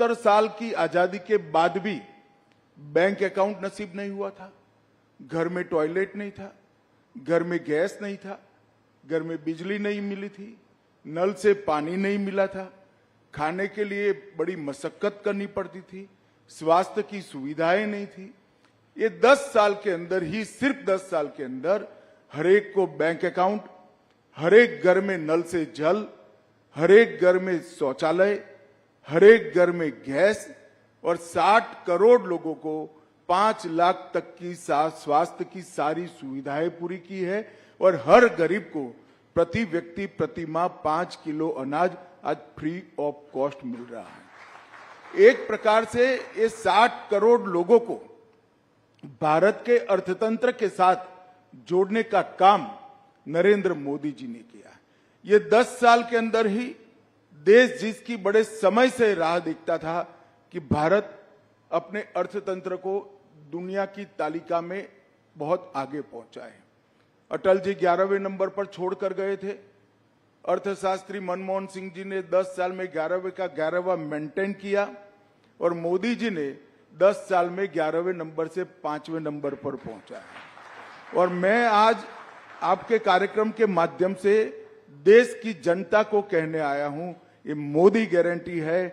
साल की आजादी के बाद भी बैंक अकाउंट नसीब नहीं हुआ था, घर में टॉयलेट नहीं था, घर में गैस नहीं था, घर में बिजली नहीं मिली थी, नल से पानी नहीं मिला था, खाने के लिए बड़ी मशक्कत करनी पड़ती थी, स्वास्थ्य की सुविधाएं नहीं थी। ये 10 साल के अंदर ही, सिर्फ 10 साल के अंदर हरेक को बैंक अकाउंट, हरेक घर में नल से जल, हरेक घर में शौचालय, हरेक घर में गैस और 60 करोड़ लोगों को 5 लाख तक की स्वास्थ्य की सारी सुविधाएं पूरी की है। और हर गरीब को प्रति व्यक्ति प्रति माह 5 किलो अनाज आज फ्री ऑफ कॉस्ट मिल रहा है। एक प्रकार से ये 60 करोड़ लोगों को भारत के अर्थतंत्र के साथ जोड़ने का काम नरेंद्र मोदी जी ने किया है। ये 10 साल के अंदर ही देश जिसकी बड़े समय से राह देखता था कि भारत अपने अर्थतंत्र को दुनिया की तालिका में बहुत आगे पहुंचा है। अटल जी 11वें नंबर पर छोड़कर गए थे। अर्थशास्त्री मनमोहन सिंह जी ने 10 साल में 11वें का 11वां मेंटेन किया और मोदी जी ने 10 साल में 11वें नंबर से 5वें नंबर पर पहुंचा है। और मैं आज आपके कार्यक्रम के माध्यम से देश की जनता को कहने आया हूं, ये मोदी गारंटी है,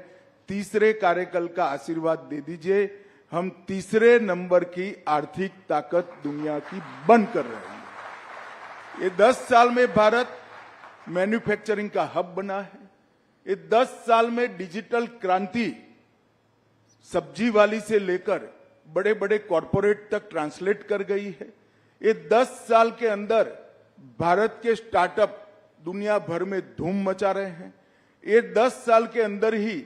तीसरे कार्यकाल का आशीर्वाद दे दीजिए। हम तीसरे नंबर की आर्थिक ताकत दुनिया की बन कर रहे हैं। ये 10 साल में भारत मैन्युफैक्चरिंग का हब बना है। ये 10 साल में डिजिटल क्रांति सब्जी वाली से लेकर बड़े बड़े कॉरपोरेट तक ट्रांसलेट कर गई है। ये 10 साल के अंदर भारत के स्टार्टअप दुनिया भर में धूम मचा रहे हैं। ये 10 साल के अंदर ही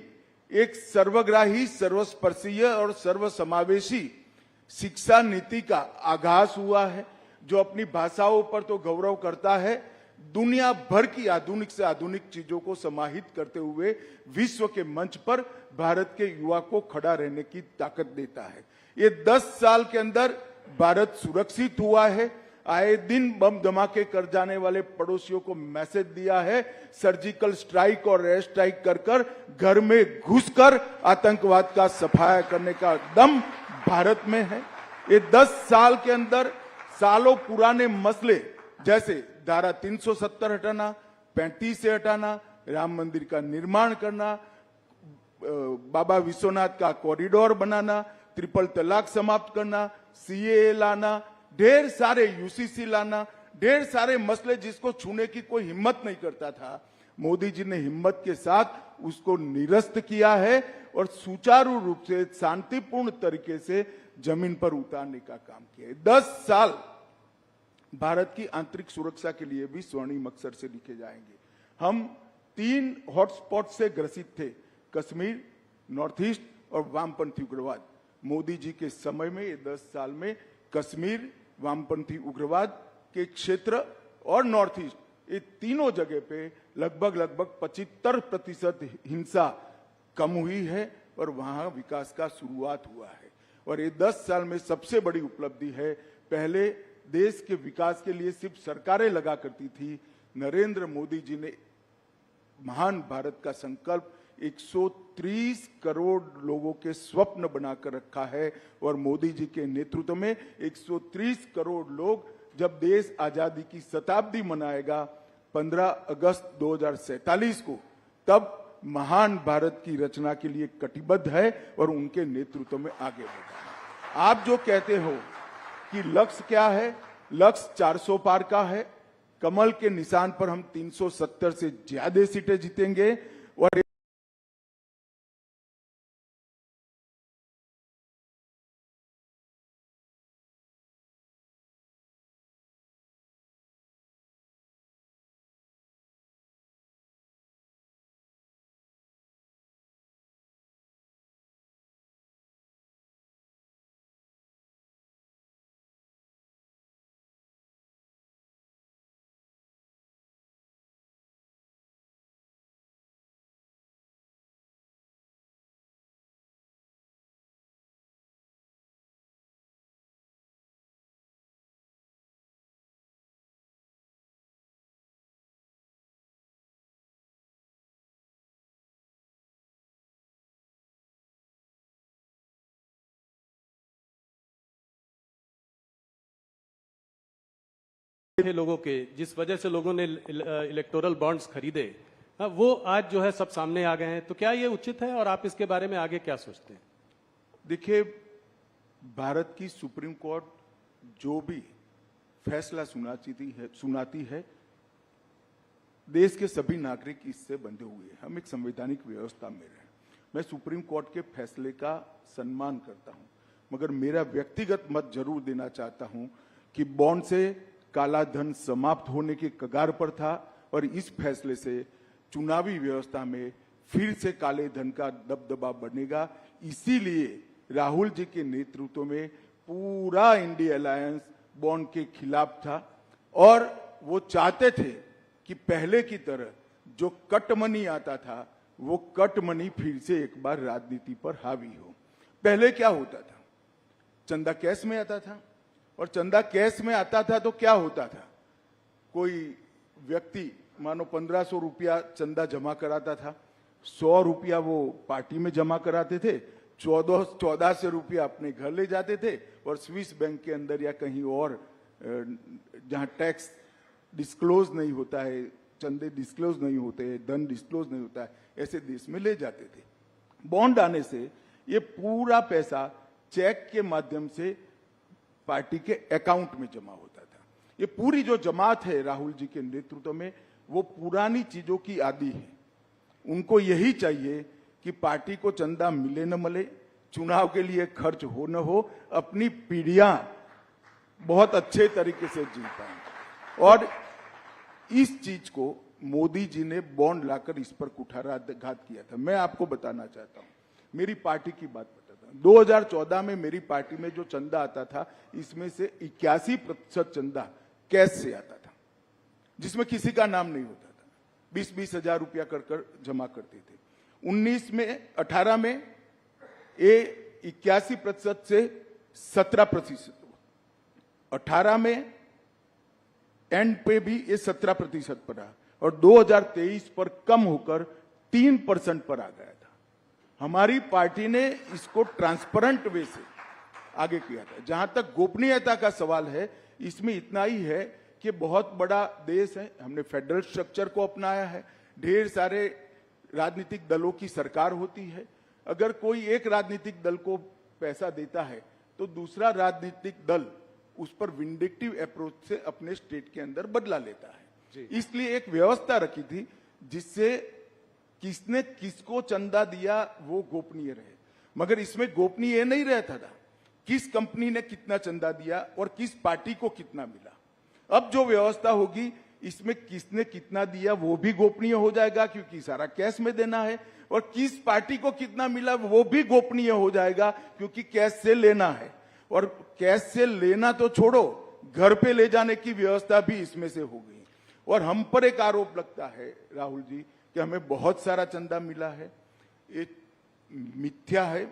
एक सर्वग्राही, सर्वस्पर्शीय और सर्वसमावेशी शिक्षा नीति का आगाज हुआ है, जो अपनी भाषाओं पर तो गौरव करता है, दुनिया भर की आधुनिक से आधुनिक चीजों को समाहित करते हुए विश्व के मंच पर भारत के युवा को खड़ा रहने की ताकत देता है। ये 10 साल के अंदर भारत सुरक्षित हुआ है। आए दिन बम धमाके कर जाने वाले पड़ोसियों को मैसेज दिया है, सर्जिकल स्ट्राइक और एयर स्ट्राइक कर कर घर में घुसकर आतंकवाद का सफाया करने का दम भारत में है। ये 10 साल के अंदर सालों पुराने मसले जैसे धारा 370 हटाना, 35 से हटाना, राम मंदिर का निर्माण करना, बाबा विश्वनाथ का कॉरिडोर बनाना, ट्रिपल तलाक समाप्त करना, सीएए लाना, ढेर सारे यूसीसी लाना, ढेर सारे मसले जिसको छूने की कोई हिम्मत नहीं करता था, मोदी जी ने हिम्मत के साथ उसको निरस्त किया है और सुचारू रूप से शांतिपूर्ण तरीके से जमीन पर उतारने का काम किया है। 10 साल भारत की आंतरिक सुरक्षा के लिए भी स्वर्णिम अक्षर से लिखे जाएंगे। हम 3 हॉटस्पॉट से ग्रसित थे, कश्मीर, नॉर्थ ईस्ट और वामपंथी उग्रवाद। मोदी जी के समय में ये 10 साल में कश्मीर, वामपंथी उग्रवाद के क्षेत्र और नॉर्थ ईस्ट, ये तीनों जगह पे लगभग 75% हिंसा कम हुई है और वहां विकास का शुरुआत हुआ है। और ये 10 साल में सबसे बड़ी उपलब्धि है, पहले देश के विकास के लिए सिर्फ सरकारें लगा करती थी, नरेंद्र मोदी जी ने महान भारत का संकल्प 130 करोड़ लोगों के स्वप्न बनाकर रखा है और मोदी जी के नेतृत्व में 130 करोड़ लोग जब देश आजादी की शताब्दी मनाएगा 15 अगस्त 2047 को, तब महान भारत की रचना के लिए कटिबद्ध है और उनके नेतृत्व में आगे बढ़ा। आप जो कहते हो कि लक्ष्य क्या है, लक्ष्य 400 पार का है। कमल के निशान पर हम 370 से ज्यादा सीटें जीतेंगे और थे लोगों के, जिस वजह से लोगों ने इलेक्टोरल बॉन्ड्स खरीदे, वो आज जो है सब सामने आ गए हैं। तो क्या ये उचित है और आप इसके बारे में आगे क्या सोचते हैं? देखिए, भारत की सुप्रीम कोर्ट जो भी फैसला सुनाती है, देश के सभी नागरिक इससे बंधे हुए हैं। हम एक संवैधानिक व्यवस्था में रहे। मैं सुप्रीम कोर्ट के फैसले का सम्मान करता हूं, मगर मेरा व्यक्तिगत मत जरूर देना चाहता हूं कि बॉन्ड से काला धन समाप्त होने के कगार पर था और इस फैसले से चुनावी व्यवस्था में फिर से काले धन का दबदबा बढ़ेगा। इसीलिए राहुल जी के नेतृत्व में पूरा इंडिया अलायंस बॉन्ड के खिलाफ था और वो चाहते थे कि पहले की तरह जो कट मनी आता था वो कट मनी फिर से एक बार राजनीति पर हावी हो। पहले क्या होता था, चंदा कैश में आता था, और चंदा कैश में आता था तो क्या होता था, कोई व्यक्ति मानो 1500 रुपया चंदा जमा कराता था, 100 रुपया वो पार्टी में जमा कराते थे, 1400 रुपया अपने घर ले जाते थे और स्विस बैंक के अंदर या कहीं और जहां टैक्स डिस्क्लोज नहीं होता है, चंदे डिस्क्लोज नहीं होते हैं, धन डिस्क्लोज नहीं होता है, ऐसे देश में ले जाते थे। बॉन्ड आने से ये पूरा पैसा चेक के माध्यम से पार्टी के अकाउंट में जमा होता था। ये पूरी जो जमात है राहुल जी के नेतृत्व में, वो पुरानी चीजों की आदी है। उनको यही चाहिए कि पार्टी को चंदा मिले न मिले, चुनाव के लिए खर्च हो न हो, अपनी पीढ़ियां बहुत अच्छे तरीके से जी पाएं। और इस चीज को मोदी जी ने बॉन्ड लाकर इस पर कुठाराघात किया था। मैं आपको बताना चाहता हूं, मेरी पार्टी की बात बताता हूं। 2014 में मेरी पार्टी में जो चंदा आता था, इसमें से 81% चंदा कैश से आता था, जिसमें किसी का नाम नहीं होता था। 20-20 हजार रुपया कर जमा करते थे। 18 में ये 81% से 17% हुआ। 18 में एंड पे भी ये 17% पर रहा और 2023 पर कम होकर 3% पर आ गया था। हमारी पार्टी ने इसको ट्रांसपेरेंट वे से आगे किया था। जहां तक गोपनीयता का सवाल है, इसमें इतना ही है कि बहुत बड़ा देश है, हमने फेडरल स्ट्रक्चर को अपनाया है, ढेर सारे राजनीतिक दलों की सरकार होती है। अगर कोई एक राजनीतिक दल को पैसा देता है तो दूसरा राजनीतिक दल उस पर विंडिक्टिव अप्रोच से अपने स्टेट के अंदर बदला लेता है। इसलिए एक व्यवस्था रखी थी जिससे किसने किसको चंदा दिया वो गोपनीय रहे। मगर इसमें गोपनीय नहीं रहता था किस कंपनी ने कितना चंदा दिया और किस पार्टी को कितना मिला। अब जो व्यवस्था होगी, इसमें किसने कितना दिया वो भी गोपनीय हो जाएगा, क्योंकि सारा कैश में देना है, और किस पार्टी को कितना मिला वो भी गोपनीय हो जाएगा, क्योंकि कैश से लेना है। और कैश से लेना तो छोड़ो, घर पे ले जाने की व्यवस्था भी इसमें से हो गई। और हम पर एक आरोप लगता है राहुल जी कि हमें बहुत सारा चंदा मिला है, ये मिथ्या है।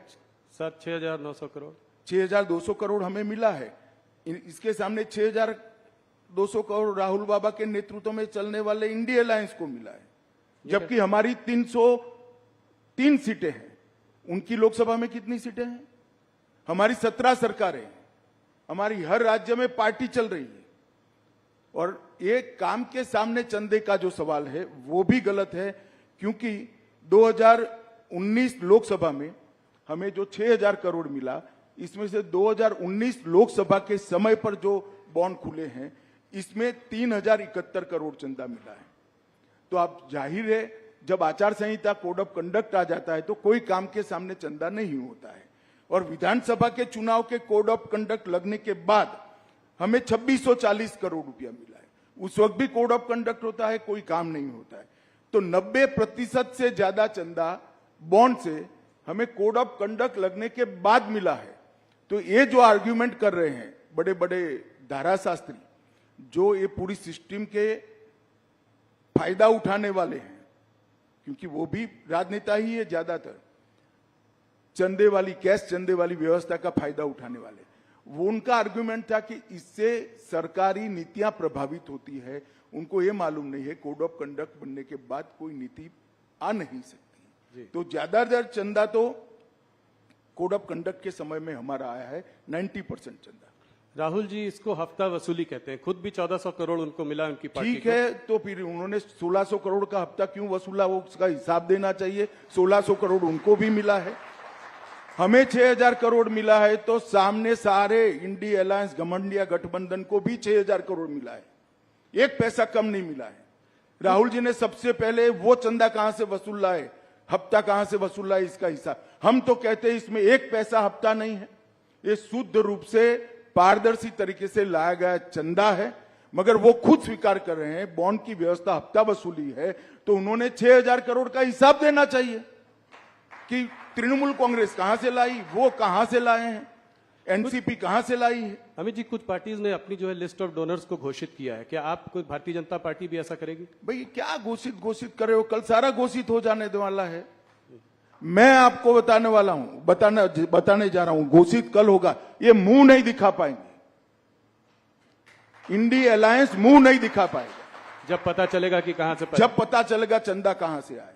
सर 6,900 करोड़ 6,200 करोड़ हमें मिला है। इसके सामने 6,200 करोड़ राहुल बाबा के नेतृत्व में चलने वाले इंडिया अलायंस को मिला है, जबकि हमारी 303 सीटें हैं। उनकी लोकसभा में कितनी सीटें हैं? हमारी 17 सरकारें हैं। हमारी हर राज्य में पार्टी चल रही है। और ये काम के सामने चंदे का जो सवाल है वो भी गलत है, क्योंकि 2019 लोकसभा में हमें जो 6,000 करोड़ मिला, इसमें से 2019 लोकसभा के समय पर जो बॉन्ड खुले हैं, इसमें 3,071 करोड़ चंदा मिला है। तो आप जाहिर है, जब आचार संहिता कोड ऑफ कंडक्ट आ जाता है तो कोई काम के सामने चंदा नहीं होता है। और विधानसभा के चुनाव के कोड ऑफ कंडक्ट लगने के बाद हमें 2640 करोड़ रुपया मिला है। उस वक्त भी कोड ऑफ कंडक्ट होता है, कोई काम नहीं होता है। तो 90% से ज्यादा चंदा बॉन्ड से हमें कोड ऑफ कंडक्ट लगने के बाद मिला है। तो ये जो आर्ग्यूमेंट कर रहे हैं बड़े बड़े धाराशास्त्री, जो ये पूरी सिस्टम के फायदा उठाने वाले हैं, क्योंकि वो भी राजनेता ही है ज्यादातर, चंदे वाली कैश चंदे वाली व्यवस्था का फायदा उठाने वाले, वो उनका आर्गुमेंट था कि इससे सरकारी नीतियां प्रभावित होती है। उनको ये मालूम नहीं है कोड ऑफ कंडक्ट बनने के बाद कोई नीति आ नहीं सकती। तो ज्यादातर चंदा तो कोड ऑफ कंडक्ट के समय में हमारा आया है, 90% चंदा। राहुल जी इसको हफ्ता वसूली कहते हैं, खुद भी 1400 करोड़ उनको मिला उनकी पार्टी ठीक है, तो फिर उन्होंने 1600 करोड़ का हफ्ता क्यों वसूला, वो उसका हिसाब देना चाहिए। 1600 करोड़ उनको भी मिला है, हमें 6000 करोड़ मिला है, तो सामने सारे इंडिया अलायंस घमंडिया गठबंधन को भी 6000 करोड़ मिला है, एक पैसा कम नहीं मिला है। राहुल जी ने सबसे पहले वो चंदा कहां से वसूला है, हफ्ता कहां से वसूला है, इसका हिसाब। हम तो कहते हैं इसमें एक पैसा हफ्ता नहीं है, ये शुद्ध रूप से पारदर्शी तरीके से लाया गया चंदा है, मगर वो खुद स्वीकार कर रहे हैं बॉन्ड की व्यवस्था हफ्ता वसूली है, तो उन्होंने 6000 करोड़ का हिसाब देना चाहिए कि तृणमूल कांग्रेस कहां से लाई, वो कहां से लाए हैं, एनसीपी कहां से लाई है। अमित जी, कुछ पार्टीज ने अपनी जो है लिस्ट ऑफ डोनर्स को घोषित किया है, क्या आप कोई भारतीय जनता पार्टी भी ऐसा करेगी? भाई क्या घोषित कर रहे हो, कल सारा घोषित हो जाने वाला है। मैं आपको बताने वाला हूं, बताने जा रहा हूं, घोषित कल होगा। ये मुंह नहीं दिखा पाएंगे, इंडिया अलायंस मुंह नहीं दिखा पाएगा। जब पता चलेगा कि कहां से जब पता चलेगा चंदा कहां से आए।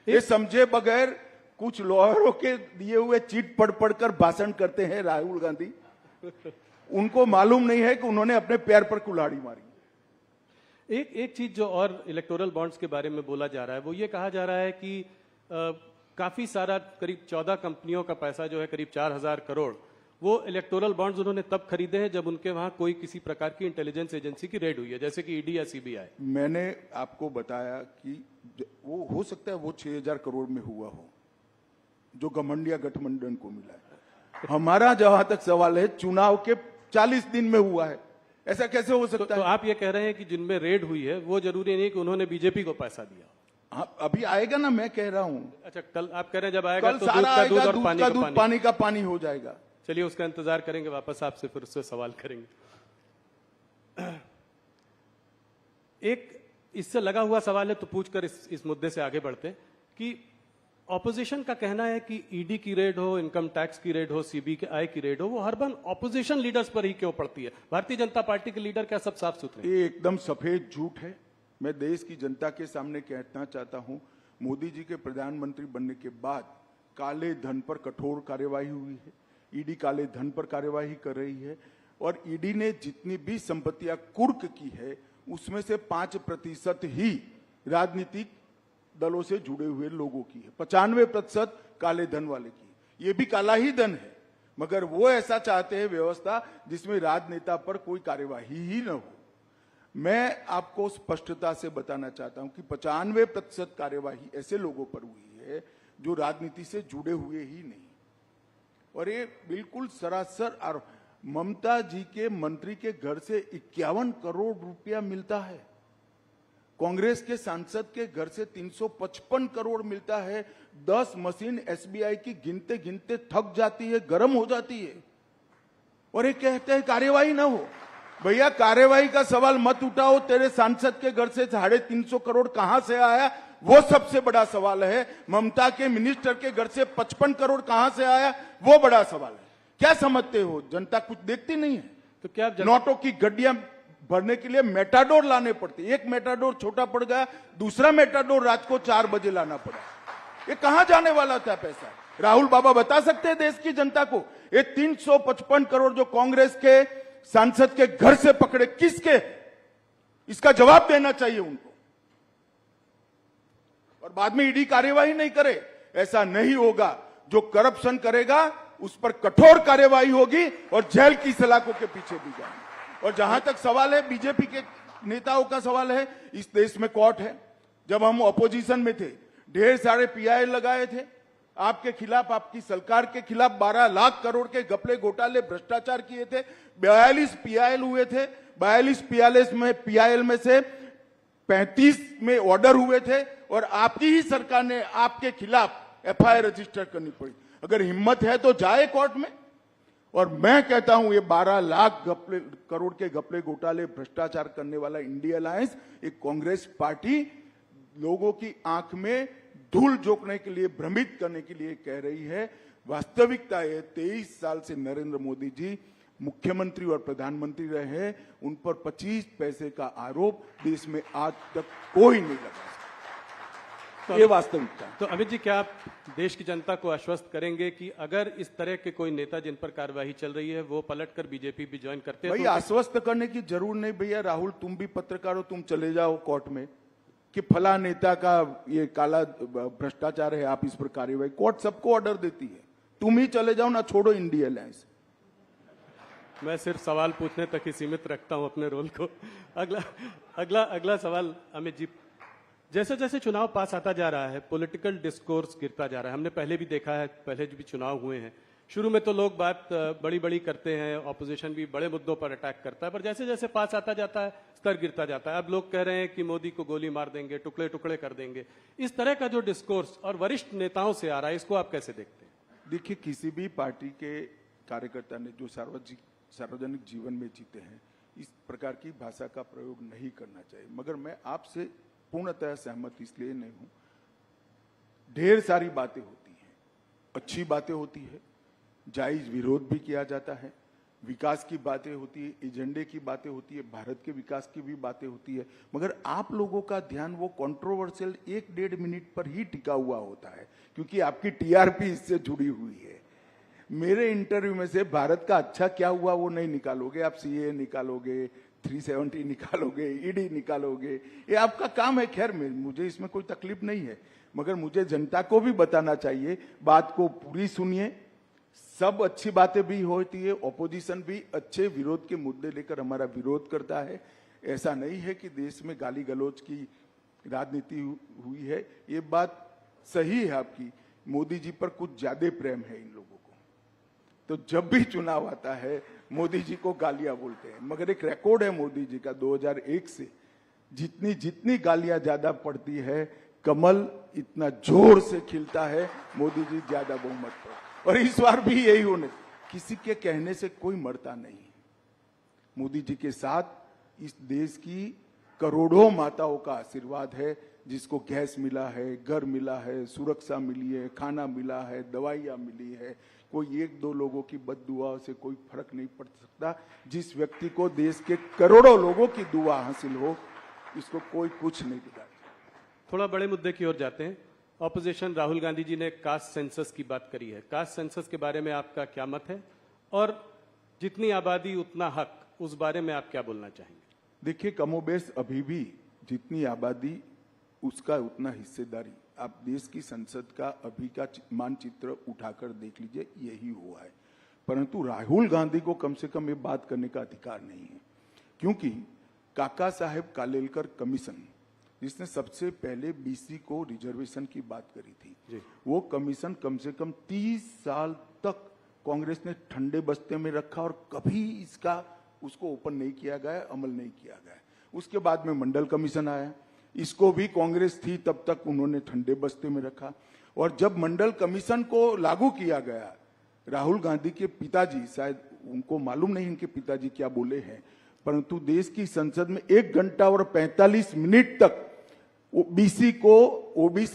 ये समझे बगैर कुछ लॉयरों के दिए हुए चीट पढ़कर भाषण करते हैं राहुल गांधी, उनको मालूम नहीं है कि उन्होंने अपने पैर पर कुल्हाड़ी मारी। एक चीज जो और इलेक्टोरल बॉन्ड्स के बारे में बोला जा रहा है, वो ये कहा जा रहा है कि काफी सारा करीब 14 कंपनियों का पैसा जो है करीब 4000 करोड़, वो इलेक्टोरल बॉन्ड्स उन्होंने तब खरीदे हैं जब उनके वहां कोई किसी प्रकार की इंटेलिजेंस एजेंसी की रेड हुई है, जैसे कि ईडी या सीबीआई। मैंने आपको बताया कि वो हो सकता है वो 6000 करोड़ में हुआ हो जो घमंडिया गठबंधन को मिला है। हमारा जहां तक सवाल है, चुनाव के 40 दिन में हुआ है, ऐसा कैसे हो सकता है? तो आप ये कह रहे हैं कि जिनमें रेड हुई है वो जरूरी नहीं कि उन्होंने बीजेपी को पैसा दिया। हाँ, अभी आएगा ना, मैं कह रहा हूं। अच्छा, कल आप कह रहे हैं जब आएगा तो सारा दूध का दूध और पानी का पानी हो जाएगा। चलिए उसका इंतजार करेंगे, वापस आपसे फिर उससे सवाल करेंगे। एक इससे लगा हुआ सवाल है तो पूछकर इस मुद्दे से आगे बढ़ते कि ऑपोजिशन का कहना है कि ईडी की रेड हो, इनकम टैक्स की रेड हो, सीबीआई की रेड हो, वो हर बार ऑपोजिशन लीडर्स पर ही क्यों पड़ती है? भारतीय जनता पार्टी के लीडर क्या सब साफ सुथरे? ये एकदम सफेद झूठ है। मैं देश की जनता के सामने कहना चाहता हूं, मोदी जी के प्रधानमंत्री बनने के बाद काले धन पर कठोर कार्यवाही हुई है, ईडी काले धन पर कार्यवाही कर रही है, और ईडी ने जितनी भी संपत्तियां कुर्क की है उसमें से 5% ही राजनीतिक दलों से जुड़े हुए लोगों की है, 95% काले धन वाले की। ये भी काला ही धन है, मगर वो ऐसा चाहते हैं व्यवस्था जिसमें राजनेता पर कोई कार्यवाही ही न हो। मैं आपको स्पष्टता से बताना चाहता हूं कि 95% कार्यवाही ऐसे लोगों पर हुई है जो राजनीति से जुड़े हुए ही नहीं, और ये बिल्कुल सरासर। और ममता जी के मंत्री के घर से 51 करोड़ रुपया मिलता है, कांग्रेस के सांसद के घर से 355 करोड़ मिलता है। 10 मशीन एसबीआई की गिनते गिनते थक जाती है, गर्म हो जाती है, और ये कहते हैं कार्यवाही ना हो। भैया कार्यवाही का सवाल मत उठाओ, तेरे सांसद के घर से 350 करोड़ कहां से आया वो सबसे बड़ा सवाल है। ममता के मिनिस्टर के घर से 55 करोड़ कहां से आया वो बड़ा सवाल है। क्या समझते हो, जनता कुछ देखती नहीं है? तो क्या नोटों की गड्डियां भरने के लिए मेटाडोर लाने पड़ते, एक मेटाडोर छोटा पड़ गया, दूसरा मेटाडोर रात को 4 बजे लाना पड़ा। ये कहां जाने वाला था पैसा? राहुल बाबा बता सकते हैं देश की जनता को? ये 355 करोड़ जो कांग्रेस के सांसद के घर से पकड़े किसके, इसका जवाब देना चाहिए उनको, और बाद में ईडी कार्यवाही नहीं करे। ऐसा नहीं होगा। जो करप्शन करेगा उस पर कठोर कार्यवाही होगी और जेल की सलाखों के पीछे भी जाएंगे। और जहां तक सवाल है बीजेपी के नेताओं का सवाल है, इस देश में कोर्ट है। जब हम ऑपोजिशन में थे ढेर सारे पीआई लगाए थे आपके खिलाफ, आपकी सरकार के खिलाफ 12 लाख करोड़ के घपले घोटाले भ्रष्टाचार किए थे। 42 पीआईएल हुए थे, 42 पीआईएल में से 35 में ऑर्डर हुए थे, और आपकी ही सरकार ने आपके खिलाफ एफआईआर रजिस्टर करनी पड़ी। अगर हिम्मत है तो जाए कोर्ट में। और मैं कहता हूं ये 12 लाख करोड़ के घपले घोटाले भ्रष्टाचार करने वाला इंडिया अलायंस एक कांग्रेस पार्टी लोगों की आंख में धूल झोंकने के लिए, भ्रमित करने के लिए कह रही है। वास्तविकता है 23 साल से नरेंद्र मोदी जी मुख्यमंत्री और प्रधानमंत्री रहे हैं, उन पर 25 पैसे का आरोप देश में आज तक कोई नहीं लगा सकता। ये वास्तविकता है। तो अमित जी, क्या आप देश की जनता को आश्वस्त करेंगे कि अगर इस तरह के कोई नेता जिन पर कार्यवाही चल रही है वो पलटकर बीजेपी भी ज्वाइन करते हैं? भाई आश्वस्त करने की जरूर नहीं भैया। राहुल, तुम भी पत्रकार हो, तुम चले जाओ कोर्ट में कि फला नेता का ये काला भ्रष्टाचार है, आप इस पर कार्यवाही, कोर्ट सबको ऑर्डर देती है। तुम ही चले जाओ ना, छोड़ो इंडिया अलायंस। मैं सिर्फ सवाल पूछने तक ही सीमित रखता हूं अपने रोल को। अगला सवाल अमित जी, जैसे जैसे चुनाव पास आता जा रहा है पॉलिटिकल डिस्कोर्स गिरता जा रहा है। हमने पहले भी देखा है, पहले भी चुनाव हुए हैं, शुरू में तो लोग बात बड़ी बड़ी करते हैं, ऑपोजिशन भी बड़े मुद्दों पर अटैक करता है, पर जैसे जैसे पास आता जाता है स्तर गिरता जाता है। अब लोग कह रहे हैं कि मोदी को गोली मार देंगे, टुकड़े टुकड़े कर देंगे। इस तरह का जो डिस्कोर्स और वरिष्ठ नेताओं से आ रहा है, इसको आप कैसे देखते हैं? देखिए, किसी भी पार्टी के कार्यकर्ता ने जो सार्वजनिक जीवन में जीते हैं, इस प्रकार की भाषा का प्रयोग नहीं करना चाहिए। मगर मैं आपसे पूर्णतः सहमत इसलिए नहीं हूं। ढेर सारी बातें होती हैं, अच्छी बातें होती है, जायज विरोध भी किया जाता है, विकास की बातें होती है, एजेंडे की बातें होती है, भारत के विकास की भी बातें होती है। मगर आप लोगों का ध्यान वो कंट्रोवर्शियल 1-1.5 मिनट पर ही टिका हुआ होता है, क्योंकि आपकी टीआरपी इससे जुड़ी हुई है। मेरे इंटरव्यू में से भारत का अच्छा क्या हुआ वो नहीं निकालोगे आप। सीए निकालोगे, 370 निकालोगे, ईडी निकालोगे, ये आपका काम है। खैर, मुझे इसमें कोई तकलीफ नहीं है, मगर मुझे जनता को भी बताना चाहिए। बात को पूरी सुनिए, सब अच्छी बातें भी होती है, ऑपोजिशन भी अच्छे विरोध के मुद्दे लेकर हमारा विरोध करता है। ऐसा नहीं है कि देश में गाली गलौज की राजनीति हुई है, ये बात सही है आपकी। मोदी जी पर कुछ ज्यादा प्रेम है इन लोगों को, तो जब भी चुनाव आता है मोदी जी को गालियां बोलते हैं। मगर एक रिकॉर्ड है मोदी जी का 2001 से, जितनी गालियां ज्यादा पड़ती है, कमल इतना जोर से खिलता है, मोदी जी ज्यादा बहुमत पर। और इस बार भी यही होने, किसी के कहने से कोई मरता नहीं। मोदी जी के साथ इस देश की करोड़ों माताओं का आशीर्वाद है, जिसको गैस मिला है, घर मिला है, सुरक्षा मिली है, खाना मिला है, दवाइयां मिली है। कोई 1-2 लोगों की बद्दुआ से कोई फर्क नहीं पड़ सकता। जिस व्यक्ति को देश के करोड़ों लोगों की दुआ हासिल हो, इसको कोई कुछ नहीं बिगाड़। थोड़ा बड़े मुद्दे की ओर जाते हैं। ऑपोजिशन राहुल गांधी जी ने कास्ट सेंसस की बात करी है। कास्ट सेंसस के बारे में आपका क्या मत है, और जितनी आबादी उतना हक, उस बारे में आप क्या बोलना चाहेंगे? देखिए, कमोबेश अभी भी जितनी आबादी उसका उतना हिस्सेदारी। आप देश की संसद का अभी का मानचित्र उठाकर देख लीजिए, यही हुआ है। परंतु राहुल गांधी को कम से कम ये बात करने का अधिकार नहीं है, क्योंकि काका साहेब कालेलकर कमीशन, जिसने सबसे पहले बीसी को रिजर्वेशन की बात करी थी, वो कमीशन कम से कम 30 साल तक कांग्रेस ने ठंडे बस्ते में रखा और कभी उसको ओपन नहीं किया गया, अमल नहीं किया गया। उसके बाद में मंडल कमीशन आया, इसको भी कांग्रेस थी तब तक उन्होंने ठंडे बस्ते में रखा। और जब मंडल कमीशन को लागू किया गया, राहुल गांधी के पिताजी, शायद उनको मालूम नहीं इनके पिताजी क्या बोले हैं, परंतु देश की संसद में 1 घंटा और 45 मिनट तक ओबीसी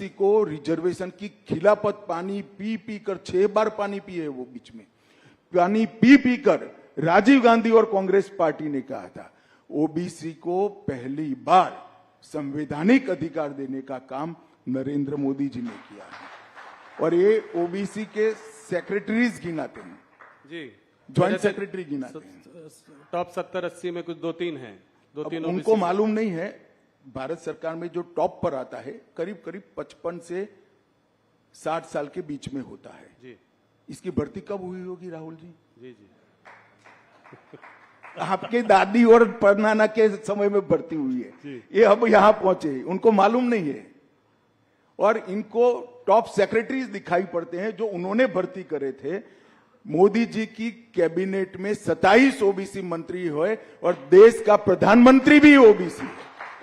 को रिजर्वेशन की खिलाफत पानी पी कर 6 बार पानी पिए, वो बीच में पानी पी कर राजीव गांधी और कांग्रेस पार्टी ने कहा था ओबीसी को पहली बार संवैधानिक अधिकार देने का काम नरेंद्र मोदी जी ने किया है। और ये ओबीसी के सेक्रेटरीज गिनाते हैं जी, ज्वाइंट सेक्रेटरी गिनाते हैं। टॉप 70-80 में कुछ 2-3 हैं, 2-3 उनको मालूम नहीं है। भारत सरकार में जो टॉप पर आता है करीब 55 से 60 साल के बीच में होता है जी। इसकी भर्ती कब हुई होगी राहुल जी? जी आपके दादी और परनाना के समय में भर्ती हुई है, ये अब यहां पहुंचे, उनको मालूम नहीं है। और इनको टॉप सेक्रेटरीज दिखाई पड़ते हैं जो उन्होंने भर्ती करे थे। मोदी जी की कैबिनेट में 27 ओबीसी मंत्री हुए और देश का प्रधानमंत्री भी ओबीसी है,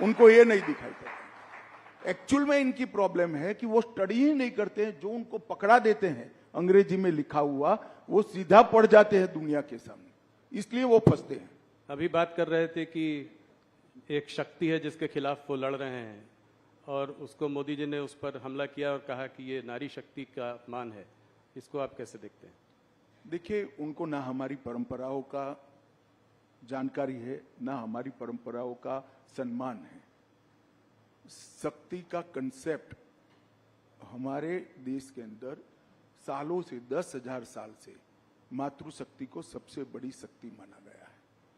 उनको ये नहीं दिखाई पड़ता। एक्चुअल में इनकी प्रॉब्लम है कि वो स्टडी ही नहीं करते हैं, जो उनको पकड़ा देते हैं अंग्रेजी में लिखा हुआ वो सीधा पढ़ जाते हैं दुनिया के सामने, इसलिए वो फंसते हैं। अभी बात कर रहे थे कि एक शक्ति है जिसके खिलाफ वो लड़ रहे हैं और उसको मोदी जी ने उस पर हमला किया और कहा कि ये नारी शक्ति का अपमान है, इसको आप कैसे देखते हैं? देखिए, उनको ना हमारी परंपराओं का जानकारी है, ना हमारी परंपराओं का सम्मान है। शक्ति का कंसेप्ट हमारे देश के अंदर सालों से 10,000 साल से मातृशक्ति को सबसे बड़ी शक्ति माना गया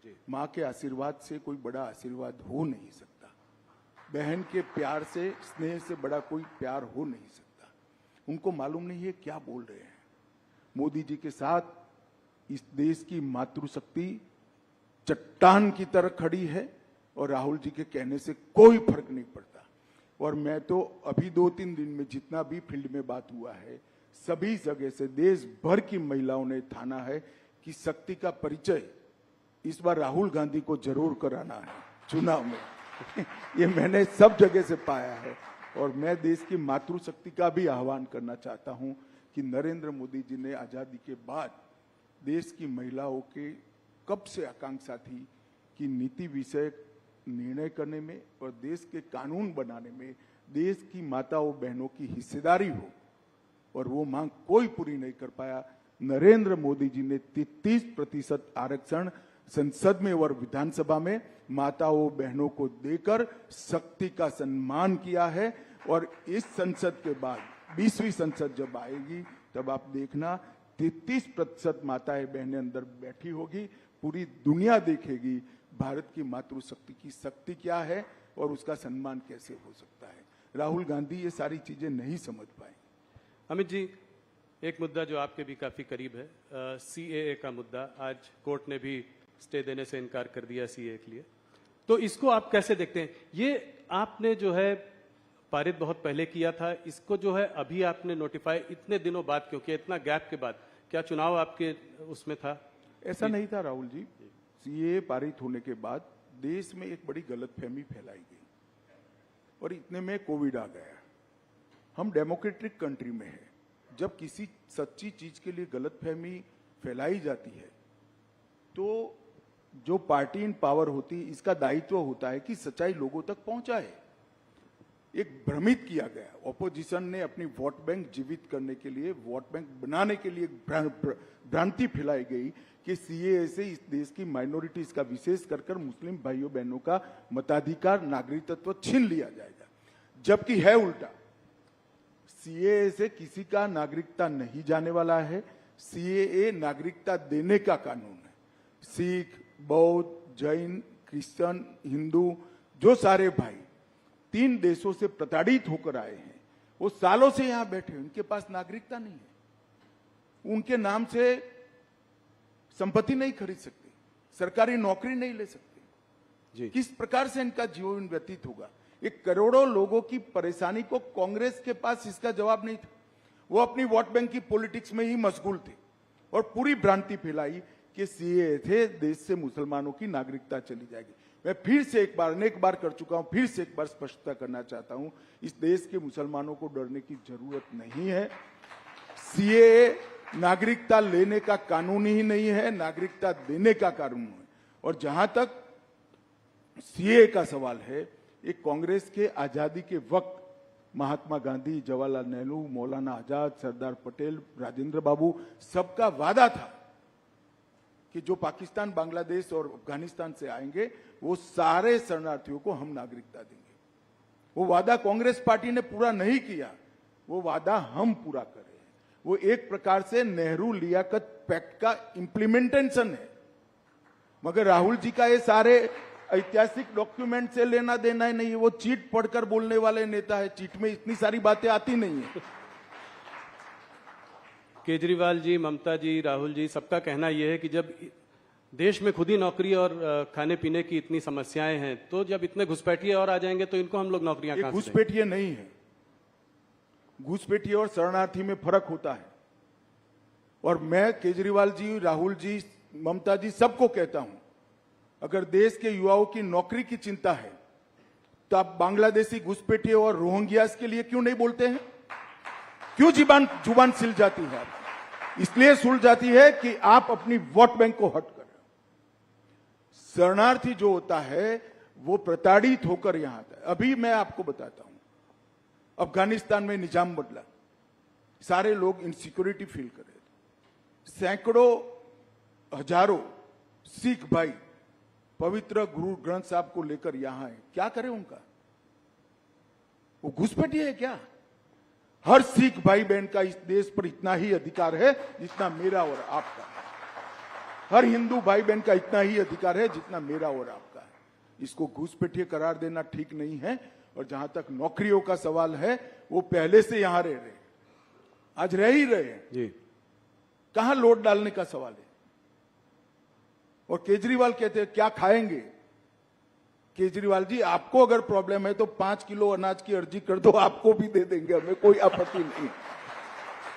है। माँ के आशीर्वाद से कोई बड़ा आशीर्वाद हो नहीं सकता। बहन के प्यार से, स्नेह से बड़ा कोई प्यार हो नहीं सकता। उनको मालूम नहीं है क्या बोल रहे हैं। मोदी जी के साथ इस देश की मातृशक्ति चट्टान की तरह खड़ी है और राहुल जी के कहने से कोई फर्क नहीं पड़ता। और मैं तो अभी 2-3 दिन में जितना भी फील्ड में बात हुआ है, सभी जगह से देश भर की महिलाओं ने ठाना है कि शक्ति का परिचय इस बार राहुल गांधी को जरूर कराना है चुनाव में। ये मैंने सब जगह से पाया है। और मैं देश की मातृशक्ति का भी आह्वान करना चाहता हूं कि नरेंद्र मोदी जी ने आजादी के बाद देश की महिलाओं के कब से आकांक्षा थी कि नीति विषयक निर्णय करने में और देश के कानून बनाने में देश की माताओं बहनों की हिस्सेदारी हो, और वो मांग कोई पूरी नहीं कर पाया। नरेंद्र मोदी जी ने 33% आरक्षण संसद में और विधानसभा में माताओं बहनों को देकर शक्ति का सम्मान किया है। और इस संसद के बाद 20वीं संसद जब आएगी तब आप देखना 33% माताएं बहनें अंदर बैठी होगी। पूरी दुनिया देखेगी भारत की मातृशक्ति की शक्ति क्या है और उसका सम्मान कैसे हो सकता है। राहुल गांधी ये सारी चीजें नहीं समझ पाए। अमित जी, एक मुद्दा जो आपके भी काफी करीब है, सीएए का मुद्दा। आज कोर्ट ने भी स्टे देने से इनकार कर दिया सीएए के लिए, तो इसको आप कैसे देखते हैं? ये आपने जो है पारित बहुत पहले किया था, इसको जो है अभी आपने नोटिफाई इतने दिनों बाद क्यों किया, इतना गैप के बाद? क्या चुनाव आपके उसमें था? ऐसा नहीं था राहुल जी। सीएए पारित होने के बाद देश में एक बड़ी गलतफहमी फैलाई गई और इतने में कोविड आ गया। हम डेमोक्रेटिक कंट्री में है, जब किसी सच्ची चीज के लिए गलतफहमी फैलाई जाती है तो जो पार्टी इन पावर होती है इसका दायित्व होता है कि सच्चाई लोगों तक पहुंचाए। एक भ्रमित किया गया, ऑपोजिशन ने अपनी वोट बैंक जीवित करने के लिए, वोट बैंक बनाने के लिए भ्रांति फैलाई गई कि सीएए से इस देश की माइनॉरिटीज का, विशेष कर मुस्लिम भाइयों बहनों का मताधिकार, नागरिकत्व छीन लिया जाएगा। जबकि है उल्टा, सीएए से किसी का नागरिकता नहीं जाने वाला है। सीएए नागरिकता देने का कानून है। सिख, बौद्ध, जैन, क्रिश्चियन, हिंदू, जो सारे भाई 3 देशों से प्रताड़ित होकर आए हैं, वो सालों से यहां बैठे, उनके पास नागरिकता नहीं है। उनके नाम से संपत्ति नहीं खरीद सकते, सरकारी नौकरी नहीं ले सकते जी। किस प्रकार से इनका जीवन व्यतीत होगा? एक करोड़ों लोगों की परेशानी को कांग्रेस के पास इसका जवाब नहीं था। वो अपनी वोट बैंक की पॉलिटिक्स में ही मशगूल थे और पूरी भ्रांति फैलाई कि सीएए से देश से मुसलमानों की नागरिकता चली जाएगी। मैं फिर से एक बार, अनेक बार कर चुका हूं, फिर से एक बार स्पष्टता करना चाहता हूं, इस देश के मुसलमानों को डरने की जरूरत नहीं है। सीएए नागरिकता लेने का कानून ही नहीं है, नागरिकता देने का कानून है। और जहां तक सीएए का सवाल है, एक कांग्रेस के आजादी के वक्त महात्मा गांधी, जवाहरलाल नेहरू, मौलाना आजाद, सरदार पटेल, राजेंद्र बाबू, सबका वादा था कि जो पाकिस्तान, बांग्लादेश और अफगानिस्तान से आएंगे वो सारे शरणार्थियों को हम नागरिकता देंगे। वो वादा कांग्रेस पार्टी ने पूरा नहीं किया, वो वादा हम पूरा कर रहे हैं। वो एक प्रकार से नेहरू लियाकत पैक्ट का इंप्लीमेंटेशन है। मगर राहुल जी का ये सारे ऐतिहासिक डॉक्यूमेंट से लेना देना ही नहीं है। वो चीट पढ़कर बोलने वाले नेता है, चीट में इतनी सारी बातें आती नहीं है। केजरीवाल जी, ममता जी, राहुल जी, सबका कहना यह है कि जब देश में खुद ही नौकरी और खाने पीने की इतनी समस्याएं हैं, तो जब इतने घुसपैठिए और आ जाएंगे तो इनको हम लोग नौकरियां कहां से देंगे? घुसपैठिए नहीं है। घुसपैठिए और शरणार्थी में फर्क होता है। और मैं केजरीवाल जी, राहुल जी, ममता जी सबको कहता हूं, अगर देश के युवाओं की नौकरी की चिंता है तो आप बांग्लादेशी घुसपैठिए और रोहिंग्यास के लिए क्यों नहीं बोलते हैं? क्यों जुबान सिल जाती है आपकी? इसलिए सुल जाती है कि आप अपनी वोट बैंक को हट कर रहे हो। शरणार्थी जो होता है वो प्रताड़ित होकर यहां आता है। अभी मैं आपको बताता हूं, अफगानिस्तान में निजाम बदला, सारे लोग इनसिक्योरिटी फील कर रहे थे। सैकड़ों हजारों सिख भाई पवित्र गुरु ग्रंथ साहब को लेकर यहां है। क्या करें उनका? वो घुसपैठिए है क्या? हर सिख भाई बहन का इस देश पर इतना ही अधिकार है जितना मेरा और आपका है। हर हिंदू भाई बहन का इतना ही अधिकार है जितना मेरा और आपका है। इसको घुसपैठिए करार देना ठीक नहीं है। और जहां तक नौकरियों का सवाल है, वो पहले से यहां रह रहे, आज रह ही रहे हैं जी। कहां लोड डालने का सवाल है। और केजरीवाल कहते हैं क्या खाएंगे। केजरीवाल जी, आपको अगर प्रॉब्लम है तो 5 किलो अनाज की अर्जी कर दो, आपको भी दे देंगे, हमें कोई आपत्ति नहीं।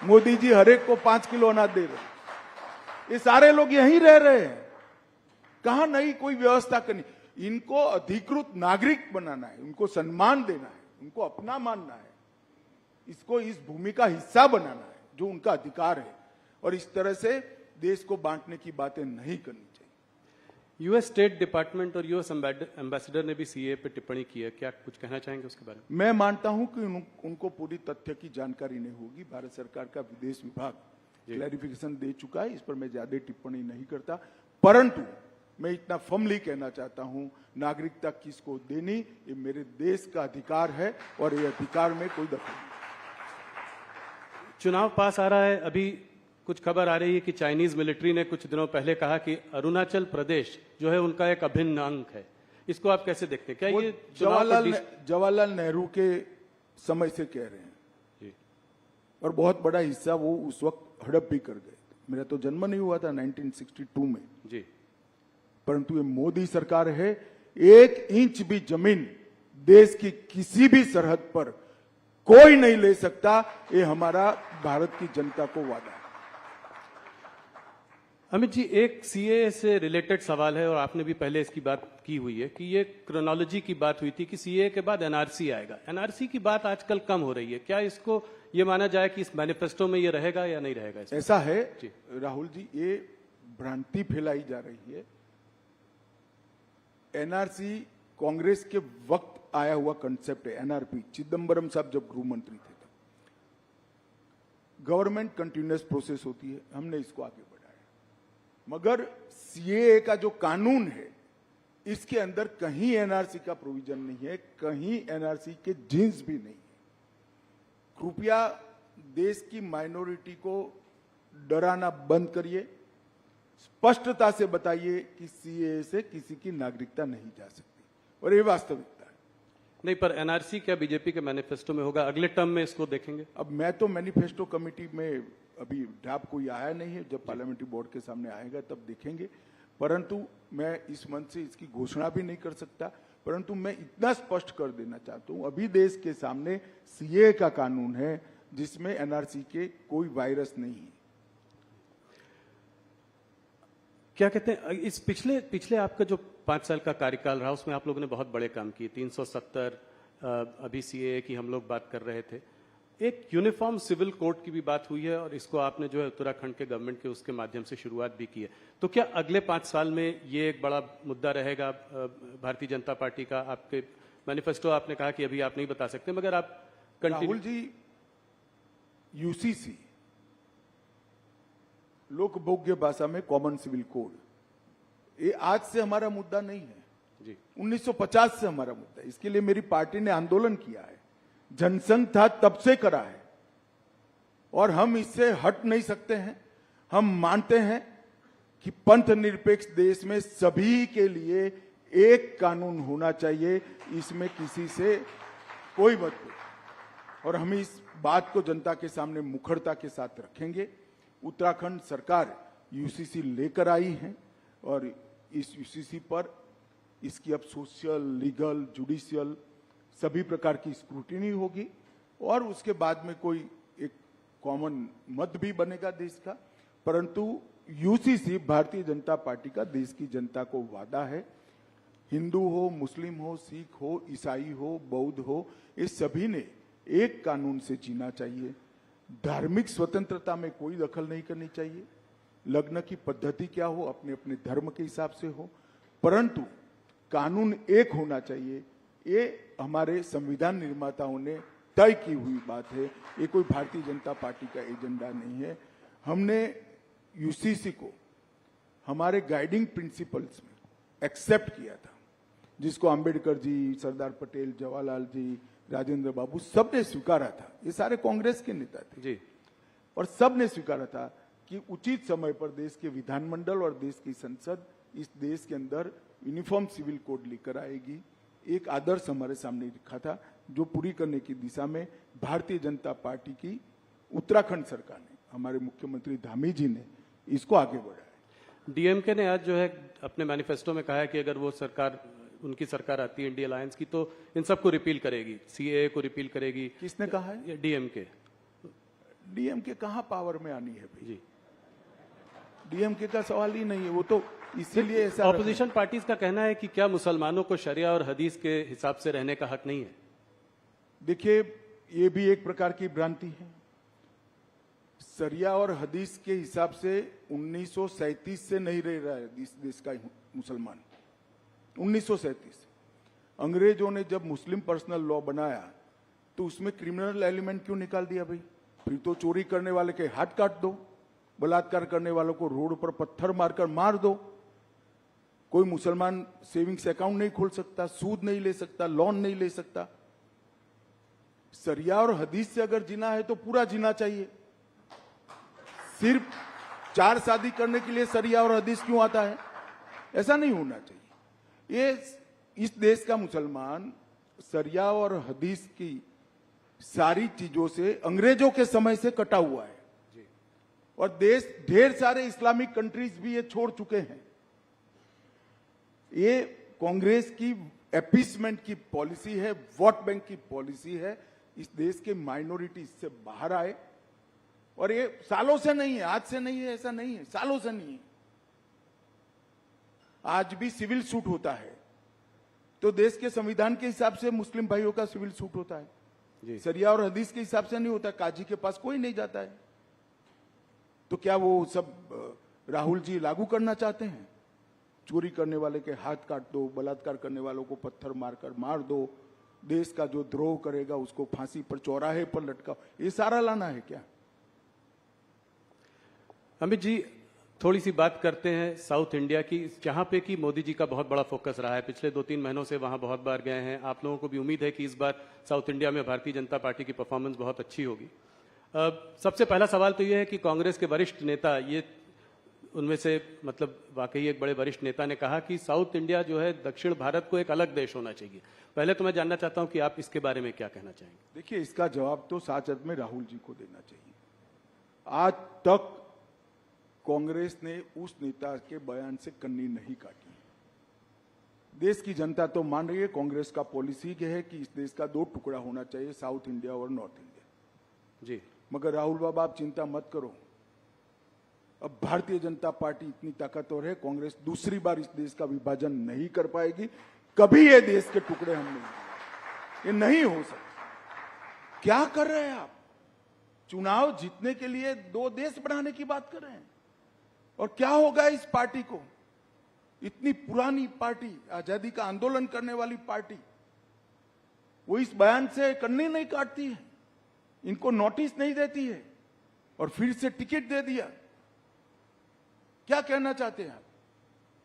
मोदी जी हर एक को 5 किलो अनाज दे रहे। ये सारे लोग यहीं रह रहे हैं, कहां नहीं कोई व्यवस्था करनी। इनको अधिकृत नागरिक बनाना है, उनको सम्मान देना है, उनको अपना मानना है, इसको इस भूमि का हिस्सा बनाना है जो उनका अधिकार है। और इस तरह से देश को बांटने की बातें नहीं करनी चाहिए। यूएस स्टेट डिपार्टमेंट और यूएस एम्बेसडर ने भी सीए पे टिप्पणी की है, क्या कुछ कहना चाहेंगे उसके बारे में? मैं मानता हूं कि उनको पूरी तथ्य की जानकारी नहीं होगी। भारत सरकार का विदेश विभाग क्लैरिफिकेशन दे चुका है, इस पर मैं ज्यादा टिप्पणी नहीं करता। परंतु मैं इतना फर्मली कहना चाहता हूं, नागरिकता किसको देनी ये मेरे देश का अधिकार है और ये अधिकार में कोई दखल नहीं। चुनाव पास आ रहा है, अभी कुछ खबर आ रही है कि चाइनीज मिलिट्री ने कुछ दिनों पहले कहा कि अरुणाचल प्रदेश जो है उनका एक अभिन्न अंग है। इसको आप कैसे देखते हैं? क्या ये जवाहरलाल नेहरू के समय से कह रहे हैं जी। और बहुत बड़ा हिस्सा वो उस वक्त हड़प भी कर गए। मेरा तो जन्म नहीं हुआ था 1962 में जी। परंतु ये मोदी सरकार है, 1 इंच भी जमीन देश की किसी भी सरहद पर कोई नहीं ले सकता। ये हमारा भारत की जनता को वादा है। अमित जी, एक सीए से रिलेटेड सवाल है और आपने भी पहले इसकी बात की हुई है कि ये क्रोनोलॉजी की बात हुई थी कि सीए के बाद एनआरसी आएगा। एनआरसी की बात आजकल कम हो रही है, क्या इसको ये माना जाए कि इस मैनिफेस्टो में ये रहेगा या नहीं रहेगा? ऐसा है राहुल जी, ये भ्रांति फैलाई जा रही है। एनआरसी कांग्रेस के वक्त आया हुआ कंसेप्ट है। एनआरपी चिदम्बरम साहब जब गृह मंत्री थे तब। गवर्नमेंट कंटिन्यूअस प्रोसेस होती है, हमने इसको आगे बढ़ाया। मगर सीएए का जो कानून है इसके अंदर कहीं एनआरसी का प्रोविजन नहीं है, कहीं एनआरसी के जिन्स भी नहीं है। कृपया देश की माइनॉरिटी को डराना बंद करिए, स्पष्टता से बताइए कि सीएए से किसी की नागरिकता नहीं जा सकती और ये वास्तविकता है। नहीं, पर एनआरसी क्या बीजेपी के मैनिफेस्टो में होगा? अगले टर्म में इसको देखेंगे? अब मैं तो मैनिफेस्टो कमेटी में अभी ड्राफ्ट कोई आया नहीं है, जब पार्लियामेंट्री बोर्ड के सामने आएगा तब देखेंगे। परंतु मैं इस मंच से इसकी घोषणा भी नहीं कर सकता, परंतु मैं इतना स्पष्ट कर देना चाहता हूं, अभी देश के सामने सीए का कानून है जिसमें एनआरसी के कोई वायरस नहीं है। क्या कहते हैं, इस पिछले आपका जो 5 साल का कार्यकाल रहा उसमें आप लोगों ने बहुत बड़े काम किए। 370 अभी सीएए की हम लोग बात कर रहे थे। एक यूनिफॉर्म सिविल कोड की भी बात हुई है और इसको आपने जो है उत्तराखंड के गवर्नमेंट के उसके माध्यम से शुरुआत भी की है। तो क्या अगले 5 साल में ये एक बड़ा मुद्दा रहेगा भारतीय जनता पार्टी का? आपके मैनिफेस्टो आपने कहा कि अभी आप नहीं बता सकते, मगर आप राहुल जी, यूसीसी लोकभोग्य भाषा में कॉमन सिविल कोड, ये आज से हमारा मुद्दा नहीं है जी। 1950 से हमारा मुद्दा है। इसके लिए मेरी पार्टी ने आंदोलन किया है, जनसंघ था तब से करा है और हम इससे हट नहीं सकते हैं। हम मानते हैं कि पंथ निरपेक्ष देश में सभी के लिए एक कानून होना चाहिए, इसमें किसी से कोई मतभेद। और हम इस बात को जनता के सामने मुखरता के साथ रखेंगे। उत्तराखंड सरकार यूसीसी लेकर आई है और इस यूसीसी पर इसकी अब सोशल, लीगल, जुडिशियल सभी प्रकार की स्क्रूटिनी होगी और उसके बाद में कोई एक कॉमन मत भी बनेगा देश का। परंतु यूसीसी भारतीय जनता पार्टी का देश की जनता को वादा है। हिंदू हो, मुस्लिम हो, सिख हो, ईसाई हो, बौद्ध हो, ये सभी ने एक कानून से जीना चाहिए। धार्मिक स्वतंत्रता में कोई दखल नहीं करनी चाहिए। लग्न की पद्धति क्या हो, अपने अपने धर्म के हिसाब से हो, परंतु कानून एक होना चाहिए। ये हमारे संविधान निर्माताओं ने तय की हुई बात है, ये कोई भारतीय जनता पार्टी का एजेंडा नहीं है। हमने यूसीसी को हमारे गाइडिंग प्रिंसिपल्स में एक्सेप्ट किया था, जिसको अंबेडकर जी, सरदार पटेल, जवाहरलाल जी, राजेंद्र बाबू, सबने स्वीकारा था, ये सारे कांग्रेस के नेता थे जी, और सबने स्वीकारा था कि उचित समय पर देश के विधानमंडल और देश की संसद इस देश के अंदर यूनिफॉर्म सिविल कोड लेकर आएगी। एक आदर्श हमारे सामने रखा था जो पूरी करने की दिशा में भारतीय जनता पार्टी की उत्तराखंड सरकार ने, हमारे मुख्यमंत्री धामी जी ने इसको आगे बढ़ाया। डीएमके ने आज जो है अपने मैनिफेस्टो में कहा है कि अगर वो सरकार, उनकी सरकार आती है इंडिया अलायंस की, तो इन सबको रिपील करेगी, सीएए को रिपील करेगी। किसने कहा है? डीएमके। डीएमके कहां पावर में आनी है भाई? जी, डीएमके का सवाल ही नहीं है, वो तो इसीलिए ऐसा। ऑपोजिशन पार्टीज का कहना है कि क्या मुसलमानों को शरिया और हदीस के हिसाब से रहने का हक नहीं है? देखिए, ये भी एक प्रकार की भ्रांति है। शरिया और हदीस के हिसाब से 1937 से नहीं रह रहा है इस देश का मुसलमान। 1937 अंग्रेजों ने जब मुस्लिम पर्सनल लॉ बनाया तो उसमें क्रिमिनल एलिमेंट क्यों निकाल दिया भाई? फिर तो चोरी करने वाले के हाथ काट दो, बलात्कार करने वालों को रोड पर पत्थर मारकर मार दो। कोई मुसलमान सेविंग्स अकाउंट नहीं खोल सकता, सूद नहीं ले सकता, लोन नहीं ले सकता। शरिया और हदीस से अगर जीना है तो पूरा जीना चाहिए। सिर्फ 4 शादी करने के लिए शरिया और हदीस क्यों आता है? ऐसा नहीं होना चाहिए। ये इस देश का मुसलमान शरिया और हदीस की सारी चीजों से अंग्रेजों के समय से कटा हुआ है और देश ढेर सारे इस्लामिक कंट्रीज भी ये छोड़ चुके हैं। ये कांग्रेस की एपीसमेंट की पॉलिसी है, वोट बैंक की पॉलिसी है। इस देश के माइनॉरिटी इससे बाहर आए और ये सालों से नहीं है, आज से नहीं है, ऐसा नहीं है, सालों से नहीं है। आज भी सिविल सूट होता है तो देश के संविधान के हिसाब से मुस्लिम भाइयों का सिविल सूट होता है, शरिया और हदीस के हिसाब से नहीं होता। काजी के पास कोई नहीं जाता है। तो क्या वो सब राहुल जी लागू करना चाहते हैं? चोरी करने वाले के हाथ काट दो, बलात्कार करने वालों को पत्थर मारकर मार दो, देश का जो द्रोह करेगा उसको फांसी पर, चौराहे पर लटकाओ, ये सारा लाना है क्या? अमित जी, थोड़ी सी बात करते हैं साउथ इंडिया की, जहां पे कि मोदी जी का बहुत बड़ा फोकस रहा है। पिछले 2-3 महीनों से वहां बहुत बार गए हैं। आप लोगों को भी उम्मीद है कि इस बार साउथ इंडिया में भारतीय जनता पार्टी की परफॉर्मेंस बहुत अच्छी होगी। सबसे पहला सवाल तो यह है कि कांग्रेस के वरिष्ठ नेता, ये उनमें से मतलब वाकई एक बड़े वरिष्ठ नेता ने कहा कि साउथ इंडिया जो है दक्षिण भारत को एक अलग देश होना चाहिए। पहले तो मैं जानना चाहता हूं कि आप इसके बारे में क्या कहना चाहेंगे? देखिए, इसका जवाब तो सच अर्थ में राहुल जी को देना चाहिए। आज तक कांग्रेस ने उस नेता के बयान से कन्नी नहीं काटी। देश की जनता तो मान रही है, कांग्रेस का पॉलिसी है कि इस देश का 2 टुकड़ा होना चाहिए, साउथ इंडिया और नॉर्थ इंडिया। जी, मगर राहुल बाबा, आप चिंता मत करो। अब भारतीय जनता पार्टी इतनी ताकतवर है, कांग्रेस दूसरी बार इस देश का विभाजन नहीं कर पाएगी। कभी ये देश के टुकड़े हम नहीं, ये नहीं हो सकता। क्या कर रहे हैं आप? चुनाव जीतने के लिए 2 देश बनाने की बात कर रहे हैं। और क्या होगा इस पार्टी को? इतनी पुरानी पार्टी, आजादी का आंदोलन करने वाली पार्टी, वो इस बयान से कन्नी नहीं काटती है, इनको नोटिस नहीं देती है और फिर से टिकट दे दिया। क्या कहना चाहते हैं आप?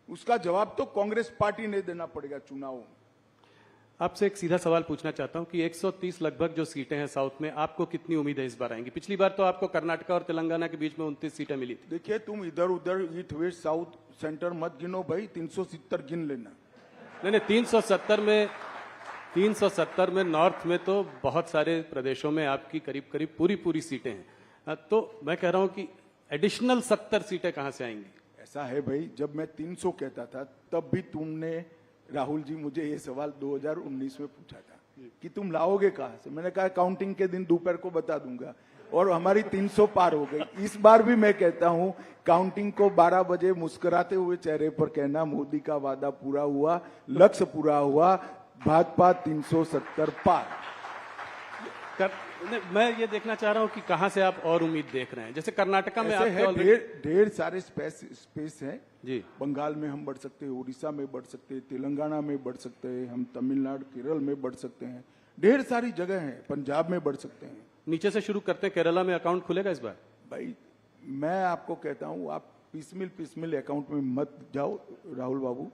उसका जवाब तो कांग्रेस पार्टी ने देना पड़ेगा चुनावों में। आपसे एक सीधा सवाल पूछना चाहता हूं कि 130 लगभग जो सीटें हैं साउथ में, आपको कितनी उम्मीद है इस बार आएंगी? पिछली बार तो आपको कर्नाटका और तेलंगाना के बीच में 29 सीटें मिली थी। देखिए, तुम इधर उधर ईस्ट वेस्ट साउथ सेंटर मत गिनो भाई, 370 गिन लेना। नहीं, 370 में नॉर्थ में तो बहुत सारे प्रदेशों में आपकी करीब करीब पूरी सीटें हैं। तो मैं कह रहा हूं कि एडिशनल 70 सीटें कहां से आएंगी? ऐसा है भाई, जब मैं 300 कहता था तब भी तुमने, राहुल जी, मुझे ये सवाल 2019 में पूछा था कि तुम लाओगे कहां से। मैंने कहा काउंटिंग के दिन दोपहर को बता दूंगा, और हमारी 300 पार हो गई। इस बार भी मैं कहता हूं, काउंटिंग को 12 बजे मुस्कुराते हुए चेहरे पर कहना, मोदी का वादा पूरा हुआ, लक्ष्य पूरा हुआ, भाजपा 370 पार। मैं ये देखना चाह रहा हूं कि कहां से आप और उम्मीद देख रहे हैं। जैसे कर्नाटका में ढेर सारे स्पेस है जी। बंगाल में हम बढ़ सकते हैं, उड़ीसा में बढ़ सकते हैं, तेलंगाना में बढ़ सकते हैं, हम तमिलनाडु केरल में बढ़ सकते हैं, ढेर सारी जगह है, पंजाब में बढ़ सकते हैं। नीचे से शुरू करते हैं, केरला में अकाउंट खुलेगा इस बार? भाई, मैं आपको कहता हूं, आप पिसमिल अकाउंट में मत जाओ राहुल बाबू।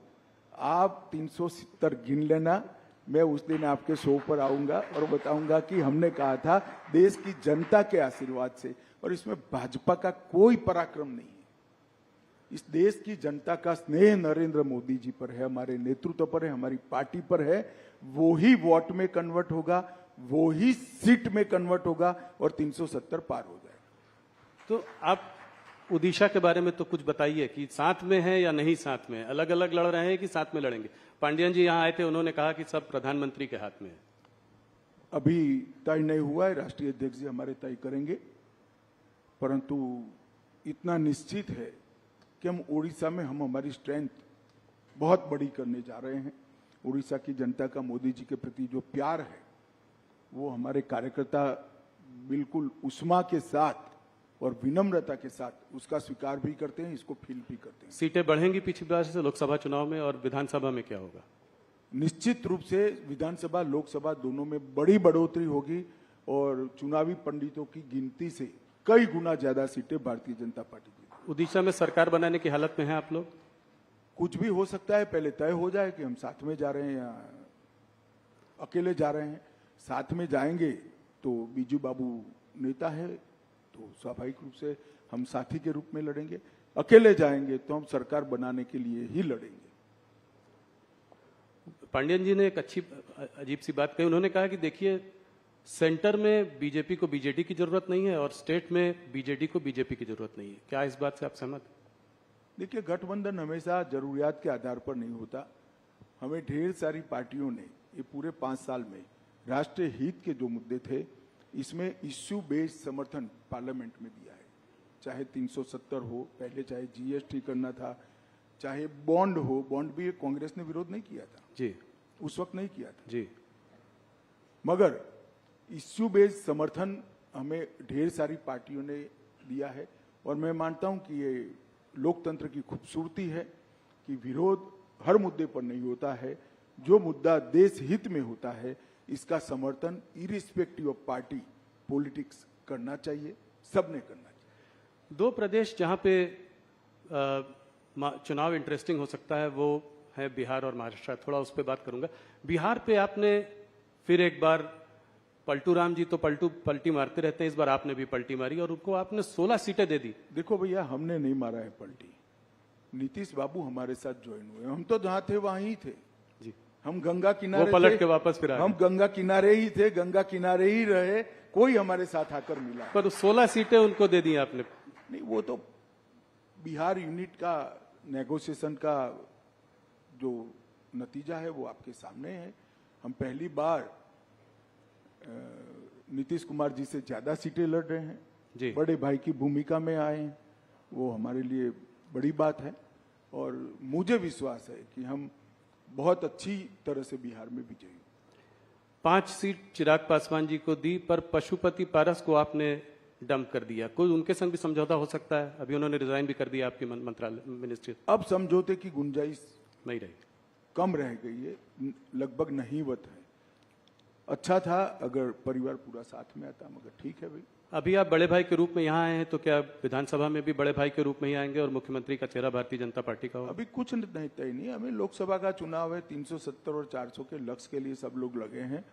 आप 370 गिन लेना, मैं उस दिन आपके शो पर आऊंगा और बताऊंगा कि हमने कहा था देश की जनता के आशीर्वाद से, और इसमें भाजपा का कोई पराक्रम नहीं है। इस देश की जनता का स्नेह नरेंद्र मोदी जी पर है, हमारे नेतृत्व पर है, हमारी पार्टी पर है। वो ही वोट में कन्वर्ट होगा, वो ही सीट में कन्वर्ट होगा और 370 पार हो जाएगा। तो आप उड़ीसा के बारे में तो कुछ बताइए कि साथ में है या नहीं साथ में, अलग अलग लड़ रहे हैं कि साथ में लड़ेंगे? पांडियन जी यहाँ आए थे, उन्होंने कहा कि सब प्रधानमंत्री के हाथ में है। अभी तय नहीं हुआ है, राष्ट्रीय अध्यक्ष जी हमारे तय करेंगे, परंतु इतना निश्चित है कि हम उड़ीसा में हमारी स्ट्रेंथ बहुत बड़ी करने जा रहे हैं। उड़ीसा की जनता का मोदी जी के प्रति जो प्यार है वो हमारे कार्यकर्ता बिल्कुल उष्मा के साथ और विनम्रता के साथ उसका स्वीकार भी करते हैं, इसको फील भी करते हैं। सीटें बढ़ेंगी पिछली बार से लोकसभा चुनाव में, और विधानसभा में क्या होगा? निश्चित रूप से विधानसभा लोकसभा दोनों में बड़ी बढ़ोतरी होगी और चुनावी पंडितों की गिनती से कई गुना ज्यादा सीटें भारतीय जनता पार्टी की। उड़ीसा में सरकार बनाने की हालत में है आप लोग? कुछ भी हो सकता है, पहले तय हो जाए कि हम साथ में जा रहे हैं या अकेले जा रहे हैं। साथ में जाएंगे तो बीजू बाबू नेता है, तो स्वाभाविक रूप से हम साथी के रूप में लड़ेंगे। अकेले जाएंगे तो हम सरकार बनाने के लिए ही लड़ेंगे। पांडियन जी ने एक अच्छी अजीब सी बात कही, उन्होंने कहा कि देखिए सेंटर में बीजेपी को बीजेडी की जरूरत नहीं है और स्टेट में बीजेडी को बीजेपी की जरूरत नहीं है। क्या इस बात से आप सहमत हैं? देखिए, गठबंधन हमेशा जरूरियात के आधार पर नहीं होता। हमें ढेर सारी पार्टियों ने ये पूरे 5 साल में राष्ट्रीय हित के जो मुद्दे थे इसमें इश्यू बेस्ड समर्थन पार्लियामेंट में दिया है। चाहे 370 हो, पहले चाहे जीएसटी करना था, चाहे बॉन्ड हो, बॉन्ड भी कांग्रेस ने विरोध नहीं किया था जी, उस वक्त नहीं किया था जी, मगर इश्यू बेस्ड समर्थन हमें ढेर सारी पार्टियों ने दिया है। और मैं मानता हूं कि ये लोकतंत्र की खूबसूरती है कि विरोध हर मुद्दे पर नहीं होता है। जो मुद्दा देश हित में होता है इसका समर्थन इरिस्पेक्टिव ऑफ पार्टी पॉलिटिक्स करना चाहिए, सबने करना चाहिए। 2 प्रदेश जहां पे चुनाव इंटरेस्टिंग हो सकता है वो है बिहार और महाराष्ट्र। थोड़ा उस पर बात करूंगा। बिहार पे आपने फिर एक बार, पलटू राम जी तो पलटी मारते रहते हैं, इस बार आपने भी पलटी मारी और उनको आपने 16 सीटें दे दी। देखो भैया, हमने नहीं मारा है पलटी, नीतीश बाबू हमारे साथ ज्वाइन हुए। हम तो जहां थे वहां ही थे जी, हम गंगा किनारे वो पलट के वापस फिर आ गए। हम गंगा किनारे ही थे, गंगा किनारे ही रहे, कोई हमारे साथ आकर मिला। पर 16 सीटें उनको दे दी आपने। नहीं, वो तो बिहार यूनिट का नेगोशिएशन का जो नतीजा है वो आपके सामने है। हम पहली बार नीतीश कुमार जी से ज्यादा सीटें लड़ रहे हैं जी। बड़े भाई की भूमिका में आए हैं, वो हमारे लिए बड़ी बात है। और मुझे विश्वास है कि हम बहुत अच्छी तरह से बिहार में विजयी होंगे। 5 सीट चिराग पासवान जी को दी, पर पशुपति पारस को आपने डंप कर दिया। कोई उनके संग भी समझौता हो सकता है? अभी उन्होंने रिजाइन भी कर दिया आपकी मंत्रालय मिनिस्ट्री। अब समझौते की गुंजाइश नहीं रही, कम रह गई है, लगभग नहींवत है। अच्छा था अगर परिवार पूरा साथ में आता, मगर ठीक है भाई। अभी आप बड़े भाई के रूप में यहाँ आए हैं, तो क्या विधानसभा में भी बड़े भाई के रूप में ही आएंगे और मुख्यमंत्री का चेहरा भारतीय जनता पार्टी का होगा? अभी कुछ नहीं तय नहीं, हमें लोकसभा का चुनाव है, 370 और 400 के लक्ष्य के लिए सब लोग लगे हैं।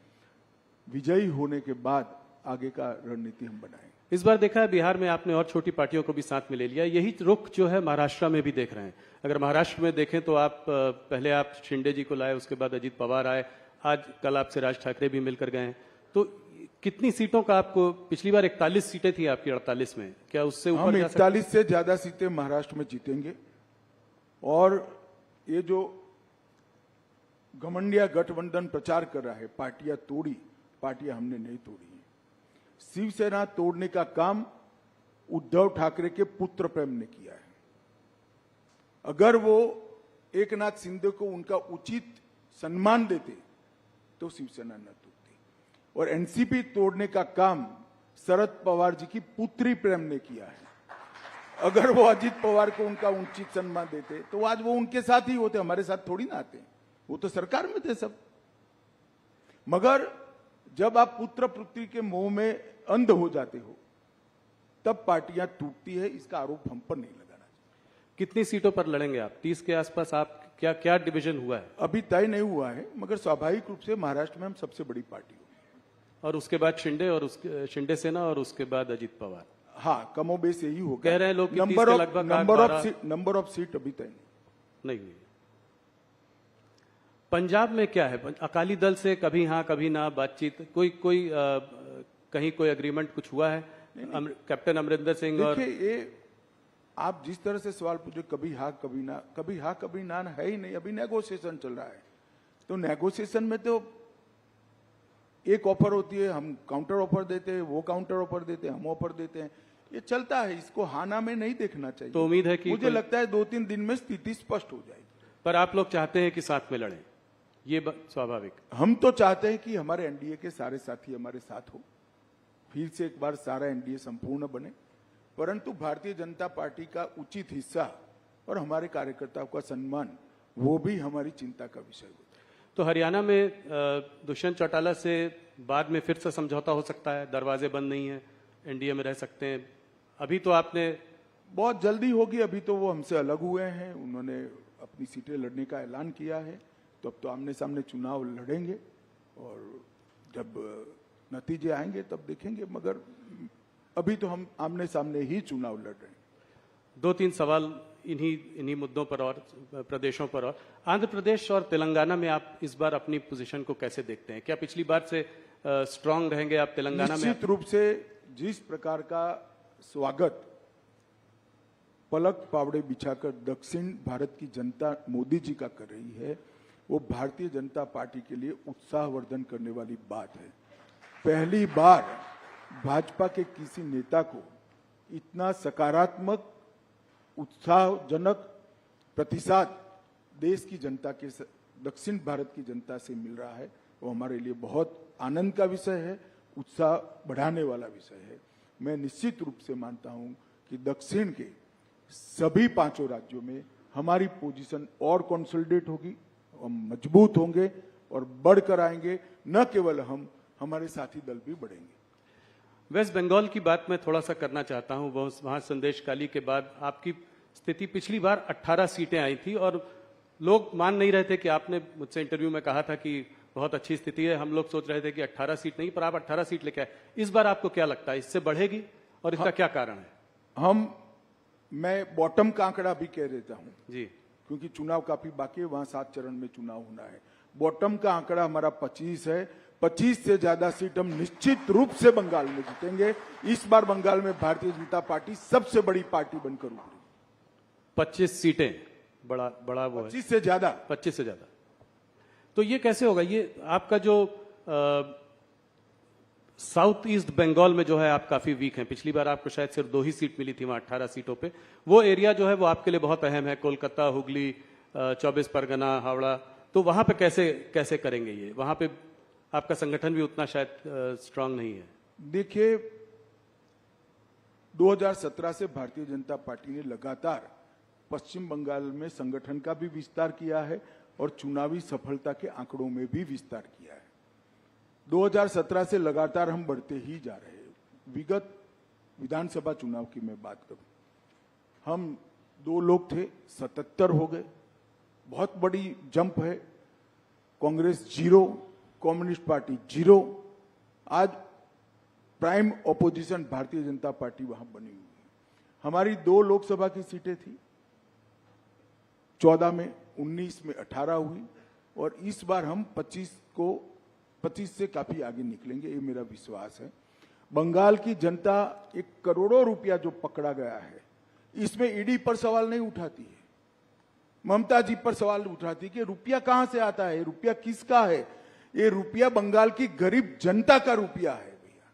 विजयी होने के बाद आगे का रणनीति हम बनाएंगे। इस बार देखा है बिहार में आपने और छोटी पार्टियों को भी साथ में ले लिया। यही रुख जो है महाराष्ट्र में भी देख रहे हैं। अगर महाराष्ट्र में देखें तो आप पहले आप शिंदे जी को लाए, उसके बाद अजीत पवार आए, आज कल आपसे राज ठाकरे भी मिलकर गए हैं। तो कितनी सीटों का आपको, पिछली बार 41 सीटें थी आपकी 48 में, क्या उससे ऊपर? हम 41 से ज्यादा सीटें महाराष्ट्र में जीतेंगे। और ये जो घमंडिया गठबंधन प्रचार कर रहा है, पार्टियां तोड़ी, पार्टियां हमने नहीं तोड़ी है। शिवसेना तोड़ने का काम उद्धव ठाकरे के पुत्र प्रेम ने किया है। अगर वो एकनाथ शिंदे को उनका उचित सम्मान देते तो शिवसेना न टूटती। और एनसीपी तोड़ने का काम शरद पवार जी की पुत्री प्रेम ने किया है। अगर वो अजीत पवार को उनका उचित सम्मान देते तो आज वो उनके साथ ही होते, हमारे साथ थोड़ी ना आते। वो तो सरकार में थे सब। मगर जब आप पुत्र पुत्री के मोह में अंध हो जाते हो तब पार्टियां टूटती है। इसका आरोप हम पर नहीं लगाना चाहिए। कितनी सीटों पर लड़ेंगे आप? 30 के आसपास आप क्या क्या डिवीजन हुआ है? अभी तय नहीं हुआ है, मगर स्वाभाविक रूप से महाराष्ट्र में हम सबसे बड़ी पार्टी होगी। और उसके बाद शिंदे और उसके शिंदे सेना और उसके बाद अजित पवार। हाँ, कमोबेश यही होगा। कह रहे हैं लोग कि 30 के लगभग नंबर ऑफ सीट अभी तय नहीं हुई। पंजाब में क्या है? अकाली दल से कभी हाँ कभी ना बातचीत, कहीं कोई एग्रीमेंट कुछ हुआ है? कैप्टन अमरिंदर सिंह और देखिए, ये आप जिस तरह से सवाल पूछे, कभी हाँ कभी ना है ही नहीं। अभी नेगोशिएशन चल रहा है, तो नेगोशिएशन में तो एक ऑफर होती है, हम काउंटर ऑफर देते हैं, वो काउंटर ऑफर देते हैं, हम ऑफर देते हैं, ये चलता है। इसको हाना में नहीं देखना चाहिए। तो उम्मीद है कि मुझे लगता है 2-3 दिन में स्थिति स्पष्ट हो जाएगी। पर आप लोग चाहते हैं कि साथ में लड़ें, ये स्वाभाविक। हम तो चाहते हैं कि हमारे एनडीए के सारे साथी हमारे साथ हो, फिर से एक बार सारा एनडीए संपूर्ण बने, परंतु भारतीय जनता पार्टी का उचित हिस्सा और हमारे कार्यकर्ताओं का सम्मान, वो भी हमारी चिंता का विषय होता है। तो हरियाणा में दुष्यंत चौटाला से बाद में फिर से समझौता हो सकता है? दरवाजे बंद नहीं है, एनडीए में रह सकते हैं। अभी तो आपने बहुत जल्दी होगी, अभी तो वो हमसे अलग हुए हैं, उन्होंने अपनी सीटें लड़ने का ऐलान किया है, तो अब तो आमने सामने चुनाव लड़ेंगे और जब नतीजे आएंगे तब देखेंगे, मगर अभी तो हम आमने सामने ही चुनाव लड़ रहे हैं। 2-3 सवाल इन्हीं मुद्दों पर और प्रदेशों पर। और आंध्र प्रदेश और तेलंगाना में आप इस बार अपनी पोजीशन को कैसे देखते हैं? क्या पिछली बार से स्ट्रांग रहेंगे आप तेलंगाना में? निश्चित रूप से जिस प्रकार का स्वागत पलक पावड़े बिछाकर दक्षिण भारत की जनता मोदी जी का कर रही है, वो भारतीय जनता पार्टी के लिए उत्साहवर्धन करने वाली बात है। पहली बार भाजपा के किसी नेता को इतना सकारात्मक उत्साहजनक प्रतिसाद देश की जनता के, दक्षिण भारत की जनता से मिल रहा है, वो हमारे लिए बहुत आनंद का विषय है, उत्साह बढ़ाने वाला विषय है। मैं निश्चित रूप से मानता हूं कि दक्षिण के सभी 5 राज्यों में हमारी पोजीशन और कंसोलिडेट होगी, हम मजबूत होंगे और बढ़कर आएंगे। न केवल हम, हमारे साथी दल भी बढ़ेंगे। वेस्ट बंगाल की बात मैं थोड़ा सा करना चाहता हूं। वहां संदेशकाली के बाद आपकी स्थिति, पिछली बार 18 सीटें आई थी और लोग मान नहीं रहे थे कि आपने मुझसे इंटरव्यू में कहा था कि बहुत अच्छी स्थिति है। हम लोग सोच रहे थे कि 18 सीट नहीं, पर आप 18 सीट लेके आए। इस बार आपको क्या लगता है, इससे बढ़ेगी और इसका क्या कारण है? मैं बॉटम का आंकड़ा भी कह देता हूं जी, क्योंकि चुनाव काफी बाकी है, वहां 7 चरण में चुनाव होना है। बॉटम का आंकड़ा हमारा 25 है। 25 से ज्यादा सीट हम निश्चित रूप से बंगाल में जीतेंगे। इस बार बंगाल में भारतीय जनता पार्टी सबसे बड़ी पार्टी बनकर उभरी। 25 सीटें, बड़ा वो 25 से ज्यादा। 25 से ज्यादा। तो ये कैसे होगा? ये आपका जो साउथ ईस्ट बंगाल में जो है आप काफी वीक हैं। पिछली बार आपको शायद सिर्फ 2 ही सीट मिली थी वहां 18 सीटों पे। वो एरिया जो है वो आपके लिए बहुत अहम है, कोलकाता, हुगली, 24 परगना, हावड़ा। तो वहां पे कैसे करेंगे ये? वहां पे आपका संगठन भी उतना शायद स्ट्रांग नहीं है। देखिए, 2017 से भारतीय जनता पार्टी ने लगातार पश्चिम बंगाल में संगठन का भी विस्तार किया है और चुनावी सफलता के आंकड़ों में भी विस्तार किया है। 2017 से लगातार हम बढ़ते ही जा रहे हैं। विगत विधानसभा चुनाव की मैं बात करूं, हम 2 लोग थे, 77 हो गए, बहुत बड़ी जंप है। Congress 0, communist party 0। आज prime opposition Bharatiya Janata party वहां बनी हुई है। हमारी 2 लोकसभा की सीटें थी, 14 में, 19 में 18 हुई और इस बार हम 25 से काफी आगे निकलेंगे, ये मेरा विश्वास है। बंगाल की जनता 1 करोड़ों रुपया जो पकड़ा गया है, इसमें ईडी पर सवाल नहीं उठाती है, ममता जी पर सवाल उठाती कि रुपया कहां से आता है, रुपया किसका है। ये रुपया बंगाल की गरीब जनता का रुपया है भैया।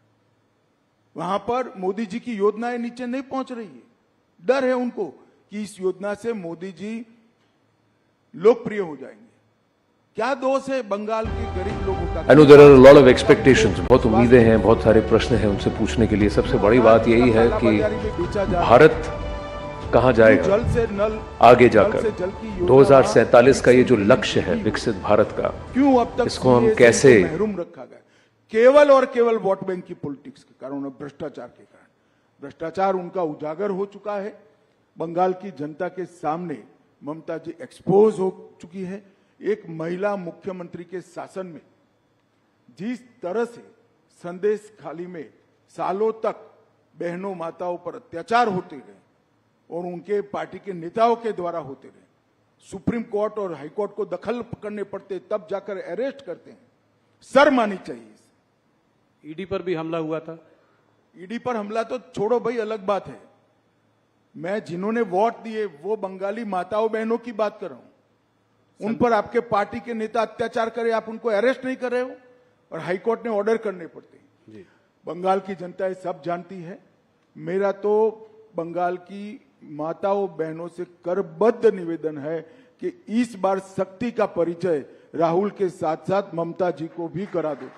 वहां पर मोदी जी की योजनाएं नीचे नहीं पहुंच रही है। डर है उनको कि इस योजना से मोदी जी लोकप्रिय हो जाएंगे। क्या दोष है बंगाल के गरीब लोगों का? I know there are a lot of expectations, बहुत उम्मीदें हैं, बहुत सारे प्रश्न हैं उनसे पूछने के लिए। सबसे बड़ी बात यही है कि भारत कहां जाएगा जल से नल आगे जाकर। 2047 का ये जो लक्ष्य है विकसित भारत का, क्यों अब तक इसको हम कैसे महरूम रखा गया? केवल और केवल वोट बैंक की पॉलिटिक्स के कारण, भ्रष्टाचार के कारण। भ्रष्टाचार उनका उजागर हो चुका है। बंगाल की जनता के सामने ममता जी एक्सपोज हो चुकी है। एक महिला मुख्यमंत्री के शासन में जिस तरह से संदेश खाली में सालों तक बहनों माताओं पर अत्याचार होते रहे और उनके पार्टी के नेताओं के द्वारा होते रहे, सुप्रीम कोर्ट और हाई कोर्ट को दखल करने पड़ते, तब जाकर अरेस्ट करते हैं, शर्म आनी चाहिए। ईडी पर भी हमला हुआ था। ईडी पर हमला तो छोड़ो भाई, अलग बात है। मैं जिन्होंने वोट दिए वो बंगाली माताओं बहनों की बात कर रहा हूं। उन पर आपके पार्टी के नेता अत्याचार करे, आप उनको अरेस्ट नहीं कर रहे हो और हाईकोर्ट ने ऑर्डर करने पड़ते हैं। जी। बंगाल की जनता ये सब जानती है। मेरा तो बंगाल की माताओं बहनों से करबद्ध निवेदन है कि इस बार शक्ति का परिचय राहुल के साथ साथ ममता जी को भी करा दो।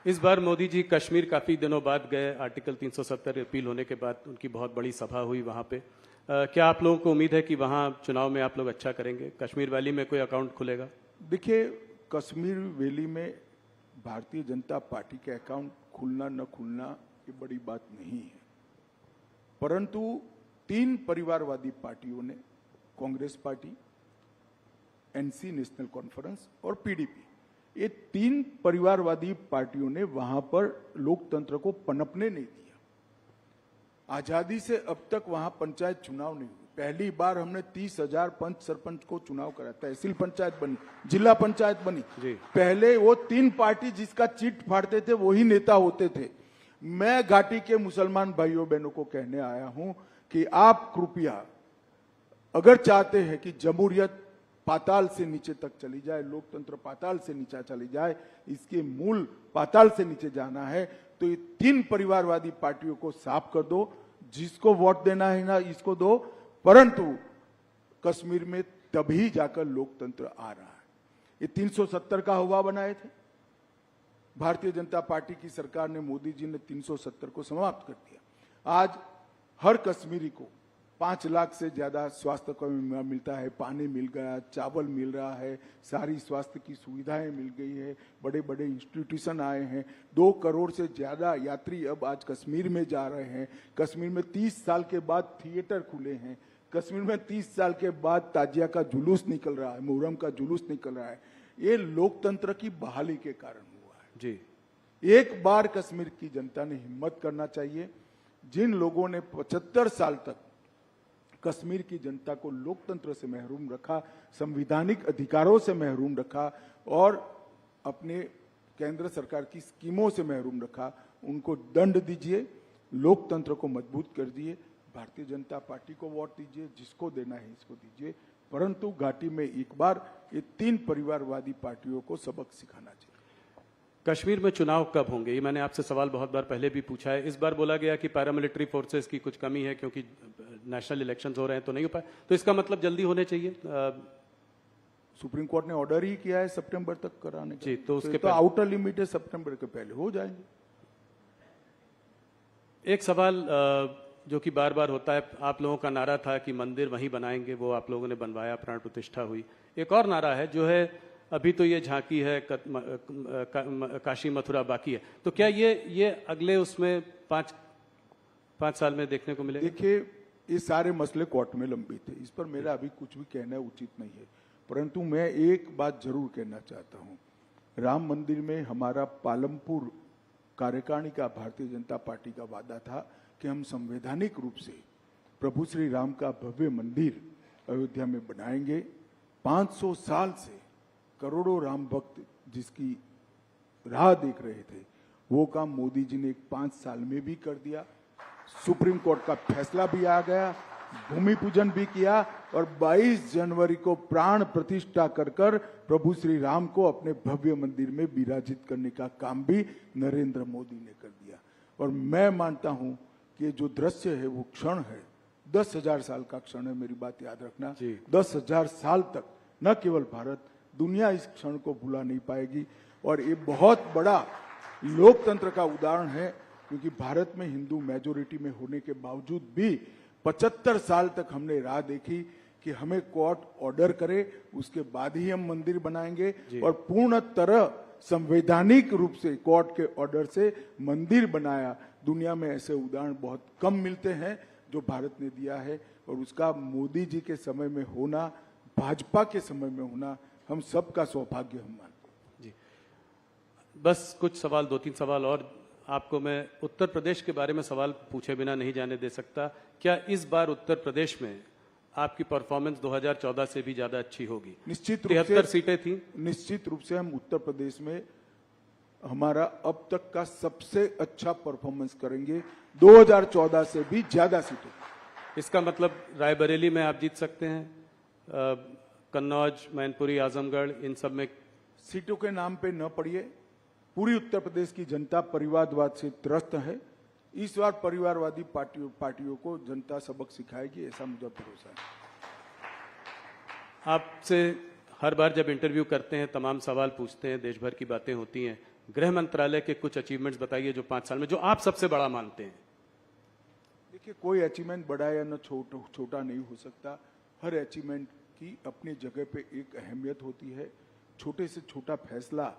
इस बार मोदी जी कश्मीर काफी दिनों बाद गए। आर्टिकल 370 अपील होने के बाद उनकी बहुत बड़ी सभा हुई वहां पे। क्या आप लोगों को उम्मीद है कि वहां चुनाव में आप लोग अच्छा करेंगे? कश्मीर वैली में कोई अकाउंट खुलेगा? देखिए, कश्मीर वैली में भारतीय जनता पार्टी के अकाउंट खुलना न खुलना ये बड़ी बात नहीं है, परंतु 3 परिवारवादी पार्टियों ने, Congress party, NC national conference और पीडीपी, ये 3 परिवारवादी पार्टियों ने वहां पर लोकतंत्र को पनपने नहीं दिया। आजादी से अब तक वहां पंचायत चुनाव नहीं हुए। पहली बार हमने 30,000 पंच सरपंच को चुनाव कराया, तहसील पंचायत बनी, जिला पंचायत बनी। पहले वो 3 पार्टी जिसका चिट फाड़ते थे वही नेता होते थे। मैं घाटी के मुसलमान भाइयों बहनों को कहने आया हूं कि आप कृपया, अगर चाहते हैं कि जमहूरियत पाताल से नीचे तक चली जाए, लोकतंत्र पाताल से नीचे चली जाए, इसके मूल पाताल से नीचे जाना है, तो ये 3 परिवारवादी पार्टियों को साफ कर दो। जिसको वोट देना है ना इसको दो, परंतु कश्मीर में तभी जाकर लोकतंत्र आ रहा है। ये 370 का हवा बनाए थे भारतीय जनता पार्टी की सरकार ने, मोदी जी ने 370 को समाप्त कर दिया। आज हर कश्मीरी को 5 लाख से ज्यादा स्वास्थ्य को मिलता है, पानी मिल गया, चावल मिल रहा है, सारी स्वास्थ्य की सुविधाएं मिल गई है, बड़े बड़े इंस्टीट्यूशन आए हैं, 2 करोड़ से ज्यादा यात्री अब आज कश्मीर में जा रहे हैं। कश्मीर में 30 साल के बाद थिएटर खुले हैं। कश्मीर में 30 साल के बाद ताजिया का जुलूस निकल रहा है, मुहर्रम का जुलूस निकल रहा है। ये लोकतंत्र की बहाली के कारण हुआ है। जी, एक बार कश्मीर की जनता ने हिम्मत करना चाहिए। जिन लोगों ने 75 साल तक कश्मीर की जनता को लोकतंत्र से महरूम रखा, संवैधानिक अधिकारों से महरूम रखा और अपने केंद्र सरकार की स्कीमों से महरूम रखा, उनको दंड दीजिए, लोकतंत्र को मजबूत कर दिए। भारतीय जनता पार्टी को वोट दीजिए, जिसको देना है इसको दीजिए, परंतु घाटी में एक बार ये 3 परिवारवादी पार्टियों को सबक सिखाना चाहिए। कश्मीर में चुनाव कब होंगे? ये मैंने आपसे सवाल बहुत बार पहले भी पूछा है। इस बार बोला गया कि पैरामिलिट्री फोर्सेस की कुछ कमी है क्योंकि नेशनल इलेक्शंस हो रहे हैं तो नहीं हो पाए, तो इसका मतलब जल्दी होने चाहिए। सुप्रीम कोर्ट ने ऑर्डर ही किया है सितंबर तक कराने का। जी, तो उसके तो आउटर लिमिट है, सितंबर के पहले हो जाएंगे। एक सवाल जो कि बार बार होता है, आप लोगों का नारा था कि मंदिर वहीं बनाएंगे, वो आप लोगों ने बनवाया, प्राण प्रतिष्ठा हुई। एक और नारा है जो है अभी तो ये झांकी है, काशी मथुरा बाकी है, तो क्या ये अगले उसमें 5 साल में देखने को मिलेगा? देखिए, ये सारे मसले कोर्ट में लंबित थे, इस पर मेरा अभी कुछ भी कहना उचित नहीं है, परंतु मैं एक बात जरूर कहना चाहता हूं। राम मंदिर में हमारा पालमपुर कार्यकारिणी का भारतीय जनता पार्टी का वादा था कि हम संवैधानिक रूप से प्रभु श्री राम का भव्य मंदिर अयोध्या में बनाएंगे। 500 साल से करोड़ों राम भक्त जिसकी राह देख रहे थे, वो काम मोदी जी ने 5 साल में भी कर दिया। सुप्रीम कोर्ट का फैसला भी आ गया, भूमि पूजन भी किया और 22 जनवरी को प्राण प्रतिष्ठा कर प्रभु श्री राम को अपने भव्य मंदिर में विराजित करने का काम भी नरेंद्र मोदी ने कर दिया। और मैं मानता हूं कि जो दृश्य है वो क्षण है, 10,000 साल का क्षण है। मेरी बात याद रखना, 10,000 साल तक न केवल भारत, दुनिया इस क्षण को भुला नहीं पाएगी। और ये बहुत बड़ा लोकतंत्र का उदाहरण है, क्योंकि भारत में हिंदू मेजोरिटी में होने के बावजूद भी 75 साल तक हमने राह देखी कि हमें कोर्ट ऑर्डर करे, उसके बाद ही हम मंदिर बनाएंगे और पूर्ण तरह संवैधानिक रूप से कोर्ट के ऑर्डर से मंदिर बनाया। दुनिया में ऐसे उदाहरण बहुत कम मिलते हैं जो भारत ने दिया है, और उसका मोदी जी के समय में होना, भाजपा के समय में होना हम सबका सौभाग्य हम मानते हैं। जी, बस कुछ सवाल, 2-3 सवाल और आपको मैं उत्तर प्रदेश के बारे में सवाल पूछे बिना नहीं जाने दे सकता। क्या इस बार उत्तर प्रदेश में आपकी परफॉर्मेंस 2014 से भी ज्यादा अच्छी होगी? निश्चित रूप से 73 सीटें थी। निश्चित रूप से हम उत्तर प्रदेश में हमारा अब तक का सबसे अच्छा परफॉर्मेंस करेंगे, 2014 से भी ज्यादा सीटें। इसका मतलब रायबरेली में आप जीत सकते हैं, कन्नौज, मैनपुरी, आजमगढ़, इन सब में सीटों के नाम पे न पड़िए। पूरी उत्तर प्रदेश की जनता परिवारवाद से त्रस्त है। इस बार परिवारवादी पार्टियों को जनता सबक सिखाएगी, ऐसा मुझे भरोसा है। आपसे हर बार जब इंटरव्यू करते हैं तमाम सवाल पूछते हैं, देश भर की बातें होती हैं। गृह मंत्रालय के कुछ अचीवमेंट्स बताइए जो 5 साल में, जो आप सबसे बड़ा मानते हैं। देखिए, कोई अचीवमेंट बड़ा या न छोटा नहीं हो सकता। हर अचीवमेंट की अपनी जगह पे एक अहमियत होती है। छोटे से छोटा फैसला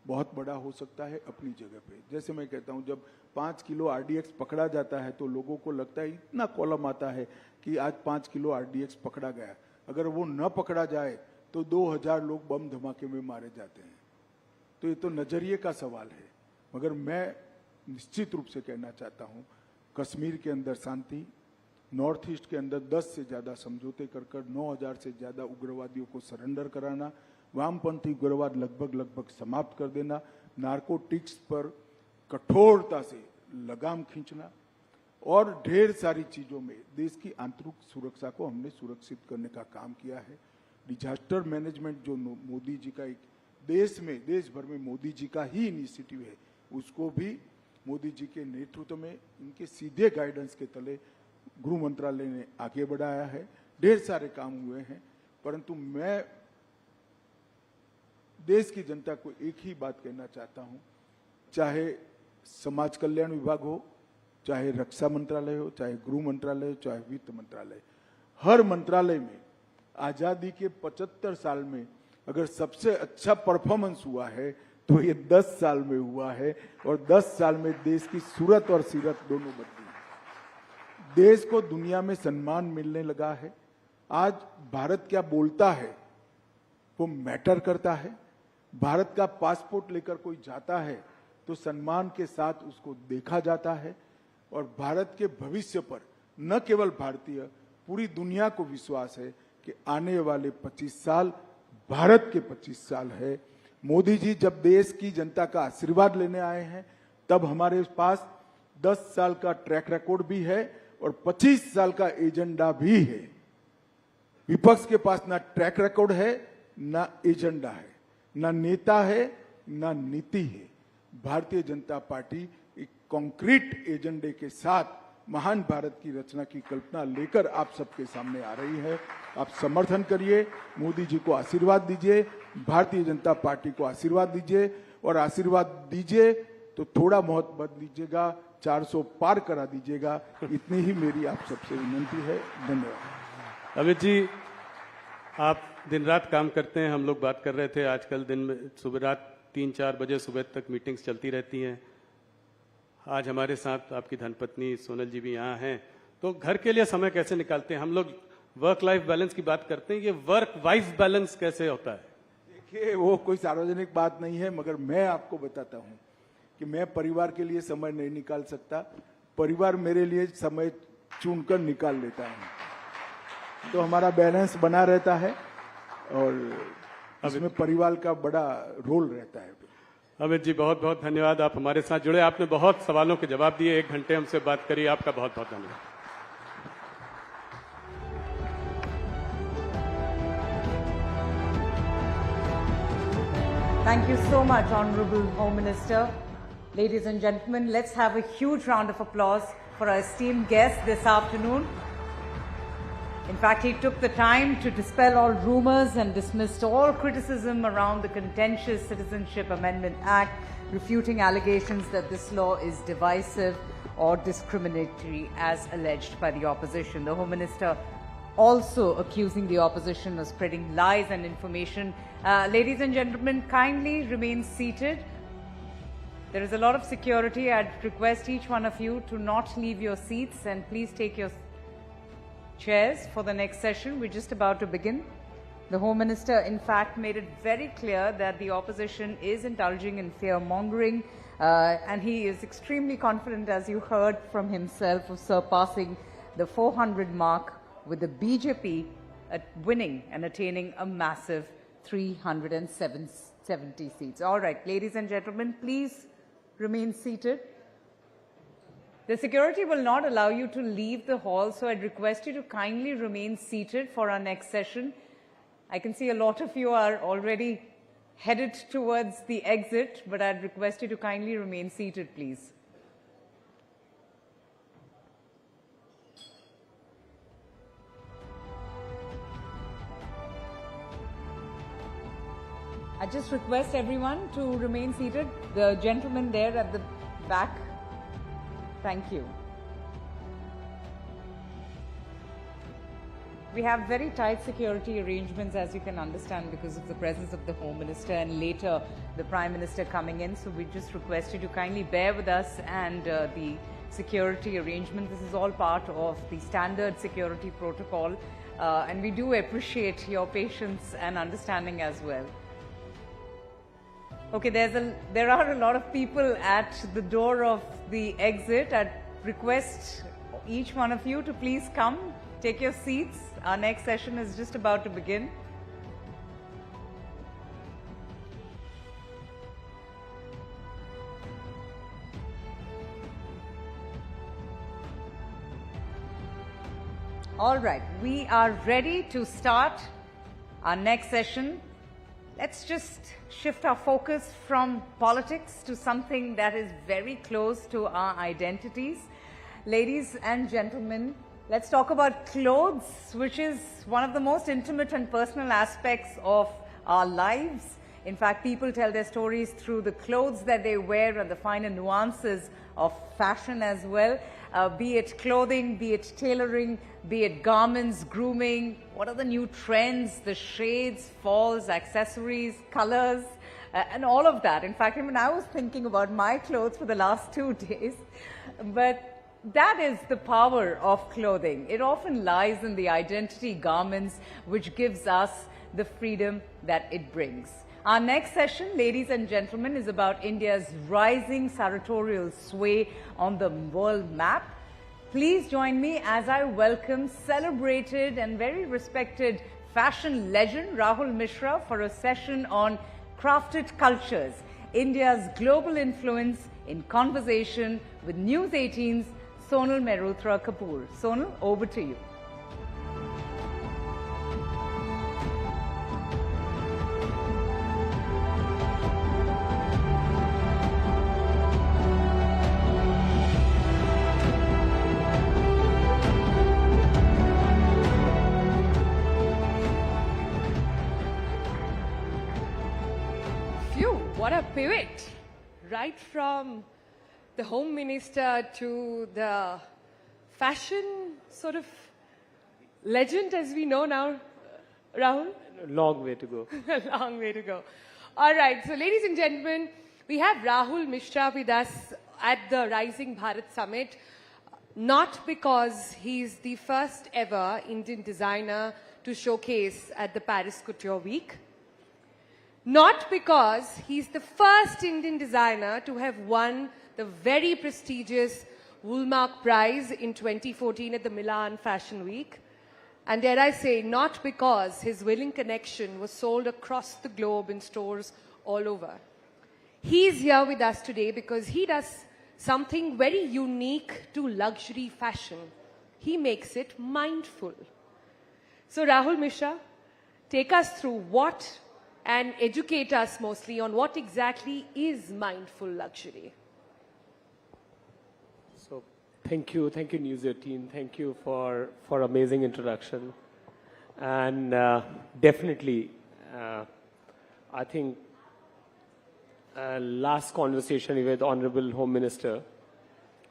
बहुत बड़ा हो सकता है अपनी जगह पे। जैसे मैं कहता हूं, जब 5 किलो आरडीएक्स पकड़ा जाता है तो लोगों को लगता है, इतना कॉलम आता है कि आज 5 किलो आरडीएक्स पकड़ा गया। अगर वो न पकड़ा जाए तो 2000 लोग बम धमाके में मारे जाते हैं। तो ये तो नजरिए का सवाल है। मगर मैं निश्चित रूप से कहना चाहता हूं, कश्मीर के अंदर शांति, नॉर्थ ईस्ट के अंदर 10 से ज्यादा समझौते कर 9000 से ज्यादा उग्रवादियों को सरेंडर कराना, वामपंथी उग्रवाद लगभग समाप्त कर देना, नार्कोटिक्स पर कठोरता से लगाम खींचना, और ढेर सारी चीजों में देश की आंतरिक सुरक्षा को हमने सुरक्षित करने का काम किया है। डिजास्टर मैनेजमेंट जो मोदी जी का एक देश भर में मोदी जी का ही इनिशिएटिव है, उसको भी मोदी जी के नेतृत्व में, इनके सीधे गाइडेंस के तले गृह मंत्रालय ने आगे बढ़ाया है। ढेर सारे काम हुए हैं, परंतु मैं देश की जनता को एक ही बात कहना चाहता हूं, चाहे समाज कल्याण विभाग हो, चाहे रक्षा मंत्रालय हो, चाहे गृह मंत्रालय हो, चाहे वित्त मंत्रालय, हर मंत्रालय में आजादी के 75 साल में अगर सबसे अच्छा परफॉर्मेंस हुआ है तो ये 10 साल में हुआ है, और 10 साल में देश की सूरत और सीरत दोनों बदली। देश को दुनिया में सम्मान मिलने लगा है। आज भारत क्या बोलता है वो मैटर करता है। भारत का पासपोर्ट लेकर कोई जाता है तो सम्मान के साथ उसको देखा जाता है, और भारत के भविष्य पर न केवल भारतीय, पूरी दुनिया को विश्वास है कि आने वाले 25 साल भारत के 25 साल है। मोदी जी जब देश की जनता का आशीर्वाद लेने आए हैं, तब हमारे पास 10 साल का ट्रैक रिकॉर्ड भी है और 25 साल का एजेंडा भी है। विपक्ष के पास ना ट्रैक रिकॉर्ड है, ना एजेंडा है, ना नेता है, ना नीति है। भारतीय जनता पार्टी एक कॉन्क्रीट एजेंडे के साथ महान भारत की रचना की कल्पना लेकर आप सबके सामने आ रही है। आप समर्थन करिए, मोदी जी को आशीर्वाद दीजिए, भारतीय जनता पार्टी को आशीर्वाद दीजिए, और आशीर्वाद दीजिए तो थोड़ा बहुत बद लीजिएगा, 400 पार करा दीजिएगा। इतनी ही मेरी आप सबसे विनती है। धन्यवाद। अमित जी, आप दिन रात काम करते हैं। हम लोग बात कर रहे थे, आजकल दिन में सुबह रात 3-4 बजे सुबह तक मीटिंग्स चलती रहती हैं। आज हमारे साथ आपकी धर्मपत्नी सोनल जी भी यहाँ हैं, तो घर के लिए समय कैसे निकालते हैं? हम लोग वर्क लाइफ बैलेंस की बात करते हैं, ये वर्क वाइफ बैलेंस कैसे होता है? देखिए, वो कोई सार्वजनिक बात नहीं है, मगर मैं आपको बताता हूँ कि मैं परिवार के लिए समय नहीं निकाल सकता। परिवार मेरे लिए समय चुनकर निकाल लेता है, तो हमारा बैलेंस बना रहता है, और इसमें परिवार का बड़ा रोल रहता है। अमित जी, बहुत बहुत धन्यवाद, आप हमारे साथ जुड़े, आपने बहुत सवालों के जवाब दिए, 1 घंटे हमसे बात करी, आपका बहुत बहुत धन्यवाद। Thank you so much, Honorable Home Minister. Ladies and gentlemen, let's have a huge round of applause for our esteemed guest this afternoon. In fact, he took the time to dispel all rumors and dismissed all criticism around the contentious Citizenship Amendment Act, refuting allegations that this law is divisive or discriminatory as alleged by the opposition. The Home Minister also accusing the opposition of spreading lies and information. Ladies and gentlemen, kindly remain seated. There is a lot of security. I'd request each one of you to not leave your seats and please take your chairs for the next session. We're just about to begin. The Home Minister, in fact, made it very clear that the opposition is indulging in fear-mongering, and he is extremely confident, as you heard from himself, of surpassing the 400 mark, with the BJP winning and attaining a massive 370 seats. All right, ladies and gentlemen, please remain seated. The security will not allow you to leave the hall, so I'd request you to kindly remain seated for our next session. I can see a lot of you are already headed towards the exit, but I'd request you to kindly remain seated, please. I just request everyone to remain seated. The gentleman there at the back, thank you. We have very tight security arrangements, as you can understand, because of the presence of the Home Minister and later the Prime Minister coming in. So we just request you to kindly bear with us and the security arrangement. This is all part of the standard security protocol, and we do appreciate your patience and understanding as well. Okay, there are a lot of people at the door of the exit. I'd request each one of you to please come, take your seats. Our next session is just about to begin. All right, we are ready to start our next session. Let's just shift our focus from politics to something that is very close to our identities. Ladies and gentlemen, let's talk about clothes, which is one of the most intimate and personal aspects of our lives. In fact, people tell their stories through the clothes that they wear and the finer nuances of fashion as well. Be it clothing, be it tailoring, be it garments, grooming, what are the new trends, the shades, falls, accessories, colors, and all of that. In fact, even I was thinking about my clothes for the last 2 days. But that is the power of clothing. It often lies in the identity garments, which gives us the freedom that it brings. Our next session, ladies and gentlemen, is about India's rising sartorial sway on the world map. Please join me as I welcome celebrated and very respected fashion legend Rahul Mishra for a session on crafted cultures, India's global influence in conversation with News18's Sonal Mehrotra Kapoor. Sonal, over to you. What a pivot, right from the Home Minister to the fashion sort of legend as we know now, Rahul? A long way to go. A long way to go. All right, so ladies and gentlemen, we have Rahul Mishra with us at the Rising Bharat Summit, not because he's the first ever Indian designer to showcase at the Paris Couture Week, not because he's the first Indian designer to have won the very prestigious Woolmark Prize in 2014 at the Milan Fashion Week, and dare I say, not because his Willing Connection was sold across the globe in stores all over. He's here with us today because he does something very unique to luxury fashion. He makes it mindful. So Rahul Mishra, take us through what and educate us mostly on what exactly is mindful luxury. So thank you News18. Thank you for amazing introduction. And definitely, I think last conversation with Honorable Home Minister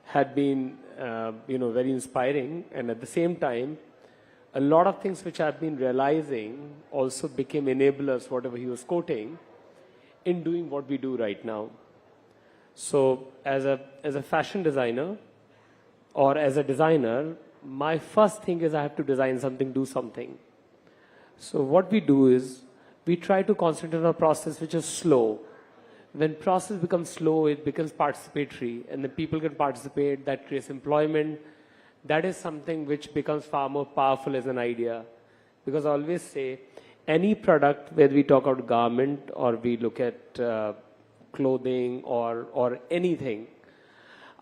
had been, very inspiring, and at the same time, a lot of things which I've been realizing also became enablers, whatever he was quoting, in doing what we do right now. So as a fashion designer or as a designer, my first thing is I have to design something, do something. So what we do is we try to concentrate on a process which is slow. When process becomes slow, it becomes participatory, and the people can participate, that creates employment. That is something which becomes far more powerful as an idea. Because I always say, any product, whether we talk about garment or we look at clothing or anything,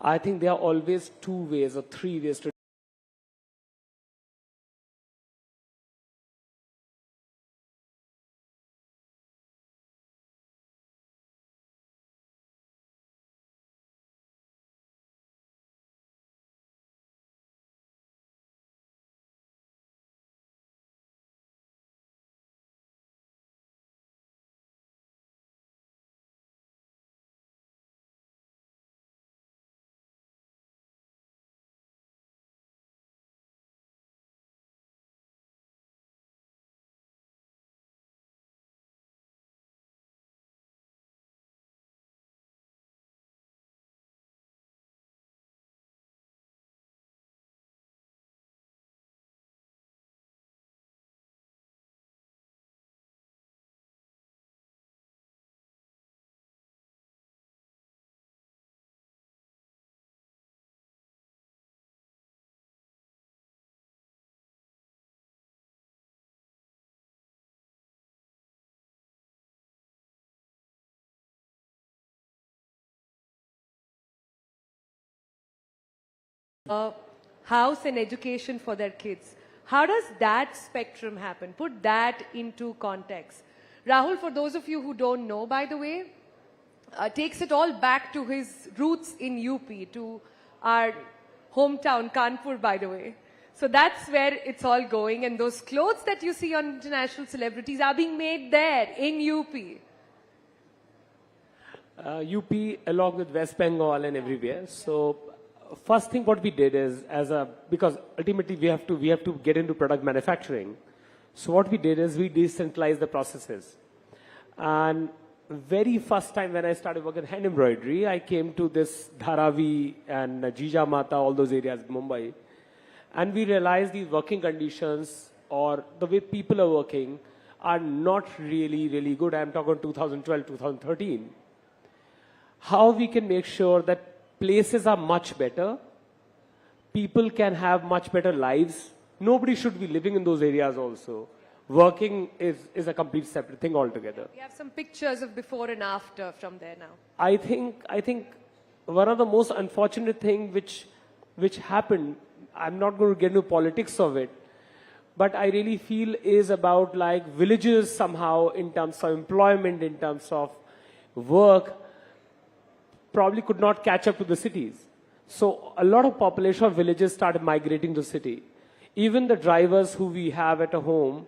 I think there are always 2 ways or 3 ways to house and education for their kids. How does that spectrum happen? Put that into context. Rahul, for those of you who don't know, by the way, takes it all back to his roots in UP, to our hometown, Kanpur, by the way. So that's where it's all going. And those clothes that you see on international celebrities are being made there in UP. UP along with West Bengal and everywhere. So first thing what we did is, because ultimately we have to get into product manufacturing. So what we did is we decentralized the processes. And very first time when I started working hand embroidery, I came to this Dharavi and Jija Mata, all those areas, Mumbai. And we realized these working conditions or the way people are working are not really, really good. I'm talking 2012, 2013. How we can make sure that places are much better, people can have much better lives. Nobody should be living in those areas also. Working is a complete separate thing altogether. We have some pictures of before and after from there now. I think one of the most unfortunate thing which happened, I'm not going to get into politics of it, but I really feel is about like villages somehow in terms of employment, in terms of work, probably could not catch up to the cities. So a lot of population of villages started migrating to city. Even the drivers who we have at a home,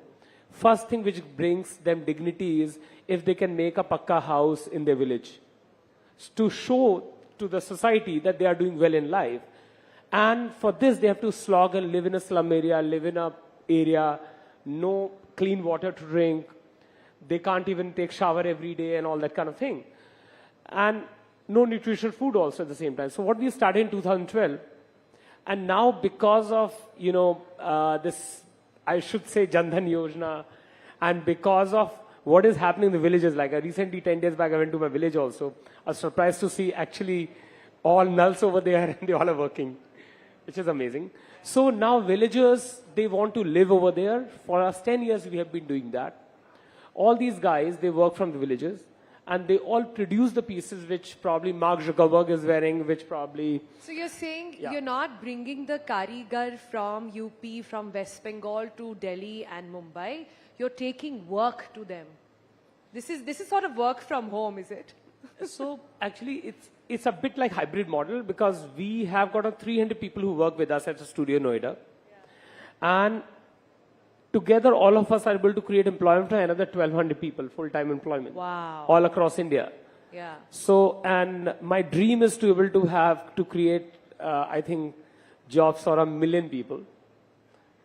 first thing which brings them dignity is if they can make a pakka house in their village to show to the society that they are doing well in life. And for this, they have to slog and live in a slum area, live in a area, no clean water to drink. They can't even take shower every day and all that kind of thing. And no nutritional food also at the same time. So what we started in 2012, and now because of, this, I should say Jan Dhan Yojana, and because of what is happening in the villages, like recently 10 days back I went to my village also, I was surprised to see actually all nulls over there and they all are working, which is amazing. So now villagers, they want to live over there. For us 10 years we have been doing that. All these guys, they work from the villages and they all produce the pieces which probably Mark Zuckerberg is wearing, which probably... So you're saying you're not bringing the karigar from UP, from West Bengal to Delhi and Mumbai. You're taking work to them. This is sort of work from home, is it? So actually it's a bit like hybrid model because we have got 300 people who work with us at the studio Noida. Yeah. And together all of us are able to create employment for another 1,200 people, full-time employment. Wow. All across India. Yeah. So, and my dream is to be able to create, I think, jobs for 1 million people.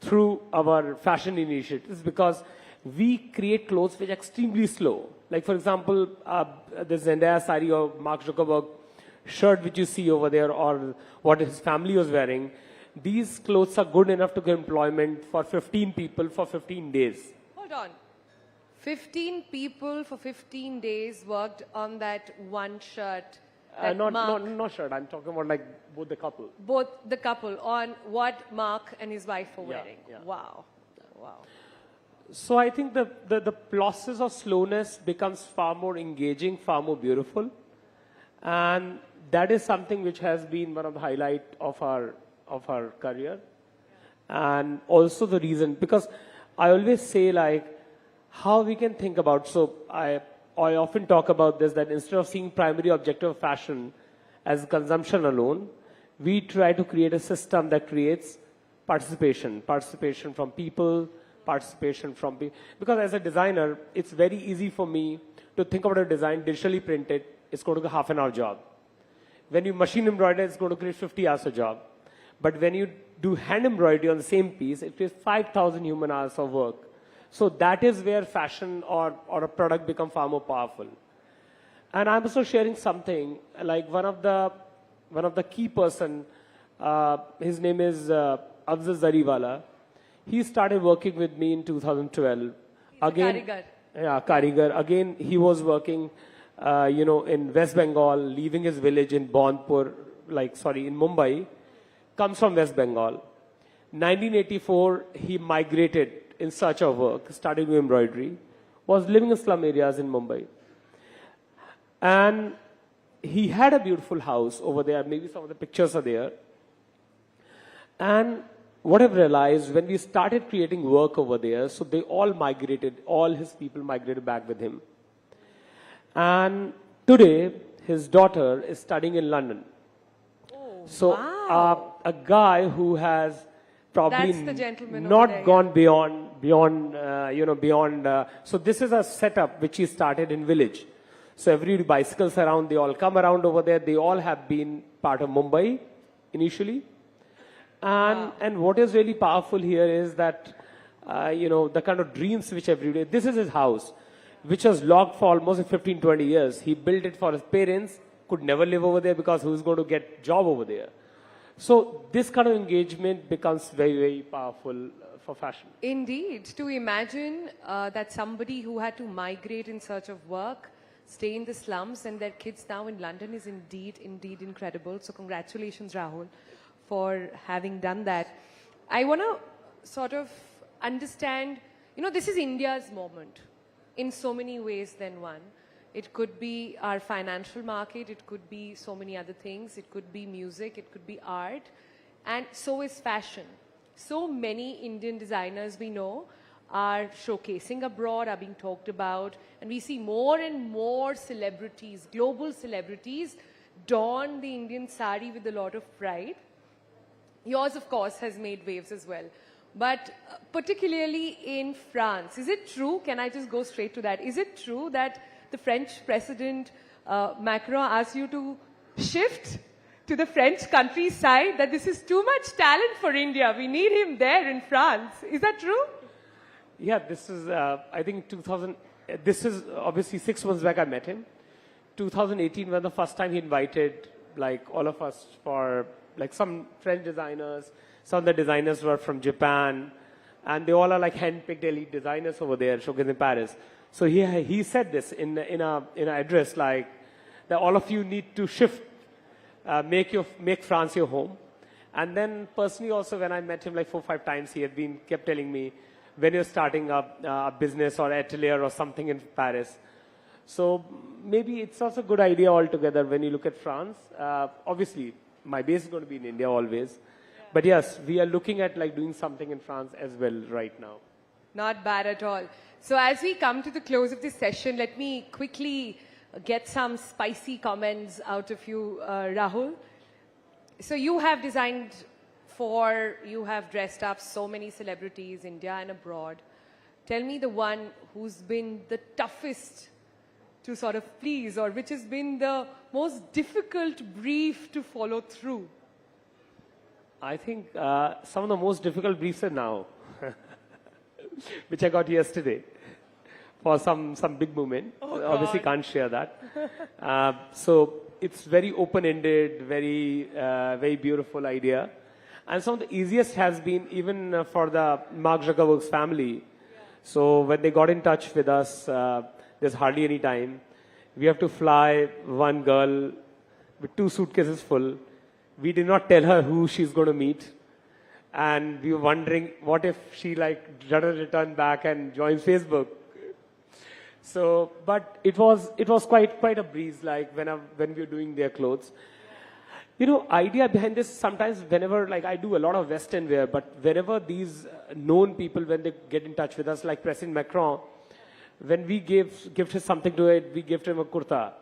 through our fashion initiatives because we create clothes which are extremely slow. Like for example, the Zendaya sari or Mark Zuckerberg shirt which you see over there or what his family was wearing, these clothes are good enough to get employment for 15 people for 15 days. Hold on. 15 people for 15 days worked on that one shirt. Not shirt. I'm talking about like both the couple. Both the couple on what Mark and his wife were wearing. Yeah. Wow. Wow. So I think the process of slowness becomes far more engaging, far more beautiful. And that is something which has been one of the highlights of our career. And also the reason, because I always say like how we can think about, so I often talk about this, that instead of seeing primary objective of fashion as consumption alone, we try to create a system that creates participation from people, participation from people. Because as a designer, it's very easy for me to think about a design, digitally printed, it's going to be a half-an-hour job. When you machine embroider, it's going to create 50 hours a job. But when you do hand embroidery on the same piece, it creates 5,000 human hours of work. So that is where fashion or a product become far more powerful. And I'm also sharing something like one of the key person, his name is Afzal Zariwala. He started working with me in 2012. Again, Karigar. Yeah, Karigar. Again, he was working, in West Bengal, leaving his village in Bonpur, in Mumbai, comes from West Bengal. 1984, he migrated in search of work, started doing embroidery, was living in slum areas in Mumbai. And he had a beautiful house over there, maybe some of the pictures are there. And what I've realized, when we started creating work over there, so they all migrated, all his people migrated back with him. And today, his daughter is studying in London. Oh, so wow. A guy who has probably That's the gentleman over not there, gone beyond. So this is a setup which he started in village. So every bicycles around, they all come around over there. They all have been part of Mumbai initially. And what is really powerful here is that, the kind of dreams which every day, this is his house, which was locked for almost 15, 20 years. He built it for his parents, could never live over there because who's going to get job over there? So this kind of engagement becomes very, very powerful for fashion. Indeed. To imagine that somebody who had to migrate in search of work, stay in the slums, and their kids now in London is indeed incredible. So congratulations, Rahul, for having done that. I want to sort of understand, this is India's moment in so many ways than one. It could be our financial market, it could be so many other things, it could be music, it could be art, and so is fashion. So many Indian designers we know are showcasing abroad, are being talked about, and we see more and more celebrities, global celebrities, don the Indian sari with a lot of pride. Yours, of course, has made waves as well. But particularly in France, is it true, can I just go straight to that, is it true that the French President Macron asked you to shift to the French countryside, that this is too much talent for India, we need him there in France? Is that true? Yeah, this is, I think this is obviously 6 months back I met him. 2018 was the first time he invited all of us for some French designers, some of the designers were from Japan, and they all are hand-picked elite designers over there, showcased in Paris. So he said this in an address that all of you need to shift, make France your home. And then personally also when I met him 4 or 5 times, he had kept telling me, when you're starting a business or atelier or something in Paris. So maybe it's also a good idea altogether when you look at France. Obviously, my base is going to be in India always. Yeah. But yes, we are looking at doing something in France as well right now. Not bad at all. So as we come to the close of this session, let me quickly get some spicy comments out of you, Rahul. So you have designed you have dressed up so many celebrities, India and abroad. Tell me the one who's been the toughest to sort of please, or which has been the most difficult brief to follow through. I think some of the most difficult briefs are now, which I got yesterday for some big movement. Oh, Obviously, God. can't share that. So it's very open-ended, very beautiful idea. And some of the easiest has been even for the Mark Zuckerberg's family. Yeah. So when they got in touch with us, there's hardly any time. We have to fly one girl with 2 suitcases full. We did not tell her who she's going to meet. And we were wondering, what if she doesn't return back and joins Facebook? So, but it was quite a breeze, when we were doing their clothes. You know, idea behind this, sometimes whenever, I do a lot of Western wear, but whenever these known people, when they get in touch with us, like President Macron, when we gift him something to it, we gift him a kurta.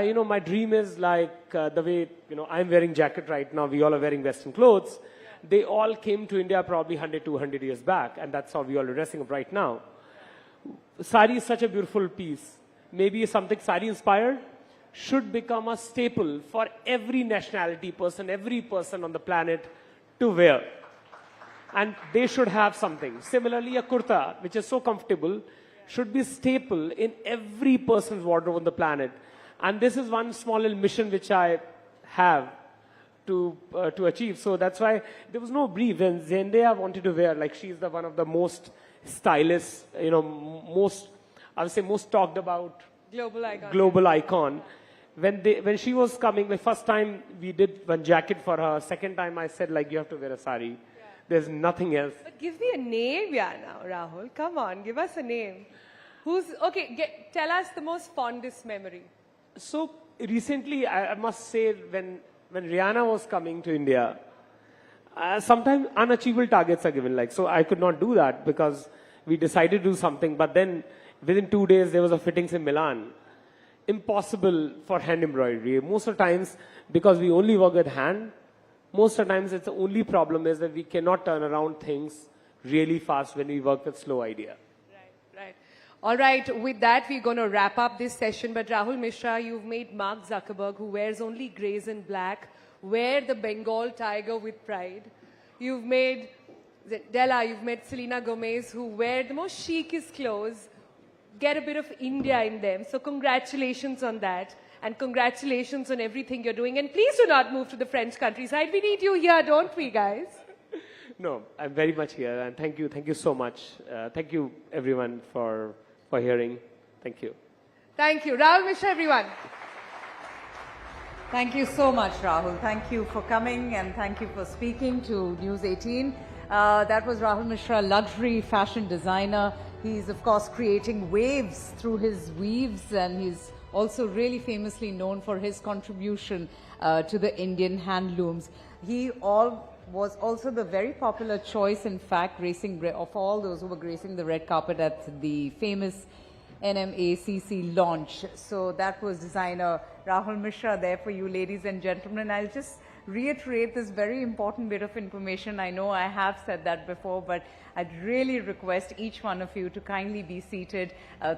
You know, my dream is the way, I'm wearing jacket right now, we all are wearing Western clothes. They all came to India probably 100, 200 years back, and that's how we all are dressing up right now. Sari is such a beautiful piece. Maybe something sari inspired should become a staple for every nationality person, every person on the planet to wear. And they should have something. Similarly, a kurta, which is so comfortable, should be staple in every person's wardrobe on the planet. And this is one small little mission which I have to achieve. So that's why there was no brief. When Zendaya wanted to wear, she's one of the most stylish, most talked about global icon. When she was coming, the first time we did one jacket for her, second time I said, you have to wear a sari. Yeah. There's nothing else. But give me a name, now, Rahul. Come on, give us a name. Tell us the most fondest memory. So recently, I must say, when Rihanna was coming to India, sometimes unachievable targets are given. So I could not do that because we decided to do something. But then within 2 days, there was a fittings in Milan. Impossible for hand embroidery. Most of the times, because we only work with hand, most of the times it's the only problem is that we cannot turn around things really fast when we work with slow idea. Right. All right, with that, we're going to wrap up this session. But Rahul Mishra, you've made Mark Zuckerberg, who wears only grays and black, wear the Bengal tiger with pride. You've made Della, you've made Selena Gomez, who wear the most chicest clothes, get a bit of India in them. So congratulations on that. And congratulations on everything you're doing. And please do not move to the French countryside. We need you here, don't we, guys? No, I'm very much here. And thank you so much. Thank you, everyone, for hearing. Thank you. Thank you. Rahul Mishra, everyone. Thank you so much, Rahul. Thank you for coming and thank you for speaking to News 18. That was Rahul Mishra, luxury fashion designer. He's, of course, creating waves through his weaves, and he's also really famously known for his contribution to the Indian handlooms. He was also the very popular choice, in fact, of all those who were gracing the red carpet at the famous NMACC launch. So that was designer Rahul Mishra there for you, ladies and gentlemen. I'll just reiterate this very important bit of information. I know I have said that before, but I'd really request each one of you to kindly be seated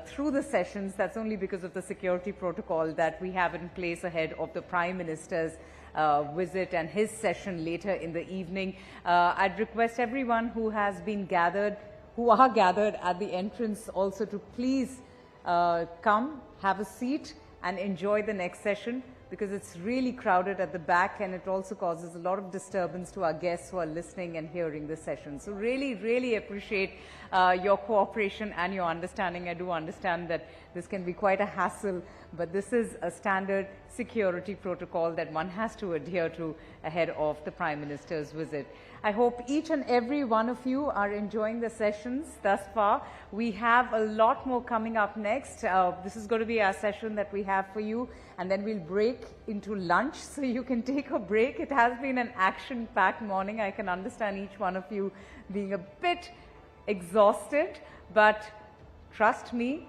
through the sessions. That's only because of the security protocol that we have in place ahead of the Prime Minister's visit and his session later in the evening. I'd request everyone who are gathered at the entrance also to please come, have a seat and enjoy the next session, because it's really crowded at the back and it also causes a lot of disturbance to our guests who are listening and hearing the session. So really, really appreciate your cooperation and your understanding. I do understand that this can be quite a hassle, but this is a standard security protocol that one has to adhere to ahead of the Prime Minister's visit. I hope each and every one of you are enjoying the sessions thus far. We have a lot more coming up next. This is going to be our session that we have for you, and then we'll break into lunch so you can take a break. It has been an action-packed morning. I can understand each one of you being a bit exhausted, but trust me,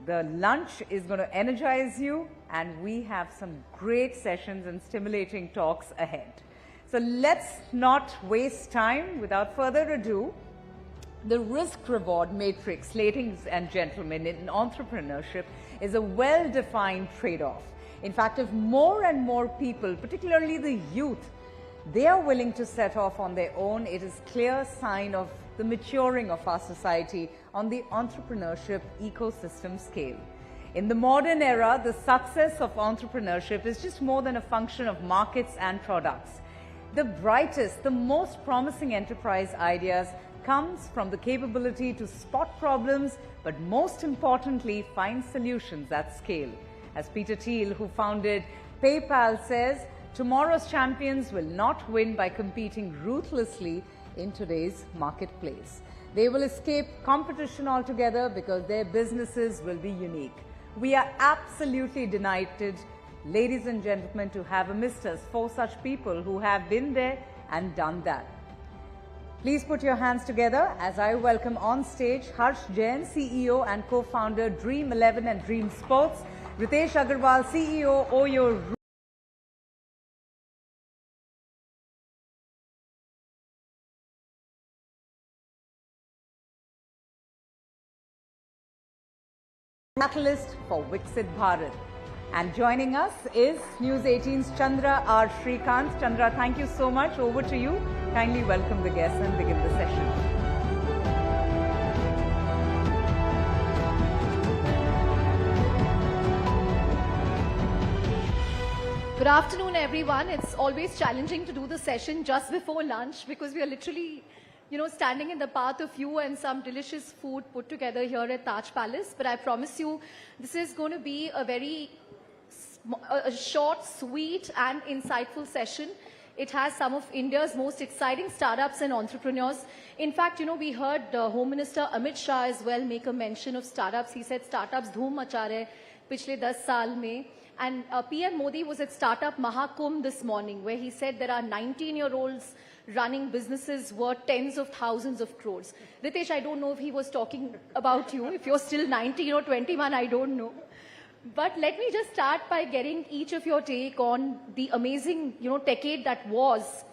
the lunch is going to energize you, and we have some great sessions and stimulating talks ahead. So let's not waste time. Without further ado, the risk-reward matrix, ladies and gentlemen, in entrepreneurship is a well-defined trade-off. In fact, if more and more people, particularly the youth, they are willing to set off on their own, it is clear sign of the maturing of our society on the entrepreneurship ecosystem scale. In the modern era, the success of entrepreneurship is just more than a function of markets and products. The brightest, the most promising enterprise ideas comes from the capability to spot problems, but most importantly, find solutions at scale. As Peter Thiel, who founded PayPal, says, tomorrow's champions will not win by competing ruthlessly in today's marketplace. They will escape competition altogether because their businesses will be unique. We are absolutely delighted, ladies and gentlemen, to have amidst us 4 such people who have been there and done that. Please put your hands together as I welcome on stage Harsh Jain, CEO and co-founder Dream 11 and Dream Sports, Ritesh Agarwal, CEO Oyo Catalyst for Viksit Bharat. And joining us is News18's Chandra R. Shrikant. Chandra, thank you so much. Over to you. Kindly welcome the guests and begin the session. Good afternoon, everyone. It's always challenging to do the session just before lunch because we are literally, standing in the path of you and some delicious food put together here at Taj Palace. But I promise you, this is going to be a short, sweet and insightful session. It has some of India's most exciting startups and entrepreneurs. In fact, we heard Home Minister Amit Shah as well make a mention of startups. He said startups dhoom macha rahe pichle 10 saal mein. And PM Modi was at Startup Mahakumbh this morning, where he said there are 19-year-olds running businesses worth tens of thousands of crores. Ritesh, I don't know if he was talking about you. If you're still 19 or 21, I don't know. But let me just start by getting each of your take on the amazing, decade that was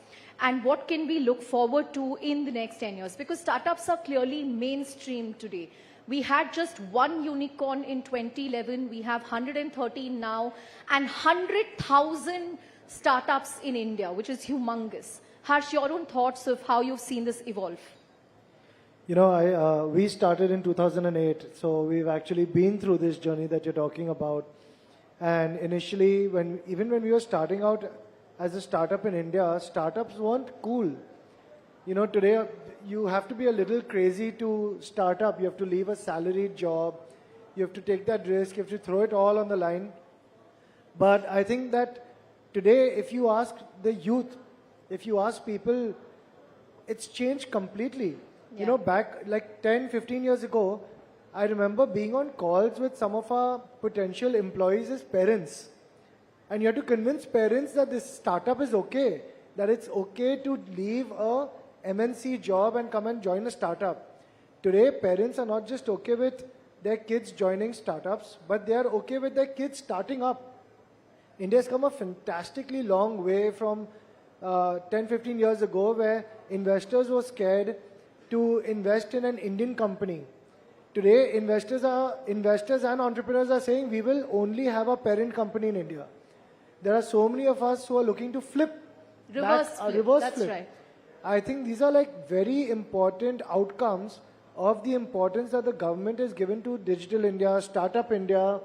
and what can we look forward to in the next 10 years. Because startups are clearly mainstream today. We had just one unicorn in 2011. We have 113 now and 100,000 startups in India, which is humongous. Harsh, your own thoughts of how you've seen this evolve? We started in 2008, so we've actually been through this journey that you're talking about. And initially, even when we were starting out as a startup in India, startups weren't cool. Today you have to be a little crazy to start up. You have to leave a salaried job. You have to take that risk. You have to throw it all on the line. But I think that today, if you ask the youth, if you ask people, it's changed completely. Yeah. Back like 10, 15 years ago, I remember being on calls with some of our potential employees as parents. And you have to convince parents that this startup is okay, that it's okay to leave a MNC job and come and join a startup. Today, parents are not just okay with their kids joining startups, but they are okay with their kids starting up. India's come a fantastically long way from 10, 15 years ago, where investors were scared to invest in an Indian company. Today, investors and entrepreneurs are saying we will only have a parent company in India. There are so many of us who are looking to flip. Reverse flip. That's flip. right. I think these are like very important outcomes of the importance that the government has given to Digital India, Startup India,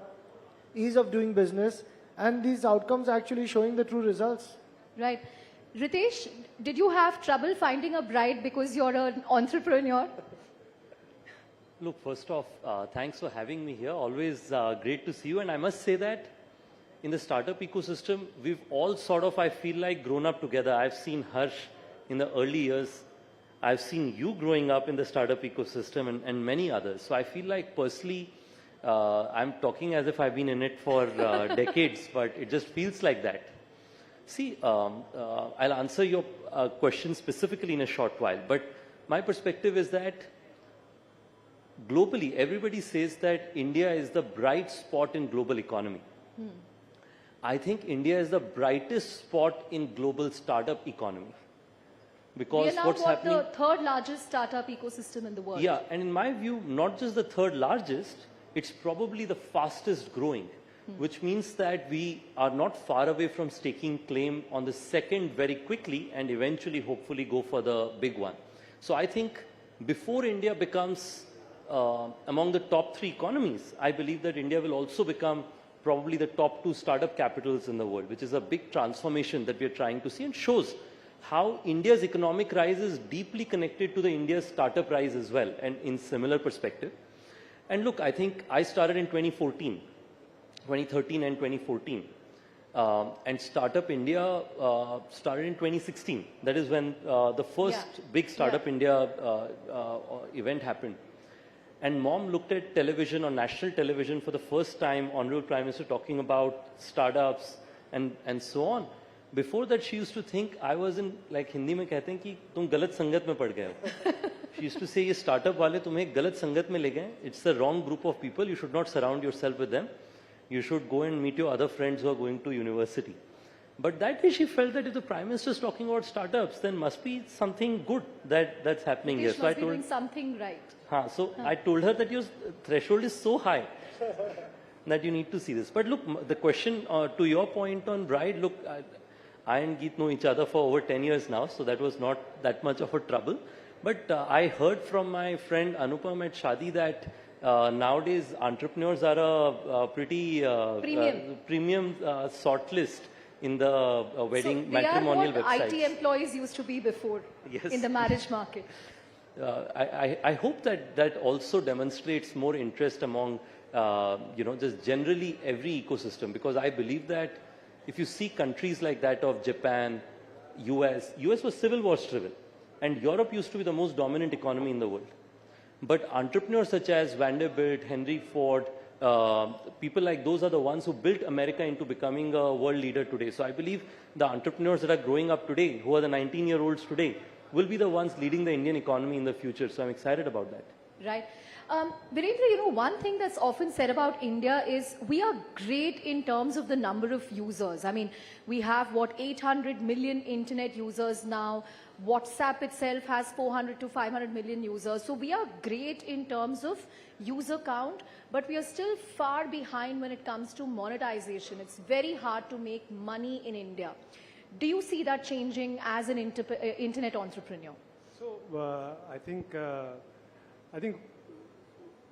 ease of doing business, and these outcomes actually showing the true results. Right. Ritesh, did you have trouble finding a bride because you're an entrepreneur? Look, first off, thanks for having me here. Always great to see you. And I must say that in the startup ecosystem, we've all sort of, I feel like, grown up together. I've seen Harsh in the early years. I've seen you growing up in the startup ecosystem and many others. So I feel like personally, I'm talking as if I've been in it for decades, but it just feels like that. See, I'll answer your question specifically in a short while, but my perspective is that globally, everybody says that India is the bright spot in global economy. I think India is the brightest spot in global startup economy. Because we are now the third largest startup ecosystem in the world. Yeah, and in my view, not just the third largest, it's probably the fastest growing. which means that we are not far away from staking claim on the second very quickly and eventually hopefully go for the big one. So I think before India becomes among the top 3 economies, I believe that India will also become probably the top 2 startup capitals in the world, which is a big transformation that we are trying to see and shows how India's economic rise is deeply connected to the India's startup rise as well, and in similar perspective. And look, I think I started in 2013 and 2014. And Startup India started in 2016. That is when the first big Startup India event happened. And Mom looked at television, on national television, for the first time, Honorable Prime Minister talking about startups and so on. Before that, she used to think I was in, like Hindi mein कहते हैं कि तुम गलत संगत में पड़ गए हो. She used to say, ये startup वाले तुम्हें गलत संगत में ले गए. It's the wrong group of people. You should not surround yourself with them. You should go and meet your other friends who are going to university. But that day she felt that if the Prime Minister is talking about startups, then must be something good that's happening here. So I told doing something right. I told her that your threshold is so high that you need to see this. But look, the question to your point on Bride, look, I and Geet know each other for over 10 years now, so that was not that much of a trouble. But I heard from my friend Anupam at Shadi that nowadays entrepreneurs are a pretty premium sort list in the wedding matrimonial websites. They are what IT employees used to be before in the marriage market. I hope that also demonstrates more interest among, just generally every ecosystem, because I believe that if you see countries like that of Japan, US was civil war driven, and Europe used to be the most dominant economy in the world. But entrepreneurs such as Vanderbilt, Henry Ford, people like those are the ones who built America into becoming a world leader today. So I believe the entrepreneurs that are growing up today, who are the 19-year-olds today, will be the ones leading the Indian economy in the future. So I'm excited about that. Right. Virendra, one thing that's often said about India is we are great in terms of the number of users. I mean, we have 800 million internet users now. WhatsApp itself has 400 to 500 million users. So we are great in terms of user count, but we are still far behind when it comes to monetization. It's very hard to make money in India. Do you see that changing as an internet entrepreneur? So I think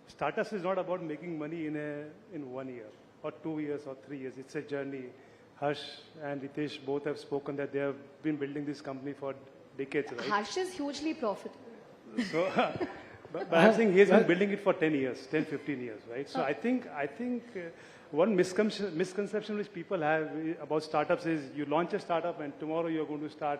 startups is not about making money in 1 year or 2 years or 3 years. It's a journey. Harsh and Ritesh both have spoken that they have been building this company for decades, right? Harsh is hugely profitable. So, but I'm saying he has been building it for 10 years, 10, 15 years, right? So I think one misconception which people have about startups is you launch a startup and tomorrow you're going to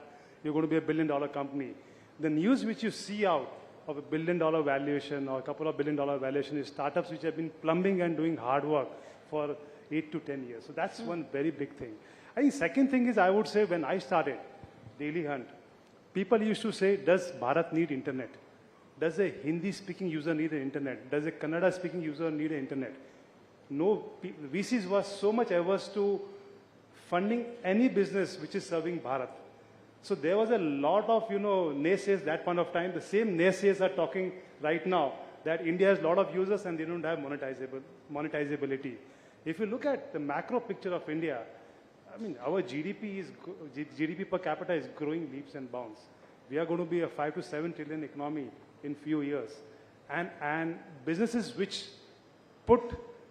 be a $1 billion company. The news which you see out of a $1 billion valuation or a couple of $1 billion valuation is startups which have been plumbing and doing hard work for 8 to 10 years. So that's one very big thing. I think second thing is I would say when I started Daily Hunt, people used to say, does Bharat need internet? Does a Hindi-speaking user need an internet? Does a Kannada-speaking user need an internet? No, VCs was so much averse to funding any business which is serving Bharat. So there was a lot of, naysayers that point of time. The same naysayers are talking right now that India has a lot of users and they don't have monetizability. If you look at the macro picture of India, I mean, our GDP per capita is growing leaps and bounds. We are going to be a 5 to 7 trillion economy in few years. And businesses which put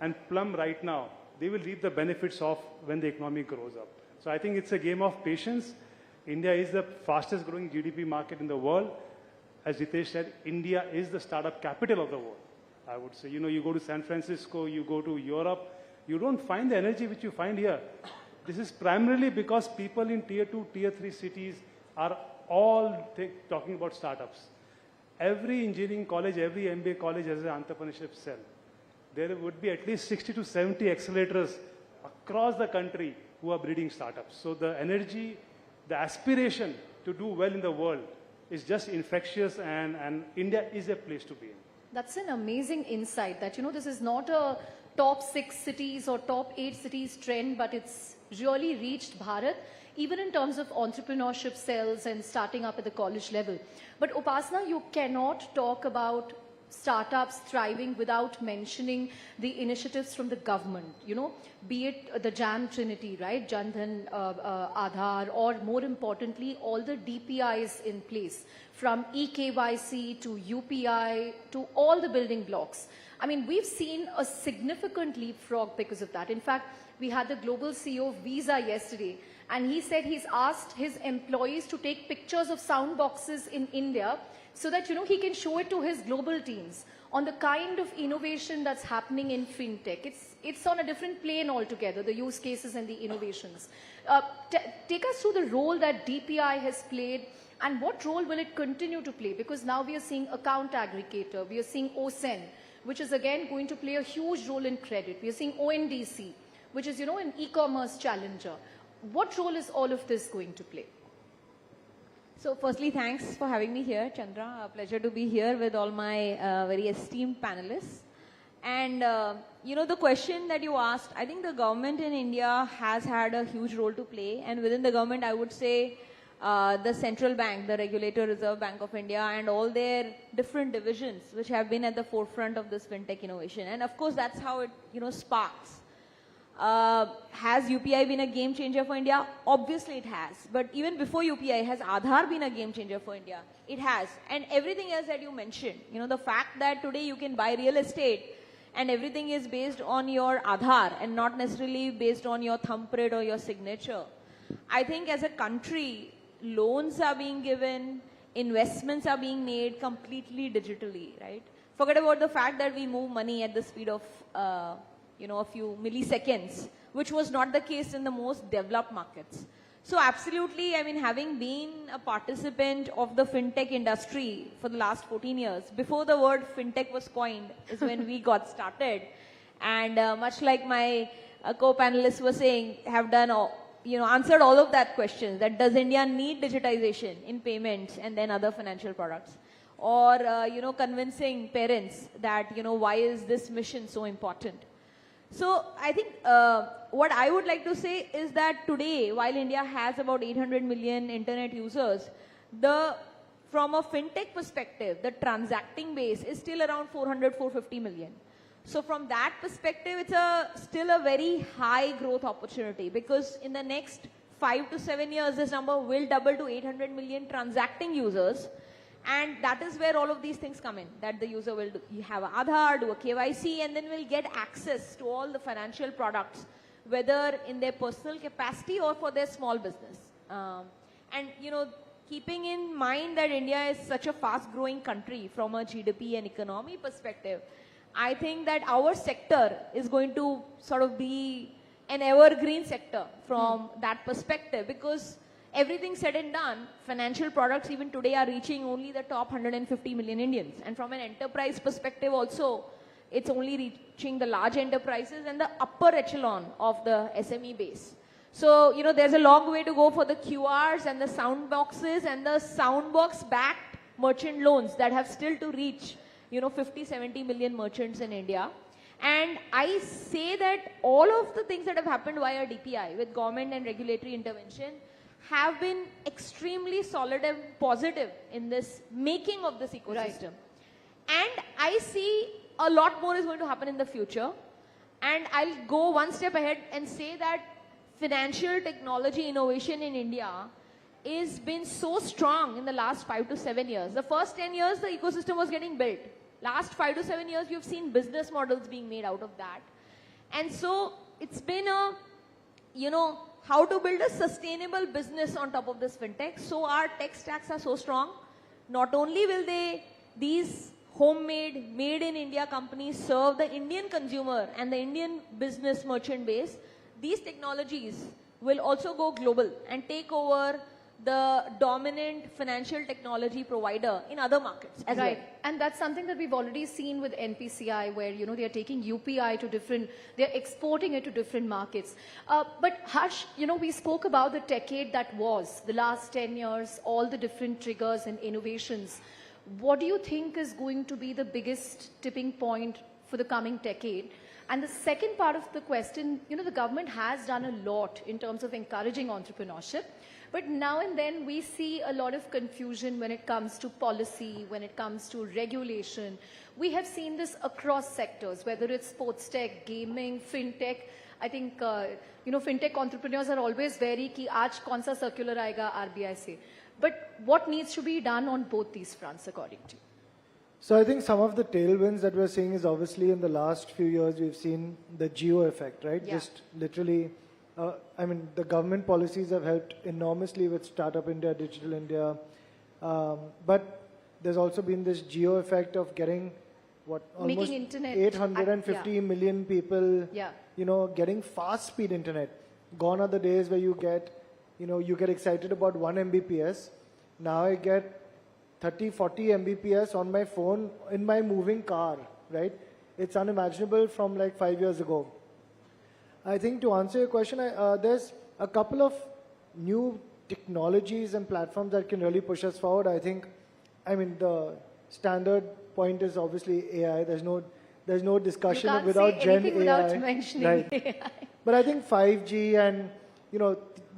and plumb right now, they will reap the benefits of when the economy grows up. So I think it's a game of patience. India is the fastest growing GDP market in the world. As Ritesh said, India is the startup capital of the world. I would say, you go to San Francisco, you go to Europe, you don't find the energy which you find here. This is primarily because people in tier 2, tier 3 cities are all talking about startups. Every engineering college, every MBA college has an entrepreneurship cell. There would be at least 60 to 70 accelerators across the country who are breeding startups. So the energy, the aspiration to do well in the world is just infectious, and India is a place to be in. That's an amazing insight that, this is not a top 6 cities or top 8 cities trend, but it's really reached Bharat, even in terms of entrepreneurship cells and starting up at the college level. But Upasana, you cannot talk about startups thriving without mentioning the initiatives from the government, be it the JAM Trinity, right, Jan Dhan, Aadhaar, or more importantly, all the DPIs in place, from eKYC to UPI to all the building blocks. I mean, we've seen a significant leapfrog because of that. In fact, we had the global CEO of Visa yesterday, and he said he's asked his employees to take pictures of sound boxes in India so that, he can show it to his global teams on the kind of innovation that's happening in fintech. It's on a different plane altogether, the use cases and the innovations. Take us through the role that DPI has played, and what role will it continue to play? Because now we are seeing account aggregator, we are seeing OSEN, which is again going to play a huge role in credit. We are seeing ONDC, which is, an e-commerce challenger. What role is all of this going to play? So firstly, thanks for having me here, Chandra. A pleasure to be here with all my very esteemed panelists. And, the question that you asked, I think the government in India has had a huge role to play. And within the government, I would say the central bank, the regulator, Reserve Bank of India, and all their different divisions, which have been at the forefront of this fintech innovation. And of course, that's how it, sparks. Has UPI been a game changer for India? Obviously it has. But even before UPI, has Aadhaar been a game changer for India? It has. And everything else that you mentioned, the fact that today you can buy real estate and everything is based on your Aadhaar and not necessarily based on your thumbprint or your signature. I think as a country, loans are being given, investments are being made completely digitally, right? Forget about the fact that we move money at the speed of a few milliseconds, which was not the case in the most developed markets. So absolutely, I mean, having been a participant of the fintech industry for the last 14 years, before the word fintech was coined is when we got started. And much like my co-panelists were saying, have done, answered all of that questions, that does India need digitization in payments and then other financial products? Or, convincing parents that, why is this mission so important? So I think what I would like to say is that today, while India has about 800 million internet users, from a fintech perspective, the transacting base is still around 450 million. So from that perspective, it's still a very high growth opportunity, because in the next 5 to 7 years, this number will double to 800 million transacting users. And that is where all of these things come in, that the user will have an Aadhaar, do a KYC, and then will get access to all the financial products, whether in their personal capacity or for their small business. And, keeping in mind that India is such a fast-growing country from a GDP and economy perspective, I think that our sector is going to sort of be an evergreen sector from that perspective, because everything said and done, financial products even today are reaching only the top 150 million Indians. And from an enterprise perspective also, it's only reaching the large enterprises and the upper echelon of the SME base. So, there's a long way to go for the QRs and the sound boxes and the soundbox backed merchant loans that have still to reach, 50, 70 million merchants in India. And I say that all of the things that have happened via DPI with government and regulatory intervention have been extremely solid and positive in this making of this ecosystem. Right. And I see a lot more is going to happen in the future. And I'll go one step ahead and say that financial technology innovation in India is been so strong in the last 5 to 7 years. The first 10 years, the ecosystem was getting built. Last 5 to 7 years, you've seen business models being made out of that. And so it's been a, how to build a sustainable business on top of this fintech. So our tech stacks are so strong. Not only will these homemade, made in India companies serve the Indian consumer and the Indian business merchant base, these technologies will also go global and take over the dominant financial technology provider in other markets as well. And that's something that we've already seen with NPCI, where, they are taking UPI to they're exporting it to different markets. But Harsh, we spoke about the decade that was, the last 10 years, all the different triggers and innovations. What do you think is going to be the biggest tipping point for the coming decade? And the second part of the question, the government has done a lot in terms of encouraging entrepreneurship. But now and then we see a lot of confusion when it comes to policy, when it comes to regulation. We have seen this across sectors, whether it's sports tech, gaming, fintech. I think, fintech entrepreneurs are always very ki aaj kaun sa circular aayega RBI se. But what needs to be done on both these fronts, according to you? So I think some of the tailwinds that we're seeing is obviously in the last few years we've seen the geo effect, right? Yeah. Just literally, the government policies have helped enormously with Startup India, Digital India. But there's also been this geo effect of getting almost Making internet 850 million people, Yeah. getting fast speed internet. Gone are the days where you get excited about 1 Mbps. Now I get 30, 40 Mbps on my phone in my moving car, right? It's unimaginable from like 5 years ago. I think to answer your question, there's a couple of new technologies and platforms that can really push us forward. The standard point is obviously AI. There's no discussion You can't without say Gen anything AI. without mentioning Right. AI. But I think 5G and,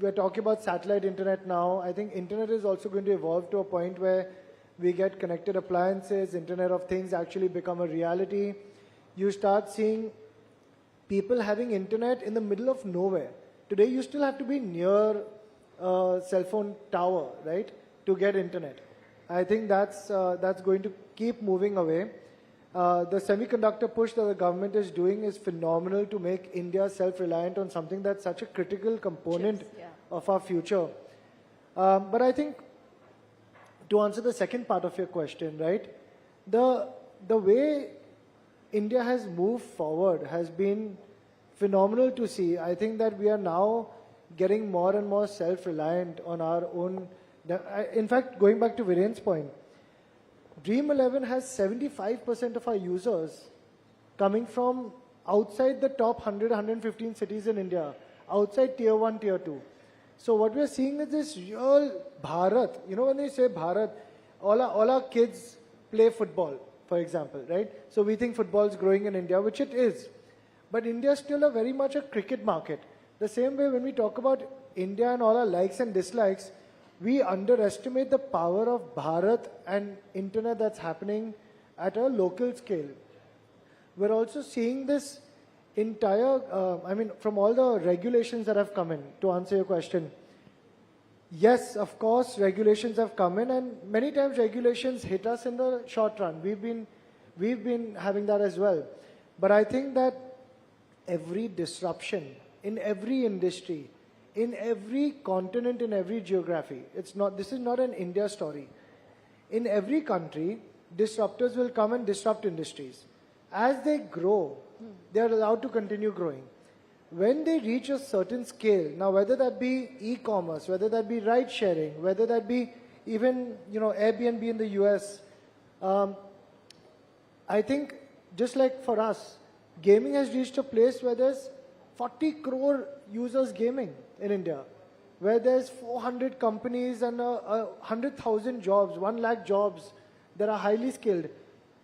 we're talking about satellite internet now. I think internet is also going to evolve to a point where we get connected appliances, Internet of Things actually become a reality. You start seeing people having internet in the middle of nowhere. Today you still have to be near a cell phone tower, right, to get internet. I think that's going to keep moving away. The semiconductor push that the government is doing is phenomenal to make India self-reliant on something that's such a critical component of our future. But I think to answer the second part of your question, right, the way India has moved forward has been phenomenal to see. I think that we are now getting more and more self-reliant on our own. In fact, going back to Viren's point, Dream11 has 75% of our users coming from outside the top 100, 115 cities in India, outside tier 1, tier 2. So what we're seeing is this real Bharat. When they say Bharat, all our kids play football, for example, right? So we think football is growing in India, which it is. But India is still very much a cricket market. The same way when we talk about India and all our likes and dislikes, we underestimate the power of Bharat and internet that's happening at a local scale. We're also seeing this entire, from all the regulations that have come in, to answer your question. Yes, of course, regulations have come in, and many times regulations hit us in the short run. We've been having that as well. But I think that every disruption in every industry, in every continent, in every geography, this is not an India story. In every country, disruptors will come and disrupt industries. As they grow, they are allowed to continue growing. When they reach a certain scale, now whether that be e-commerce, whether that be ride sharing, whether that be even Airbnb in the US, I think just like for us, gaming has reached a place where there's 40 crore users gaming in India, where there's 400 companies and 100,000 jobs, 1 lakh jobs that are highly skilled.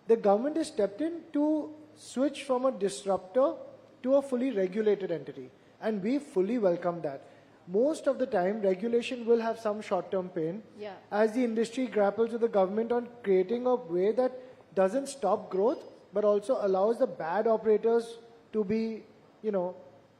The government has stepped in to switch from a disruptor to a fully regulated entity. And we fully welcome that. Most of the time, regulation will have some short-term pain as the industry grapples with the government on creating a way that doesn't stop growth, but also allows the bad operators to be,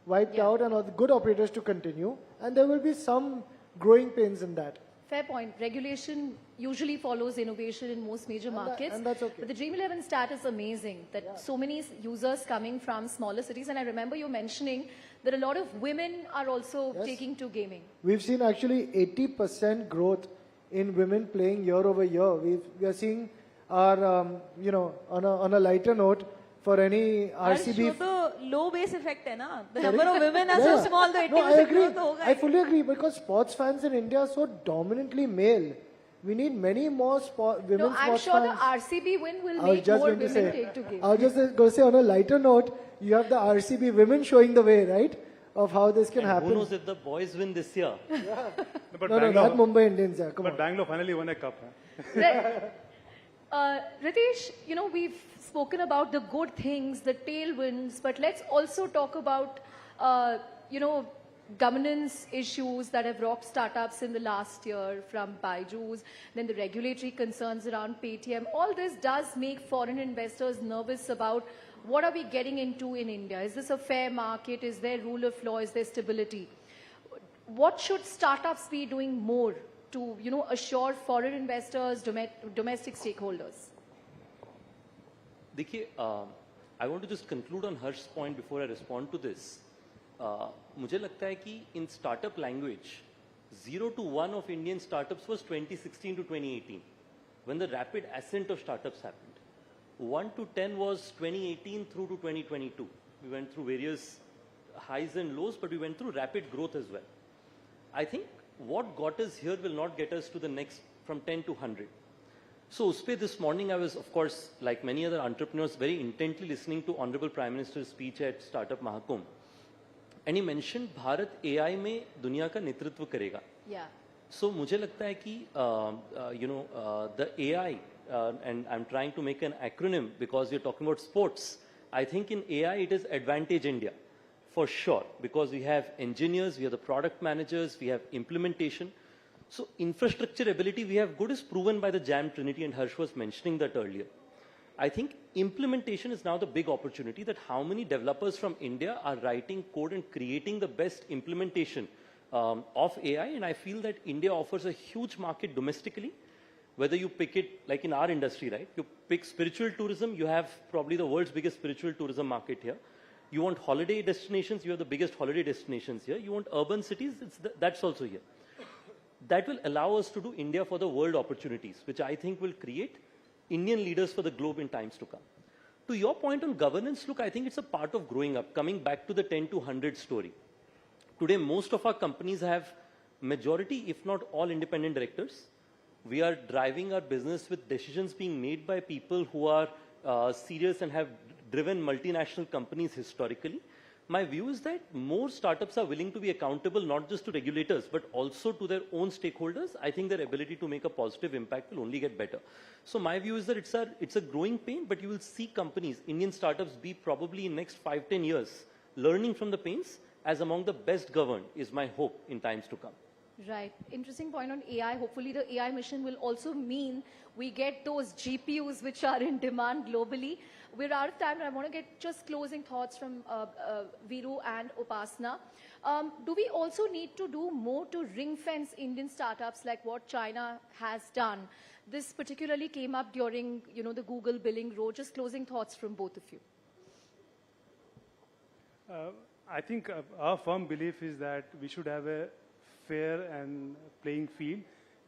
wiped out and all the good operators to continue. And there will be some growing pains in that. Fair point. Regulation usually follows innovation in most major markets. And that's okay. But the Dream11 stat is amazing that so many users coming from smaller cities. And I remember you mentioning that a lot of women are also taking to gaming. We've seen actually 80% growth in women playing year over year. We are seeing our, on a lighter note, for any RCB. So the low base effect hai na? The number of women are so small, the 80% I agree. growth hoga. I fully agree because sports fans in India are so dominantly male. We need many more women I'm sports sure fans. the RCB win will make more women take to game. I was just going to say on a lighter note, you have the RCB women showing the way, right? Of how this can happen. Who knows if the boys win this year? But No, not Mumbai Indians. Yeah, come But on. Bangalore finally won a cup. Ritesh, we've spoken about the good things, the tailwinds, but let's also talk about, governance issues that have rocked startups in the last year, from Byju's, then the regulatory concerns around Paytm. All this does make foreign investors nervous about what are we getting into in India? Is this a fair market? Is there rule of law? Is there stability? What should startups be doing more to, assure foreign investors, domestic stakeholders? देखिए, I want to just conclude on Harsh's point before I respond to this. मुझे लगता है कि in startup language, 0 to 1 of Indian startups was 2016 to 2018, when the rapid ascent of startups happened. 1 to 10 was 2018 through to 2022. We went through various highs and lows, but we went through rapid growth as well. I think what got us here will not get us to the next from 10 to 100. So Uspe, this morning I was, of course, like many other entrepreneurs, very intently listening to Honorable Prime Minister's speech at Startup Mahakumbh. And he mentioned Bharat AI में दुनिया का नेतृत्व करेगा. Yeah. So मुझे लगता है कि the AI and I'm trying to make an acronym because we're talking about sports. I think in AI it is Advantage India for sure, because we have engineers, we have the product managers, we have implementation. So infrastructure ability we have good is proven by the JAM Trinity, and Harsh was mentioning that earlier. I think implementation is now the big opportunity, that how many developers from India are writing code and creating the best implementation of AI, and I feel that India offers a huge market domestically. Whether you pick it, like in our industry, right? You pick spiritual tourism, you have probably the world's biggest spiritual tourism market here. You want holiday destinations, you have the biggest holiday destinations here. You want urban cities, that's also here. That will allow us to do India for the world opportunities, which I think will create Indian leaders for the globe in times to come. To your point on governance, look, I think it's a part of growing up, coming back to the 10 to 100 story. Today, most of our companies have majority, if not all, independent directors. We are driving our business with decisions being made by people who are serious and have driven multinational companies historically. My view is that more startups are willing to be accountable not just to regulators, but also to their own stakeholders. I think their ability to make a positive impact will only get better. So my view is that it's a growing pain, but you will see companies, Indian startups, be probably in next 5-10 years learning from the pains as among the best governed, is my hope in times to come. Right. Interesting point on AI. Hopefully the AI mission will also mean we get those GPUs which are in demand globally. We're out of time, and I want to get just closing thoughts from Viru and Upasna. Do we also need to do more to ring-fence Indian startups like what China has done? This particularly came up during, the Google billing row. Just closing thoughts from both of you. I think our firm belief is that we should have a fair and playing field.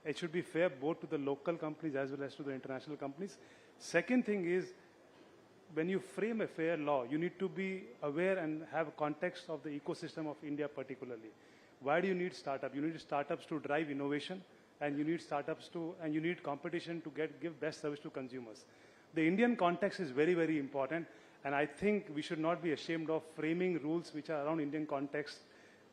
It should be fair both to the local companies as well as to the international companies. Second thing is, when you frame a fair law, you need to be aware and have a context of the ecosystem of India particularly. Why do you need startups? You need startups to drive innovation, and you need startups and you need competition to give best service to consumers. The Indian context is very, very important, and I think we should not be ashamed of framing rules which are around Indian context,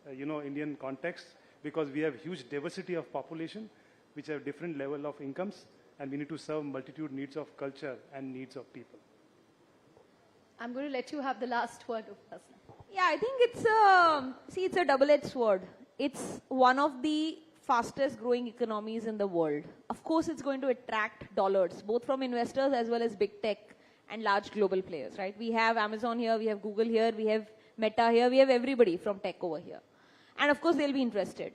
Indian context, because we have huge diversity of population, which have different level of incomes, and we need to serve multitude needs of culture and needs of people. I'm going to let you have the last word, Upasna. Yeah, I think it's a double-edged sword. It's one of the fastest growing economies in the world. Of course, it's going to attract dollars, both from investors as well as big tech and large global players, right? We have Amazon here, we have Google here, we have Meta here, we have everybody from tech over here. And of course, they'll be interested.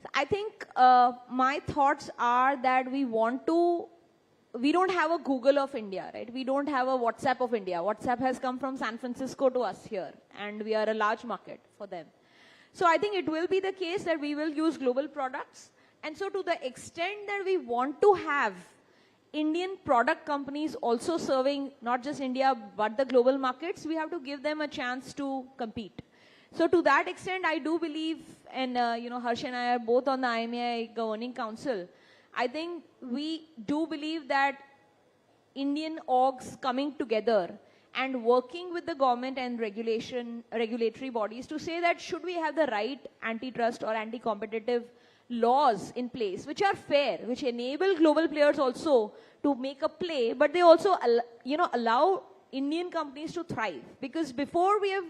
So I think my thoughts are that we don't have a Google of India, right? We don't have a WhatsApp of India. WhatsApp has come from San Francisco to us here, and we are a large market for them. So I think it will be the case that we will use global products. And so to the extent that we want to have Indian product companies also serving not just India, but the global markets, we have to give them a chance to compete. So to that extent, I do believe, and Harsh and I are both on the IMEI Governing Council, I think we do believe that Indian orgs coming together and working with the government and regulatory bodies to say that should we have the right antitrust or anti-competitive laws in place, which are fair, which enable global players also to make a play, but they also allow Indian companies to thrive. Because before we have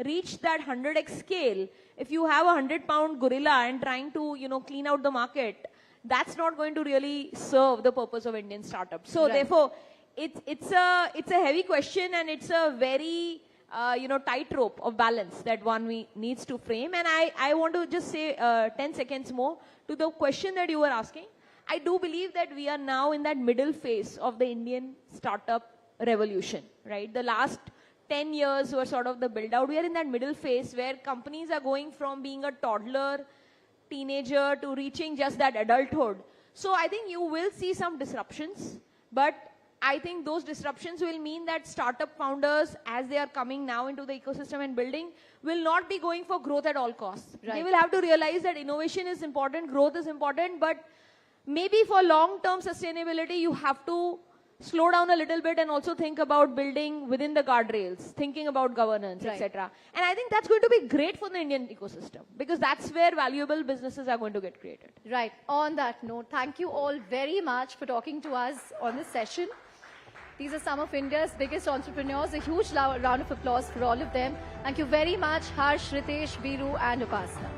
reach that 100x scale, if you have a 100-pound gorilla and trying to, clean out the market, that's not going to really serve the purpose of Indian startups. So therefore, it's a heavy question, and it's a very tightrope of balance that one needs to frame. And I want to just say 10 seconds more to the question that you were asking. I do believe that we are now in that middle phase of the Indian startup revolution, right? The last 10 years were sort of the build out. We are in that middle phase where companies are going from being a toddler, teenager to reaching just that adulthood. So I think you will see some disruptions, but I think those disruptions will mean that startup founders, as they are coming now into the ecosystem and building, will not be going for growth at all costs. Right. They will have to realize that innovation is important, growth is important, but maybe for long-term sustainability, you have to slow down a little bit and also think about building within the guardrails, thinking about governance, etc. And I think that's going to be great for the Indian ecosystem, because that's where valuable businesses are going to get created. Right. On that note, thank you all very much for talking to us on this session. These are some of India's biggest entrepreneurs. A huge round of applause for all of them. Thank you very much, Harsh, Ritesh, Biru, and Upasana.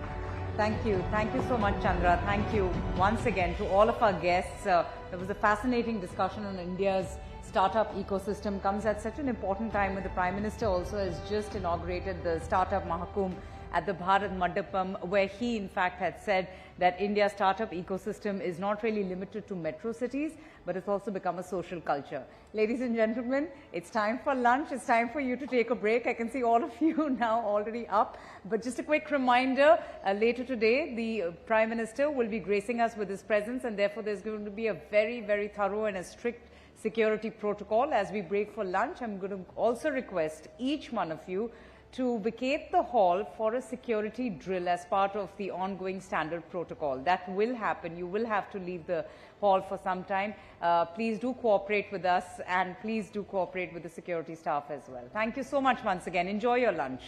Thank you. Thank you so much, Chandra. Thank you once again to all of our guests. It was a fascinating discussion on India's startup ecosystem. Comes at such an important time when the Prime Minister also has just inaugurated the Startup Mahakumbh at the Bharat Mandapam, where he in fact had said that India's startup ecosystem is not really limited to metro cities, but it's also become a social culture. Ladies and gentlemen, it's time for lunch. It's time for you to take a break. I can see all of you now already up. But just a quick reminder, later today, the Prime Minister will be gracing us with his presence, and therefore there's going to be a very, very thorough and a strict security protocol as we break for lunch. I'm going to also request each one of you to vacate the hall for a security drill as part of the ongoing standard protocol. That will happen. You will have to leave the hall for some time. Please do cooperate with us, and please do cooperate with the security staff as well. Thank you so much once again. Enjoy your lunch.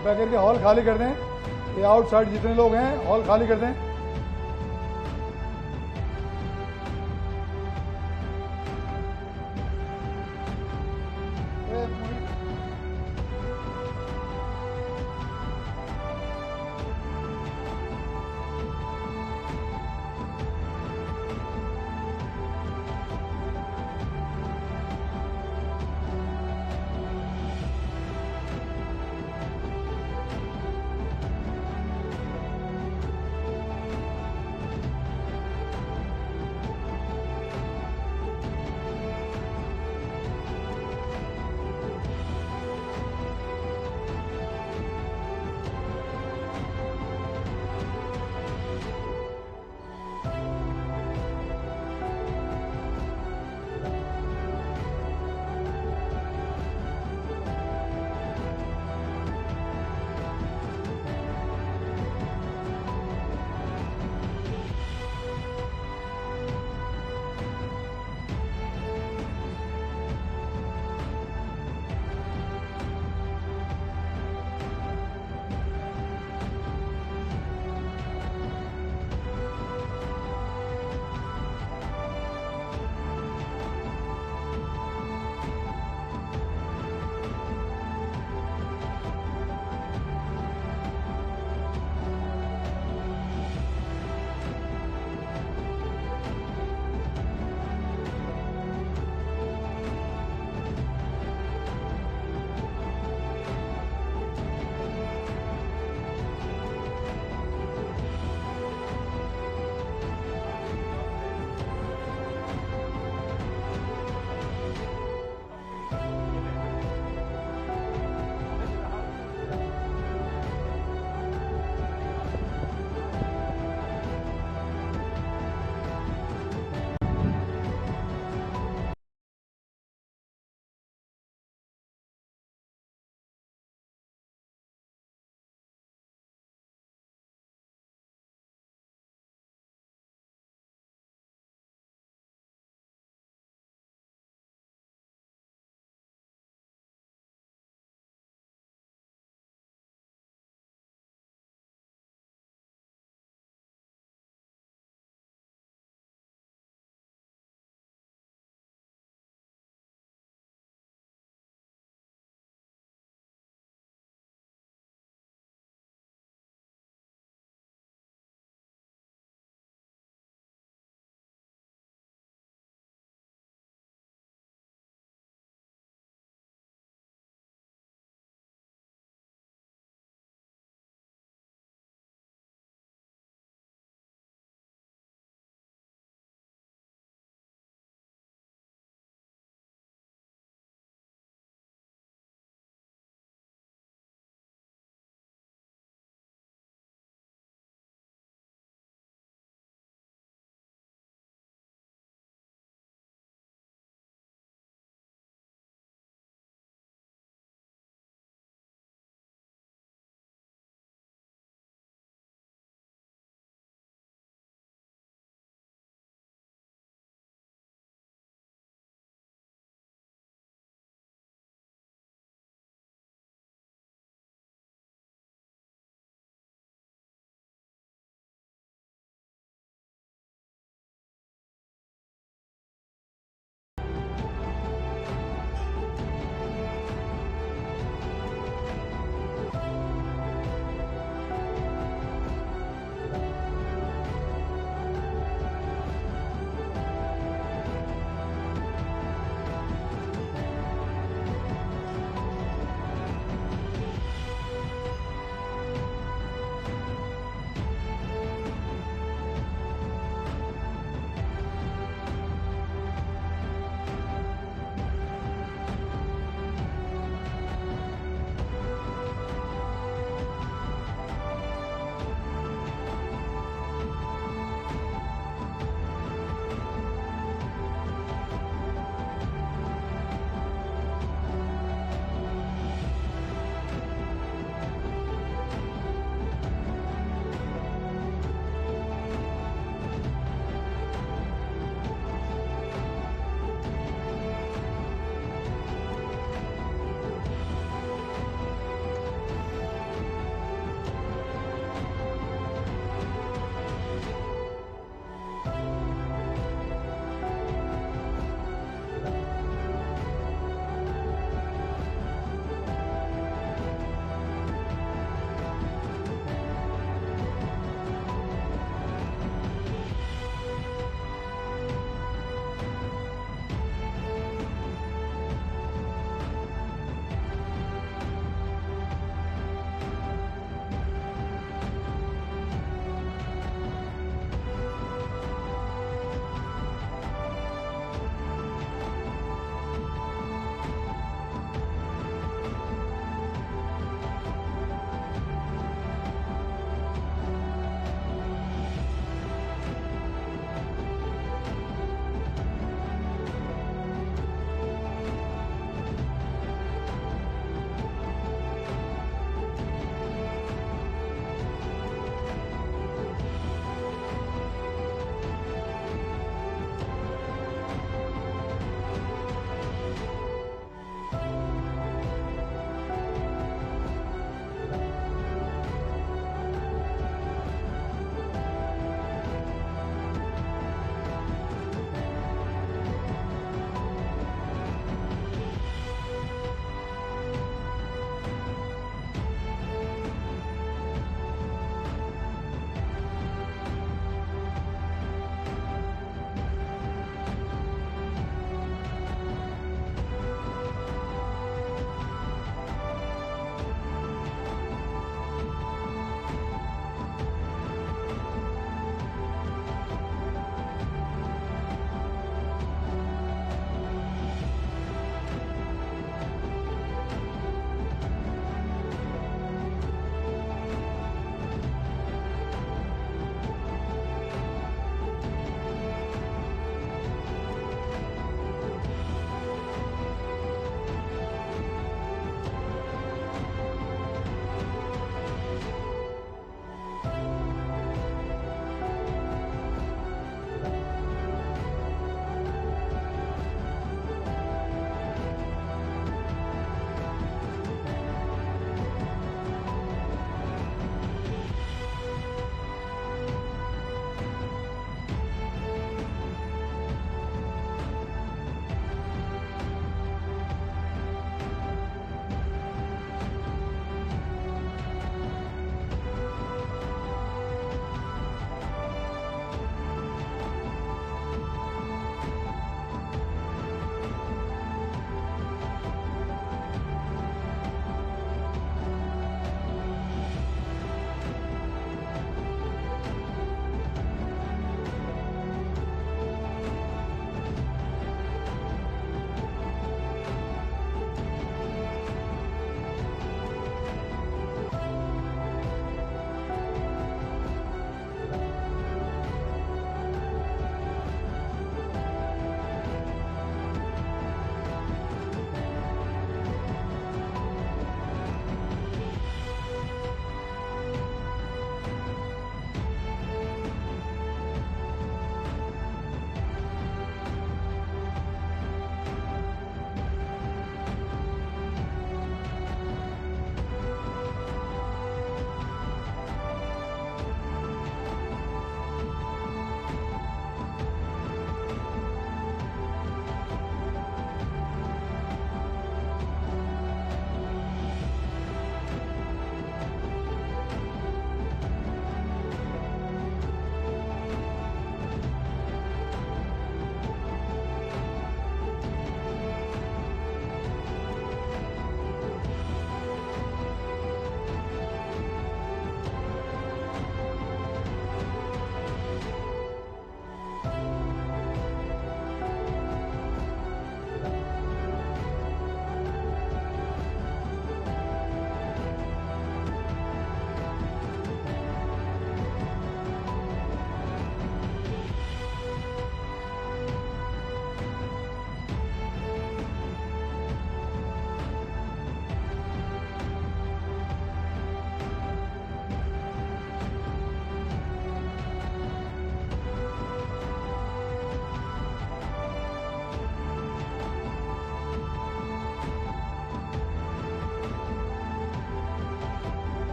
कृपया करके hall खाली कर दें। ये outside जितने लोग हैं hall खाली कर दें।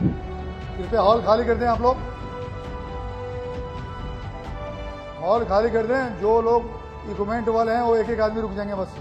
कृपया हॉल खाली कर दें आप लोग, हॉल खाली कर दें। जो लोग इक्विपमेंट वाले हैं वो एक एक आदमी रुक जाएंगे बस।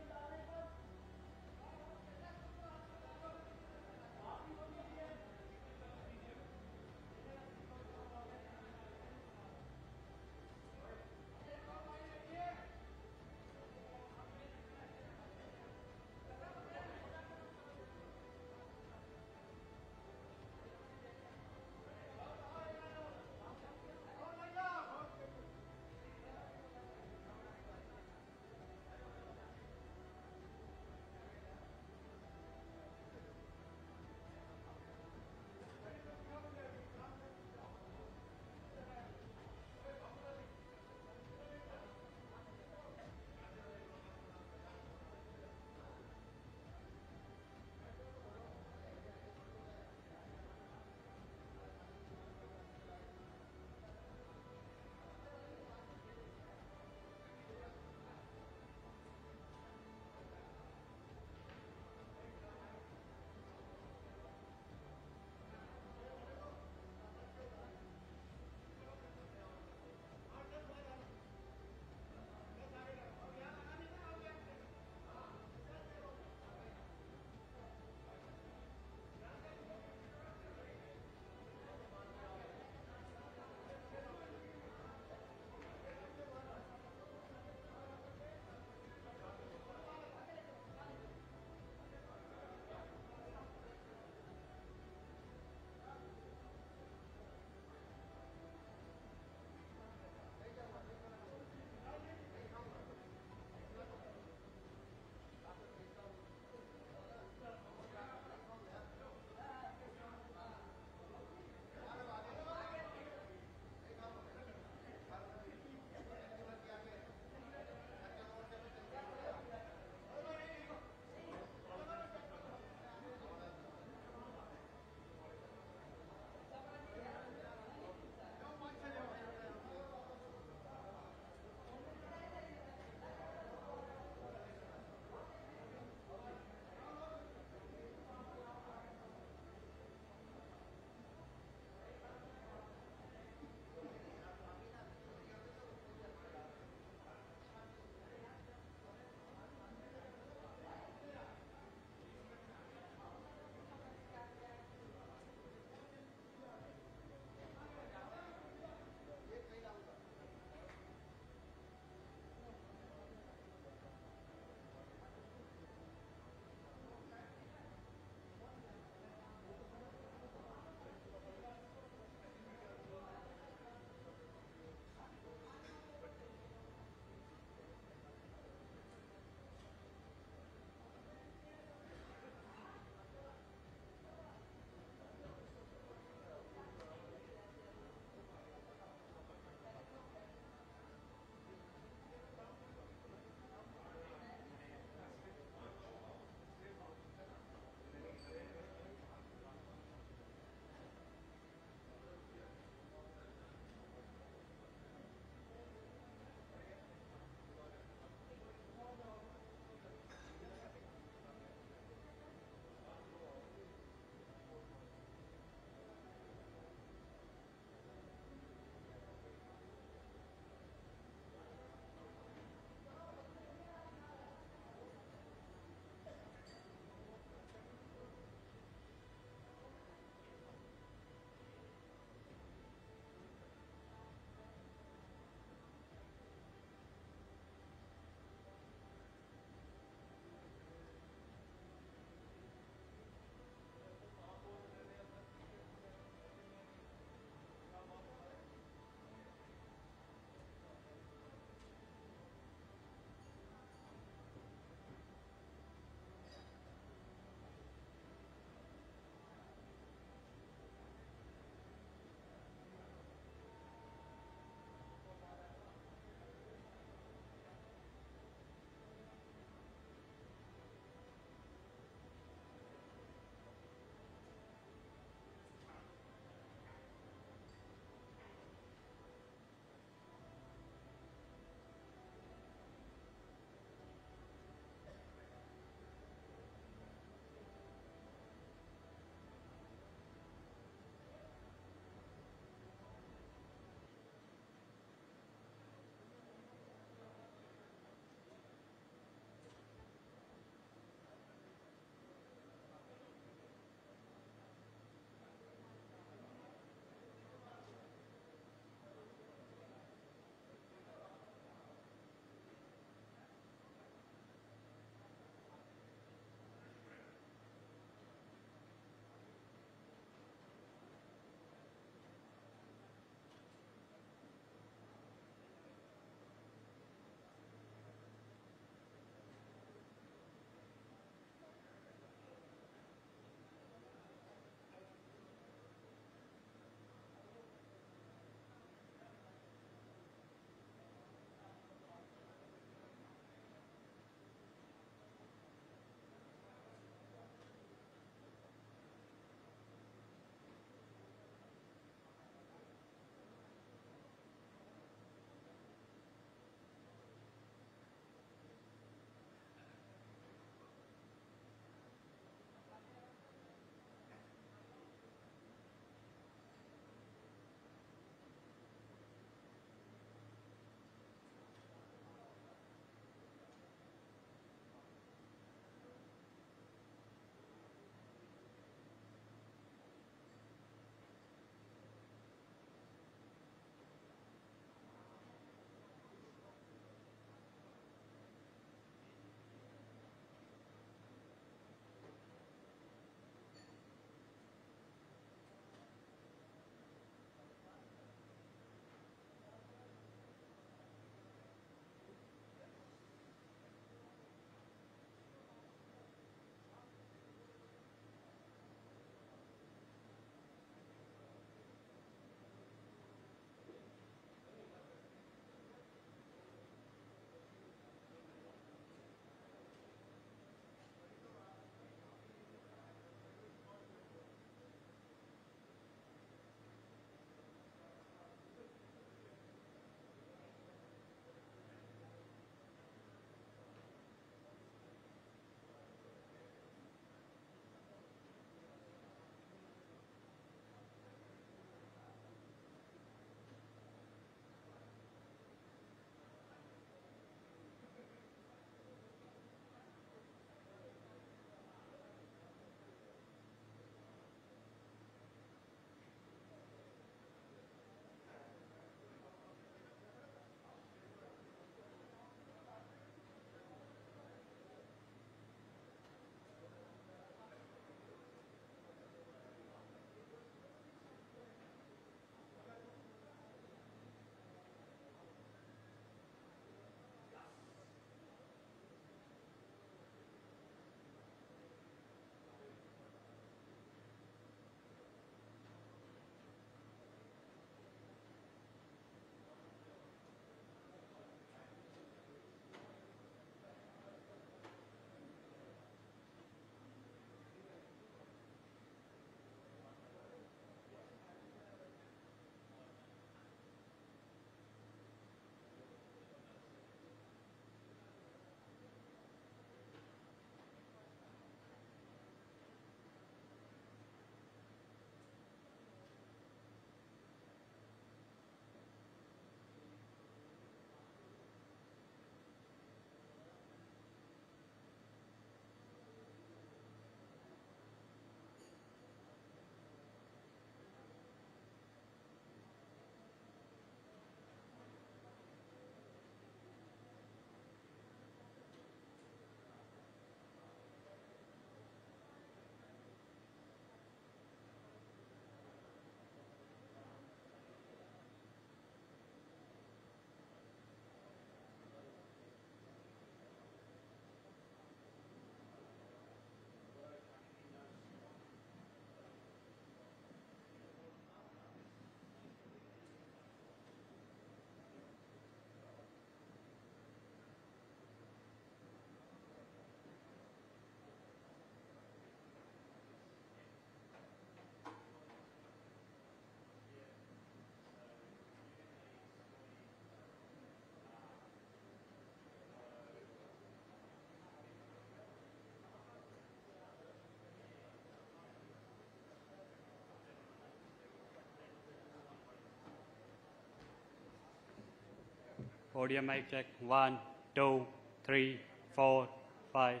Podium mic check. 1, 2, 3, 4, 5.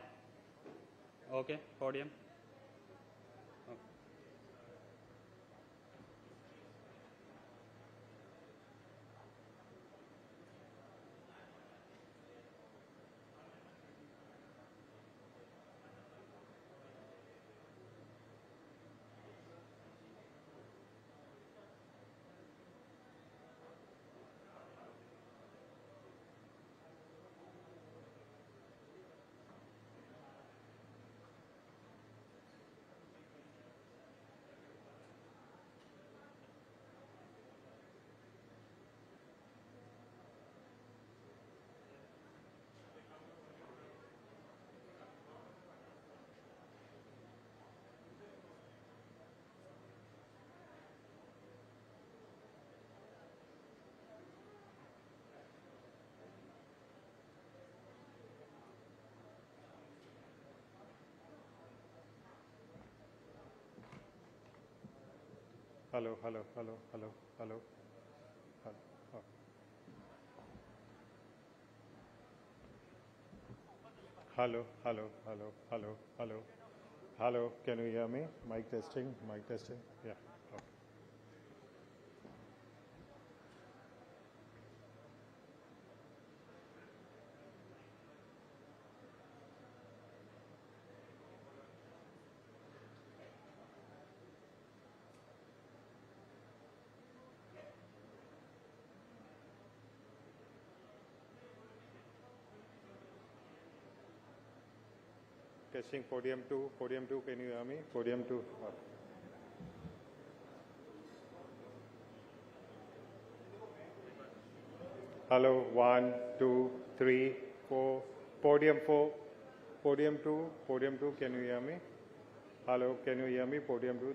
Okay, podium. Hello, hello, hello, hello, hello. Hello. Hello, hello, hello, hello, hello. Hello, can you hear me? Mic testing, mic testing. Yeah. Okay. Testing podium 2, can you hear me? Podium 2. Hello, 1, 2, 3, 4. Podium 4, podium 2, can you hear me? Hello, can you hear me? Podium 2.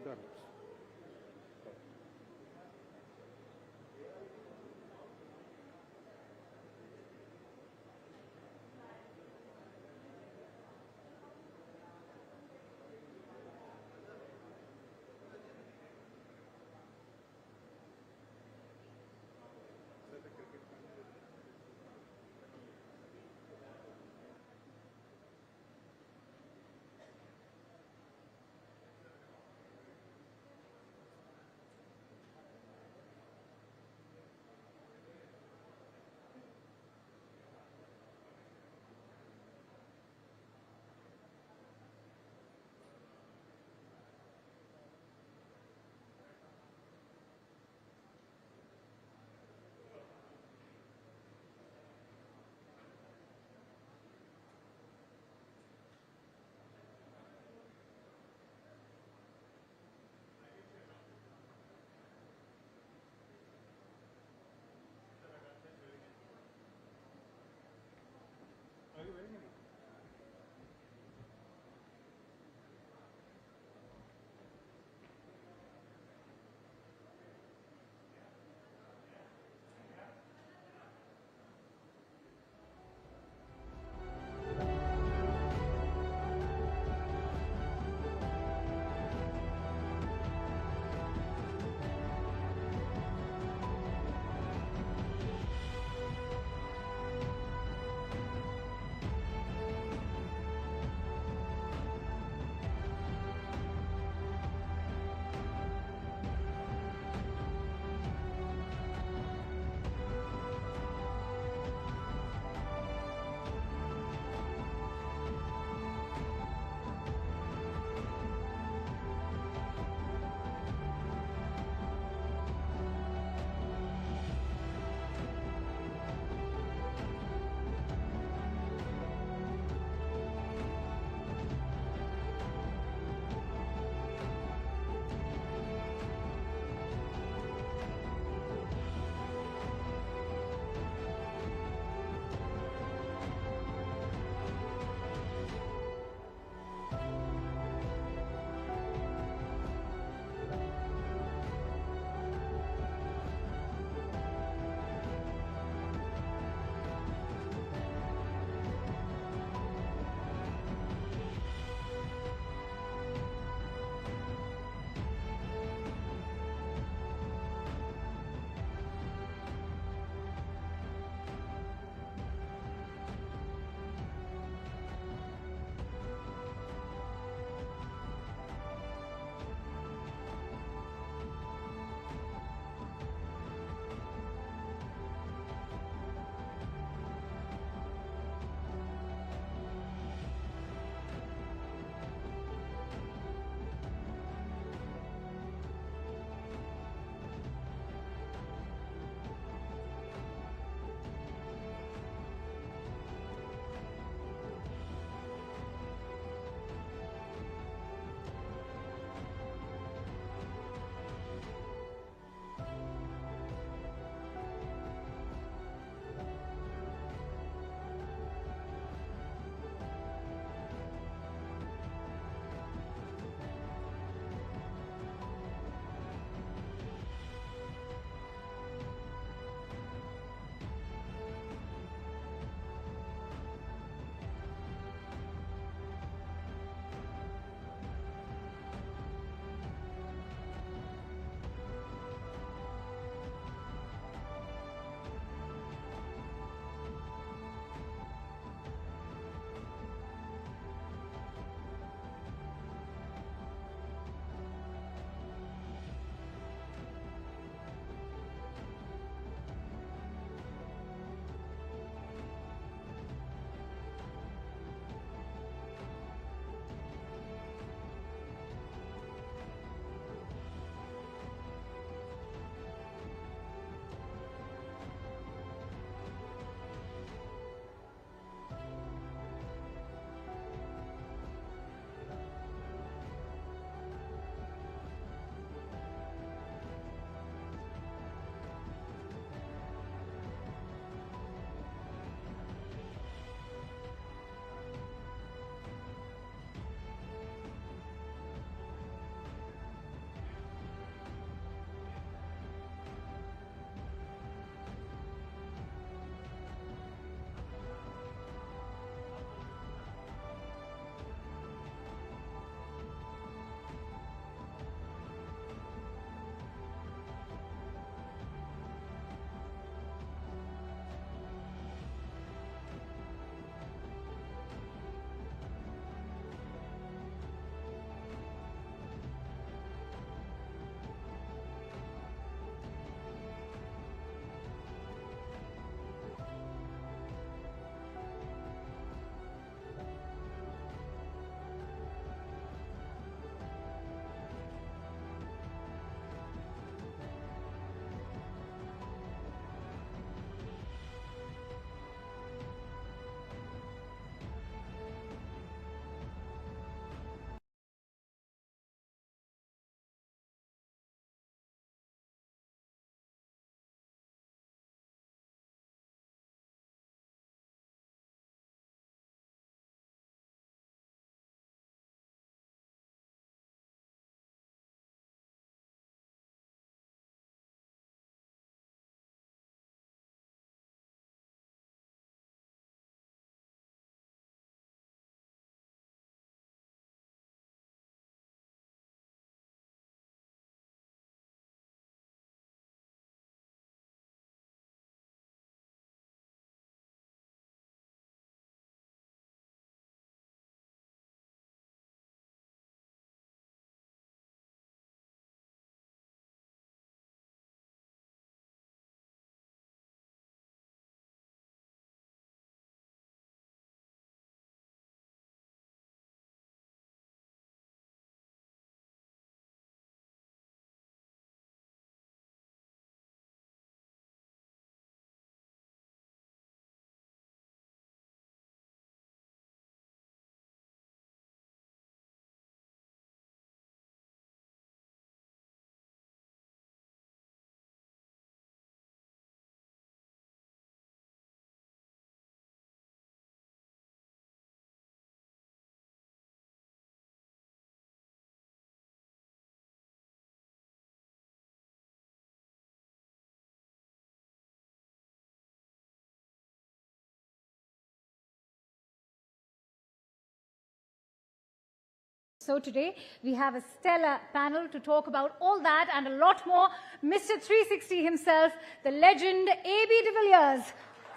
So today we have a stellar panel to talk about all that and a lot more. Mr. 360 himself, the legend A.B. de Villiers,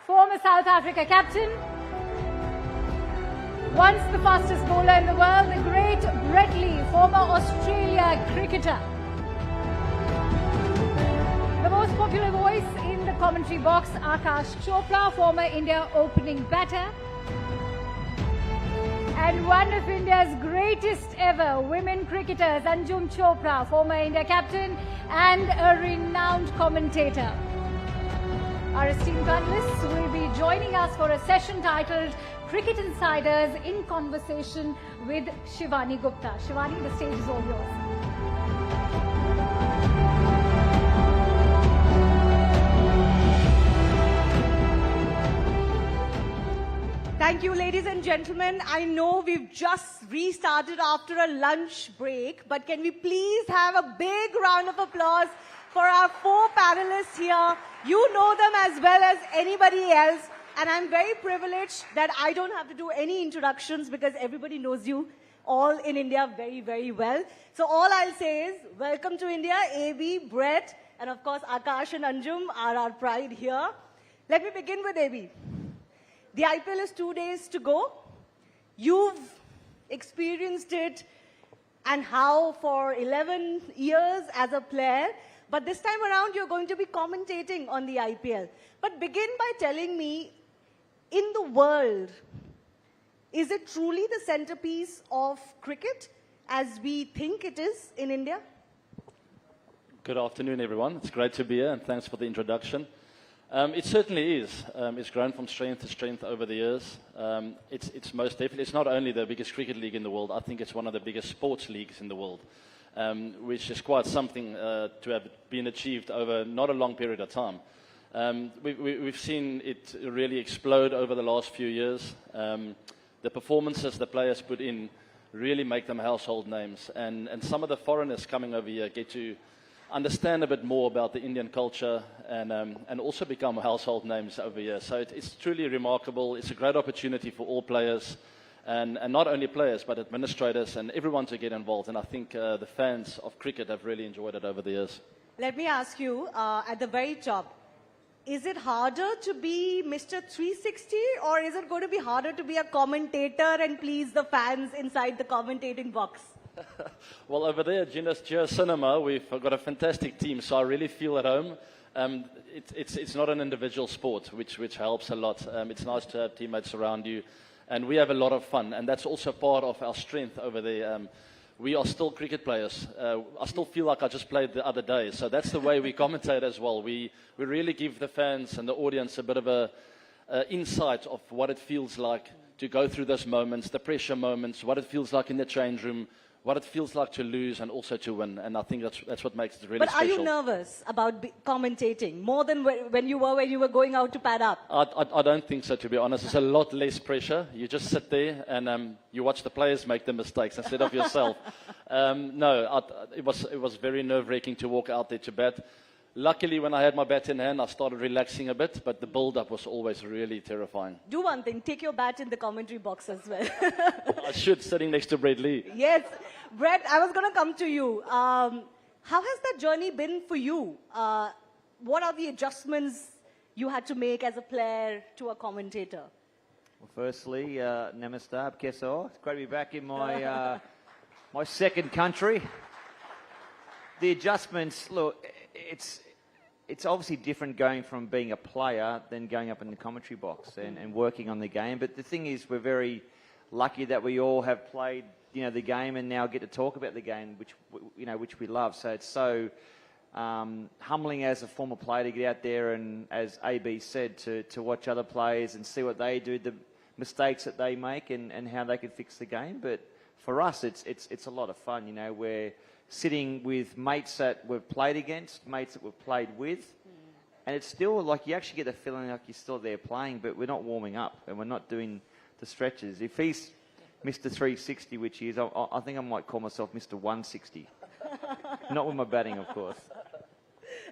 former South Africa captain, once the fastest bowler in the world, the great Brett Lee, former Australia cricketer. The most popular voice in the commentary box, Akash Chopra, former India opening batter. And one of India's greatest ever women cricketers, Anjum Chopra, former India captain and a renowned commentator. Our esteemed panelists will be joining us for a session titled Cricket Insiders in Conversation with Shivani Gupta. Shivani, the stage is all yours. Thank you, ladies and gentlemen. I know we've just restarted after a lunch break, but can we please have a big round of applause for our 4 panelists here. You know them as well as anybody else, and I'm very privileged that I don't have to do any introductions because everybody knows you all in India very, very well. So all I'll say is, welcome to India, AB, Brett, and of course Akash and Anjum are our pride here. Let me begin with AB. The IPL is 2 days to go. You've experienced it and how for 11 years as a player. But this time around, you're going to be commentating on the IPL. But begin by telling me, in the world, is it truly the centerpiece of cricket as we think it is in India? Good afternoon, everyone. It's great to be here, and thanks for the introduction. It certainly is. It's grown from strength to strength over the years. It's most definitely, it's not only the biggest cricket league in the world, I think it's one of the biggest sports leagues in the world, which is quite something to have been achieved over not a long period of time. We've seen it really explode over the last few years. The performances the players put in really make them household names, and some of the foreigners coming over here get to understand a bit more about the Indian culture and also become household names over here. So it's truly remarkable. It's a great opportunity for all players, and not only players, but administrators and everyone to get involved. And I think the fans of cricket have really enjoyed it over the years. Let me ask you, at the very top, is it harder to be Mr. 360, or is it going to be harder to be a commentator and please the fans inside the commentating box? Well, over there at Geo Cinema, we've got a fantastic team, so I really feel at home. It's not an individual sport, which helps a lot. It's nice to have teammates around you, and we have a lot of fun, and that's also part of our strength over there. We are still cricket players. I still feel like I just played the other day, so that's the way we commentate as well. We really give the fans and the audience a bit of a insight of what it feels like to go through those moments, the pressure moments, what it feels like in the change room, what it feels like to lose and also to win. And I think that's what makes it really special. But are you nervous about commentating more than when you were going out to pad up? I don't think so, to be honest. It's a lot less pressure. You just sit there and you watch the players make the mistakes instead of yourself. It was very nerve-wracking to walk out there to bat. Luckily, when I had my bat in hand, I started relaxing a bit, but the build-up was always really terrifying. Do one thing, take your bat in the commentary box as well. I should, sitting next to Brett Lee. Yes. Brett, I was going to come to you. How has that journey been for you? What are the adjustments you had to make as a player to a commentator? Well, firstly, Namaste, Keso. It's great to be back in my, my second country. The adjustments, look, it's obviously different going from being a player than going up in the commentary box and working on the game. But the thing is, we're very lucky that we all have played, the game and now get to talk about the game, which we love. So it's so humbling as a former player to get out there and, as AB said, to watch other players and see what they do, the mistakes that they make and how they can fix the game. But for us, it's a lot of fun. We're sitting with mates that we've played against, mates that we've played with, and it's still like you actually get the feeling like you're still there playing, but we're not warming up and we're not doing the stretches. If he's Mr. 360, which he is, I think I might call myself Mr. 160. Not with my batting, of course.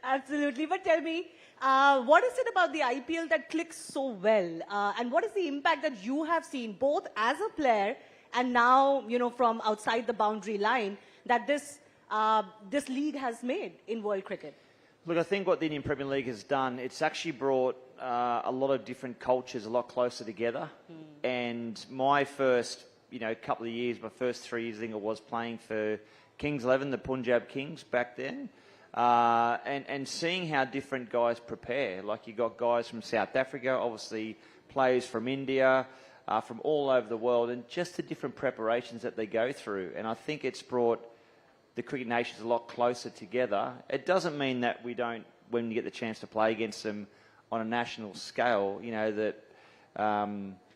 Absolutely. But tell me, what is it about the IPL that clicks so well? And what is the impact that you have seen, both as a player and now, you know, from outside the boundary line that this league has made in world cricket? Look, I think what the Indian Premier League has done, it's actually brought a lot of different cultures a lot closer together. And my first, you know, couple of years, my first 3 years, I think it was playing for Kings 11, the Punjab Kings back then. And seeing how different guys prepare. Like you got guys from South Africa, obviously players from India, from all over the world, and just the different preparations that they go through. And I think it's brought the cricket nations a lot closer together. It doesn't mean that we don't, when you get the chance to play against them on a national scale, you know, that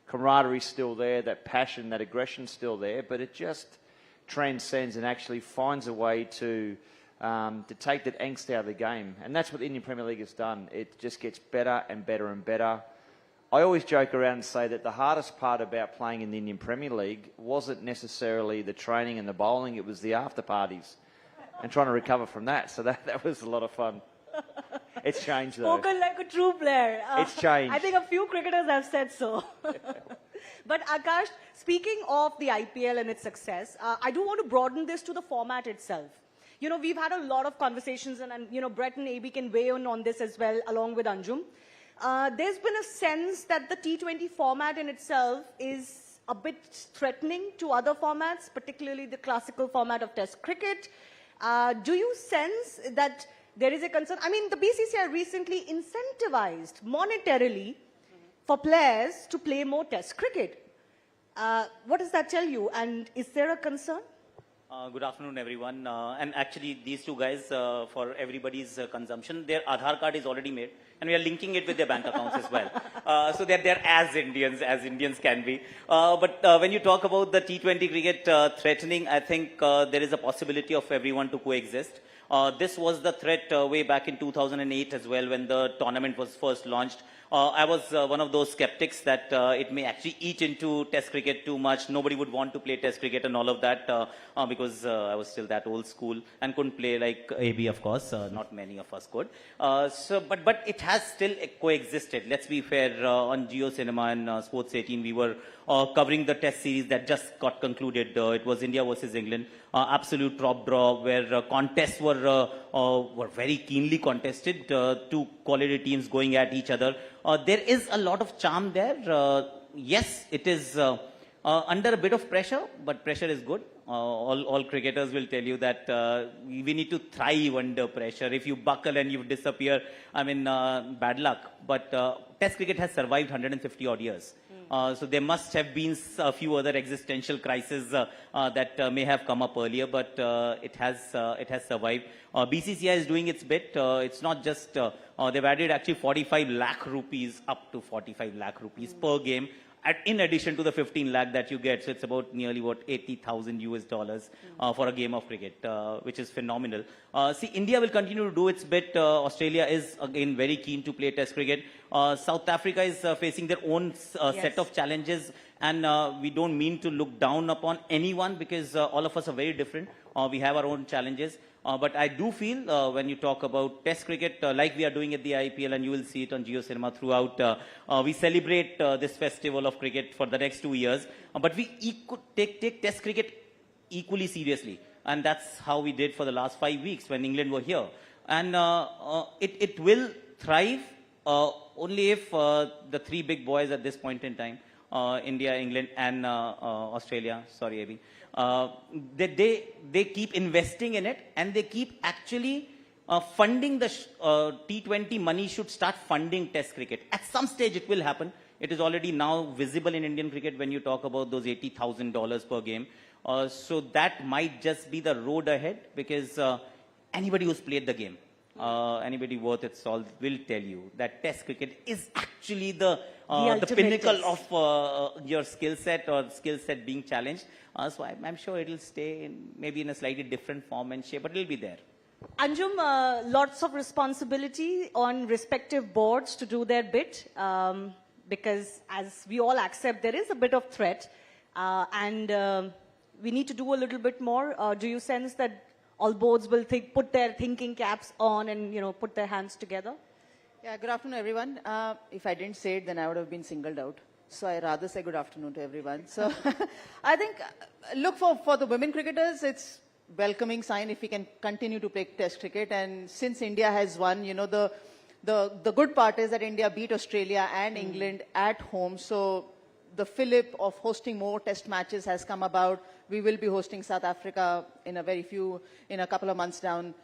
camaraderie's still there, that passion, that aggression's still there, but it just transcends and actually finds a way to take that angst out of the game. And that's what the Indian Premier League has done. It just gets better and better and better. I always joke around and say that the hardest part about playing in the Indian Premier League wasn't necessarily the training and the bowling, it was the after parties and trying to recover from that. So that was a lot of fun. It's changed though. Spoken like a true player. It's changed. I think a few cricketers have said so. But Akash, speaking of the IPL and its success, I do want to broaden this to the format itself. You know, we've had a lot of conversations and you know, Brett and AB can weigh in on this as well, along with Anjum. There's been a sense that the T20 format in itself is a bit threatening to other formats, particularly the classical format of Test cricket. Do you sense that there is a concern? I mean, the BCCI recently incentivized monetarily for players to play more Test cricket. What does that tell you? And is there a concern? Good afternoon, everyone. And actually, these two guys, for everybody's consumption, their Aadhaar card is already made, and we are linking it with their bank accounts as well. So they're as Indians can be. But when you talk about the T20 cricket threatening, I think there is a possibility of everyone to coexist. This was the threat way back in 2008 as well, when the tournament was first launched. I was one of those skeptics that it may actually eat into Test cricket too much. Nobody would want to play Test cricket and all of that because I was still that old school and couldn't play like AB, of course. Not many of us could. But it has still coexisted. Let's be fair. On Geo Cinema and Sports 18, we were covering the Test series that just got concluded. It was India versus England. Absolute top draw where contests were very keenly contested. Two quality teams going at each other. There is a lot of charm there. Yes, it is under a bit of pressure, but pressure is good. All cricketers will tell you that we need to thrive under pressure. If you buckle and you disappear, I mean, bad luck. But Test cricket has survived 150 odd years. So there must have been a few other existential crises that may have come up earlier, but it has survived. BCCI is doing its bit. It's not just they've added actually 45 lakh rupees, up to 45 lakh rupees per game, in addition to the 15 lakh that you get. So it's about nearly what $80,000 for a game of cricket, which is phenomenal. See, India will continue to do its bit. Australia is again very keen to play Test cricket. South Africa is facing their own set of challenges, and we don't mean to look down upon anyone because all of us are very different. We have our own challenges. But I do feel when you talk about Test cricket, like we are doing at the IPL, and you will see it on Geo Cinema throughout, we celebrate this festival of cricket for the next 2 years. But we take Test cricket equally seriously. And that's how we did for the last 5 weeks when England were here. And it will thrive only if the three big boys at this point in time, India, England, and Australia, sorry, Abhi, they keep investing in it, and they keep actually funding the T20 money should start funding Test cricket. At some stage it will happen. It is already now visible in Indian cricket when you talk about those $80,000 per game. So that might just be the road ahead, because anybody who's played the game, anybody worth its salt will tell you that Test cricket is actually the pinnacle of your skill set or skill set being challenged. So I'm sure it'll stay maybe in a slightly different form and shape, but it'll be there. Anjum, lots of responsibility on respective boards to do their bit, because as we all accept, there is a bit of threat, and we need to do a little bit more. Do you sense that all boards will put their thinking caps on and put their hands together? Yeah, good afternoon, everyone. If I didn't say it, then I would have been singled out. So I rather say good afternoon to everyone. So I think, look, for the women cricketers, it's welcoming sign if we can continue to play Test cricket. And since India has won, you know, the good part is that India beat Australia and England at home. So the fillip of hosting more Test matches has come about. We will be hosting South Africa in a couple of months down,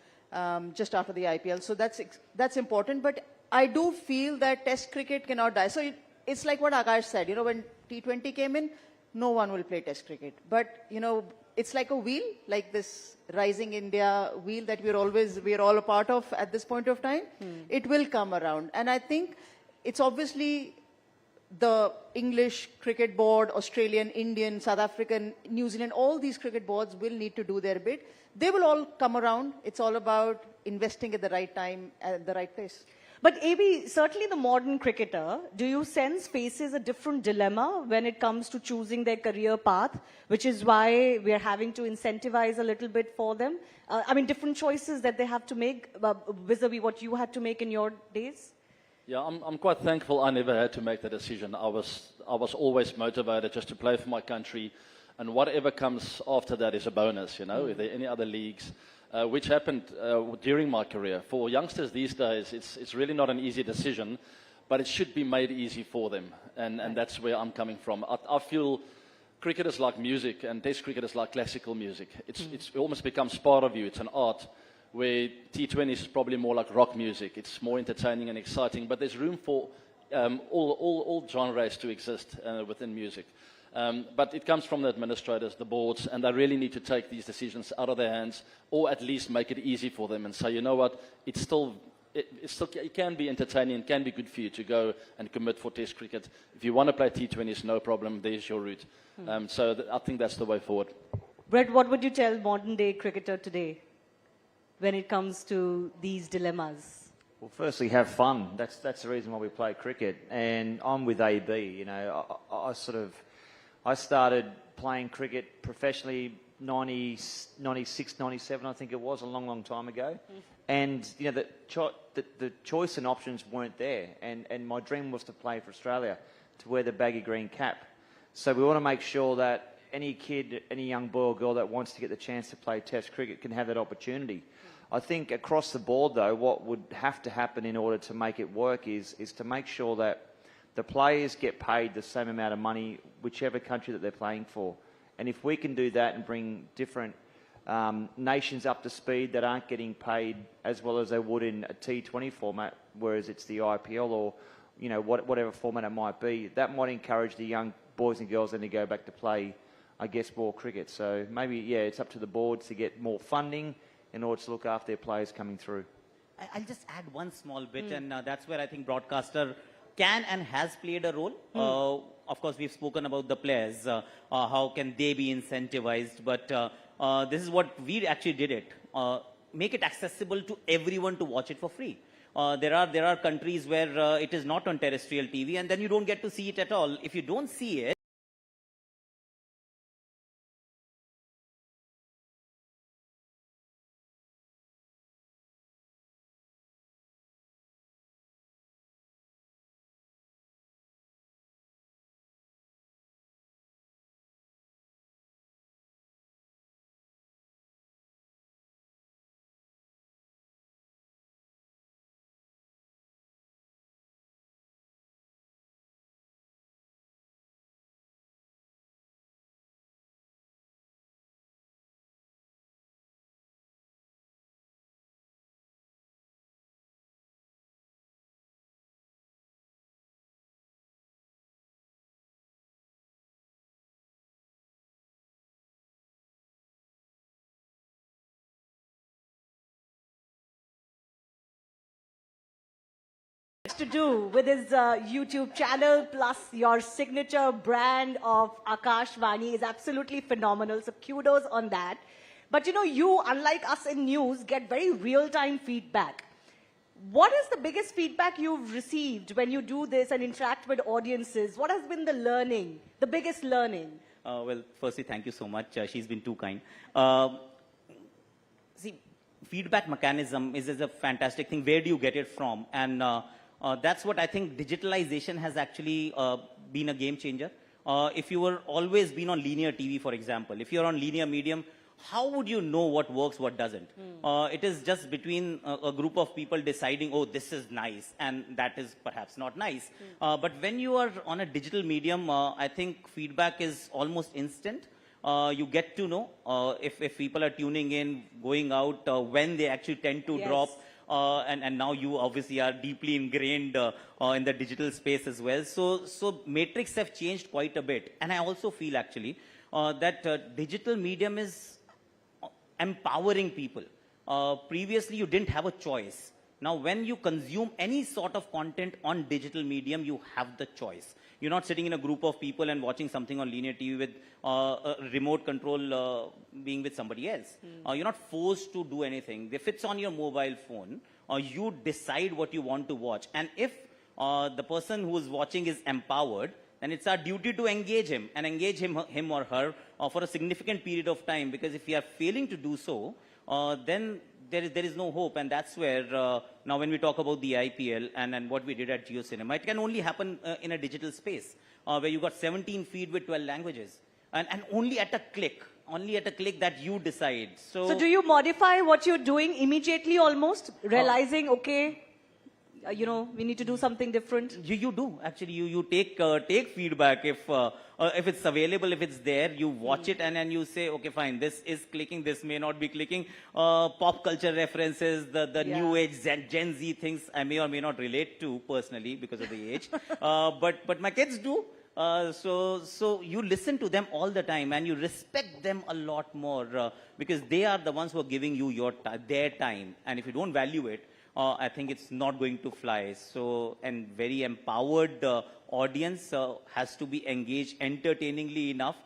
just after the IPL. So that's important. But I do feel that Test cricket cannot die. So it's like what Akash said, you know, when T20 came in, no one will play Test cricket. But, you know, it's like a wheel, like this Rising India wheel that we're all a part of at this point of time. It will come around. And I think it's obviously the English cricket board, Australian, Indian, South African, New Zealand, all these cricket boards will need to do their bit. They will all come around. It's all about investing at the right time, at the right place. But AB, certainly the modern cricketer, do you sense faces a different dilemma when it comes to choosing their career path, which is why we are having to incentivize a little bit for them? I mean, different choices that they have to make vis-a-vis what you had to make in your days? Yeah, I'm quite thankful I never had to make the decision. I was always motivated just to play for my country, and whatever comes after that is a bonus, you know. If there are any other leagues, which happened during my career. For youngsters these days, it's really not an easy decision, but it should be made easy for them, and that's where I'm coming from. I feel cricket is like music, and Test cricket is like classical music. It almost becomes part of you. It's an art, where T20 is probably more like rock music. It's more entertaining and exciting, but there's room for all genres to exist within music. But it comes from the administrators, the boards, and they really need to take these decisions out of their hands, or at least make it easy for them and say, you know what, it can be entertaining, it can be good for you to go and commit for Test cricket. If you want to play T20s, no problem, there's your route. So I think that's the way forward. Brett, what would you tell modern day cricketer today when it comes to these dilemmas? Well, firstly, have fun. That's the reason why we play cricket. And I'm with AB, you know, I started playing cricket professionally 96, 97, I think it was, a long, long time ago. And, you know, the choice and options weren't there. And my dream was to play for Australia, to wear the baggy green cap. So we want to make sure that any kid, any young boy or girl that wants to get the chance to play Test cricket can have that opportunity. I think across the board, though, what would have to happen in order to make it work is to make sure that the players get paid the same amount of money, whichever country that they're playing for. And if we can do that and bring different nations up to speed that aren't getting paid as well as they would in a T20 format, whereas it's the IPL or, you know, whatever format it might be, that might encourage the young boys and girls then to go back to play, I guess, more cricket. So maybe, yeah, it's up to the boards to get more funding in order to look after their players coming through. I'll just add one small bit, and that's where I think broadcaster can and has played a role. Of course, we've spoken about the players, how can they be incentivized, but this is what we actually did it. Make it accessible to everyone to watch it for free. There are countries where it is not on terrestrial TV, and then you don't get to see it at all. If you don't see it, To do with his YouTube channel plus your signature brand of Akash Vani is absolutely phenomenal. So kudos on that. But you know, you, unlike us in news, get very real-time feedback. What is the biggest feedback you've received when you do this and interact with audiences? What has been the learning, the biggest learning? well, firstly, thank you so much. She's been too kind. See, feedback mechanism is a fantastic thing. Where do you get it from? And that's what I think digitalization has actually been a game changer. If you were always been on linear TV, for example, if you're on linear medium, how would you know what works, what doesn't? It is just between a group of people deciding, oh, this is nice, and that is perhaps not nice. But when you are on a digital medium, I think feedback is almost instant. You get to know if people are tuning in, going out, when they actually tend to drop. And now you obviously are deeply ingrained in the digital space as well. So metrics have changed quite a bit. And I also feel actually that digital medium is empowering people. Previously, you didn't have a choice. Now, when you consume any sort of content on digital medium, you have the choice. You're not sitting in a group of people and watching something on linear TV with a remote control being with somebody else. You're not forced to do anything. If it's on your mobile phone, you decide what you want to watch. And if the person who is watching is empowered, then it's our duty to engage him and engage him or her for a significant period of time. Because if we are failing to do so, then there is no hope. And that's where now when we talk about the IPL and what we did at JioCinema, it can only happen in a digital space where you got 17 feed with 12 languages and only at a click that you decide. So do you modify what you're doing immediately almost, realizing, okay, we need to do something different? You do actually. You take feedback if it's available, if it's there. You watch it and you say, okay, fine, this is clicking, this may not be clicking. Pop culture references, the new age Gen Z things I may or may not relate to personally because of the age, but my kids do. So you listen to them all the time and you respect them a lot more because they are the ones who are giving you their time. And if you don't value it, I think it's not going to fly. So, and very empowered audience has to be engaged entertainingly enough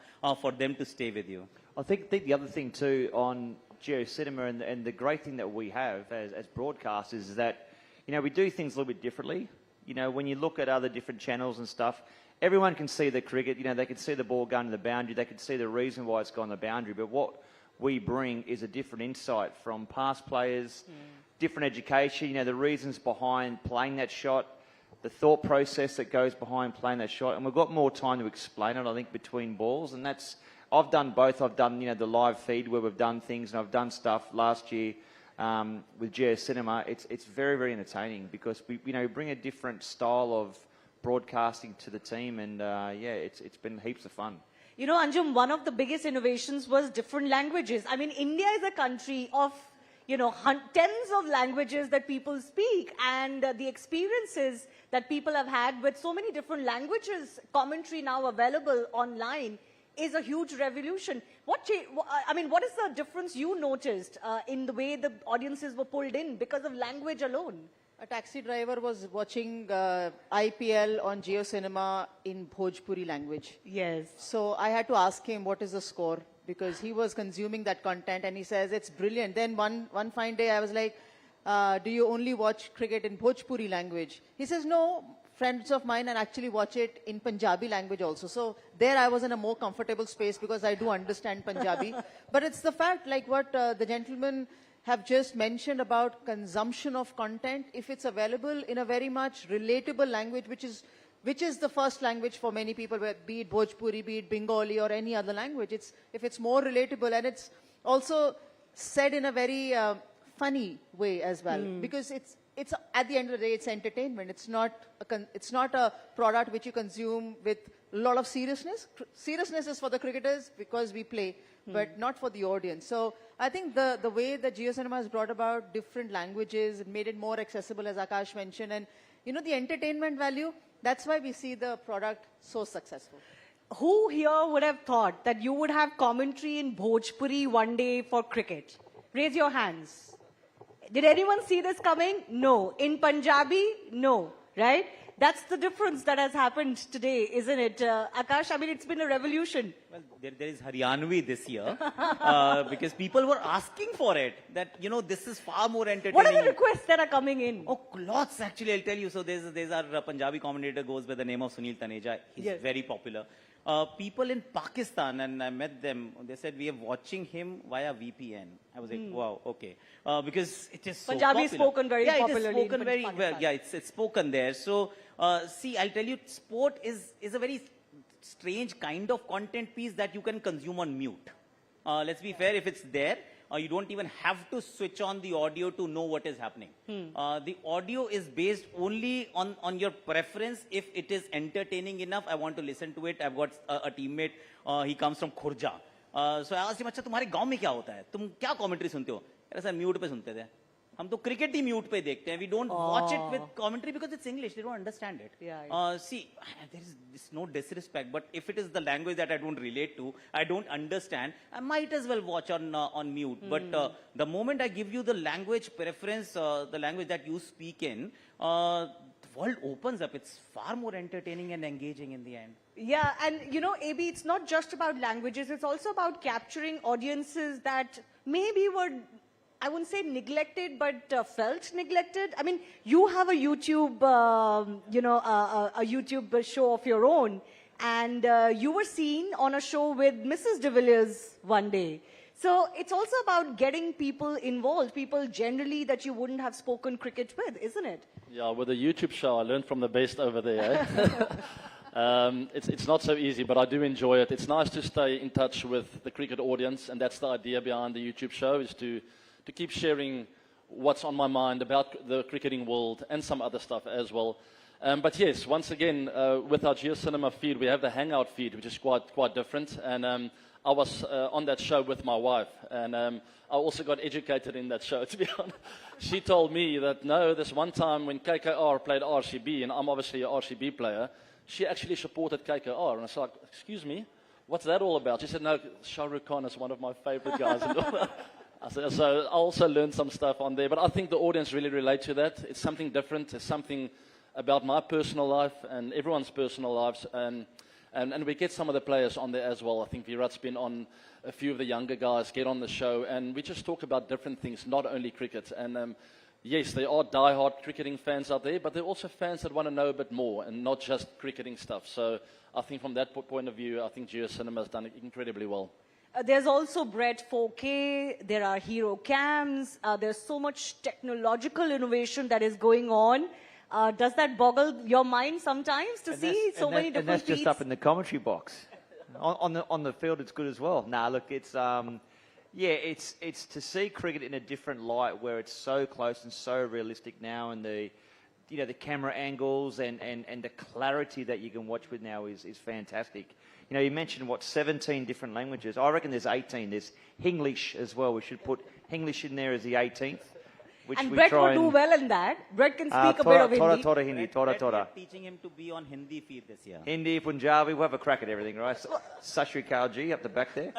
for them to stay with you. I think the other thing too on JioCinema and the great thing that we have as broadcasters is that, we do things a little bit differently. When you look at other different channels and stuff, everyone can see the cricket, they can see the ball going to the boundary, they can see the reason why it's gone to the boundary, but what we bring is a different insight from past players, different education, the reasons behind playing that shot, the thought process that goes behind playing that shot. And we've got more time to explain it, I think, between balls. And I've done both. I've done, the live feed where we've done things, and I've done stuff last year with JioCinema. It's very, very entertaining because we bring a different style of broadcasting to the team. And it's been heaps of fun. Anjum, one of the biggest innovations was different languages. I mean, India is a country of tens of languages that people speak, and the experiences that people have had with so many different languages, commentary now available online, is a huge revolution. What is the difference you noticed in the way the audiences were pulled in because of language alone? A taxi driver was watching IPL on JioCinema in Bhojpuri language. Yes. So I had to ask him what is the score, because he was consuming that content and he says it's brilliant. Then one fine day I was like, do you only watch cricket in Bhojpuri language? He says, no, friends of mine and actually watch it in Punjabi language also. So there I was in a more comfortable space because I do understand Punjabi. But it's the fact, like what the gentlemen have just mentioned about consumption of content, if it's available in a very much relatable language, which is the first language for many people, be it Bhojpuri, be it Bengali or any other language. If it's more relatable and it's also said in a very funny way as well, because it's at the end of the day, it's entertainment. It's not a product which you consume with a lot of seriousness. Seriousness is for the cricketers because we play, but not for the audience. So I think the way that JioCinema has brought about different languages, made it more accessible, as Akash mentioned, and the entertainment value, that's why we see the product so successful. Who here would have thought that you would have commentary in Bhojpuri one day for cricket? Raise your hands. Did anyone see this coming? No. In Punjabi? No. Right? That's the difference that has happened today, isn't it? Akash, I mean, it's been a revolution. Well, there is Haryanvi this year because people were asking for it. That, this is far more entertaining. What are the requests that are coming in? Oh, lots actually, I'll tell you. So there's our Punjabi commentator goes by the name of Sunil Taneja. He's very popular. people in Pakistan, and I met them, they said, we are watching him via VPN. I was like, wow, okay. Because it is so Punjabi is popular. spoken very popularly. It is spoken in very well. Pakistan. Yeah, it's spoken there. So, see, I'll tell you, sport is a very strange kind of content piece that you can consume on mute. Let's be fair, if it's there, you don't even have to switch on the audio to know what is happening. The audio is based only on your preference. If it is entertaining enough, I want to listen to it. I've got a teammate, he comes from Khurja. So I asked him, अच्छा तुम्हारे गांव में क्या होता है? तुम क्या commentary सुनते हो? यार सर म्यूट पे सुनते थे. हम तो क्रिकेट ही म्यूट पे देखते हैं. We don't watch it with commentary because it's English. They don't understand it. See, there is no disrespect, but if it is the language that I don't relate to, I don't understand, I might as well watch on mute. But the moment I give you the language preference, the language that you speak in, the world opens up. It's far more entertaining and engaging in the end. Yeah, and you know, AB, it's not just about languages. It's also about capturing audiences that maybe were, I wouldn't say neglected, but felt neglected. I mean, you have a YouTube, a YouTube show of your own, and you were seen on a show with Mrs. De Villiers one day. So it's also about getting people involved, people generally that you wouldn't have spoken cricket with, isn't it? Yeah, with the YouTube show, I learned from the best over there. Eh? It's not so easy, but I do enjoy it. It's nice to stay in touch with the cricket audience, and that's the idea behind the YouTube show, is to keep sharing what's on my mind about the cricketing world and some other stuff as well. But yes, once again, with our GeoCinema feed, we have the Hangout feed, which is quite different. And I was on that show with my wife, and I also got educated in that show, to be honest. She told me that, no, this one time when KKR played RCB, and I'm obviously an RCB player, she actually supported KKR. And I was like, excuse me, what's that all about? She said, no, Shah Rukh Khan is one of my favorite guys in the world. So I also learned some stuff on there, but I think the audience really relate to that. It's something different. It's something about my personal life and everyone's personal lives, and we get some of the players on there as well. I think Virat's been on, a few of the younger guys get on the show, and we just talk about different things, not only cricket. And yes, there are die-hard cricketing fans out there, but there are also fans that want to know a bit more and not just cricketing stuff. So I think from that point of view, I think GeoCinema has done it incredibly well. There's also Brett 4K, there are hero cams, there's so much technological innovation that is going on. Does that boggle your mind sometimes to see so many different And that's just feeds? up in the commentary box. On the field, it's good as well. Nah, look, it's it's to see cricket in a different light, where it's so close and so realistic now, and the camera angles and the clarity that you can watch with now is fantastic. You know, you mentioned, 17 different languages. I reckon there's 18. There's Hinglish as well. We should put Hinglish in there as the 18th. Which And we Brett try will do well in that. Brett can speak a bit of Hindi. Thora Hindi, Thora. We are teaching him to be on Hindi feed this year. Hindi, Punjabi, we'll have a crack at everything, right? Sashri Kalji up the back there.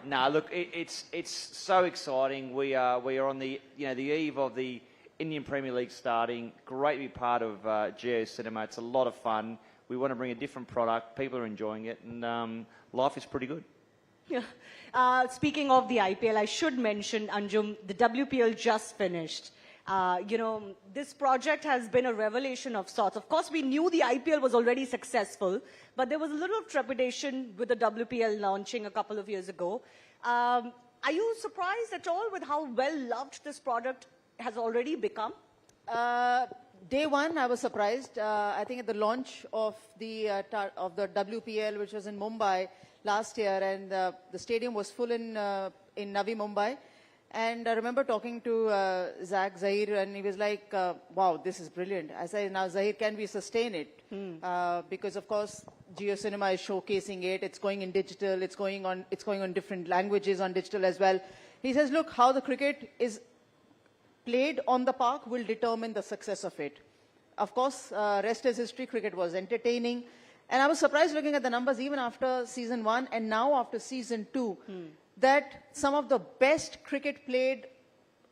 Nah, look, it's so exciting. We are on the the eve of the Indian Premier League starting. Great to be part of GeoCinema. It's a lot of fun. We want to bring a different product. People are enjoying it, and life is pretty good. Yeah. Speaking of the IPL, I should mention, Anjum, the WPL just finished. This project has been a revelation of sorts. Of course, we knew the IPL was already successful, but there was a little trepidation with the WPL launching a couple of years ago. Are you surprised at all with how well loved this product has already become? Day one, I was surprised. I think at the launch of the WPL, which was in Mumbai last year, and the stadium was full in Navi Mumbai. And I remember talking to Zahir, and he was like, wow, this is brilliant. I said, now Zahir, can we sustain it? Because of course, GeoCinema is showcasing it. It's going in digital. It's going on different languages on digital as well. He says, look, how the cricket is played on the park will determine the success of it. Of course, rest is history. Cricket was entertaining. And I was surprised looking at the numbers even after season 1 and now after season 2, that some of the best cricket played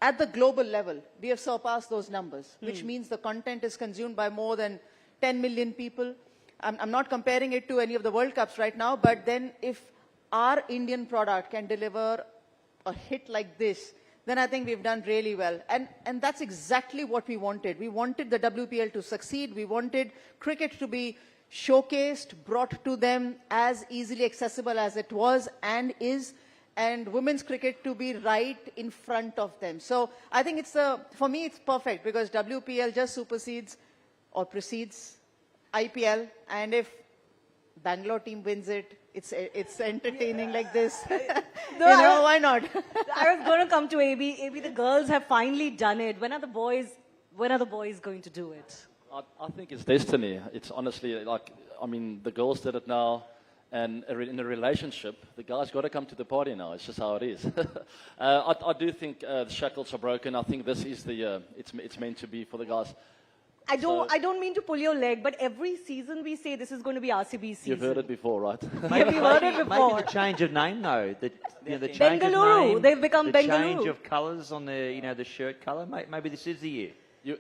at the global level, we have surpassed those numbers, which means the content is consumed by more than 10 million people. I'm not comparing it to any of the World Cups right now, but then if our Indian product can deliver a hit like this, then I think we've done really well. And that's exactly what we wanted. We wanted the WPL to succeed. We wanted cricket to be showcased, brought to them as easily accessible as it was and is, and women's cricket to be right in front of them. So I think for me it's perfect because WPL just supersedes or precedes IPL, and if Bangalore team wins it, it's entertaining like this. Why not? I was going to come to AB. AB, the girls have finally done it. When are the boys going to do it? I think it's destiny. It's honestly like, I mean, the girls did it now, and in a relationship, the guys got to come to the party now. It's just how it is. I do think the shackles are broken. I think this is the year. It's meant to be for the guys. I don't mean to pull your leg, but every season we say this is going to be RCB's season. You've heard it before, right? Maybe heard it before. Maybe the change of name, though. The change Bengaluru. of name. They've become the Bengaluru. Change of colours on the shirt colour. Maybe this is the year.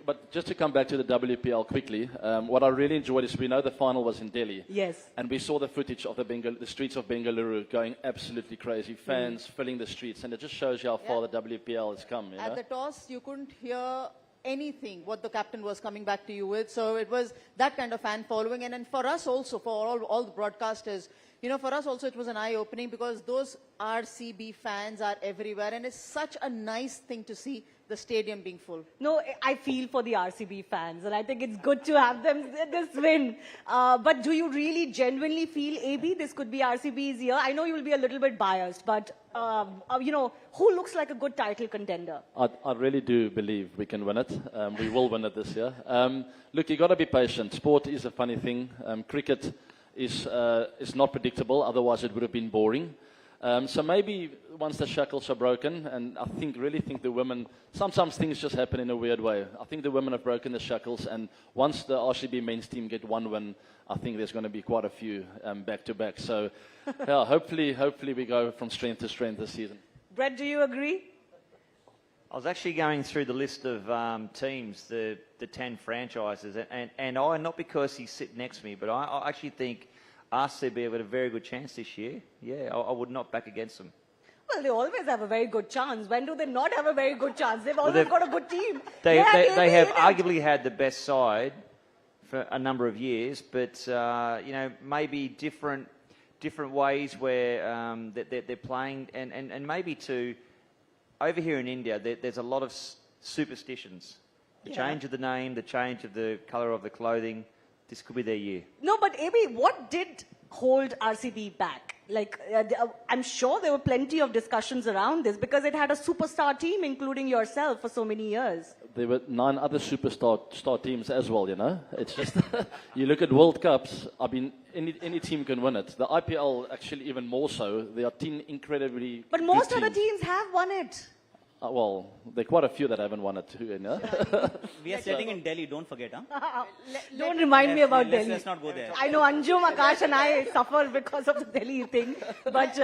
But just to come back to the WPL quickly, what I really enjoyed is we know the final was in Delhi. Yes. And we saw the footage of the streets of Bengaluru going absolutely crazy, fans filling the streets, and it just shows you how far the WPL has come. At the toss, you couldn't hear anything what the captain was coming back to you with. So it was that kind of fan following. And for us also, for all the broadcasters, for us also it was an eye-opening because those RCB fans are everywhere. And it's such a nice thing to see the stadium being full. No, I feel for the RCB fans, and I think it's good to have them this win. But do you really genuinely feel, AB, this could be RCB's year? I know you will be a little bit biased, but, who looks like a good title contender? I really do believe we can win it. We will win it this year. Look, you got to be patient. Sport is a funny thing. Cricket is not predictable, otherwise it would have been boring. So maybe once the shackles are broken, and I really think the women, sometimes things just happen in a weird way. I think the women have broken the shackles, and once the RCB men's team get one win, I think there's going to be quite a few back-to-back. So yeah, hopefully we go from strength to strength this season. Brett, do you agree? I was actually going through the list of teams, the 10 franchises, and I, not because he's sitting next to me, but I actually think RCB have got a very good chance this year. Yeah, I would not back against them. Well, they always have a very good chance. When do they not have a very good chance? They've always got a good team. They have arguably had the best side for a number of years, but maybe different ways where they're playing, and maybe too, over here in India, there's a lot of superstitions. The change of the name, the change of the colour of the clothing. This could be their year. No, but AB, what did hold RCB back? I'm sure there were plenty of discussions around this because it had a superstar team, including yourself, for so many years. There were 9 other superstar teams as well, It's just, you look at World Cups, I mean, any team can win it. The IPL, actually, even more so. There are 10 incredibly But most other teams have won it. Well, there are quite a few that haven't won it too, We are sitting in Delhi, don't forget, huh? Don't remind me about Delhi. Let's not go there. I know Anjum, Akash and I suffer because of the Delhi thing. But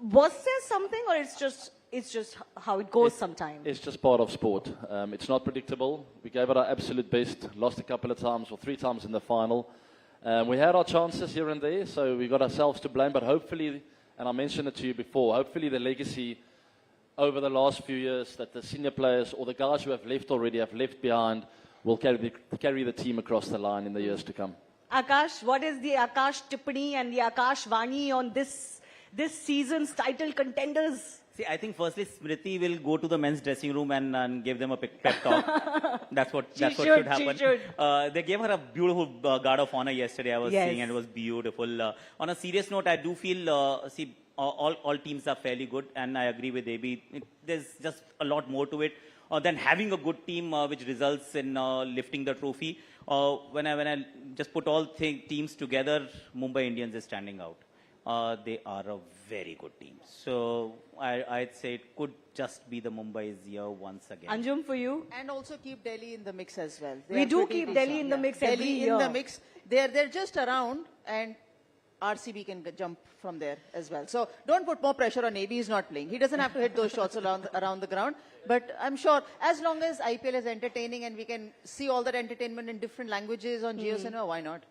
was there something, or it's just how it goes sometimes? It's just part of sport. It's not predictable. We gave it our absolute best, lost a couple of times or 3 times in the final. We had our chances here and there, so we got ourselves to blame. But hopefully, and I mentioned it to you before, hopefully the legacy over the last few years that the senior players or the guys who have left already have left behind will carry the team across the line in the years to come. Akash, what is the Akash Tippani and the Akash Vani on this season's title contenders? See, I think firstly Smriti will go to the men's dressing room and give them a pep talk. That's what should happen. They gave her a beautiful guard of honor yesterday, I was seeing, and it was beautiful. On a serious note, I do feel, all teams are fairly good, and I agree with AB. There's just a lot more to it than having a good team which results in lifting the trophy. When I just put all teams together, Mumbai Indians is standing out. They are a very good team. So I'd say it could just be the Mumbai's year once again. Anjum, for you? And also keep Delhi in the mix as well. We do keep Delhi in the mix every year. Delhi in the mix. They're just around, and RCB can jump from there as well. So don't put more pressure on AB. He's not playing. He doesn't have to hit those shots around the ground. But I'm sure as long as IPL is entertaining and we can see all that entertainment in different languages on JioCinema, why not?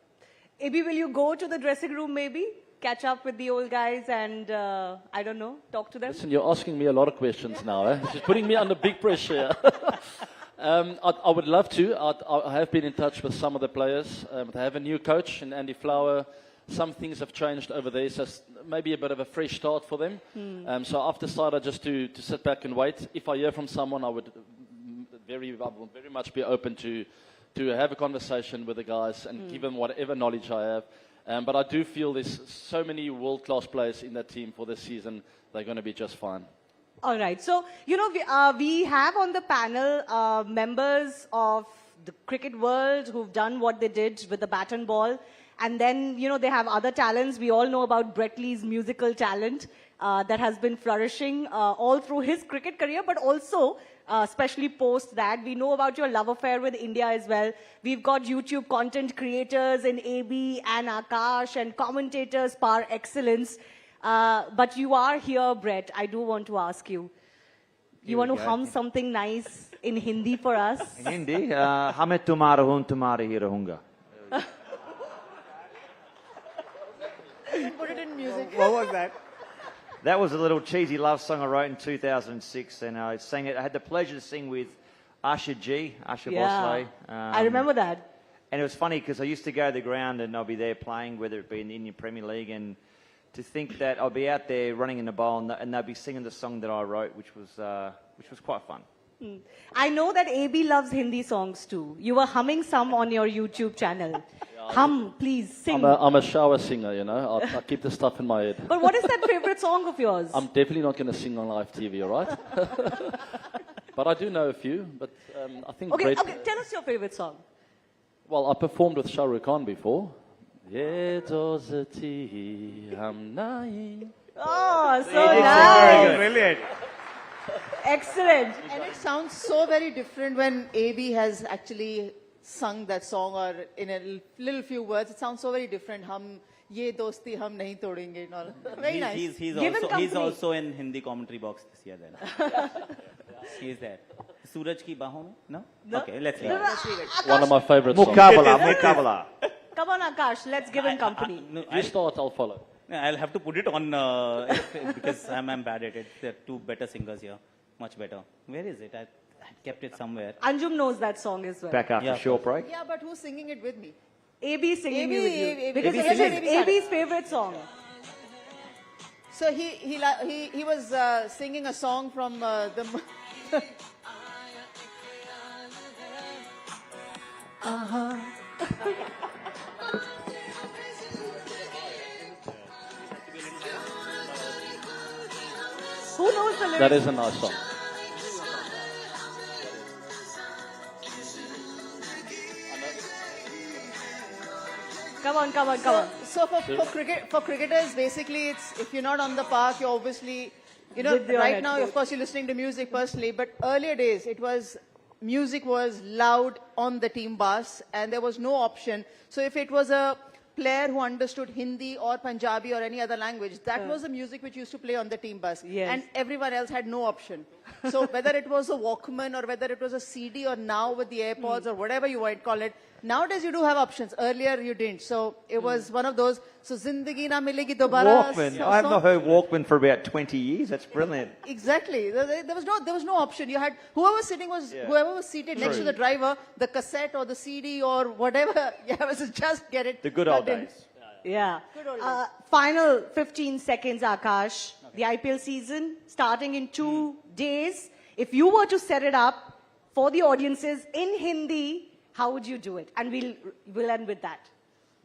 AB, will you go to the dressing room maybe? Catch up with the old guys and, I don't know, talk to them? Listen, you're asking me a lot of questions now. She's putting me under big pressure. I would love to. I have been in touch with some of the players. They have a new coach in Andy Flower. Some things have changed over there, so maybe a bit of a fresh start for them. So I've decided just to sit back and wait. If I hear from someone, I would very much be open to have a conversation with the guys and give them whatever knowledge I have. But I do feel there's so many world-class players in that team for this season. They're going to be just fine. All right. So, you know, we have on the panel members of the cricket world who've done what they did with the bat and ball. And then, you know, they have other talents. We all know about Brett Lee's musical talent that has been flourishing all through his cricket career, but also, especially post that, we know about your love affair with India as well. We've got YouTube content creators in AB and Akash and commentators par excellence. But you are here, Brett. I do want to ask you. You want to hum something nice in Hindi for us? In Hindi? Hame tumhara hun, tumhare hi rahunga. Put it in music. What was that? That was a little cheesy love song I wrote in 2006, and I sang it. I had the pleasure to sing with Asha Bhosle. I remember that. And it was funny because I used to go to the ground and I'll be there playing, whether it be in the Indian Premier League, and to think that I'll be out there running in the bowl and they'll be singing the song that I wrote, which was quite fun. I know that AB loves Hindi songs too. You were humming some on your YouTube channel. Hum, please, sing. I'm a shower singer, you know. I keep the stuff in my head. But what is that favorite song of yours? I'm definitely not going to sing on live TV, all right? But I do know a few. But I think. Okay, tell us your favorite song. Well, I performed with Shah Rukh Khan before. Ye dozati hum nahi. Oh, so nice. Brilliant. Excellent. And it sounds so very different when AB has actually sung that song, or in a little few words. It sounds so very different. Hum ye dosti hum nahi todenge. Very nice. He's also in Hindi commentary box this year then. He's there. Suraj ki baahon mein? No? Okay, let's leave it. One of my favorite songs. Mukabala. Come on, Akash, let's give him company. You start, I'll follow. I'll have to put it on because I'm bad at it. There are two better singers here. Much better. Where is it? I kept it somewhere. Anjum knows that song as well. Back after short break. Yeah, but who's singing it with me? AB singing AB, it with you. AB, Because it's AB's favorite song. So he was singing a song from the... Who knows the lyrics? That is a nice song. Come on. So for cricketers, basically, it's if you're not on the park, you're obviously, you know, With your right now, headphones. of course, you're listening to music personally, but earlier days, music was loud on the team bus, and there was no option. So if it was a player who understood Hindi or Punjabi or any other language, that was the music which used to play on the team bus. Yes. And everyone else had no option. So whether it was a Walkman or whether it was a CD or now with the AirPods or whatever you might call it, nowadays you do have options. Earlier you didn't. So it was one of those, so Zindagi Na Milegi Dobara. Walkman. I have not heard Walkman for about 20 years. That's brilliant. Exactly. There was no option. You had whoever was seated next to the driver, the cassette or the CD or whatever. You have to just get it. The good old plugged in. days. Yeah. Final 15 seconds, Akash. The IPL season starting in 2 days. If you were to set it up for the audiences in Hindi, how would you do it? And we'll end with that.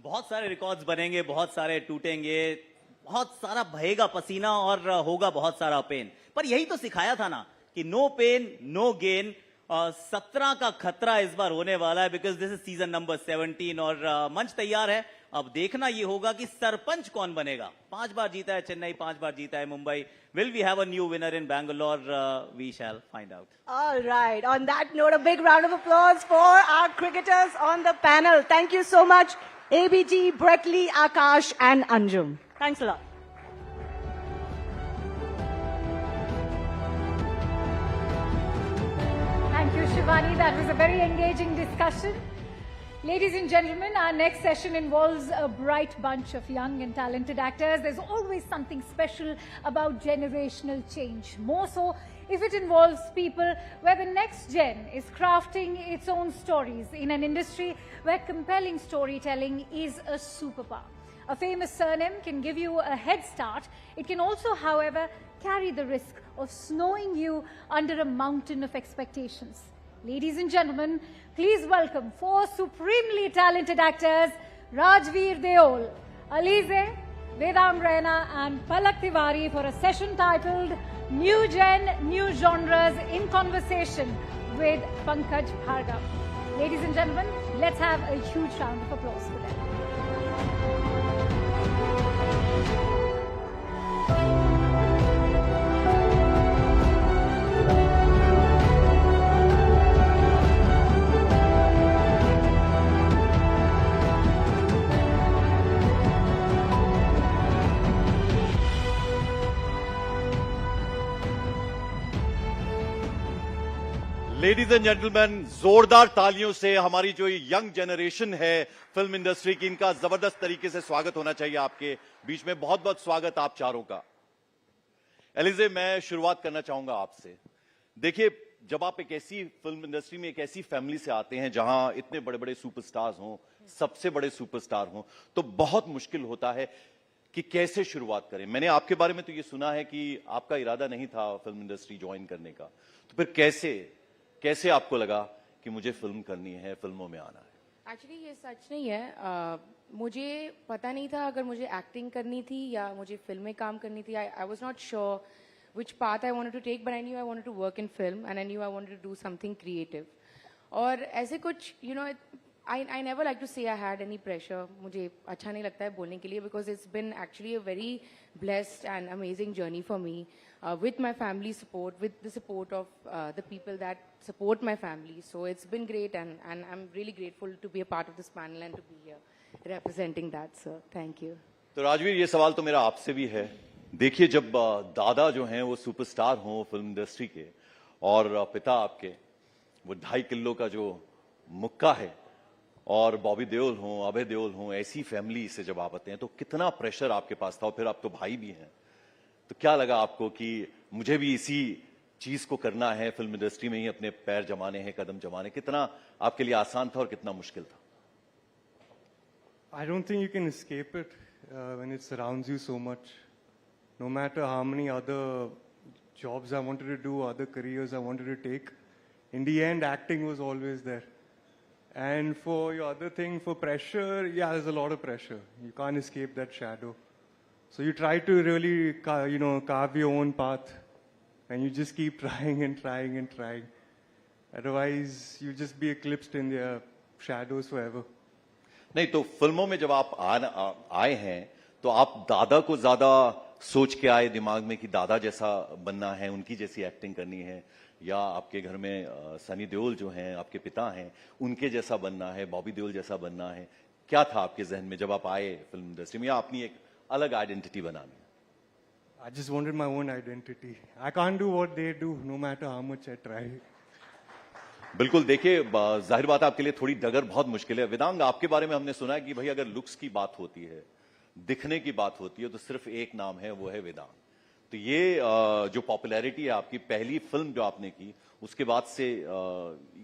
बहुत सारे records बनेंगे, बहुत सारे टूटेंगे, बहुत सारा बहेगा पसीना और होगा बहुत सारा पेन. पर यही तो सिखाया था ना कि नो पेन नो गेन. 17 का खतरा इस बार होने वाला है because this is season number 17 और मंच तैयार है. अब देखना ये होगा कि सरपंच कौन बनेगा. 5 बार जीता है चेन्नई, 5 बार जीता है Mumbai. Will we have a new winner in Bangalore? We shall find out. All right. On that note, a big round of applause for our cricketers on the panel. Thank you so much, ABG, Brett Lee, Akash, and Anjum. Thanks a lot. Thank you, Shivani. That was a very engaging discussion. Ladies and gentlemen, our next session involves a bright bunch of young and talented actors. There's always something special about generational change. More so if it involves people, where the next gen is crafting its own stories in an industry where compelling storytelling is a superpower. A famous surname can give you a head start. It can also, however, carry the risk of snowing you under a mountain of expectations. Ladies and gentlemen, please welcome 4 supremely talented actors, Rajveer Deol, Alize, Vedang Raina and Palak Tiwari for a session titled New Gen, New Genres in Conversation with Pankaj Bhargav. Ladies and gentlemen, let's have a huge round of applause for them. Ladies and gentleman, जोरदार तालियों से हमारी जो young generation है film industry की, इनका जबरदस्त तरीके से स्वागत होना चाहिए आपके बीच में। बहुत बहुत स्वागत आप चारों का। एलिजे, मैं शुरुआत करना चाहूंगा आपसे। देखिए, जब आप एक ऐसी फिल्म इंडस्ट्री में एक ऐसी फैमिली से आते हैं जहां इतने बड़े बड़े सुपरस्टार्स हों, सबसे बड़े सुपरस्टार हों, तो बहुत मुश्किल होता है कि कैसे शुरुआत करें। मैंने आपके बारे में तो ये सुना है कि आपका इरादा नहीं था फिल्म इंडस्ट्री ज्वाइन करने का, तो फिर कैसे आपको लगा कि मुझे फिल्म करनी है, फिल्मों में आना है? एक्चुअली ये सच नहीं है। मुझे पता नहीं था अगर मुझे एक्टिंग करनी थी या मुझे फिल्म में काम करनी थी। I was not sure which path I wanted to take, but I knew I wanted to work in film and I knew I wanted to do something creative. और ऐसे कुछ I never like to say I had any pressure. मुझे अच्छा नहीं लगता है बोलने के लिए, because it's been actually a very blessed and amazing journey for me, with my family support, with the support of the people that support my family. So it's been great, and I'm really grateful to be a part of this panel and to be here representing that, sir. Thank you. तो राजवीर, ये सवाल तो मेरा आपसे भी है। देखिए, जब दादा जो हैं वो सुपरस्टार हों फिल्म इंडस्ट्री के और पिता आपके वो 2.5 किलो का जो मुक्का है, और बॉबी देओल हों, अभय देओल हों, ऐसी फैमिली से जब आप आते हैं तो कितना प्रेशर आपके पास था। और फिर आप तो भाई भी हैं, तो क्या लगा आपको कि मुझे भी इसी चीज को करना है, फिल्म इंडस्ट्री में ही अपने पैर जमाने हैं, कदम जमाने? कितना आपके लिए आसान था और कितना मुश्किल था? I don't think you can escape it when it surrounds you so much. No matter how many other jobs I wanted to do, other careers I wanted to take, in the end, acting was always there. And for your other thing, for pressure, yeah, there's a lot of pressure. You can't escape that shadow. So you try to really, carve your own path, and you just keep trying and trying and trying. Otherwise, you just be eclipsed in their shadows forever. नहीं, तो फिल्मों में जब आप आए हैं तो आप दादा को ज्यादा सोच के आए दिमाग में कि दादा जैसा बनना है, उनकी जैसी एक्टिंग करनी है, या आपके घर में सनी देओल जो हैं आपके पिता हैं उनके जैसा बनना है, बॉबी देओल जैसा बनना है? क्या था आपके जहन में जब आप आए फिल्म इंडस्ट्री में, या अपनी एक अलग आइडेंटिटी बनानी? I just wanted my own identity. I can't do what they do, no matter how much I try. बिल्कुल। देखिए, जाहिर बात है आपके लिए थोड़ी डगर बहुत मुश्किल है। वेदांग, आपके बारे में हमने सुना है कि भाई अगर लुक्स की बात होती है, दिखने की बात होती है, तो सिर्फ एक नाम है, वो है वेदांग। तो ये जो पॉपुलैरिटी है आपकी, पहली फिल्म जो आपने की उसके बाद से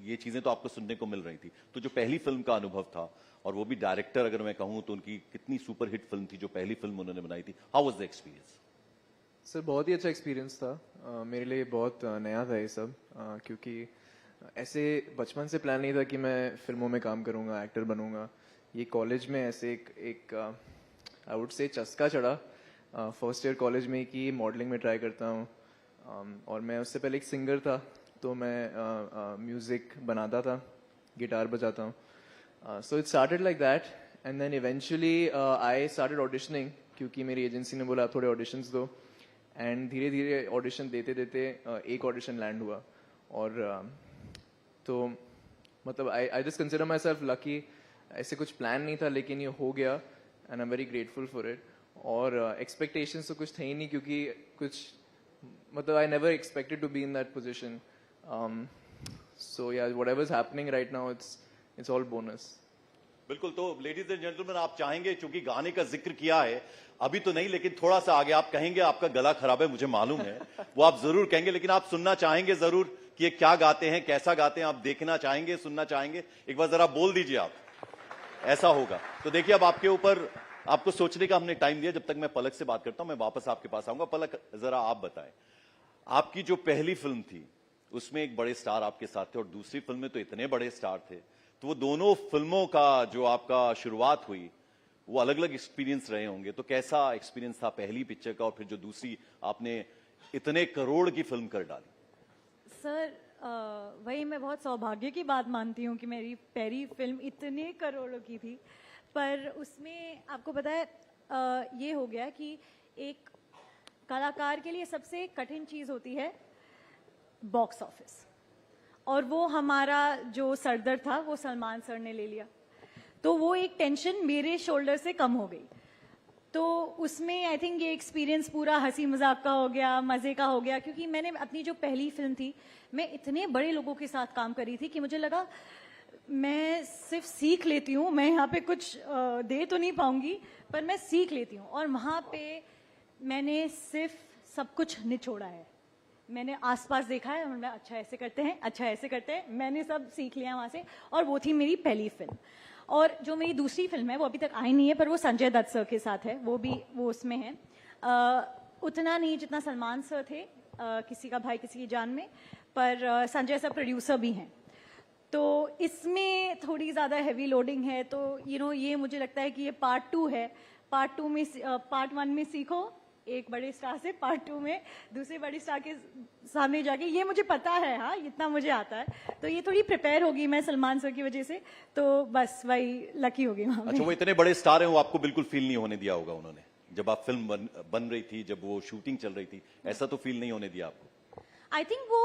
ये चीजें तो आपको सुनने को मिल रही थी। तो जो पहली फिल्म का अनुभव था, और वो भी डायरेक्टर अगर मैं कहूं तो उनकी कितनी सुपर हिट फिल्म थी जो पहली फिल्म उन्होंने बनाई थी, how was the experience? Sir, बहुत ही अच्छा एक्सपीरियंस था। मेरे लिए बहुत नया था ये सब, क्योंकि ऐसे बचपन से प्लान नहीं था कि मैं फिल्मों में काम करूंगा, एक्टर बनूंगा। ये कॉलेज में ऐसे एक आई वुड से चस्का चढ़ा फर्स्ट ईयर कॉलेज में कि मॉडलिंग में ट्राई करता हूँ। और मैं उससे पहले एक सिंगर था, तो मैं म्यूज़िक बनाता था, गिटार बजाता हूँ। So it started like that, and then eventually I started auditioning, क्योंकि मेरी एजेंसी ने बोला थोड़े ऑडिशंस दो। एंड धीरे धीरे ऑडिशन देते देते एक ऑडिशन लैंड हुआ। और तो मतलब I just consider myself lucky. ऐसे कुछ प्लान नहीं था, लेकिन ये हो गया, and I am very grateful for it. और एक्सपेक्टेशंस तो कुछ थे ही नहीं, क्योंकि कुछ मतलब I never expected to be in that position. So yeah whatever is happening right now, it's all bonus. बिल्कुल। तो लेडीज एंड जेंटलमैन, आप चाहेंगे, चूंकि गाने का जिक्र किया है, अभी तो नहीं लेकिन थोड़ा सा आगे आप कहेंगे, आपका गला खराब है मुझे मालूम है, वो आप जरूर कहेंगे, लेकिन आप सुनना चाहेंगे जरूर कि ये क्या गाते हैं, कैसा गाते हैं, आप देखना चाहेंगे, सुनना चाहेंगे। एक बार जरा बोल दीजिए आप, ऐसा होगा। तो देखिए, अब आपके ऊपर आपको सोचने का हमने टाइम दिया। जब तक मैं पलक से बात करता हूं, मैं वापस आपके पास आऊंगा। पलक, जरा आप बताएं, आपकी जो पहली फिल्म थी उसमें एक बड़े स्टार आपके साथ थे और दूसरी फिल्म में तो इतने बड़े स्टार थे, तो वो दोनों फिल्मों का जो आपका शुरुआत हुई वो अलग अलग एक्सपीरियंस रहे होंगे। तो कैसा एक्सपीरियंस था पहली पिक्चर का और फिर जो दूसरी आपने इतने करोड़ की फिल्म कर डाली? सर, वही मैं बहुत सौभाग्य की बात मानती हूँ कि मेरी पहली फिल्म इतने करोड़ों की थी, पर उसमें आपको पता है ये हो गया कि एक कलाकार के लिए सबसे कठिन चीज़ होती है बॉक्स ऑफिस, और वो हमारा जो सरदर्द था वो सलमान सर ने ले लिया, तो वो एक टेंशन मेरे शोल्डर से कम हो गई। तो उसमें आई थिंक ये एक्सपीरियंस पूरा हंसी मजाक का हो गया, मज़े का हो गया, क्योंकि मैंने अपनी जो पहली फिल्म थी, मैं इतने बड़े लोगों के साथ काम करी थी कि मुझे लगा मैं सिर्फ सीख लेती हूँ, मैं यहाँ पे कुछ दे तो नहीं पाऊंगी, पर मैं सीख लेती हूँ। और वहाँ पे मैंने सिर्फ सब कुछ निचोड़ा है, मैंने आसपास देखा है, मैं अच्छा ऐसे करते हैं, अच्छा ऐसे करते हैं, मैंने सब सीख लिया वहाँ से, और वो थी मेरी पहली फिल्म। और जो मेरी दूसरी फिल्म है वो अभी तक आई नहीं है, पर वो संजय दत्त सर के साथ है, वो उसमें है। उतना नहीं जितना सलमान सर थे, किसी का भाई किसी की जान में, पर संजय सर प्रोड्यूसर भी हैं, तो इसमें थोड़ी ज़्यादा हैवी लोडिंग है। तो ये मुझे लगता है कि ये पार्ट 2 है। पार्ट 1 में सीखो एक बड़े स्टार से, पार्ट 2 में दूसरे बड़े स्टार के सामने जाके, ये मुझे पता है, हाँ इतना मुझे आता है, तो ये थोड़ी प्रिपेयर होगी मैं सलमान सर की वजह से, तो बस वही लकी होगी वहाँ पे। अच्छा, वो इतने बड़े स्टार हैं, वो आपको बिल्कुल फील नहीं होने दिया होगा उन्होंने, जब आप फिल्म बन रही थी, जब वो शूटिंग चल रही थी, ऐसा तो फील नहीं होने दिया आपको? आई थिंक वो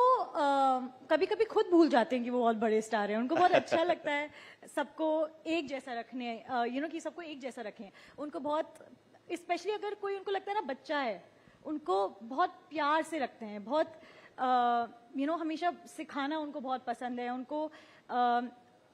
कभी कभी खुद भूल जाते हैं कि वो बहुत बड़े स्टार हैं, उनको बहुत अच्छा लगता है सबको एक जैसा रखने, कि सबको एक जैसा रखें। उनको बहुत, स्पेशली अगर कोई उनको लगता है ना बच्चा है, उनको बहुत प्यार से रखते हैं, बहुत हमेशा सिखाना उनको बहुत पसंद है।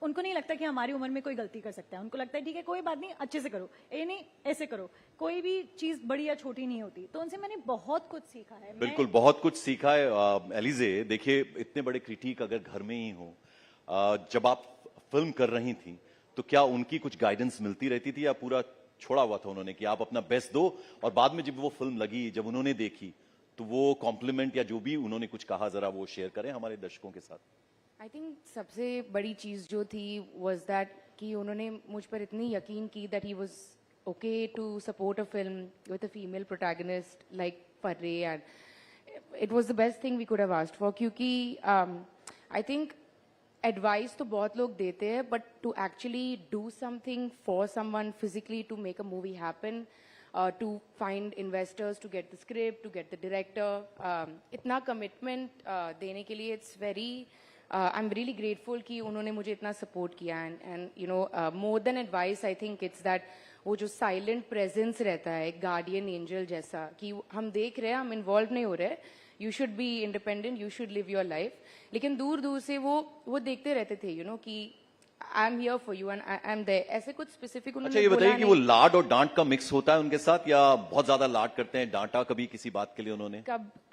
उनको नहीं लगता कि हमारी उम्र में कोई गलती कर सकता है, उनको लगता है ठीक है कोई बात नहीं, अच्छे से करो, ये नहीं ऐसे करो, कोई भी चीज बड़ी या छोटी नहीं होती। तो उनसे मैंने बहुत कुछ सीखा है। बिल्कुल, बहुत कुछ सीखा है। एलिजे, देखिए इतने बड़े क्रिटिक अगर घर में ही हो, जब आप फिल्म कर रही थी तो क्या उनकी कुछ गाइडेंस मिलती रहती थी या पूरा छोड़ा हुआ था उन्होंने कि आप अपना बेस्ट दो, और बाद में जब वो फिल्म लगी, जब उन्होंने देखी, तो वो कॉम्प्लीमेंट या जो भी उन्होंने कुछ कहा, जरा वो शेयर करें हमारे दर्शकों के साथ? आई थिंक सबसे बड़ी चीज़ जो थी वाज दैट कि उन्होंने मुझ पर इतनी यकीन की that he was okay to support a film with a female protagonist like Farrey, and it was the best thing we could have asked for, क्योंकि आई थिंक एडवाइस तो बहुत लोग देते हैं, but to actually do something for someone physically to make a movie happen, to find investors, to get the script, to get the director, इतना commitment देने के लिए it's very I am really grateful कि उन्होंने मुझे इतना support किया। And more than advice, I think it's that वो जो साइलेंट प्रेजेंस रहता है, एक गार्डियन एंजल जैसा, कि हम देख रहे हैं, हम इन्वॉल्व नहीं हो रहे, you should be independent, you should live your life, लेकिन दूर दूर से वो देखते रहते थे कि I am here for you and I am there, ऐसे कुछ स्पेसिफिक उन्होंने। अच्छा, ये बताइए कि वो लाड और डांट का मिक्स होता है उनके साथ, या बहुत ज्यादा लाड करते हैं, डांटा कभी किसी बात के लिए उन्होंने?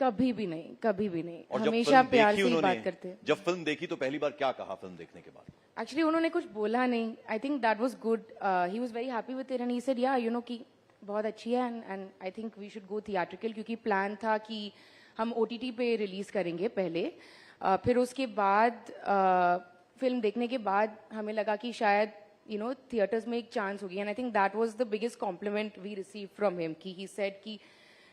कभी भी नहीं, कभी भी नहीं, और हमेशा प्यार से ही बात करते हैं। जब फिल्म देखी तो पहली बार क्या कहा फिल्म देखने के बाद? एक्चुअली उन्होंने कुछ बोला नहीं, I think that was good, he was very happy with it and he said या कि बहुत अच्छी है, and I think we should go theatrical, क्योंकि प्लान था कि हम OTT पे रिलीज करेंगे पहले, फिर उसके बाद फिल्म देखने के बाद हमें लगा कि शायद थिएटर्स में एक चांस होगी, and I think that was the biggest compliment we receive from him, कि ही सेड कि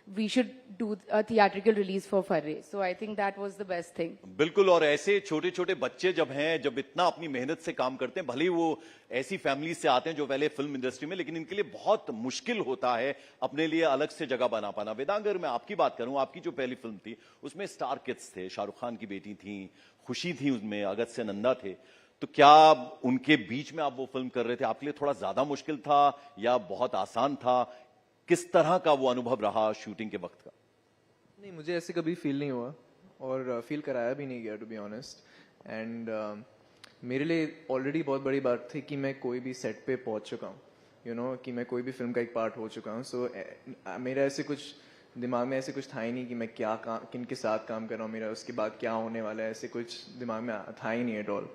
we should do a theatrical release for Farrey, so I think that was the best thing. बिल्कुल, और ऐसे छोटे छोटे बच्चे जब इतना अपनी मेहनत से काम करते हैं, भले ही वो ऐसी फैमिली से आते हैं जो पहले फिल्म इंडस्ट्री में, लेकिन इनके लिए बहुत मुश्किल होता है अपने लिए अलग से जगह बना पाना। वेदांगर, मैं आपकी बात करूं, आपकी जो पहली फिल्म थी उसमें स्टार किड्स थे, शाहरुख खान की बेटी थी, खुशी थी उसमें, अगस्त्य नंदा थे, तो क्या उनके बीच में आप वो फिल्म कर रहे थे, आपके लिए थोड़ा ज्यादा मुश्किल था या बहुत आसान था? किस तरह का वो अनुभव रहा शूटिंग के वक्त का? नहीं, मुझे ऐसे कभी फील नहीं हुआ और फील कराया भी नहीं गया, टू बी ऑनेस्ट। एंड मेरे लिए ऑलरेडी बहुत बड़ी बात थी कि मैं कोई भी सेट पे पहुंच चुका हूँ, कि मैं कोई भी फिल्म का एक पार्ट हो चुका हूँ. सो मेरा ऐसे कुछ दिमाग में ऐसे कुछ था ही नहीं कि मैं किन के साथ काम कर रहा हूँ, मेरा उसके बाद क्या होने वाला है, ऐसे कुछ दिमाग में था ही नहीं एट ऑल.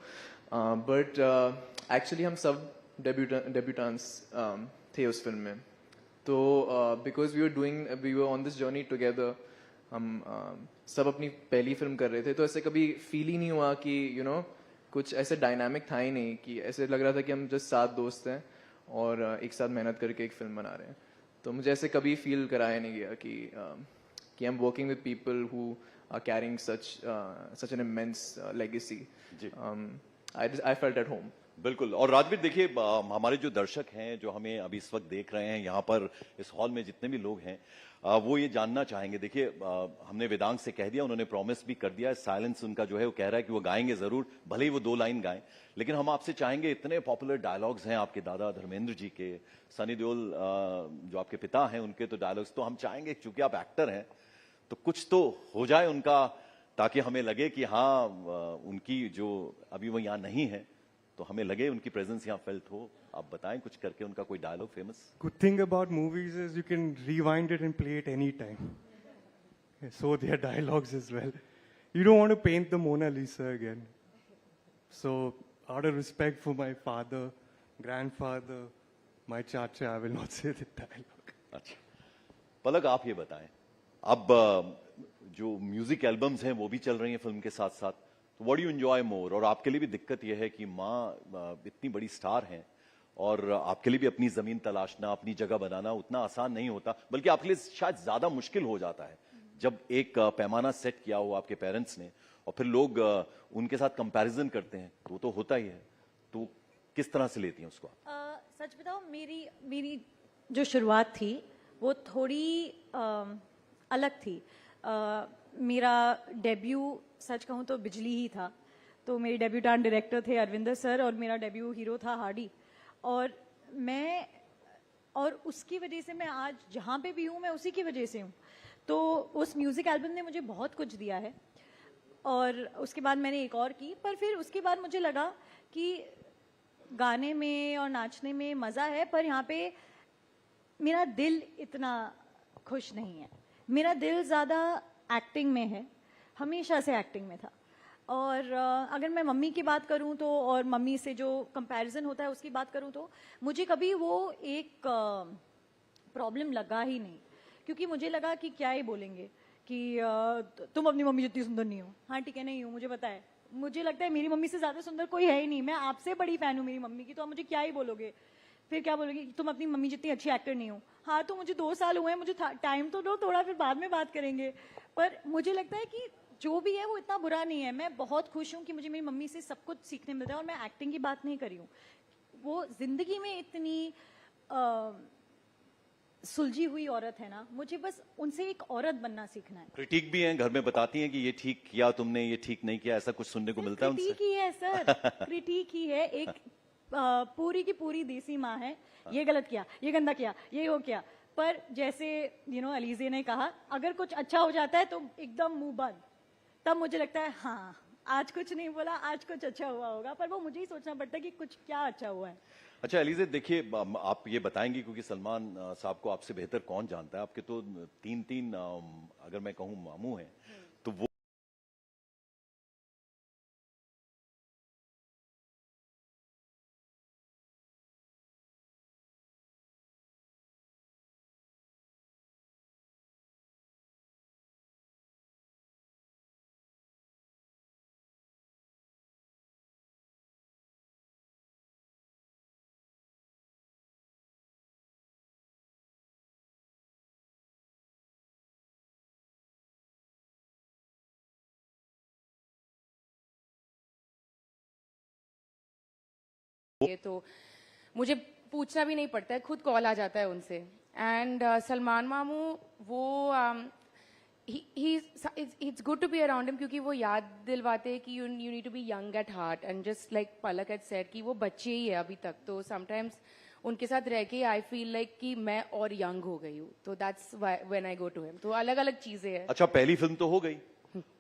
बट एक्चुअली हम सब डेब्यूटेंट्स थे उस फिल्म में. तो because we were on this journey together, हम सब अपनी पहली फिल्म कर रहे थे, तो ऐसे कभी फील ही नहीं हुआ कि कुछ ऐसे डायनामिक था ही नहीं, कि ऐसे लग रहा था कि हम जस्ट 7 दोस्त हैं और एक साथ मेहनत करके एक फिल्म बना रहे हैं. तो मुझे ऐसे कभी फील कराया नहीं गया कि I am working with people who are carrying such an immense legacy. I felt at home. बिल्कुल. और राजवीर देखिए, हमारे जो दर्शक हैं जो हमें अभी इस वक्त देख रहे हैं यहाँ पर इस हॉल में जितने भी लोग हैं, वो ये जानना चाहेंगे. देखिए, हमने वेदांग से कह दिया, उन्होंने प्रॉमिस भी कर दिया, साइलेंस उनका जो है वो कह रहा है कि वो गाएंगे जरूर, भले ही वो 2 लाइन गाएं. लेकिन हम आपसे चाहेंगे, इतने पॉपुलर डायलॉग्स हैं आपके दादा धर्मेंद्र जी के, सनी देओल जो आपके पिता हैं उनके तो डायलॉग्स, तो हम चाहेंगे चूंकि आप एक्टर हैं तो कुछ तो हो जाए उनका, ताकि हमें लगे कि हाँ उनकी जो अभी वो यहाँ नहीं है तो हमें लगे उनकी प्रेजेंस यहाँ फेल्ट हो. आप बताएं कुछ करके उनका कोई dialogue famous. Good thing about movies is you can rewind it and play it anytime. So their dialogues as well. You don't want to paint the Mona Lisa again. So out of respect for my father, grandfather, my chacha, I will not say the dialogue. अच्छा, पलक आप ये बताएं, अब जो music albums हैं वो भी चल रही हैं फिल्म के साथ साथ, तो व्हाट डू यू एंजॉय मोर? और आपके लिए भी दिक्कत यह है कि माँ इतनी बड़ी स्टार हैं और आपके लिए भी अपनी जमीन तलाशना, अपनी जगह बनाना उतना आसान नहीं होता, बल्कि आपके लिए शायद ज्यादा मुश्किल हो जाता है जब एक पैमाना सेट किया हो आपके पेरेंट्स ने और फिर लोग उनके साथ कंपैरिजन करते हैं, तो वो तो होता ही है. तो किस तरह से लेती हैं उसको? सच बताओ, मेरी जो शुरुआत थी वो थोड़ी अलग थी. मेरा डेब्यू सच कहूँ तो बिजली ही था. तो मेरे डेब्यूटेंट डायरेक्टर थे अरविंदर सर और मेरा डेब्यू हीरो था हार्डी. और उसकी वजह से मैं आज जहाँ पे भी हूँ मैं उसी की वजह से हूँ. तो उस म्यूज़िक एल्बम ने मुझे बहुत कुछ दिया है. और उसके बाद मैंने एक और की, पर फिर उसके बाद मुझे लगा कि गाने में और नाचने में मज़ा है, पर यहाँ पे मेरा दिल इतना खुश नहीं है. मेरा दिल ज़्यादा एक्टिंग में है, हमेशा से एक्टिंग में था. और अगर मैं मम्मी की बात करूं तो, और मम्मी से जो कंपैरिजन होता है उसकी बात करूं तो, मुझे कभी वो एक प्रॉब्लम लगा ही नहीं, क्योंकि मुझे लगा कि क्या ही बोलेंगे कि तुम अपनी मम्मी जितनी सुंदर नहीं हो. हाँ ठीक है, नहीं हूँ, मुझे पता है. मुझे लगता है मेरी मम्मी से ज़्यादा सुंदर कोई है ही नहीं. मैं आपसे बड़ी फ़ैन हूँ मेरी मम्मी की, तो आप मुझे क्या ही बोलोगे. फिर क्या बोलोगे, तुम अपनी मम्मी जितनी अच्छी एक्टर नहीं हो. हाँ तो मुझे 2 साल हुए हैं, मुझे टाइम तो दो थोड़ा, फिर बाद में बात करेंगे. पर मुझे लगता है कि जो भी है वो इतना बुरा नहीं है. मैं बहुत खुश हूँ कि मुझे मेरी मम्मी से सब कुछ सीखने मिलता है. और मैं एक्टिंग की बात नहीं कर रही हूँ, वो जिंदगी में इतनी सुलझी हुई औरत है ना, मुझे बस उनसे एक औरत बनना सीखना है. क्रिटिक भी हैं घर में, बताती हैं कि ये ठीक किया तुमने, ये ठीक नहीं किया, ऐसा कुछ सुनने को मिलता है उनसे? क्रिटिक ही है सर, क्रिटिक ही है. एक पूरी की पूरी देसी माँ है. ये गलत किया, ये गंदा किया, ये हो किया. पर जैसे अलीजे ने कहा, अगर कुछ अच्छा हो जाता है तो एकदम मुंह बंद. तब मुझे लगता है हाँ आज कुछ नहीं बोला, आज कुछ अच्छा हुआ होगा. पर वो मुझे ही सोचना पड़ता है कि कुछ क्या अच्छा हुआ है. अच्छा एलिजे, देखिए आप ये बताएंगी क्योंकि सलमान साहब को आपसे बेहतर कौन जानता है. आपके तो 3 अगर मैं कहूँ मामू हैं, तो वो तो मुझे पूछना भी नहीं पड़ता है, खुद कॉल आ जाता है उनसे. एंड सलमान मामू वो it's good to be around him, क्योंकि वो याद दिलवाते हैं कि you need to be young at heart. And just like Palak had said कि वो बच्चे ही है अभी तक. तो समटाइम्स उनके साथ रह के आई फील लाइक कि मैं और यंग हो गई हूँ. तो that's when I go to him. तो अलग अलग चीजें हैं. अच्छा, पहली फिल्म तो हो गई,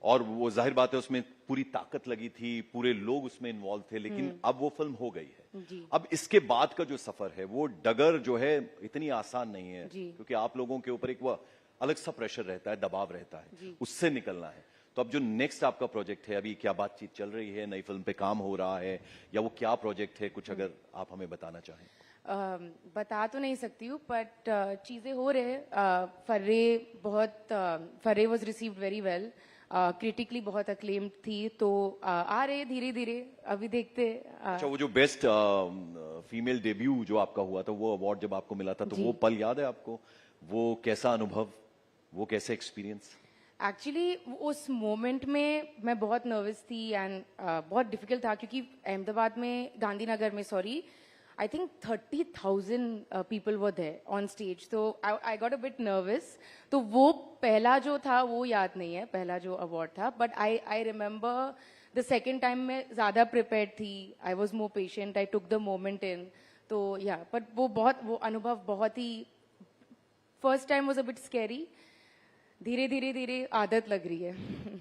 और वो जाहिर बात है उसमें पूरी ताकत लगी थी, पूरे लोग उसमें इन्वॉल्व थे, लेकिन अब वो फिल्म हो गई है। जी। अब इसके बाद का जो सफर है वो डगर जो है इतनी आसान नहीं है, जी। क्योंकि आप लोगों के ऊपर एक वो अलग सा प्रेशर रहता है, दबाव रहता है, जी। उससे निकलना है। तो अब जो नेक्स्ट आपका प्रोजेक्ट है, अभी क्या बातचीत चल रही है, नई फिल्म पे काम हो रहा है, या वो क्या प्रोजेक्ट है, कुछ अगर आप हमें बताना चाहें। बता तो नहीं सकती हूँ, बट चीज़ें हो रहे हैं। Farrey was received very well, critically बहुत अक्लेम्ड थी, तो आ रहे धीरे धीरे, अभी देखते। अच्छा, वो जो बेस्ट फीमेल डेब्यू जो आपका हुआ था, वो अवार्ड जब आपको मिला था, तो वो पल याद है आपको? वो कैसा अनुभव, वो कैसे एक्सपीरियंस? एक्चुअली उस मोमेंट में मैं बहुत नर्वस थी एंड बहुत डिफिकल्ट था, क्योंकि अहमदाबाद में, गांधीनगर में sorry, I think 30,000 people were there on stage. So I got a bit nervous. तो वो पहला जो था वो याद नहीं है, पहला जो अवार्ड था. But I remember the second time मैं ज़्यादा prepared थी. I was more patient. I took the moment in. तो yeah, but वो अनुभव बहुत ही, first time was a bit scary. धीरे धीरे आदत लग रही है।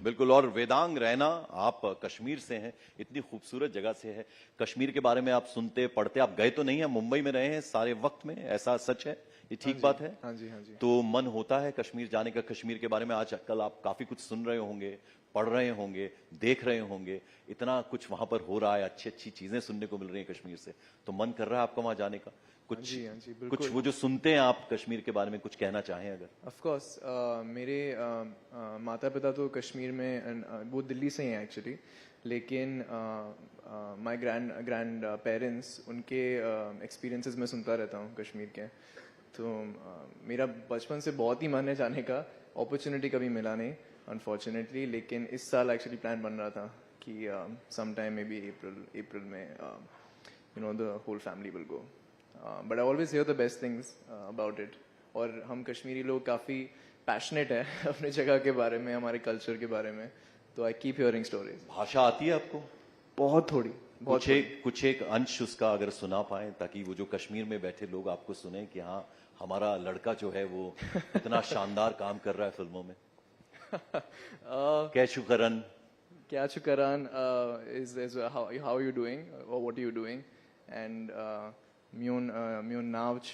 बिल्कुल। और वेदांग रैना, आप कश्मीर से हैं, इतनी खूबसूरत जगह से है। कश्मीर के बारे में आप सुनते पढ़ते, आप गए तो नहीं हैं, मुंबई में रहे हैं सारे वक्त में, ऐसा सच है? ये ठीक बात है? हाँ जी, हाँ जी। तो मन होता है कश्मीर जाने का? कश्मीर के बारे में आजकल आप काफी कुछ सुन रहे होंगे, पढ़ रहे होंगे, देख रहे होंगे, इतना कुछ वहां पर हो रहा है, अच्छी अच्छी चीजें सुनने को मिल रही हैं कश्मीर से, तो मन कर रहा है आपका वहां जाने का? कुछ वो जो सुनते हैं आप कश्मीर के बारे में, कुछ कहना चाहें अगर? ऑफ कोर्स, मेरे माता पिता तो कश्मीर में, वो दिल्ली से ही हैं एक्चुअली, लेकिन माय ग्रैंड पेरेंट्स, उनके एक्सपीरियंसेस मैं सुनता रहता हूँ कश्मीर के। तो मेरा बचपन से बहुत ही मन है जाने का, अपॉर्चुनिटी कभी मिला नहीं अनफॉर्चुनेटली, लेकिन इस साल एक्चुअली प्लान बन रहा था कि some time may be April में you know the whole family will go, but I always hear the best things about it. और हम कश्मीरी लोग काफ़ी पैशनेट है अपने जगह के बारे में, हमारे कल्चर के बारे में, तो आई कीप हियरिंग स्टोरीज। भाषा आती है आपको? बहुत थोड़ी, कुछ एक अंश उसका अगर सुना पाए, ताकि वो जो कश्मीर में बैठे लोग आपको सुने कि हाँ, हमारा लड़का जो है वो इतना शानदार काम कर रहा है फिल्मों में। क्या शुकरन is how are you doing or what are you doing, and Myun Navch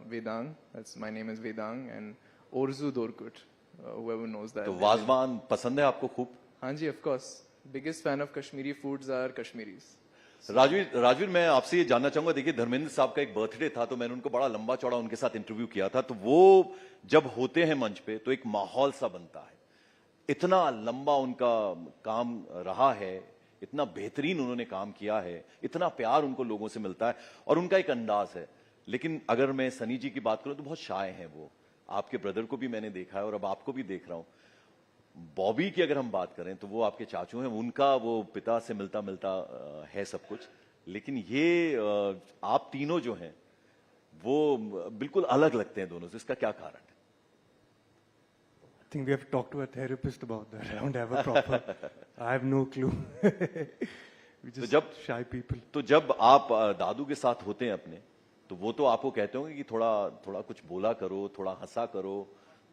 Vedang, that's my name is Vedang, and Orzu Dorkut, whoever knows that. तो वाजवान पसंद है आपको खूब? हाँ जी, of course. Biggest fan of Kashmiri foods are Kashmiris. Rajveer, मैं आपसे ये जानना चाहूंगा, देखिए धर्मेंद्र साहब का एक बर्थडे था, तो मैंने उनको बड़ा लंबा चौड़ा उनके साथ इंटरव्यू किया था, तो वो जब होते हैं मंच पे तो एक माहौल सा बनता है। इतना लंबा उनका काम रहा है, इतना बेहतरीन उन्होंने काम किया है, इतना प्यार उनको लोगों से मिलता है, और उनका एक अंदाज है। लेकिन अगर मैं सनी जी की बात करूं तो बहुत शाय हैं वो। आपके ब्रदर को भी मैंने देखा है और अब आपको भी देख रहा हूं। बॉबी की अगर हम बात करें तो वो आपके चाचू हैं, उनका वो पिता से मिलता मिलता है सब कुछ, लेकिन ये आप तीनों जो हैं वो बिल्कुल अलग लगते हैं दोनों से। इसका क्या कारण है? I think we have to talk to a therapist about that. I don't have a proper. I have no clue. We just shy people. तो जब आप दादू के साथ होते हैं अपने, तो वो तो आपको कहते होंगे कि थोड़ा कुछ बोला करो, थोड़ा हंसा करो,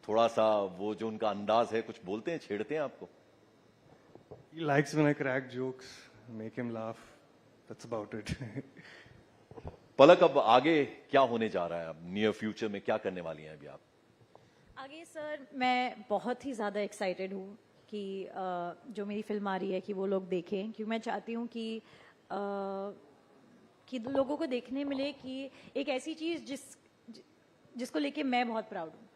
थोड़ा सा वो जो उनका अंदाज है, कुछ बोलते हैं, छेड़ते हैं आपको? He likes when I crack jokes, make him laugh. That's about it. पलक, अब आगे क्या होने जा रहा है? अब नियर फ्यूचर में क्या करने वाली हैं अभी आप? आगे सर, मैं बहुत ही ज़्यादा एक्साइटेड हूँ कि जो मेरी फिल्म आ रही है कि वो लोग देखें, क्योंकि मैं चाहती हूँ कि लोगों को देखने मिले कि एक ऐसी चीज़ जिसको लेके मैं बहुत प्राउड हूँ,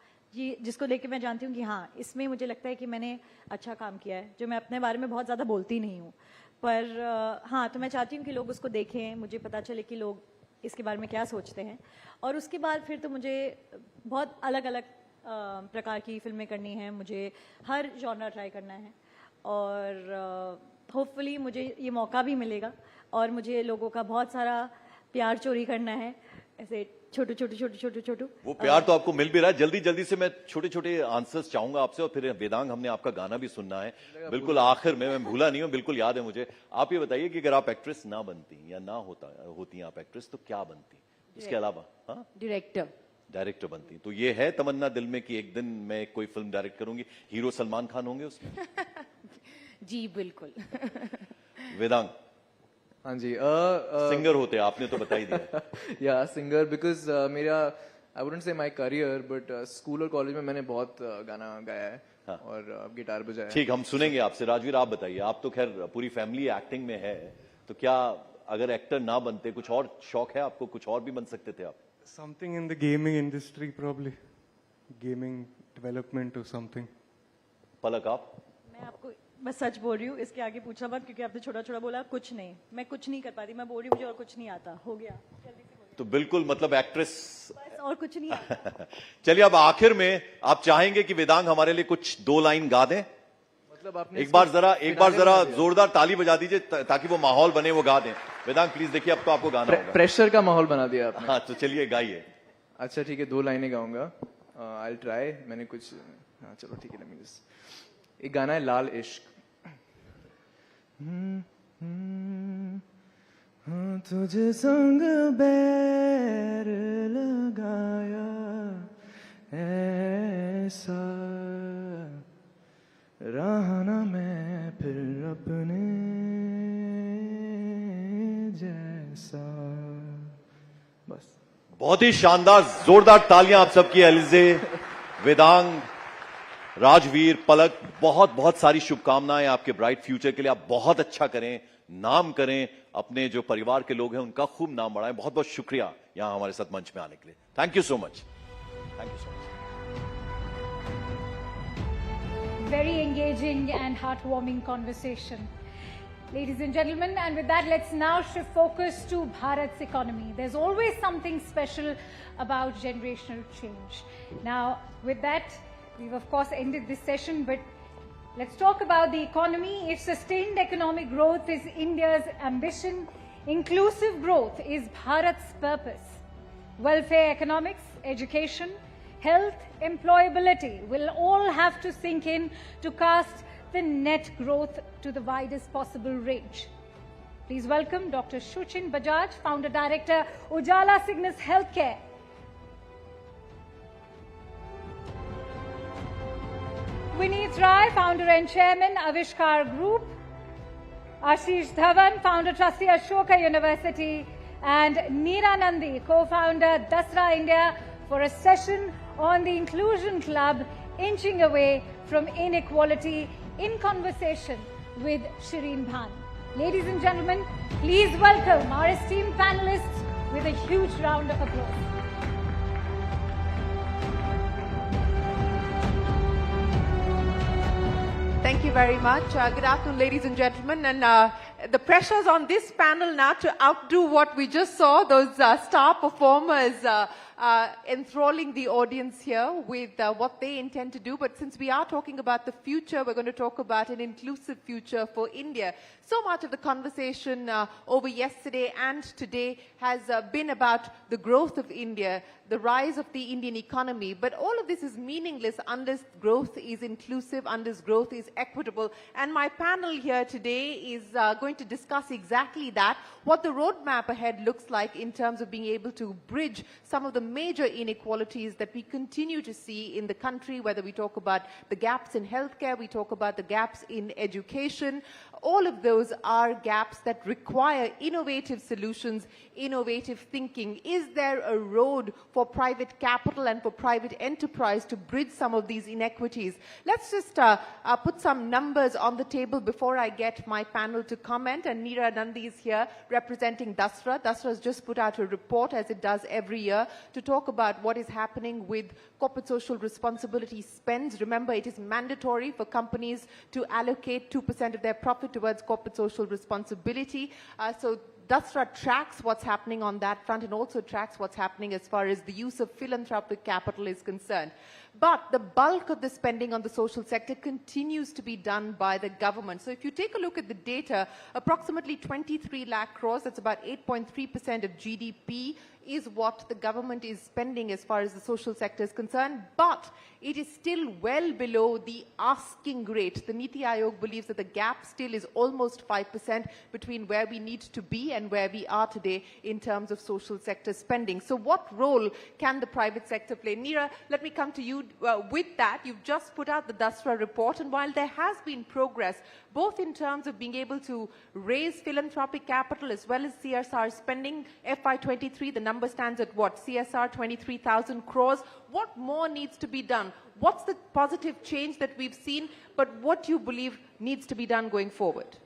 जिसको लेके मैं जानती हूँ कि हाँ, इसमें मुझे लगता है कि मैंने अच्छा काम किया है, जो मैं अपने बारे में बहुत ज़्यादा बोलती नहीं हूँ, पर हाँ, तो मैं चाहती हूँ कि लोग उसको देखें, मुझे पता चले कि लोग इसके बारे में क्या सोचते हैं, और उसके बाद फिर तो मुझे बहुत अलग अलग प्रकार की फिल्में करनी है, मुझे हर जॉनर ट्राई करना है, और होपफुली मुझे ये मौका भी मिलेगा, और मुझे लोगों का बहुत सारा प्यार चोरी करना है, ऐसे छोटू। वो प्यार तो आपको मिल भी रहा है। जल्दी से मैं छोटे आंसर्स चाहूंगा आपसे, और फिर वेदांग, हमने आपका गाना भी सुनना है बिल्कुल आखिर में। मैं भूला नहीं हूँ, बिल्कुल याद है मुझे। आप ये बताइए कि अगर आप एक्ट्रेस ना बनती या ना होती आप एक्ट्रेस, तो क्या बनती इसके अलावा? हाँ, डायरेक्टर बनती। तो ये है तमन्ना दिल में कि एक दिन मैं कोई फिल्म डायरेक्ट करूंगी, हीरो सलमान खान होंगे उसमें? जी बिल्कुल. वेदांग. हाँ जी. सिंगर होते आपने तो बता ही दिया. या सिंगर बिकॉज मेरा I wouldn't say my career but school और कॉलेज में मैंने बहुत गाना गाया है. हाँ. और गिटार बजाया. ठीक, हम सुनेंगे आपसे. राजवीर आप बताइए, आप तो खैर पूरी फैमिली एक्टिंग में है, तो क्या अगर एक्टर ना बनते कुछ और शौक है आपको, कुछ और भी बन सकते थे आप? Something in the gaming industry probably. Gaming development or something. पलक आप? मैं आपको बस सच बोल रही हूँ, इसके आगे पूछना मत क्योंकि आपने छोटा छोटा बोला. कुछ नहीं, मैं कुछ नहीं कर पाती. मैं बोल रही हूँ मुझे और कुछ नहीं आता. हो गया जल्दी से. तो बिल्कुल मतलब एक्ट्रेस. बस और कुछ नहीं आता. चलिए अब आखिर में आप चाहेंगे कि वेदांग हमारे लिए कुछ 2 लाइन गा दें? मतलब आपने एक बार जरा जोरदार ताली बजा दीजिए ताकि वो माहौल बने, वो गा दें. वेदांग प्लीज, देखिए अब तो आपको गाना होगा. प्रेशर का माहौल बना दिया आपने. हाँ तो चलिए गाइए. अच्छा ठीक है, 2 लाइनें गाऊंगा. I try. मैंने कुछ हाँ चलो ठीक है. Let me just. एक गाना है लाल इश्क. तुझे संग बैर लगाया ऐसा रहना मैं फिर अपने जैसा. बस. बहुत ही शानदार, जोरदार तालियां आप सबकी एलिजे, वेदांग, राजवीर, पलक. बहुत बहुत सारी शुभकामनाएं आपके ब्राइट फ्यूचर के लिए. आप बहुत अच्छा करें, नाम करें, अपने जो परिवार के लोग हैं उनका खूब नाम बढ़ाएं. बहुत बहुत शुक्रिया यहां हमारे साथ मंच में आने के लिए. Thank you so much. Thank you so much. Very engaging and heartwarming conversation. Ladies and gentlemen, and with that, let's now shift focus to Bharat's economy. There's always something special about generational change. Now, with that, we've of course ended this session, but let's talk about the economy. If sustained economic growth is India's ambition, inclusive growth is Bharat's purpose. Welfare economics, education, health, employability will all have to sink in to cast the net growth to the widest possible range. Please welcome Dr. Shuchin Bajaj, Founder Director, Ujala Cygnus Healthcare. Vineet Rai, Founder and Chairman, Avishkar Group. Ashish Dhawan, Founder Trustee, Ashoka University. And Neera Nandi, Co-Founder, Dasra India, for a session on the Inclusion Club, inching away from inequality, in conversation with Shireen Bhan. Ladies and gentlemen, please welcome our esteemed panelists with a huge round of applause. Thank you very much. Good afternoon, ladies and gentlemen. And the pressures on this panel now to outdo what we just saw, those star performers enthralling the audience here with what they intend to do. But since we are talking about the future, we're going to talk about an inclusive future for India. So much of the conversation over yesterday and today has been about the growth of India, the rise of the Indian economy. But all of this is meaningless unless growth is inclusive, unless growth is equitable. And my panel here today is going to discuss exactly that, what the roadmap ahead looks like in terms of being able to bridge some of the major inequalities that we continue to see in the country, whether we talk about the gaps in healthcare, we talk about the gaps in education. All of those are gaps that require innovative solutions, innovative thinking. Is there a road for private capital and for private enterprise to bridge some of these inequities? Let's just put some numbers on the table before I get my panel to comment. And Neera Nandi is here representing Dasra. Dasra has just put out a report, as it does every year, to talk about what is happening with corporate social responsibility spends. Remember, it is mandatory for companies to allocate 2% of their profit towards corporate social responsibility. So Dasra tracks what's happening on that front and also tracks what's happening as far as the use of philanthropic capital is concerned. But the bulk of the spending on the social sector continues to be done by the government. So if you take a look at the data, approximately 23 lakh crores, that's about 8.3% of GDP, is what the government is spending as far as the social sector is concerned. But it is still well below the asking rate. The Niti Aayog believes that the gap still is almost 5% between where we need to be and and where we are today in terms of social sector spending. So what role can the private sector play? Neera, let me come to you with that. You've just put out the Dasra report, and while there has been progress, both in terms of being able to raise philanthropic capital as well as CSR spending, FY23, the number stands at what? CSR 23,000 crores. What more needs to be done? What's the positive change that we've seen, but what do you believe needs to be done going forward?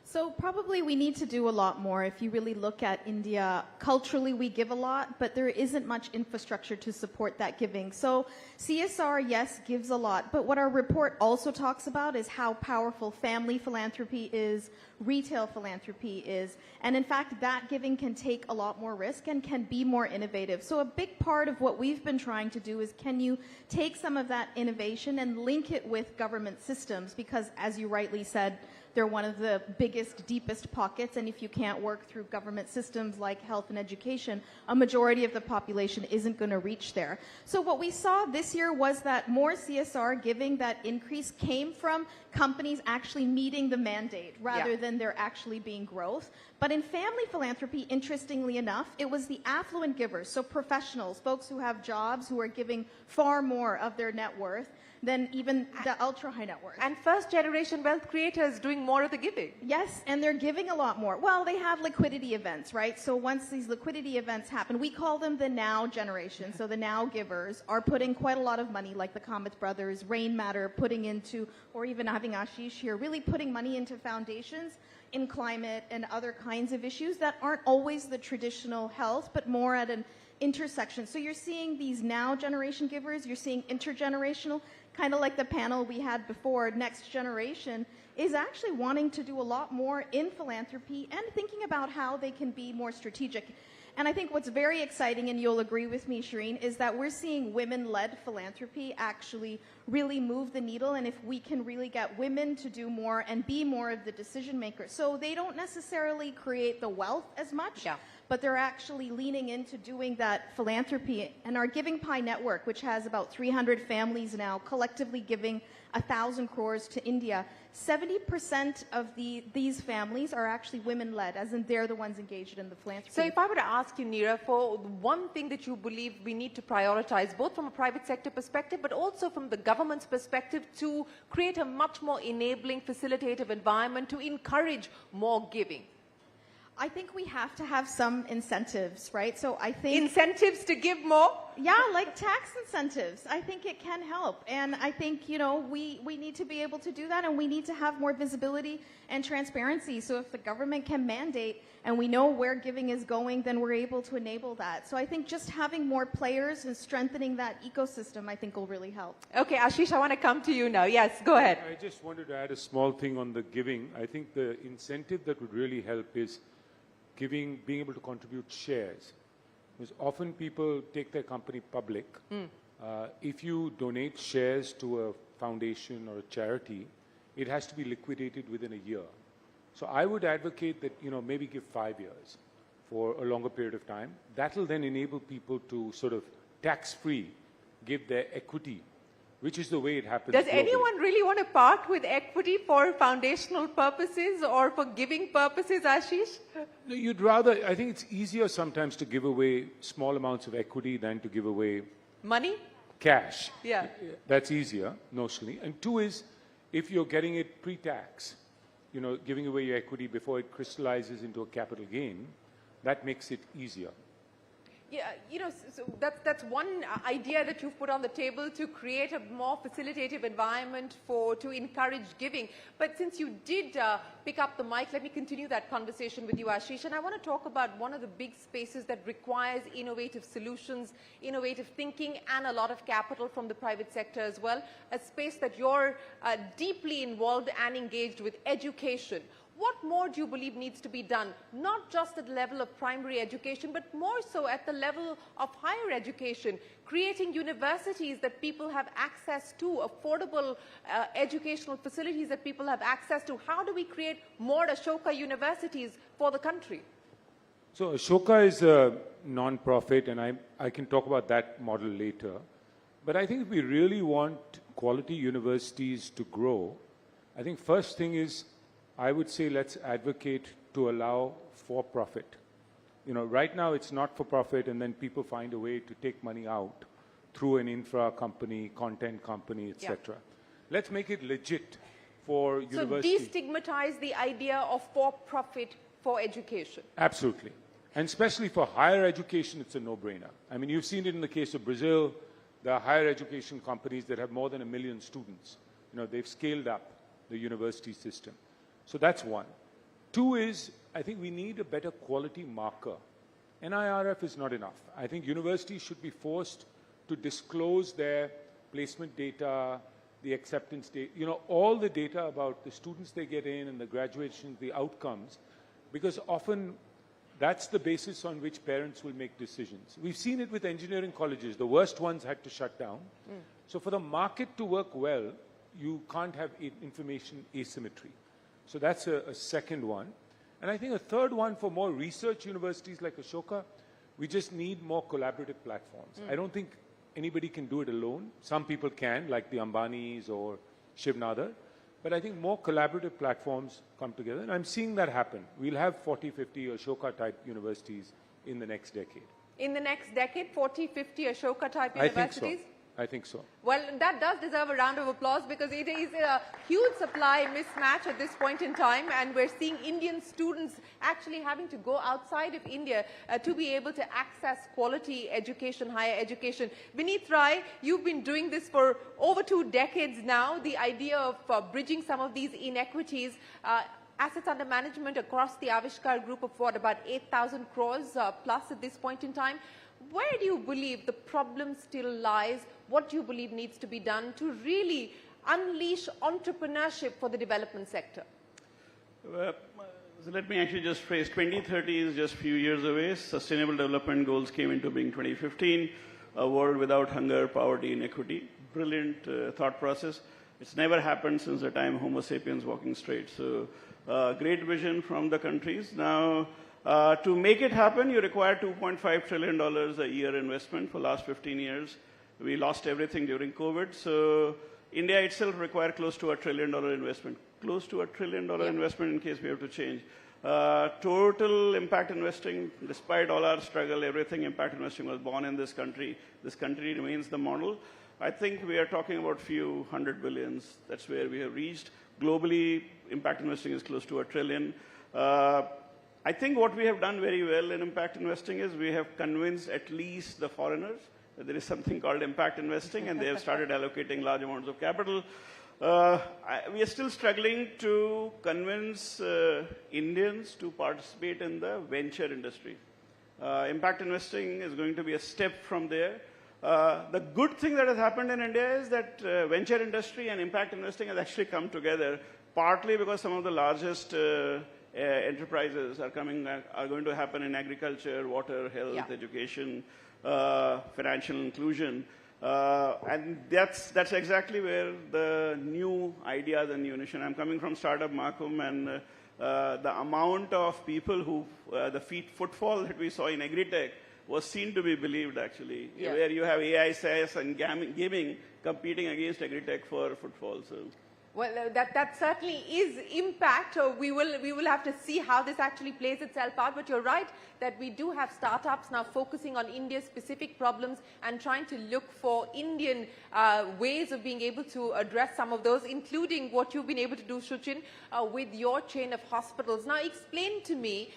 So probably we need to do a lot more. If you really look at India, culturally we give a lot, but there isn't much infrastructure to support that giving. So CSR, yes, gives a lot, but what our report also talks about is how powerful family philanthropy is, retail philanthropy is, and in fact that giving can take a lot more risk and can be more innovative. So a big part of what we've been trying to do is, can you take some of that innovation and link it with government systems, because as you rightly said, they're one of the biggest, deepest pockets, and if you can't work through government systems like health and education, a majority of the population isn't going to reach there. So what we saw this year was that more CSR giving, that increase came from companies actually meeting the mandate rather than there actually being growth. But in family philanthropy, interestingly enough, it was the affluent givers, so professionals, folks who have jobs, who are giving far more of their net worth than even the ultra-high net worth. And first-generation wealth creators doing more of the giving. Yes, and they're giving a lot more. Well, they have liquidity events, right? So once these liquidity events happen, we call them the now generation. So the now givers are putting quite a lot of money, like the Kamath brothers, Rain Matter, putting into, or even having Ashish here, really putting money into foundations in climate and other kinds of issues that aren't always the traditional health, but more at an intersection. So you're seeing these now generation givers, you're seeing intergenerational, kind of like the panel we had before, next generation is actually wanting to do a lot more in philanthropy and thinking about how they can be more strategic. And I think what's very exciting, and you'll agree with me, Shireen, is that we're seeing women-led philanthropy actually really move the needle, and if we can really get women to do more and be more of the decision makers. So they don't necessarily create the wealth as much, but they're actually leaning into doing that philanthropy. And our Giving Pie network, which has about 300 families now, collectively giving 1,000 crores to India, 70% of these families are actually women-led, as in they're the ones engaged in the philanthropy. So if I were to ask you, Neera, for one thing that you believe we need to prioritize, both from a private sector perspective, but also from the government's perspective, to create a much more enabling, facilitative environment to encourage more giving. I think we have to have some incentives, right? So I think... Incentives to give more? Yeah, like tax incentives. I think it can help. And I think, you know, we need to be able to do that, and we need to have more visibility and transparency. So if the government can mandate and we know where giving is going, then we're able to enable that. So I think just having more players and strengthening that ecosystem, I think will really help. Okay, Ashish, I want to come to you now. Yes, go ahead. I just wanted to add a small thing on the giving. I think the incentive that would really help is being able to contribute shares. Because often people take their company public. If you donate shares to a foundation or a charity, it has to be liquidated within a year. So I would advocate that, you know, maybe give 5 years for a longer period of time. That will then enable people to sort of tax-free give their equity, which is the way it happens. Does globally. anyone really want to part with equity for foundational purposes or for giving purposes, Ashish? No, you'd rather, I think it's easier sometimes to give away small amounts of equity than to give away money? Cash. Yeah. That's easier, notionally. And two is, if you're getting it pre-tax, you know, giving away your equity before it crystallizes into a capital gain, that makes it easier. Yeah, you know, so that's one idea that you've put on the table to create a more facilitative environment to encourage giving. But since you did pick up the mic, let me continue that conversation with you, Ashish. And I want to talk about one of the big spaces that requires innovative solutions, innovative thinking, and a lot of capital from the private sector as well. A space that you're deeply involved and engaged with, education. What more do you believe needs to be done, not just at the level of primary education, but more so at the level of higher education, creating universities that people have access to, affordable educational facilities that people have access to? How do we create more Ashoka universities for the country? So Ashoka is a non-profit, and I can talk about that model later. But I think if we really want quality universities to grow, I think first thing is, I would say let's advocate to allow for profit. You know, right now it's not for profit, and then people find a way to take money out through an infra company, content company, etc. Let's make it legit for universities. So destigmatize the idea of for-profit for education. Absolutely. And especially for higher education, it's a no-brainer. I mean, you've seen it in the case of Brazil. There are higher education companies that have more than 1 million students. You know, they've scaled up the university system. So that's one. Two is, I think we need a better quality marker. NIRF is not enough. I think universities should be forced to disclose their placement data, the acceptance data, you know, all the data about the students they get in and the graduation, the outcomes, because often that's the basis on which parents will make decisions. We've seen it with engineering colleges. The worst ones had to shut down. So for the market to work well, you can't have information asymmetry. So that's a second one. And I think a third one for more research universities like Ashoka, we just need more collaborative platforms. I don't think anybody can do it alone. Some people can, like the Ambanis or Shiv Nadar. But I think more collaborative platforms come together. And I'm seeing that happen. We'll have 40, 50 Ashoka-type universities in the next decade. In the next decade, 40, 50 Ashoka-type I universities? I think so. Well, that does deserve a round of applause because it is a huge supply mismatch at this point in time, and we're seeing Indian students actually having to go outside of India to be able to access quality education, higher education. Vineet Rai, you've been doing this for over 2 decades now, the idea of bridging some of these inequities. Assets under management across the Avishkar group of what, about 8,000 crores plus at this point in time. Where do you believe the problem still lies? What do you believe needs to be done to really unleash entrepreneurship for the development sector? So let me actually just phrase, 2030 is just a few years away. Sustainable Development Goals came into being 2015, a world without hunger, poverty, inequity. Brilliant thought process. It's never happened since the time Homo sapiens walking straight. So great vision from the countries. Now, to make it happen, you require $2.5 trillion a year investment for the last 15 years. We lost everything during COVID. So India itself requires close to $1 trillion investment. Close to $1 trillion investment in case we have to change. Total impact investing, despite all our struggle, everything impact investing was born in this country. This country remains the model. I think we are talking about few hundred billions. That's where we have reached. Globally, impact investing is close to $1 trillion. I think what we have done very well in impact investing is we have convinced at least the foreigners that there is something called impact investing, and they have started allocating large amounts of capital. We are still struggling to convince Indians to participate in the venture industry. Impact investing is going to be a step from there. The good thing that has happened in India is that venture industry and impact investing has actually come together, partly because some of the largest enterprises are going to happen in agriculture, water, health, education, financial inclusion. And that's exactly where the new ideas and new innovation. I'm coming from Startup Makum, and the amount of people who, the footfall that we saw in agri-tech was seen to be believed, actually, where you have AI, SaaS, and gaming competing against agri-tech for footfall. So. Well, that certainly is impact. We will have to see how this actually plays itself out. But you're right that we do have startups now focusing on India's specific problems and trying to look for Indian ways of being able to address some of those, including what you've been able to do, Shuchin, with your chain of hospitals. Now, explain to me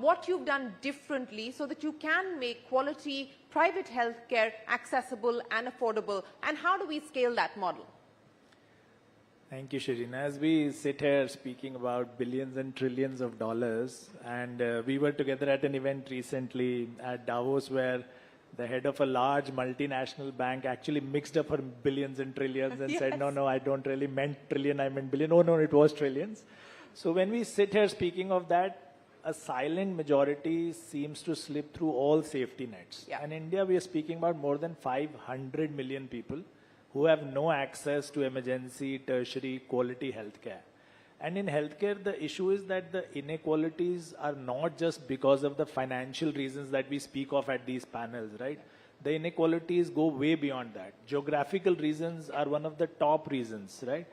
what you've done differently so that you can make quality private healthcare accessible and affordable, and how do we scale that model? Thank you, Shirin. As we sit here speaking about billions and trillions of dollars, and we were together at an event recently at Davos where the head of a large multinational bank actually mixed up her billions and trillions and said, no, I don't really meant trillion, I meant billion. Oh, no, it was trillions. So when we sit here speaking of that, a silent majority seems to slip through all safety nets. In India, we are speaking about more than 500 million people who have no access to emergency, tertiary, quality healthcare. And in healthcare, the issue is that the inequalities are not just because of the financial reasons that we speak of at these panels, right? The inequalities go way beyond that. Geographical reasons are one of the top reasons, right?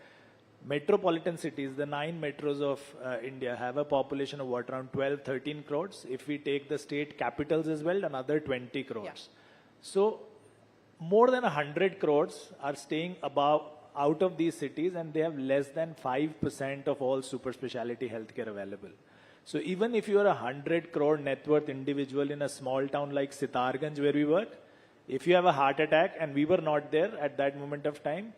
Metropolitan cities, the 9 metros of India have a population of what, around 12, 13 crores. If we take the state capitals as well, another 20 crores. Yeah. So more than 100 crores are staying out of these cities, and they have less than 5% of all super specialty healthcare available. So even if you are a 100 crore net worth individual in a small town like Sitarganj where we work, if you have a heart attack, and we were not there at that moment of time,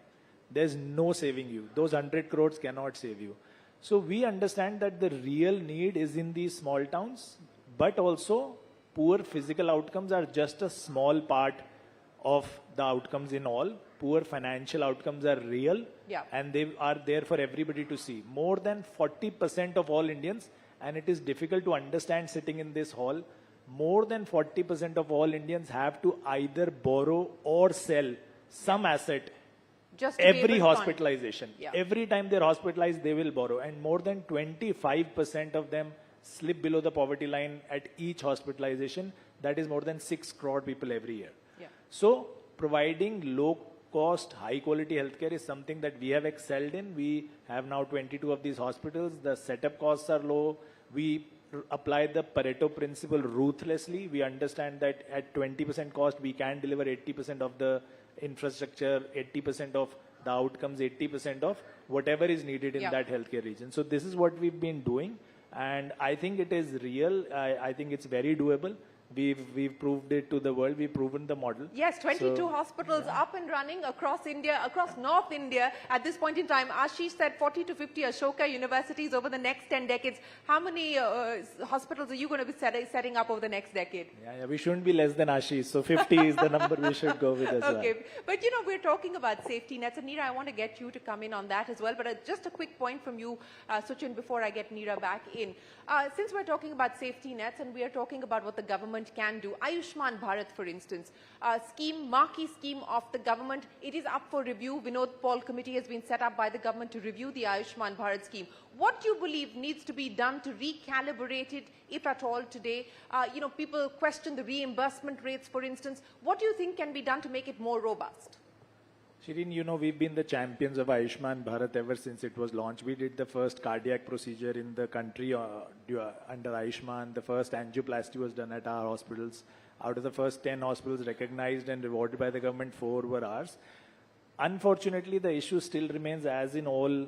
there's no saving you. Those 100 crores cannot save you. So we understand that the real need is in these small towns, but also poor physical outcomes are just a small part of the outcomes in all. Poor financial outcomes are real, and they are there for everybody to see. More than 40% of all Indians, and it is difficult to understand sitting in this hall, more than 40% of all Indians have to either borrow or sell some asset just to be able every to fund. hospitalization. Yeah. Every time they're hospitalized, they will borrow. And more than 25% of them slip below the poverty line at each hospitalization. That is more than 6 crore people every year. Yeah. So providing low cost, high quality healthcare is something that we have excelled in. We have now 22 of these hospitals. The setup costs are low. We apply the Pareto principle ruthlessly. We understand that at 20% cost, we can deliver 80% of the infrastructure, 80% of the outcomes, 80% of whatever is needed in that healthcare region. So this is what we've been doing, and I think it is real. I think it's very doable. We've proved it to the world. We've proven the model. Yes, 22 hospitals up and running across India, across North India at this point in time. Ashish said 40 to 50 Ashoka universities over the next 10 decades. How many hospitals are you going to be setting up over the next decade? Yeah, we shouldn't be less than Ashish. So 50 is the number we should go with as well. Okay, but you know, we're talking about safety nets, and Neera, I want to get you to come in on that as well. But just a quick point from you, Suchin, before I get Neera back in. Since we're talking about safety nets and we are talking about what the government can do, Ayushman Bharat, for instance, marquee scheme of the government, it is up for review. Vinod Paul committee has been set up by the government to review the Ayushman Bharat scheme. What do you believe needs to be done to recalibrate it, if at all, today? You know, people question the reimbursement rates, for instance. What do you think can be done to make it more robust? Shireen, you know, we've been the champions of Ayushman Bharat ever since it was launched. We did the first cardiac procedure in the country under Ayushman. The first angioplasty was done at our hospitals. Out of the first 10 hospitals recognized and rewarded by the government, 4 were ours. Unfortunately, the issue still remains, as in all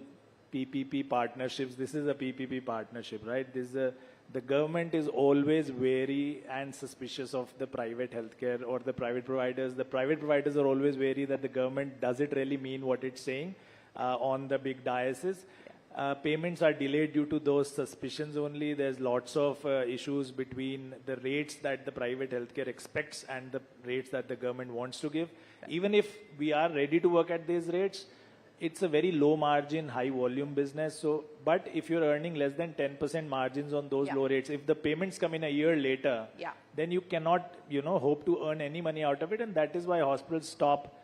PPP partnerships. This is a PPP partnership, right? The government is always wary and suspicious of the private healthcare or the private providers. The private providers are always wary that the government does it really mean what it's saying on the big diocese. Payments are delayed due to those suspicions only. There's lots of issues between the rates that the private healthcare expects and the rates that the government wants to give. Even if we are ready to work at these rates, it's a very low margin, high volume business. So, but if you're earning less than 10% margins on those low rates, if the payments come in a year later, then you cannot, hope to earn any money out of it. And that is why hospitals stop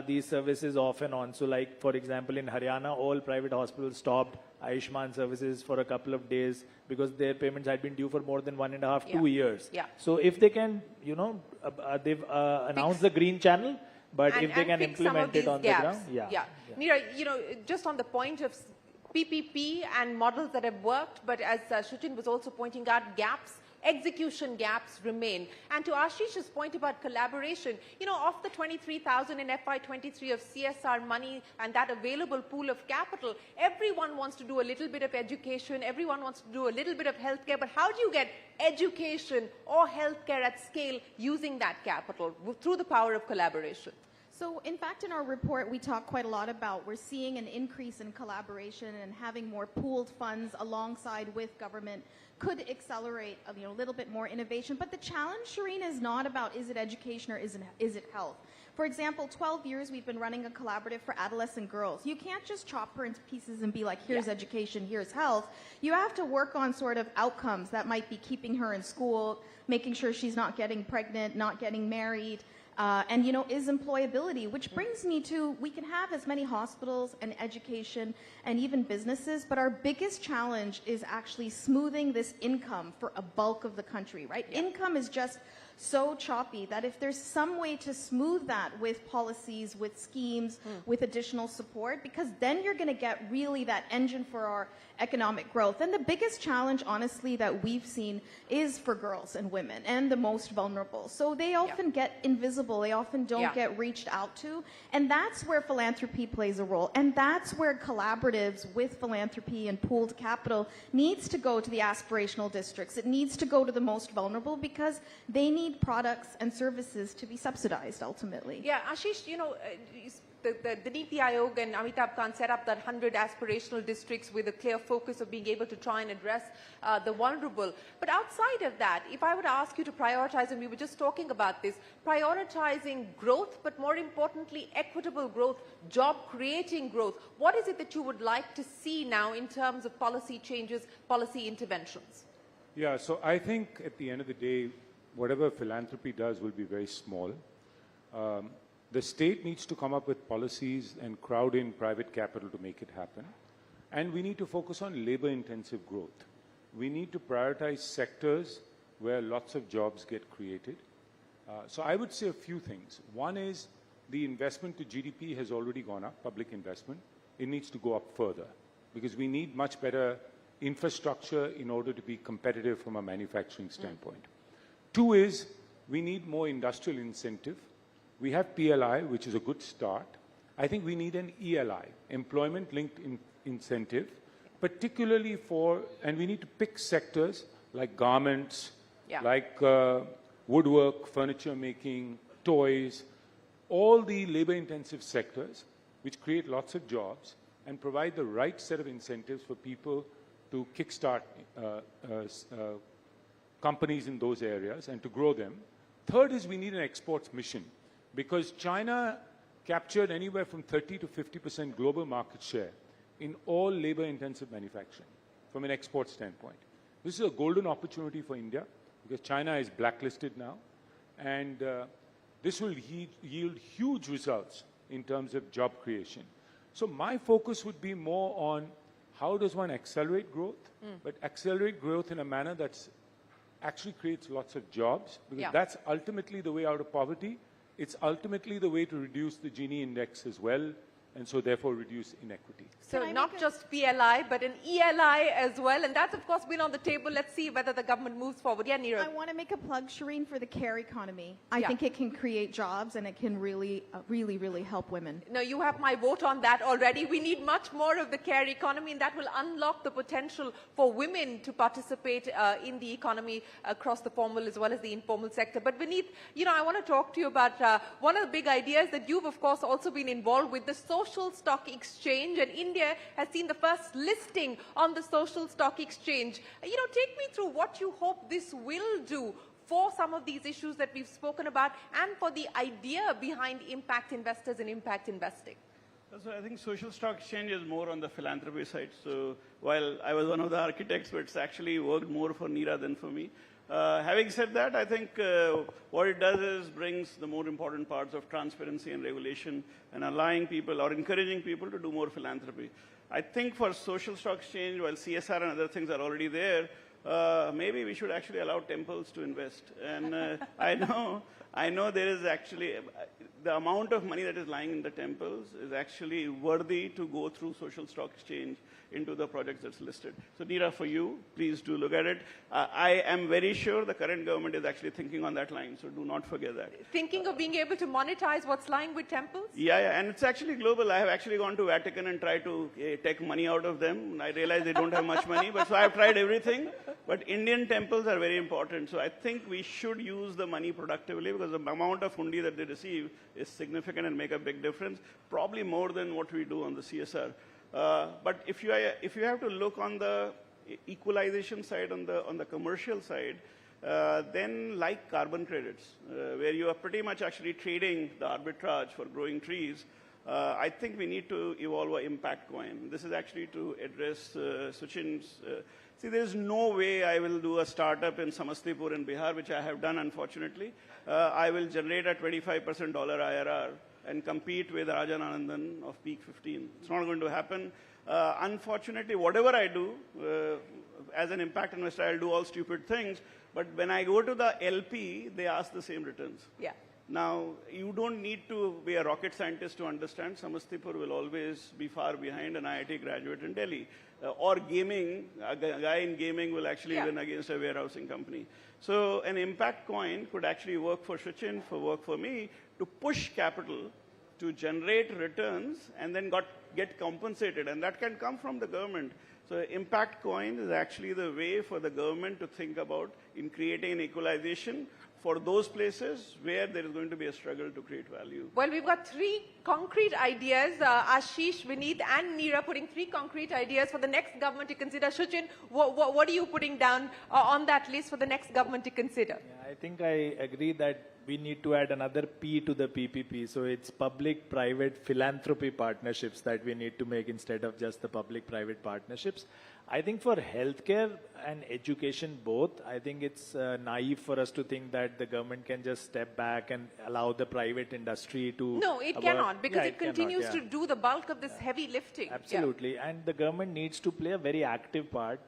these services off and on. So like, for example, in Haryana, all private hospitals stopped Ayushman services for a couple of days because their payments had been due for more than 1.5, 2 years. So if they can, they've announced the green channel, but if they can implement it on the ground, Neera, just on the point of PPP and models that have worked, but as Suchin was also pointing out, execution gaps remain. And to Ashish's point about collaboration, of the 23,000 in FY23 of CSR money and that available pool of capital, everyone wants to do a little bit of education, everyone wants to do a little bit of healthcare, but how do you get education or healthcare at scale using that capital through the power of collaboration? So, in fact, in our report, we talk quite a lot about we're seeing an increase in collaboration and having more pooled funds alongside with government could accelerate a little bit more innovation. But the challenge, Shireen, is not about is it education or is it health. For example, 12 years we've been running a collaborative for adolescent girls. You can't just chop her into pieces and be like, here's education, here's health. You have to work on sort of outcomes that might be keeping her in school, making sure she's not getting pregnant, not getting married. And, you know, is employability, which brings me to, we can have as many hospitals and education and even businesses, but our biggest challenge is actually smoothing this income for a bulk of the country, right? Yeah. Income is just so choppy that if there's some way to smooth that with policies, with schemes, with additional support, because then you're going to get really that engine for our economic growth. And the biggest challenge, honestly, that we've seen is for girls and women and the most vulnerable. So they often get invisible. They often don't get reached out to. And that's where philanthropy plays a role. And that's where collaboratives with philanthropy and pooled capital needs to go to the aspirational districts. It needs to go to the most vulnerable because they need products and services to be subsidized ultimately. Yeah, Ashish, you know, the Niti Aayog and Amitabh Kant set up that 100 aspirational districts with a clear focus of being able to try and address the vulnerable. But outside of that, if I were to ask you to prioritize, and we were just talking about this, prioritizing growth, but more importantly, equitable growth, job-creating growth, what is it that you would like to see now in terms of policy changes, policy interventions? Yeah, so I think at the end of the day, whatever philanthropy does will be very small. The state needs to come up with policies and crowd in private capital to make it happen. And we need to focus on labor-intensive growth. We need to prioritize sectors where lots of jobs get created. So I would say a few things. One is the investment to GDP has already gone up, public investment. It needs to go up further because we need much better infrastructure in order to be competitive from a manufacturing standpoint. Two is we need more industrial incentive. We have PLI, which is a good start. I think we need an ELI, employment-linked incentive, particularly for, and we need to pick sectors like garments, like woodwork, furniture making, toys, all the labor-intensive sectors which create lots of jobs and provide the right set of incentives for people to kickstart companies in those areas and to grow them. Third is we need an exports mission because China captured anywhere from 30 to 50% global market share in all labor-intensive manufacturing from an export standpoint. This is a golden opportunity for India because China is blacklisted now, and this will yield huge results in terms of job creation. So my focus would be more on how does one accelerate growth, but accelerate growth in a manner that's actually creates lots of jobs, because that's ultimately the way out of poverty. It's ultimately the way to reduce the Gini index as well, and so therefore reduce inequity. So not just PLI, but an ELI as well, and that's of course been on the table. Let's see whether the government moves forward. Yeah, Neera. I want to make a plug, Shireen, for the care economy. I think it can create jobs and it can really, really help women. No, you have my vote on that already. We need much more of the care economy, and that will unlock the potential for women to participate in the economy across the formal as well as the informal sector. But Vineet, you know, I want to talk to you about one of the big ideas that you've of course also been involved with, the social stock exchange, and India has seen the first listing on the social stock exchange. You know, take me through what you hope this will do for some of these issues that we've spoken about and for the idea behind impact investors and impact investing. So I think social stock exchange is more on the philanthropy side. So while I was one of the architects, but it's actually worked more for Neera than for me. Having said that, I think what it does is brings the more important parts of transparency and regulation and allowing people or encouraging people to do more philanthropy. I think for social stock exchange, while CSR and other things are already there, maybe we should actually allow temples to invest. And I know there is actually, the amount of money that is lying in the temples is actually worthy to go through social stock exchange into the projects that's listed. So Neera, for you, please do look at it. I am very sure the current government is actually thinking on that line, so do not forget that. Thinking of being able to monetize what's lying with temples? Yeah, and it's actually global. I have actually gone to Vatican and tried to take money out of them. I realize they don't have much money, but so I've tried everything. But Indian temples are very important, so I think we should use the money productively because the amount of hundi that they receive is significant and make a big difference, probably more than what we do on the CSR. But if you have to look on the equalization side, on the commercial side, then like carbon credits, where you are pretty much actually trading the arbitrage for growing trees, I think we need to evolve an impact coin. This is actually to address Suchin's See, there's no way I will do a startup in Samastipur in Bihar, which I have done, unfortunately. I will generate a 25% IRR and compete with Rajan Anandan of Peak 15. It's not going to happen. Unfortunately, whatever I do, as an impact investor, I'll do all stupid things. But when I go to the LP, they ask the same returns. Yeah. Now, you don't need to be a rocket scientist to understand Samastipur will always be far behind an IIT graduate in Delhi. Or gaming, a guy in gaming will actually win against a warehousing company. So an impact coin could actually work for Sachin, work for me, to push capital, to generate returns, and then get compensated. And that can come from the government. So impact coin is actually the way for the government to think about in creating an equalization for those places where there is going to be a struggle to create value. Well, we've got 3 concrete ideas. Ashish, Vineet and Neera putting 3 concrete ideas for the next government to consider. Sachin, what are you putting down on that list for the next government to consider? Yeah, I think I agree that we need to add another P to the PPP. So it's public-private philanthropy partnerships that we need to make instead of just the public-private partnerships. I think for healthcare and education both, I think it's naive for us to think that the government can just step back and allow the private industry to... No, it cannot, because it continues to do the bulk of this heavy lifting. Absolutely. Yeah. And the government needs to play a very active part.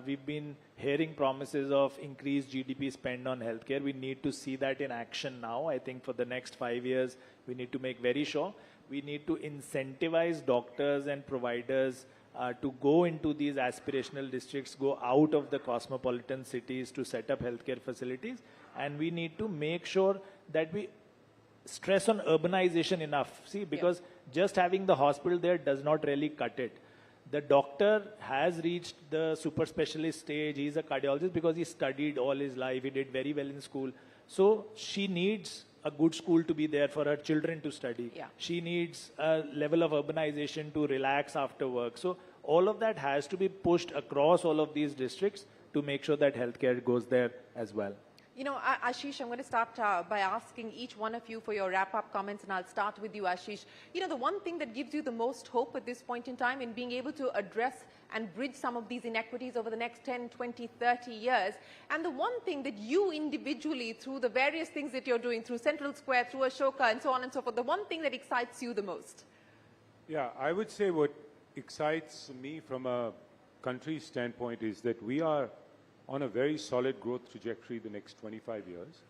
We've been hearing promises of increased GDP spend on healthcare. We need to see that in action now. I think for the next 5 years, we need to make very sure. We need to incentivize doctors and providers to go into these aspirational districts, go out of the cosmopolitan cities to set up healthcare facilities. And we need to make sure that we stress on urbanization enough. See, because just having the hospital there does not really cut it. The doctor has reached the super specialist stage. He's a cardiologist because he studied all his life. He did very well in school. So she needs a good school to be there for her children to study. Yeah. She needs a level of urbanization to relax after work. So all of that has to be pushed across all of these districts to make sure that healthcare goes there as well. You know, Ashish, I'm going to start by asking each one of you for your wrap-up comments, and I'll start with you, Ashish. You know, the one thing that gives you the most hope at this point in time in being able to address and bridge some of these inequities over the next 10, 20, 30 years, and the one thing that you individually, through the various things that you're doing, through Central Square, through Ashoka, and so on and so forth, the one thing that excites you the most? Yeah, I would say what excites me from a country standpoint is that we are on a very solid growth trajectory the next 25 years.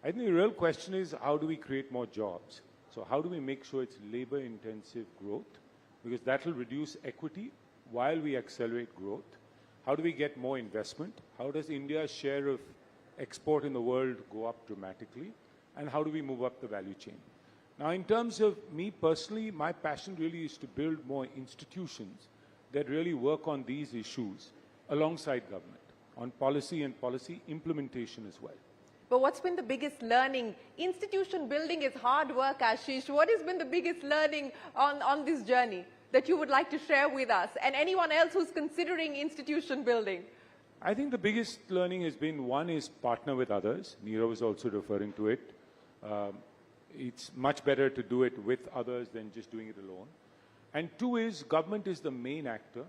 I think the real question is, how do we create more jobs? So how do we make sure it's labor-intensive growth? Because that will reduce equity while we accelerate growth. How do we get more investment? How does India's share of export in the world go up dramatically? And how do we move up the value chain? Now, in terms of me personally, my passion really is to build more institutions that really work on these issues alongside government, on policy and policy implementation as well. But what's been the biggest learning? Institution building is hard work, Ashish. What has been the biggest learning on this journey that you would like to share with us and anyone else who's considering institution building? I think the biggest learning has been, one is partner with others. Neera was also referring to it. It's much better to do it with others than just doing it alone. And 2 is government is the main actor.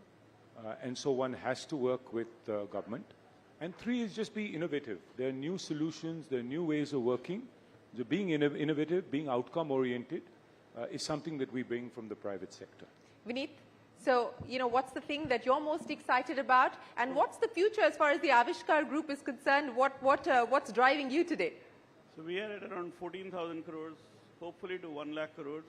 And so one has to work with government. And 3 is just be innovative. There are new solutions, there are new ways of working. So being innovative, being outcome-oriented is something that we bring from the private sector. Vineet, so, you know, what's the thing that you're most excited about? And what's the future as far as the Avishkar group is concerned? What's driving you today? So we are at around 14,000 crores, hopefully to 1 lakh crores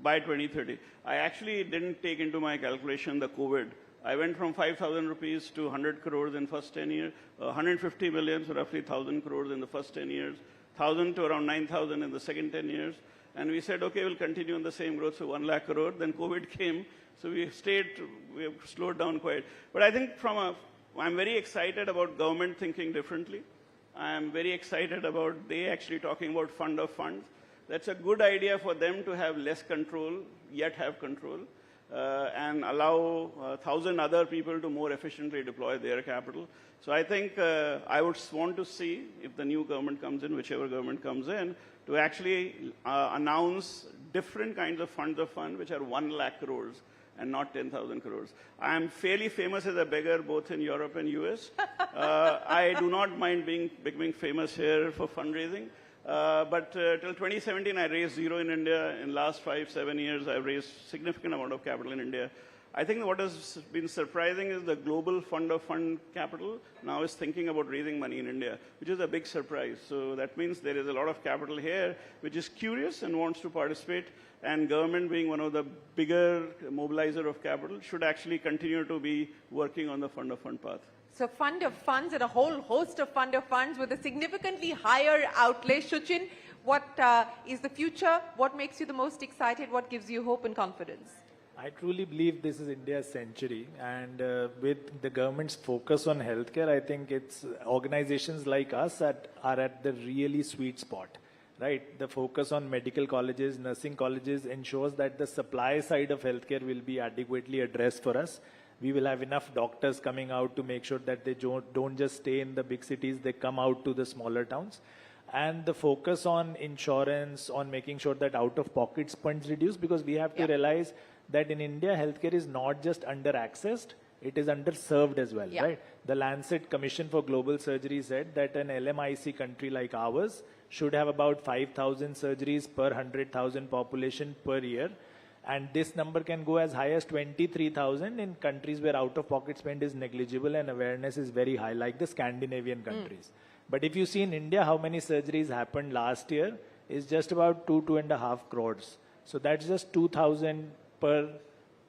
by 2030. I actually didn't take into my calculation the COVID. I went from 5,000 rupees to 100 crores in first 10 years, 150 million, so roughly 1,000 crores in the first 10 years, 1,000 to around 9,000 in the second 10 years. And we said, okay, we'll continue on the same growth, so 1 lakh crore. Then COVID came, so we have slowed down quite. But I think I'm very excited about government thinking differently. I'm very excited about they actually talking about fund of funds. That's a good idea for them to have less control, yet have control. And allow 1,000 other people to more efficiently deploy their capital. So I think I would want to see, if the new government comes in, whichever government comes in, to actually announce different kinds of funds which are 1 lakh crores. and not 10,000 crores. I am fairly famous as a beggar both in Europe and US. I do not mind becoming famous here for fundraising. But till 2017, I raised zero in India. In the last 5-7 years, I've raised significant amount of capital in India. I think what has been surprising is the global fund of fund capital now is thinking about raising money in India, which is a big surprise. So that means there is a lot of capital here which is curious and wants to participate, and government, being one of the bigger mobilizer of capital, should actually continue to be working on the fund of fund path. So fund of funds and a whole host of fund of funds with a significantly higher outlay. Shuchin, what is the future? What makes you the most excited? What gives you hope and confidence? I truly believe this is India's century, and with the government's focus on healthcare, I think it's organizations like us that are at the really sweet spot, right? The focus on medical colleges, nursing colleges ensures that the supply side of healthcare will be adequately addressed for us. We will have enough doctors coming out to make sure that they don't just stay in the big cities, they come out to the smaller towns. And the focus on insurance, on making sure that out-of-pocket spends reduce, because we have to realize that in India, healthcare is not just under-accessed, it is underserved as well, right? The Lancet Commission for Global Surgery said that an LMIC country like ours should have about 5,000 surgeries per 100,000 population per year. And this number can go as high as 23,000 in countries where out-of-pocket spend is negligible and awareness is very high, like the Scandinavian countries. But if you see in India how many surgeries happened last year, is just about 2.5 crores. So that's just 2,000 per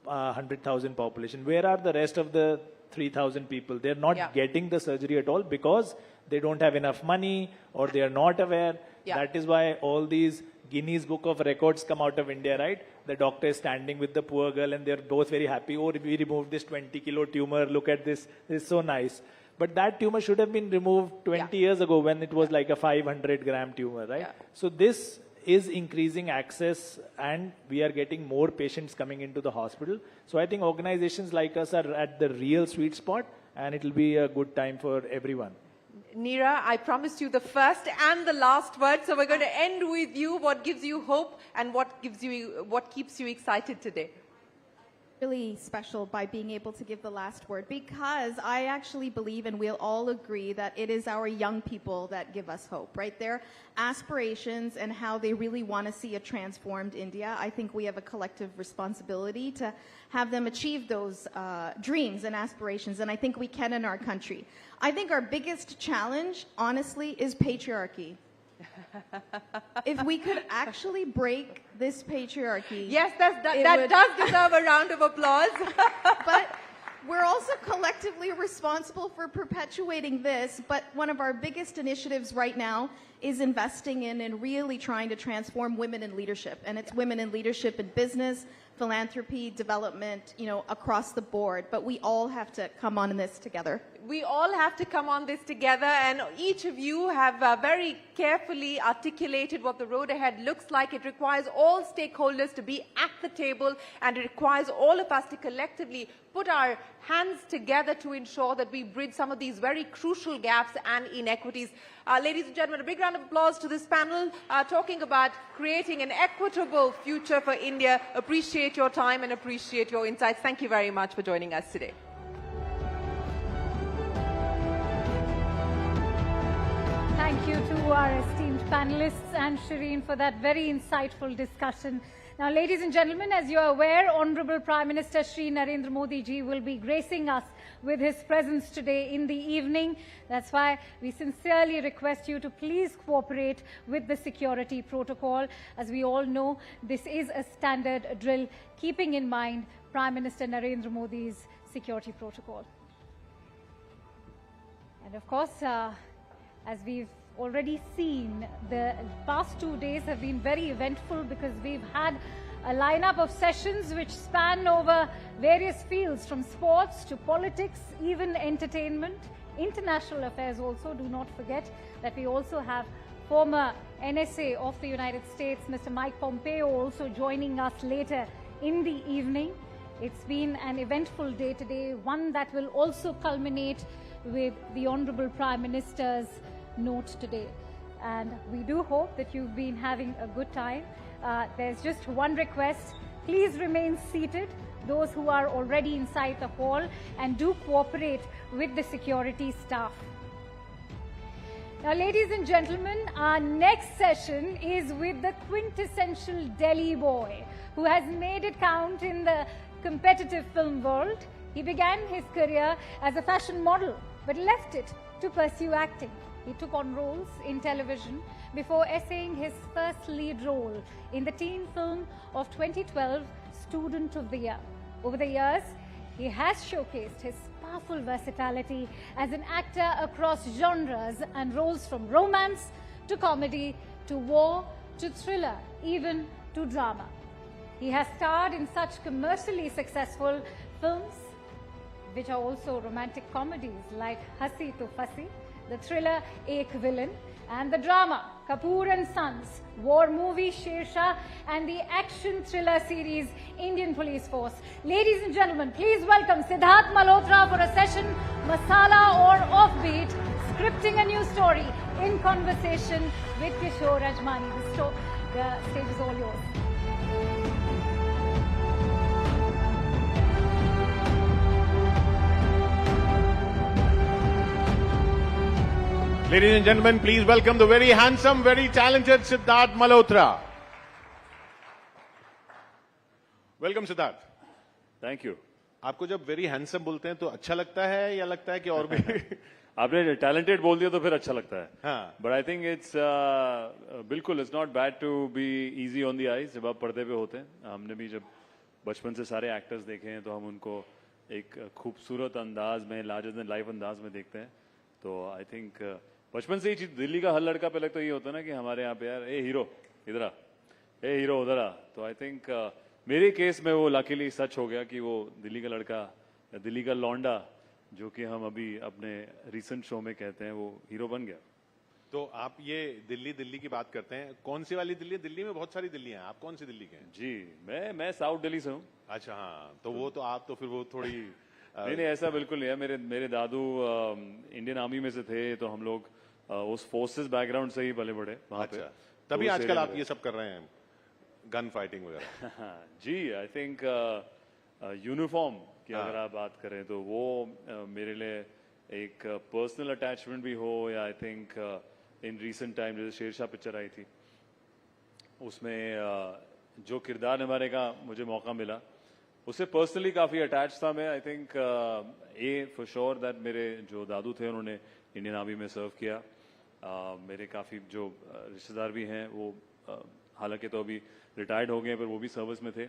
100,000 population. Where are the rest of the 3,000 people? They're not getting the surgery at all because they don't have enough money or they are not aware. That is why all these Guinness Book of Records come out of India, right? The doctor is standing with the poor girl and they're both very happy. Oh, we removed this 20-kilo tumor. Look at this. This is so nice. But that tumor should have been removed 20 years ago when it was like a 500-gram tumor, right? So this is increasing access and we are getting more patients coming into the hospital. So I think organizations like us are at the real sweet spot and it will be a good time for everyone. Neera, I promised you the first and the last word, so we're going to end with you. What gives you hope and what keeps you excited today? Really special by being able to give the last word, because I actually believe, and we'll all agree, that it is our young people that give us hope, right? Their aspirations and how they really want to see a transformed India. I think we have a collective responsibility to have them achieve those dreams and aspirations, and I think we can in our country. I think our biggest challenge, honestly, is patriarchy. If we could actually break this patriarchy. Yes, that does deserve a round of applause. But we're also collectively responsible for perpetuating this. But one of our biggest initiatives right now is investing in and really trying to transform women in leadership. And it's women in leadership in business, philanthropy, development, across the board. But we all have to come on in this together. We all have to come on this together, and each of you have very carefully articulated what the road ahead looks like. It requires all stakeholders to be at the table, and it requires all of us to collectively put our hands together to ensure that we bridge some of these very crucial gaps and inequities. Ladies and gentlemen, a big round of applause to this panel talking about creating an equitable future for India. Appreciate your time and appreciate your insights. Thank you very much for joining us today. Thank you to our esteemed panelists and Shireen for that very insightful discussion. Now, ladies and gentlemen, as you are aware, Honorable Prime Minister Shri Narendra Modi ji will be gracing us with his presence today in the evening. That's why we sincerely request you to please cooperate with the security protocol. As we all know, this is a standard drill, keeping in mind Prime Minister Narendra Modi's security protocol. And of course, as we've already seen, the past 2 days have been very eventful because we've had a lineup of sessions which span over various fields, from sports to politics, even entertainment, international affairs also. Do not forget that we also have former NSA of the United States, Mr. Mike Pompeo, also joining us later in the evening. It's been an eventful day today, one that will also culminate with the Honorable Prime Minister's note today. And we do hope that you've been having a good time. There's just one request. Please remain seated those who are already inside the hall, and do cooperate with the security staff. Now, ladies and gentlemen, our next session is with the quintessential Delhi boy who has made it count in the competitive film world. He began his career as a fashion model, but left it to pursue acting. He took on roles in television before essaying his first lead role in the teen film of 2012, Student of the Year. Over the years, he has showcased his powerful versatility as an actor across genres and roles from romance to comedy to war to thriller, even to drama. He has starred in such commercially successful films, which are also romantic comedies like Hasi to Fasi, the thriller Ek Villain, and the drama Kapoor and Sons, war movie Sher Shah, and the action thriller series Indian Police Force. Ladies and gentlemen, please welcome Siddharth Malhotra for a session, Masala or Offbeat, scripting a new story in conversation with Kishore Rajmani. The stage is all yours. Ladies and gentlemen, please welcome the very handsome, very talented Siddharth Malhotra. Welcome, Siddharth. Thank you. आपको जब very handsome बोलते हैं तो अच्छा लगता है या लगता है कि और भी आपने talented बोल दिया तो फिर अच्छा लगता है. हाँ. But I think it's बिल्कुल it's not bad to be easy on the eyes जब आप पर्दे पे होते हैं. हमने भी जब बचपन से सारे एक्टर्स देखे हैं तो हम उनको एक खूबसूरत अंदाज में, larger than life अंदाज में देखते हैं. तो I think बचपन से ही चीज, दिल्ली का हर लड़का पहले तो ये होता है ना कि हमारे यहाँ पे यार ए हीरो इधर आ, ए हीरो उधर आ. तो आई थिंक मेरे केस में वो लकीली सच हो गया कि वो दिल्ली का लड़का या दिल्ली का लौंडा जो कि हम अभी अपने रिसेंट शो में कहते हैं वो हीरो बन गया. तो आप ये दिल्ली की बात करते हैं, कौन सी वाली दिल्ली? दिल्ली में बहुत सारी दिल्ली हैं, आप कौन सी दिल्ली के हैं? जी मैं साउथ दिल्ली से हूँ. अच्छा हाँ, तो वो तो आप तो फिर वो थोड़ी नहीं ऐसा बिल्कुल नहीं है. मेरे दादू इंडियन आर्मी में से थे तो हम लोग उस फोर्सेस बैकग्राउंड से ही पले बड़े वहाँ पे. तभी आजकल आप ये सब कर रहे हैं, गन फाइटिंग वगैरह. जी आई थिंक यूनिफॉर्म की अगर आप बात करें तो वो मेरे लिए एक पर्सनल अटैचमेंट भी हो, या I think in recent time जैसे शेरशाह पिक्चर आई थी उसमें जो किरदार निभाने का मुझे मौका मिला उससे पर्सनली काफ़ी अटैच था मैं. I think A for sure that मेरे जो दादू थे उन्होंने इंडियन आर्मी में सर्व किया. मेरे काफ़ी जो रिश्तेदार भी हैं वो हालांकि तो अभी रिटायर्ड हो गए पर वो भी सर्विस में थे.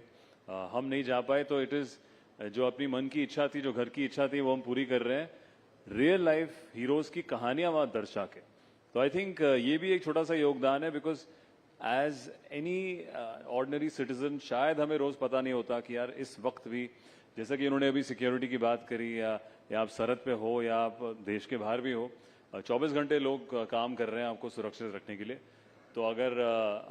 हम नहीं जा पाए तो इट इज़ जो अपनी मन की इच्छा थी, जो घर की इच्छा थी वो हम पूरी कर रहे हैं रियल लाइफ हीरोज़ की कहानियाँ वहाँ दर्शा के. तो आई थिंक ये भी एक छोटा सा योगदान है because as any ordinary citizen शायद हमें रोज़ पता नहीं होता कि यार इस वक्त भी, जैसा कि उन्होंने अभी सिक्योरिटी की बात करी, या आप सरहद पे हो या आप देश के बाहर भी हो, 24 घंटे लोग काम कर रहे हैं आपको सुरक्षित रखने के लिए. तो अगर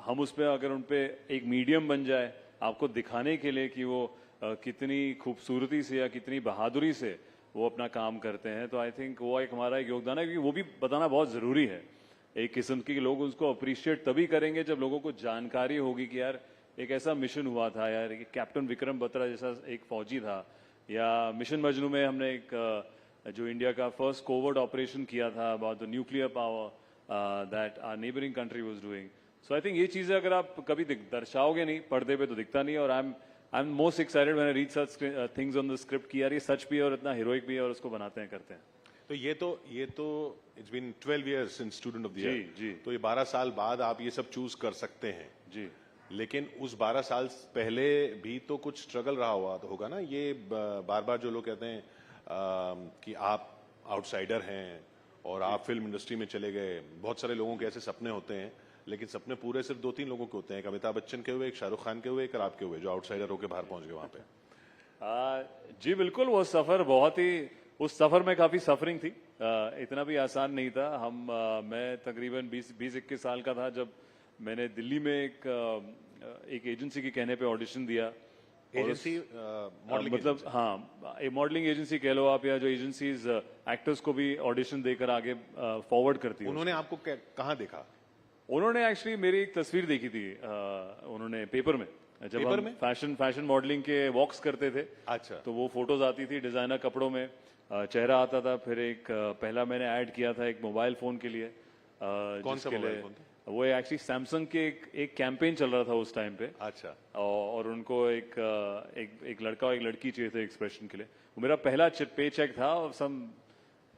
हम उस पर अगर उन पर एक मीडियम बन जाए आपको दिखाने के लिए कि वो कितनी खूबसूरती से या कितनी बहादुरी से वो अपना काम करते हैं, तो आई थिंक वो एक हमारा एक योगदान है. क्योंकि वो भी बताना बहुत ज़रूरी है. एक किस्म के लोग उसको अप्रिशिएट तभी करेंगे जब लोगों को जानकारी होगी कि यार एक ऐसा मिशन हुआ था, यार कैप्टन विक्रम बत्रा जैसा एक फौजी था, या मिशन मजनू में हमने एक जो इंडिया का फर्स्ट कोवर्ट ऑपरेशन किया था about the nuclear power that our neighbouring country was doing. So I think ये चीज़ें अगर आप कभी दर्शाओगे नहीं पर्दे पे तो दिखता नहीं. और I am most excited when I read such things on the script कि यार ये सच भी है और इतना हीरोइक भी है और उसको बनाते हैं करते हैं. तो ये तो it's been 12 years since student of the year. जी. तो ये 12 साल बाद आप ये सब चूज कर सकते हैं. जी. लेकिन उस 12 साल पहले भी तो कुछ स्ट्रगल रहा हुआ तो होगा ना. ये बार बार जो लोग कहते हैं कि आप आउटसाइडर हैं और आप फिल्म इंडस्ट्री में चले गए. बहुत सारे लोगों के ऐसे सपने होते हैं, लेकिन सपने पूरे सिर्फ 2-3 लोगों के होते हैं. एक अमिताभ बच्चन के हुए, एक शाहरुख खान के हुए, एक आपके हुए, जो आउटसाइडर होकर बाहर पहुंच गए वहां पे. जी बिल्कुल. वो सफर बहुत ही, उस सफर में काफी सफरिंग थी. इतना भी आसान नहीं था. मैं तकरीबन 20-21 साल का था जब मैंने दिल्ली में एक एजेंसी के कहने पे ऑडिशन दिया. एजेंसी मतलब हाँ, एक मॉडलिंग एजेंसी कह लो आप, या जो एजेंसीज एक्टर्स को भी ऑडिशन देकर आगे फॉरवर्ड करती है. उन्होंने आपको कहाँ देखा? उन्होंने एक्चुअली मेरी एक तस्वीर देखी थी उन्होंने पेपर में. जब हम फैशन मॉडलिंग के वॉक्स करते थे, अच्छा, तो वो फोटोज आती थी डिजाइनर कपड़ों में, चेहरा आता था। फिर एक पहला मैंने ऐड किया था एक मोबाइल फोन के लिए। कौन सा मोबाइल फोन था? वो एक्चुअली सैमसंग के एक कैंपेन चल रहा था उस टाइम पे। अच्छा, और उनको एक लड़का और एक लड़की चाहिए थे एक्सप्रेशन के लिए। वो मेरा पहला पे चेक था, सम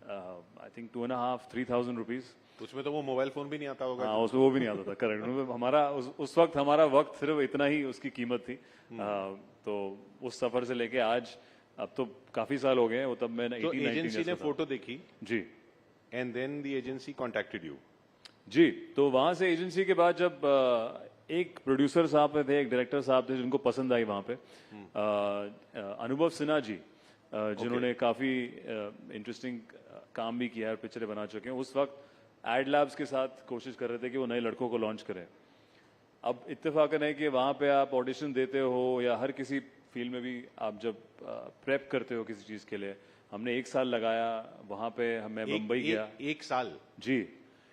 आई थिंक 2,500-3,000 रुपीज। उसमें तो वो मोबाइल फोन भी नहीं आता होगा। हाँ, उसमें वो भी नहीं आता था, करेक्ट। हमारा उस वक्त हमारा वक्त सिर्फ इतना ही उसकी कीमत थी। तो उस सफर से लेके आज, अब तो काफी साल हो गए, वो तब मैं 18-19 एजेंसी ने फोटो देखी जी, and then the agency contacted you. जी, तो वहां से एजेंसी के बाद जब एक प्रोड्यूसर साहब थे, एक डायरेक्टर साहब थे जिनको पसंद आई वहां पे, अनुभव सिन्हा जी, जिन्होंने काफी इंटरेस्टिंग काम भी किया है, पिक्चरें बना चुके हैं। उस वक्त एड लैब्स के साथ कोशिश कर रहे थे कि वो नए लड़कों को लॉन्च करें। अब इत्तेफाकन है कि वहां पे आप ऑडिशन देते हो या हर किसी फील्ड में भी आप जब प्रेप करते हो किसी चीज के लिए, हमने 1 साल लगाया वहां पे। मैं मुंबई गया। 1 साल? जी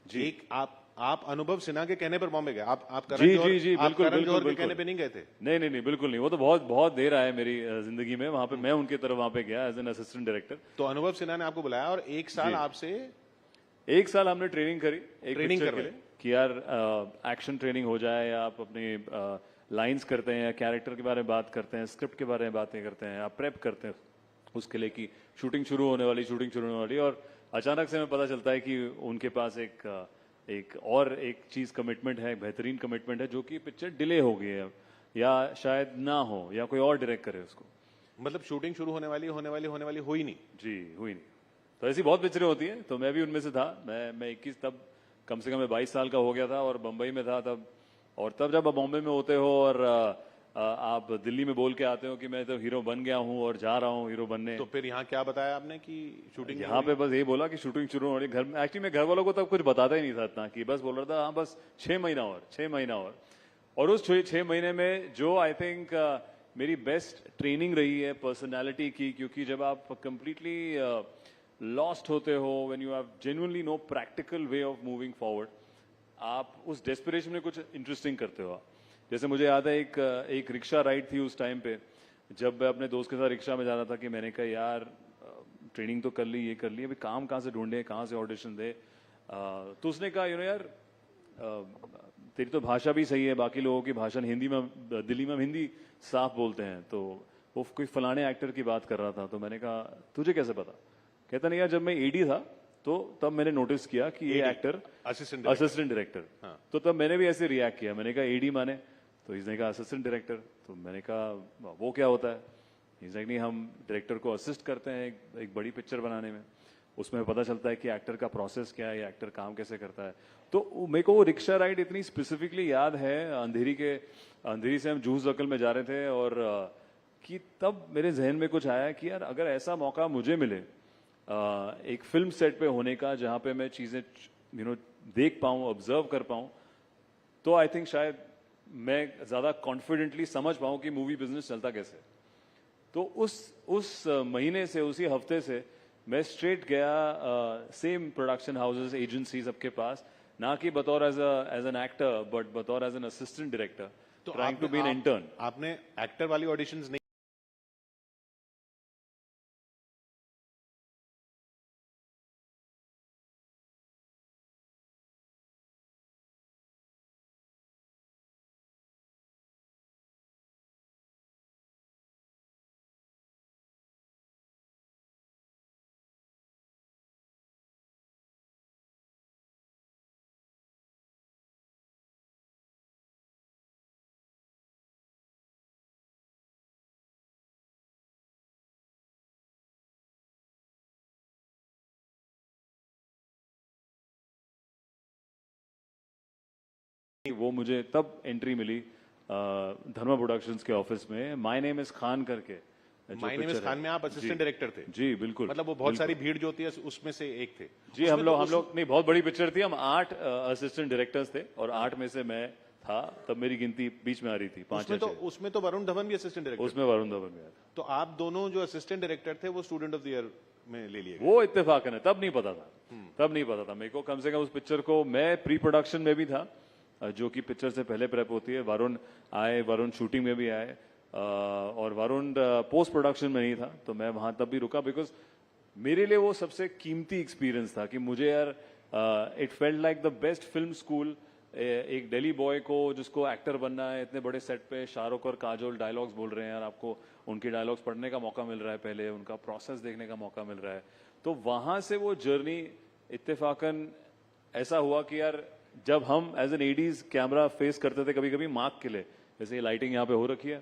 जी। आप अनुभव सिन्हा के कहने पर बॉम्बे गए? आप जी बिल्कुल के कहने पे नहीं गए थे? नहीं बिल्कुल नहीं। वो तो बहुत देर आया मेरी जिंदगी में। वहां पे मैं उनकी तरफ वहां पे गया एज एन असिस्टेंट डायरेक्टर। तो अनुभव सिन्हा ने आपको बुलाया और 1 साल आपसे 1 साल हमने ट्रेनिंग करी, ट्रेनिंग कर रहे कि यार एक्शन ट्रेनिंग हो जाए, या आप अपने लाइंस करते हैं या कैरेक्टर के बारे में बात करते हैं, स्क्रिप्ट के बारे में बातें करते हैं, आप प्रेप करते हैं उसके लिए कि शूटिंग शुरू होने वाली। और अचानक से हमें पता चलता है कि उनके पास एक चीज कमिटमेंट है, बेहतरीन कमिटमेंट है, जो कि पिक्चर डिले हो गई है या शायद ना हो या कोई और डायरेक्ट करे उसको। मतलब शूटिंग शुरू होने वाली हुई नहीं? जी, हुई नहीं। तो ऐसी बहुत पिक्चरें होती हैं, तो मैं भी उनमें से था। मैं 21 तब कम से कम मैं 22 साल का हो गया था और बम्बई में था तब। और तब जब आप बॉम्बे में होते हो और आप दिल्ली में बोल के आते हो कि मैं तो हीरो बन गया हूँ और जा रहा हूँ हीरो बनने, तो फिर यहाँ क्या बताया आपने कि शूटिंग? यहाँ पे बस ये बोला कि शूटिंग शुरू हो रही है। घर में एक्चुअली मैं घर वालों को तब कुछ बताता ही नहीं था इतना, कि बस बोल रहा था हाँ बस 6 महीना और उस 6 महीने में जो आई थिंक मेरी बेस्ट ट्रेनिंग रही है पर्सनैलिटी की, क्योंकि जब आप कंप्लीटली लॉस्ट होते हो, when you have genuinely no practical way of moving forward, आप उस डेस्परेशन में कुछ इंटरेस्टिंग करते हो। जैसे मुझे याद है एक रिक्शा राइड थी उस टाइम पे, जब मैं अपने दोस्त के साथ रिक्शा में जा रहा था कि मैंने कहा यार ट्रेनिंग तो कर ली, ये कर ली, अभी काम कहाँ से ढूंढे, कहाँ से ऑडिशन दे। तो उसने कहा यार तेरी तो भाषा भी सही है, बाकी लोगों की भाषा हिंदी में, दिल्ली में हम हिंदी साफ बोलते हैं। तो वो कोई फलाने एक्टर की बात कर रहा था, तो मैंने कहा तुझे कैसे पता? कहता नहीं यार जब मैं एडी था तो तब मैंने नोटिस किया कि ये एक्टर असिस्टेंट डायरेक्टर। हाँ। तो तब मैंने भी ऐसे रिएक्ट किया, मैंने कहा एडी माने? तो इसने कहा असिस्टेंट डायरेक्टर। तो मैंने कहा वो क्या होता है? इसने नहीं, हम डायरेक्टर को असिस्ट करते हैं एक बड़ी पिक्चर बनाने में, उसमें पता चलता है कि एक्टर का प्रोसेस क्या है, एक्टर काम कैसे करता है। तो मेरे को वो रिक्शा राइड इतनी स्पेसिफिकली याद है, अंधेरी से हम जूस सर्कल में जा रहे थे, और कि तब मेरे जहन में कुछ आया कि यार अगर ऐसा मौका मुझे मिले एक फिल्म सेट पे होने का, जहां पे मैं चीजें देख पाऊं, ऑब्जर्व कर पाऊं, तो आई थिंक शायद मैं ज्यादा कॉन्फिडेंटली समझ पाऊं कि मूवी बिजनेस चलता कैसे। तो उस महीने से, उसी हफ्ते से मैं स्ट्रेट गया सेम प्रोडक्शन हाउसेस, एजेंसी सबके पास, ना कि बतौर एज एन एक्टर बट बतौर as an assistant director, trying to be an intern. आपने एक्टर वाली ऑडिशंस नहीं? वो मुझे तब एंट्री मिली धर्मा प्रोडक्शंस के ऑफिस में, माय नेम इज खान करके। माय नेम इज खान में आप असिस्टेंट डायरेक्टर थे? जी बिल्कुल। मतलब वो बहुत सारी भीड़ जो होती है उसमें से एक थे? जी, हम लोग नहीं, बहुत बड़ी पिक्चर थी, हम 8 असिस्टेंट डायरेक्टर्स थे और 8 में से मैं था। तब मेरी गिनती बीच में आ रही थी 5 उसमें तो वरुण धवन भी असिस्टेंट डायरेक्टर? उसमें वरुण धवन भी। तो आप दोनों जो असिस्टेंट डायरेक्टर थे वो स्टूडेंट ऑफ द ईयर में ले लिए? वो इत्तेफाकन है, तब नहीं पता था। मेरे को कम से कम उस पिक्चर को, मैं प्री प्रोडक्शन में भी था, जो कि पिक्चर से पहले प्रेप होती है। वरुण आए, वरुण शूटिंग में भी आए, और वरुण पोस्ट प्रोडक्शन में नहीं था, तो मैं वहाँ तब भी रुका, बिकॉज मेरे लिए वो सबसे कीमती एक्सपीरियंस था कि मुझे यार it felt like the best film school. एक दिल्ली बॉय को जिसको एक्टर बनना है, इतने बड़े सेट पे शाहरुख और काजोल डायलॉग्स बोल रहे हैं, और आपको उनके डायलॉग्स पढ़ने का मौका मिल रहा है, पहले उनका प्रोसेस देखने का मौका मिल रहा है। तो वहाँ से वो जर्नी इत्तेफाकन ऐसा हुआ कि यार जब हम as an ADs camera face करते थे कभी कभी मार्क के लिए, जैसे ये लाइटिंग यहाँ पे हो रखी है,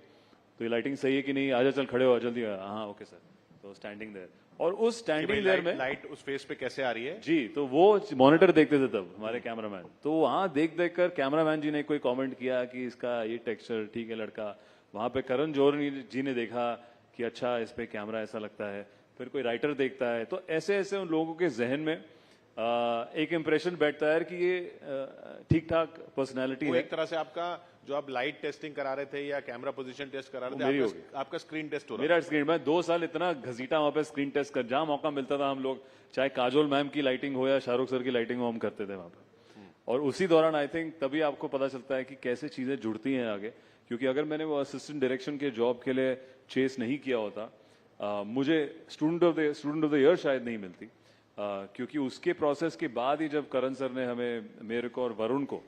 तो ये लाइटिंग सही है कि नहीं, आजा चल खड़े हो जल्दी, हाँ ओके सर, तो स्टैंडिंग देयर, और उस स्टैंडिंग देयर में लाइट उस फेस पे कैसे आ रही है जी, तो वो मॉनिटर देखते थे तब हमारे कैमरामैन, तो वहाँ देख देख कर कैमरामैन जी ने कोई कमेंट किया कि इसका ये टेक्सचर ठीक है लड़का, वहाँ पे करण जौहर जी ने देखा कि अच्छा इस पे कैमरा ऐसा लगता है, फिर कोई राइटर देखता है, तो ऐसे ऐसे उन लोगों के जहन में एक इम्प्रेशन बैठता है कि ये ठीक ठाक पर्सनैलिटी है। एक तरह से आपका जो आप लाइट टेस्टिंग करा रहे थे या कैमरा पोजीशन टेस्ट करा रहे थे, आपका स्क्रीन टेस्ट हो रहा मेरा स्क्रीन, मैं 2 साल इतना घसीटा वहाँ पे स्क्रीन टेस्ट कर, जहाँ मौका मिलता था हम लोग, चाहे काजोल मैम की लाइटिंग हो या शाहरुख सर की लाइटिंग हो, हम करते थे वहाँ पे। और उसी दौरान आई थिंक तभी आपको पता चलता है कि कैसे चीजें जुड़ती हैं आगे, क्योंकि अगर मैंने वो असिस्टेंट डायरेक्शन के जॉब के लिए चेस नहीं किया होता, मुझे स्टूडेंट ऑफ द ईयर शायद नहीं मिलती, क्योंकि उसके प्रोसेस के बाद ही जब करण सर ने हमें, मेरे को और वरुण को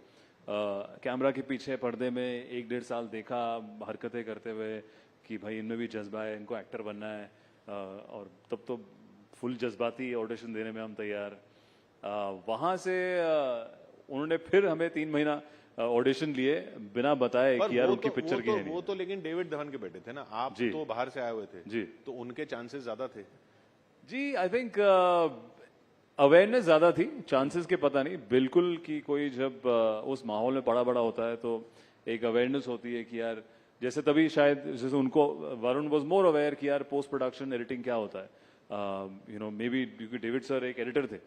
कैमरा के पीछे पर्दे में 1-1.5 साल देखा हरकतें करते हुए कि भाई इनमें भी जज्बा है, इनको एक्टर बनना है, और तब तो फुल जज्बाती ऑडिशन देने में हम तैयार। वहाँ से उन्होंने फिर हमें 3 महीना ऑडिशन लिए बिना बताए कि यार उनकी पिक्चर की है नहीं। वो तो लेकिन डेविड धवन के बेटे थे ना, आप तो बाहर से आए हुए थे जी, तो उनके चांसेस ज्यादा थे जी। आई थिंक अवेयरनेस ज्यादा थी, चांसेस के पता नहीं, बिल्कुल कि कोई जब उस माहौल में पड़ा बड़ा होता है तो एक अवेयरनेस होती है कि यार, जैसे तभी शायद जैसे उनको, वरुण वाज मोर अवेयर कि यार पोस्ट प्रोडक्शन एडिटिंग क्या होता है, यू नो मे बी क्योंकि डेविड सर एक एडिटर थे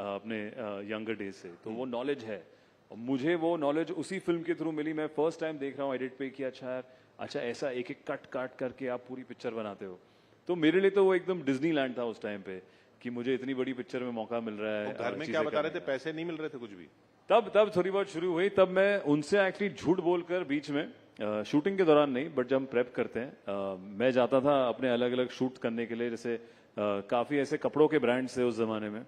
अपने यंगर डेज से, तो वो नॉलेज है, और मुझे वो नॉलेज उसी फिल्म के थ्रू मिली। मैं फर्स्ट टाइम देख रहा हूँ एडिट पे कि अच्छा यार, अच्छा ऐसा एक एक कट काट करके आप पूरी पिक्चर बनाते हो, तो मेरे लिए तो वो एकदम डिज्नीलैंड था उस टाइम पे कि मुझे इतनी बड़ी पिक्चर में मौका मिल रहा है। घर में क्या बता रहे थे, पैसे नहीं मिल रहे थे कुछ भी? तब थोड़ी बहुत शुरू हुई, तब मैं उनसे एक्चुअली झूठ बोलकर बीच में, शूटिंग के दौरान नहीं, बट जब हम प्रेप करते हैं, मैं जाता था अपने अलग अलग शूट करने के लिए, जैसे काफी ऐसे कपड़ों के ब्रांड्स थे उस जमाने में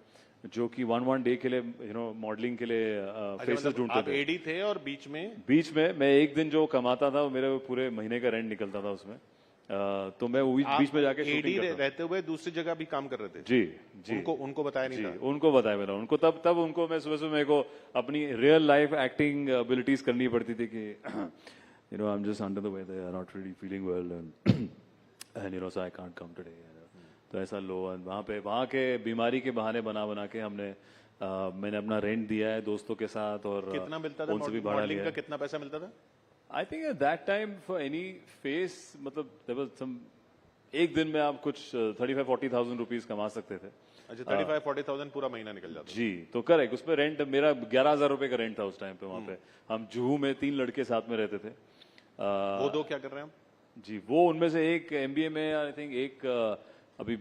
जो कि 1 डे के लिए, यू नो, मॉडलिंग के लिए फेसेस ढूंढते थे। एडी थे और बीच में मैं एक दिन जो कमाता था मेरे पूरे महीने का रेंट निकलता था उसमें, तो मैं बीच में जाके शूटिंग करता था। रहते हुए दूसरी जगह भी काम कर रहे थे? जी जी। उनको बताया नहीं था? उनको बताया मेरा, उनको तब उनको मैं सुबह मेरे को अपनी रियल लाइफ एक्टिंग एबिलिटीज करनी पड़ती थी कि you know I am just under the weather, I am not really feeling well and you know so I can't come today, तो ऐसा लो। वहाँ के बीमारी के बहाने बना के मैंने अपना रेंट दिया है दोस्तों के साथ, और कितना मिलता था मॉडलिंग का, कितना पैसा मिलता था? I think at that time for any face, मतलब देयर वाज सम, एक दिन में आप कुछ 35-40,000 रुपीज कमा सकते थे। अच्छा, 35-40,000 पूरा महीना निकल जाता जी, तो करेक्ट। उसमें रेंट मेरा 11,000 रुपए का रेंट था उस टाइम पे। वहाँ पे हम जुहू में 3 लड़के साथ में रहते थे। वो 2 क्या कर रहे हैं जी? वो उनमें से एक MBA में, आई थिंक एक अभी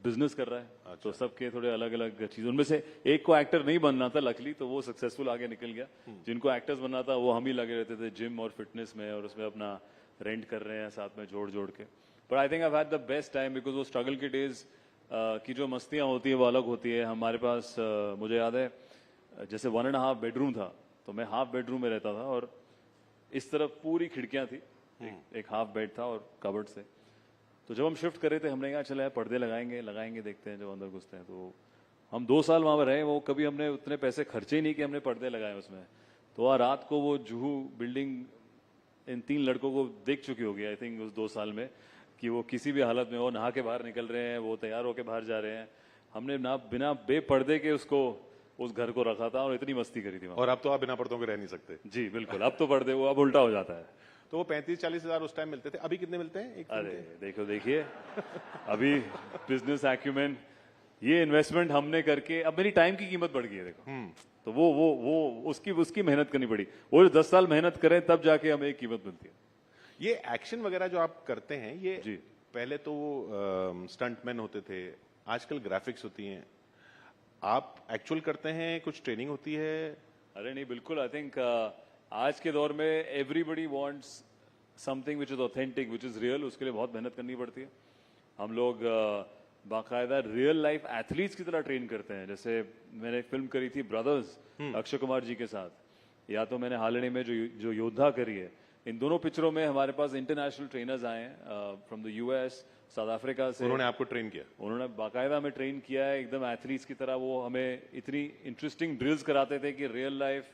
बिजनेस कर रहा है। अच्छा। तो सबके थोड़े अलग अलग चीज, उनमें से एक को एक्टर नहीं बनना था लकली, तो वो सक्सेसफुल आगे निकल गया। जिनको एक्टर्स बनना था वो हम ही लगे रहते थे जिम और फिटनेस में, और उसमें अपना रेंट कर रहे हैं साथ में जोड़ के। But I think I have had the best time, because वो स्ट्रगल के डेज की जो मस्तियां होती है वो अलग होती है। हमारे पास मुझे याद है जैसे 1.5 बेडरूम था, तो मैं हाफ बेडरूम में रहता था, और इस तरफ पूरी खिड़कियां थी, एक हाफ बेड था और कबर्ड से। तो जब हम शिफ्ट कर रहे थे, हमने कहा चले पर्दे लगाएंगे देखते हैं जब अंदर घुसते हैं। तो हम 2 साल वहाँ पर रहे, वो कभी हमने उतने पैसे खर्चे ही नहीं कि हमने पर्दे लगाए उसमें। तो रात को वो जुहू बिल्डिंग इन 3 लड़कों को देख चुकी होगी आई थिंक उस 2 साल में, कि वो किसी भी हालत में, वो नहा के बाहर निकल रहे हैं, वो तैयार होके बाहर जा रहे हैं। हमने ना बिना बेपर्दे के उसको, उस घर को रखा था, और इतनी मस्ती करी थी वहाँ। और अब तो आप बिना पर्दों के रह नहीं सकते। जी बिल्कुल, अब तो पर्दे, वो अब उल्टा हो जाता है। तो वो 35-40 हजार उस टाइम मिलते थे, अभी कितने मिलते हैं? अरे देखिए अभी बिजनेस एक्यूमेन, ये इन्वेस्टमेंट हमने करके अब मेरी टाइम की कीमत बढ़ गई है। देखो, तो वो उसकी मेहनत करनी पड़ी। वो 10 साल मेहनत करें तब जाके हमें एक कीमत मिलती है। ये एक्शन वगैरह जो आप करते हैं, ये जी पहले तो स्टंटमैन होते थे, आजकल ग्राफिक्स होती हैं, आप एक्चुअल करते हैं, कुछ ट्रेनिंग होती है, अरे नहीं बिल्कुल, आई थिंक आज के दौर में everybody wants something which is authentic, which is real, उसके लिए बहुत मेहनत करनी पड़ती है. हम लोग बाकायदा रियल लाइफ एथलीट्स की तरह ट्रेन करते हैं. जैसे मैंने एक फिल्म करी थी ब्रदर्स अक्षय कुमार जी के साथ, या तो मैंने हाल ही में जो योद्धा करी है. इन दोनों पिक्चरों में हमारे पास इंटरनेशनल ट्रेनर्स आए हैं from the US, south Africa से. उन्होंने आपको ट्रेन किया? उन्होंने बाकायदा हमें ट्रेन किया है एकदम एथलीट्स की तरह. वो हमें इतनी इंटरेस्टिंग ड्रिल्स कराते थे कि रियल लाइफ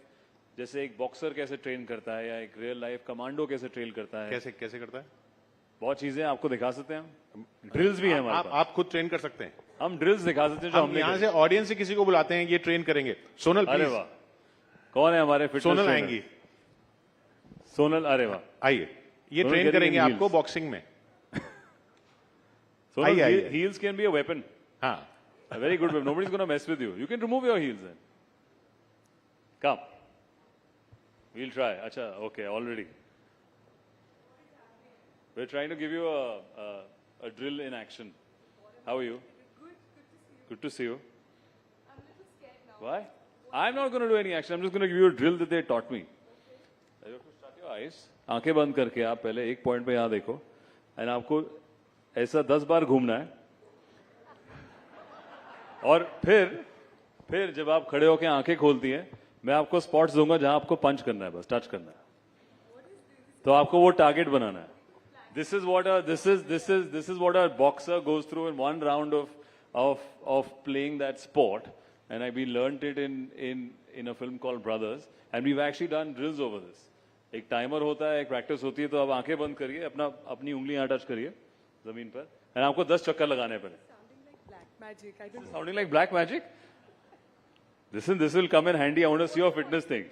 जैसे एक बॉक्सर कैसे ट्रेन करता है या एक रियल लाइफ कमांडो कैसे ट्रेन करता है. कैसे कैसे करता है? बहुत चीजें आपको दिखा सकते हैं हम. ड्रिल्स भी हैं हमारे पास. आप खुद ट्रेन कर सकते हैं? हम ड्रिल्स दिखा सकते हैं जो हमने यहाँ से ऑडियंस से किसी को बुलाते हैं, ये ट्रेन करेंगे. सोनल, अरे वाह, कौन है हमारे फिटनेस? सोनल आएंगी. सोनल, अरे वाह, आइए, ये ट्रेन करेंगे आपको बॉक्सिंग में. Sonal, heels can be a weapon. हाँ. A very good weapon. Nobody's going to mess with you. You can remove your heels then. Come. We'll try. Acha, okay, already. We're trying to give you a drill in action. How are you? Good to see you. I'm a little scared now. Why? I'm not going to do any action. I'm just going to give you a drill that they taught me. You have to shut your eyes. आंखें बंद करके आप पहले एक point पे यहाँ देखो, and आपको ऐसा 10 बार घूमना है. और फिर जब आप खड़े होकर आंखें खोलती हैं, मैं आपको स्पॉट्स दूंगा जहां आपको पंच करना है, बस टच करना है. तो आपको वो टारगेट बनाना है. This is what a boxer goes through in one round of playing that sport, and we learned it in a film called Brothers, and we've actually done drills over this. एक timer होता है, एक practice होती है. तो आप आंखें बंद करिए, अपनी उंगलियां टच करिए जमीन पर, एंड आपको 10 चक्कर लगाने पड़े. Sounding like black magic? Listen, this will come in handy. I want to see your fitness thing.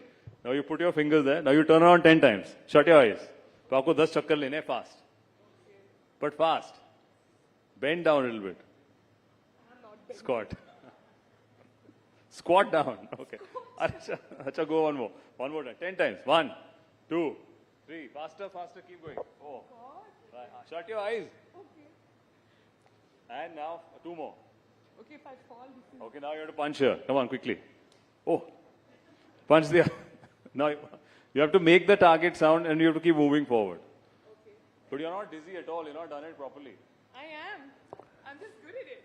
Now you put your fingers there. Now you turn around 10 times. Shut your eyes. तो आपको 10 चक्कर लेने हैं fast. But fast. Bend down a little bit. Squat. Squat down. Okay. Acha, go one more. One more time. 10 times. 1, 2, 3. Faster, faster. Keep going. 4. Right. Shut your eyes. Okay. And now 2 more. Okay, if I fall. Okay, now you have to punch here. Come on, quickly. Oh, punch there. Now you have to make the target sound and you have to keep moving forward. Okay. But you're not dizzy at all. You're not done it properly. I am. I'm just good at it.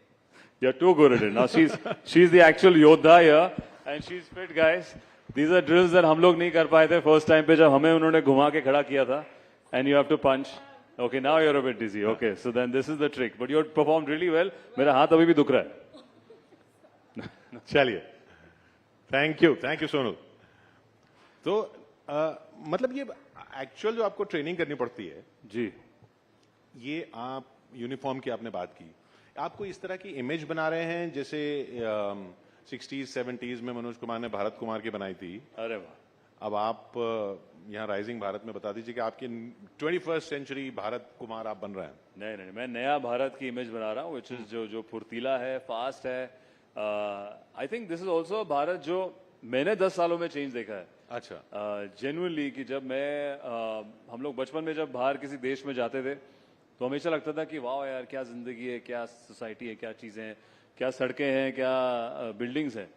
You're too good at it. Now she's the actual yodha here, and she's fit, guys. These are drills that हम लोग नहीं कर पाए थे first time पे जब हमें उन्होंने घुमा के खड़ा किया था. And you have to punch. Okay, now you're a bit dizzy. Okay, so then this is the trick. But you performed really well. मेरा हाथ अभी भी दुख रहा है. चलिए, थैंक यू सोनू. तो मतलब ये एक्चुअल जो आपको ट्रेनिंग करनी पड़ती है जी, ये आप यूनिफॉर्म की आपने बात की, आपको इस तरह की इमेज बना रहे हैं जैसे 60s 70s में मनोज कुमार ने भारत कुमार की बनाई थी. अरे वाह. अब आप यहाँ राइजिंग भारत में बता दीजिए कि आपके 21st सेंचुरी भारत कुमार आप बन रहे हैं. नहीं, मैं नया भारत की इमेज बना रहा हूँ, विच इज जो फुर्तीला है, फास्ट है. I think this is also Bharat जो मैंने 10 सालों में चेंज देखा है. अच्छा. जेन्युइनली कि जब हम लोग बचपन में जब बाहर किसी देश में जाते थे तो हमेशा लगता था कि वाह यार क्या जिंदगी है, क्या सोसाइटी है, क्या चीजें हैं, क्या सड़कें हैं, क्या बिल्डिंग्स हैं.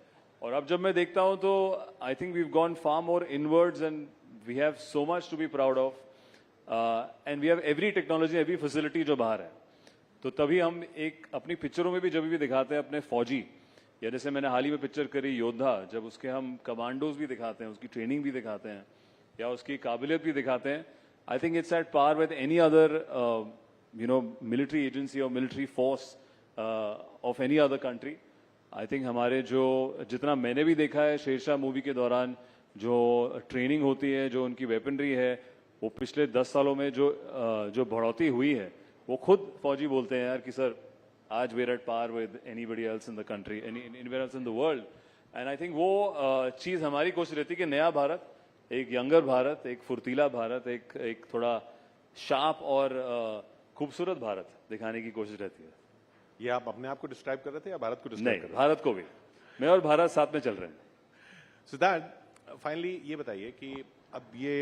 और अब जब मैं देखता हूं तो I think we have gone far more inwards and we have so much to be proud of, and we have every technology, every facility जो बाहर है. तो तभी हम एक अपनी पिक्चरों में भी जब भी दिखाते हैं अपने फौजी, या जैसे मैंने हाल ही में पिक्चर करी योद्धा, जब उसके हम कमांडोज भी दिखाते हैं, उसकी ट्रेनिंग भी दिखाते हैं, या उसकी काबिलियत भी दिखाते हैं. I think it's at par with any other military agency और military force of any other country. I think हमारे जो जितना मैंने भी देखा है शेरशाह मूवी के दौरान, जो ट्रेनिंग होती है, जो उनकी वेपनरी है, वो पिछले 10 सालों में जो बढ़ोतरी हुई है, वो खुद फौजी बोलते हैं यार कि सर आज we're at par with anybody else in the country, anywhere else in the world. And I think वो चीज़ हमारी कोशिश रहती है कि नया भारत, एक यंगर भारत, एक फुर्तीला भारत, एक थोड़ा शार्प और खूबसूरत भारत दिखाने की कोशिश रहती है. ये आप अपने आप को डिस्क्राइब कर रहे थे या भारत को डिस्क्राइब कर रहे थे? भारत को भी. मैं और भारत साथ में चल रहे हैं. सिद्धार्थ, फाइनली ये बताइए कि अब ये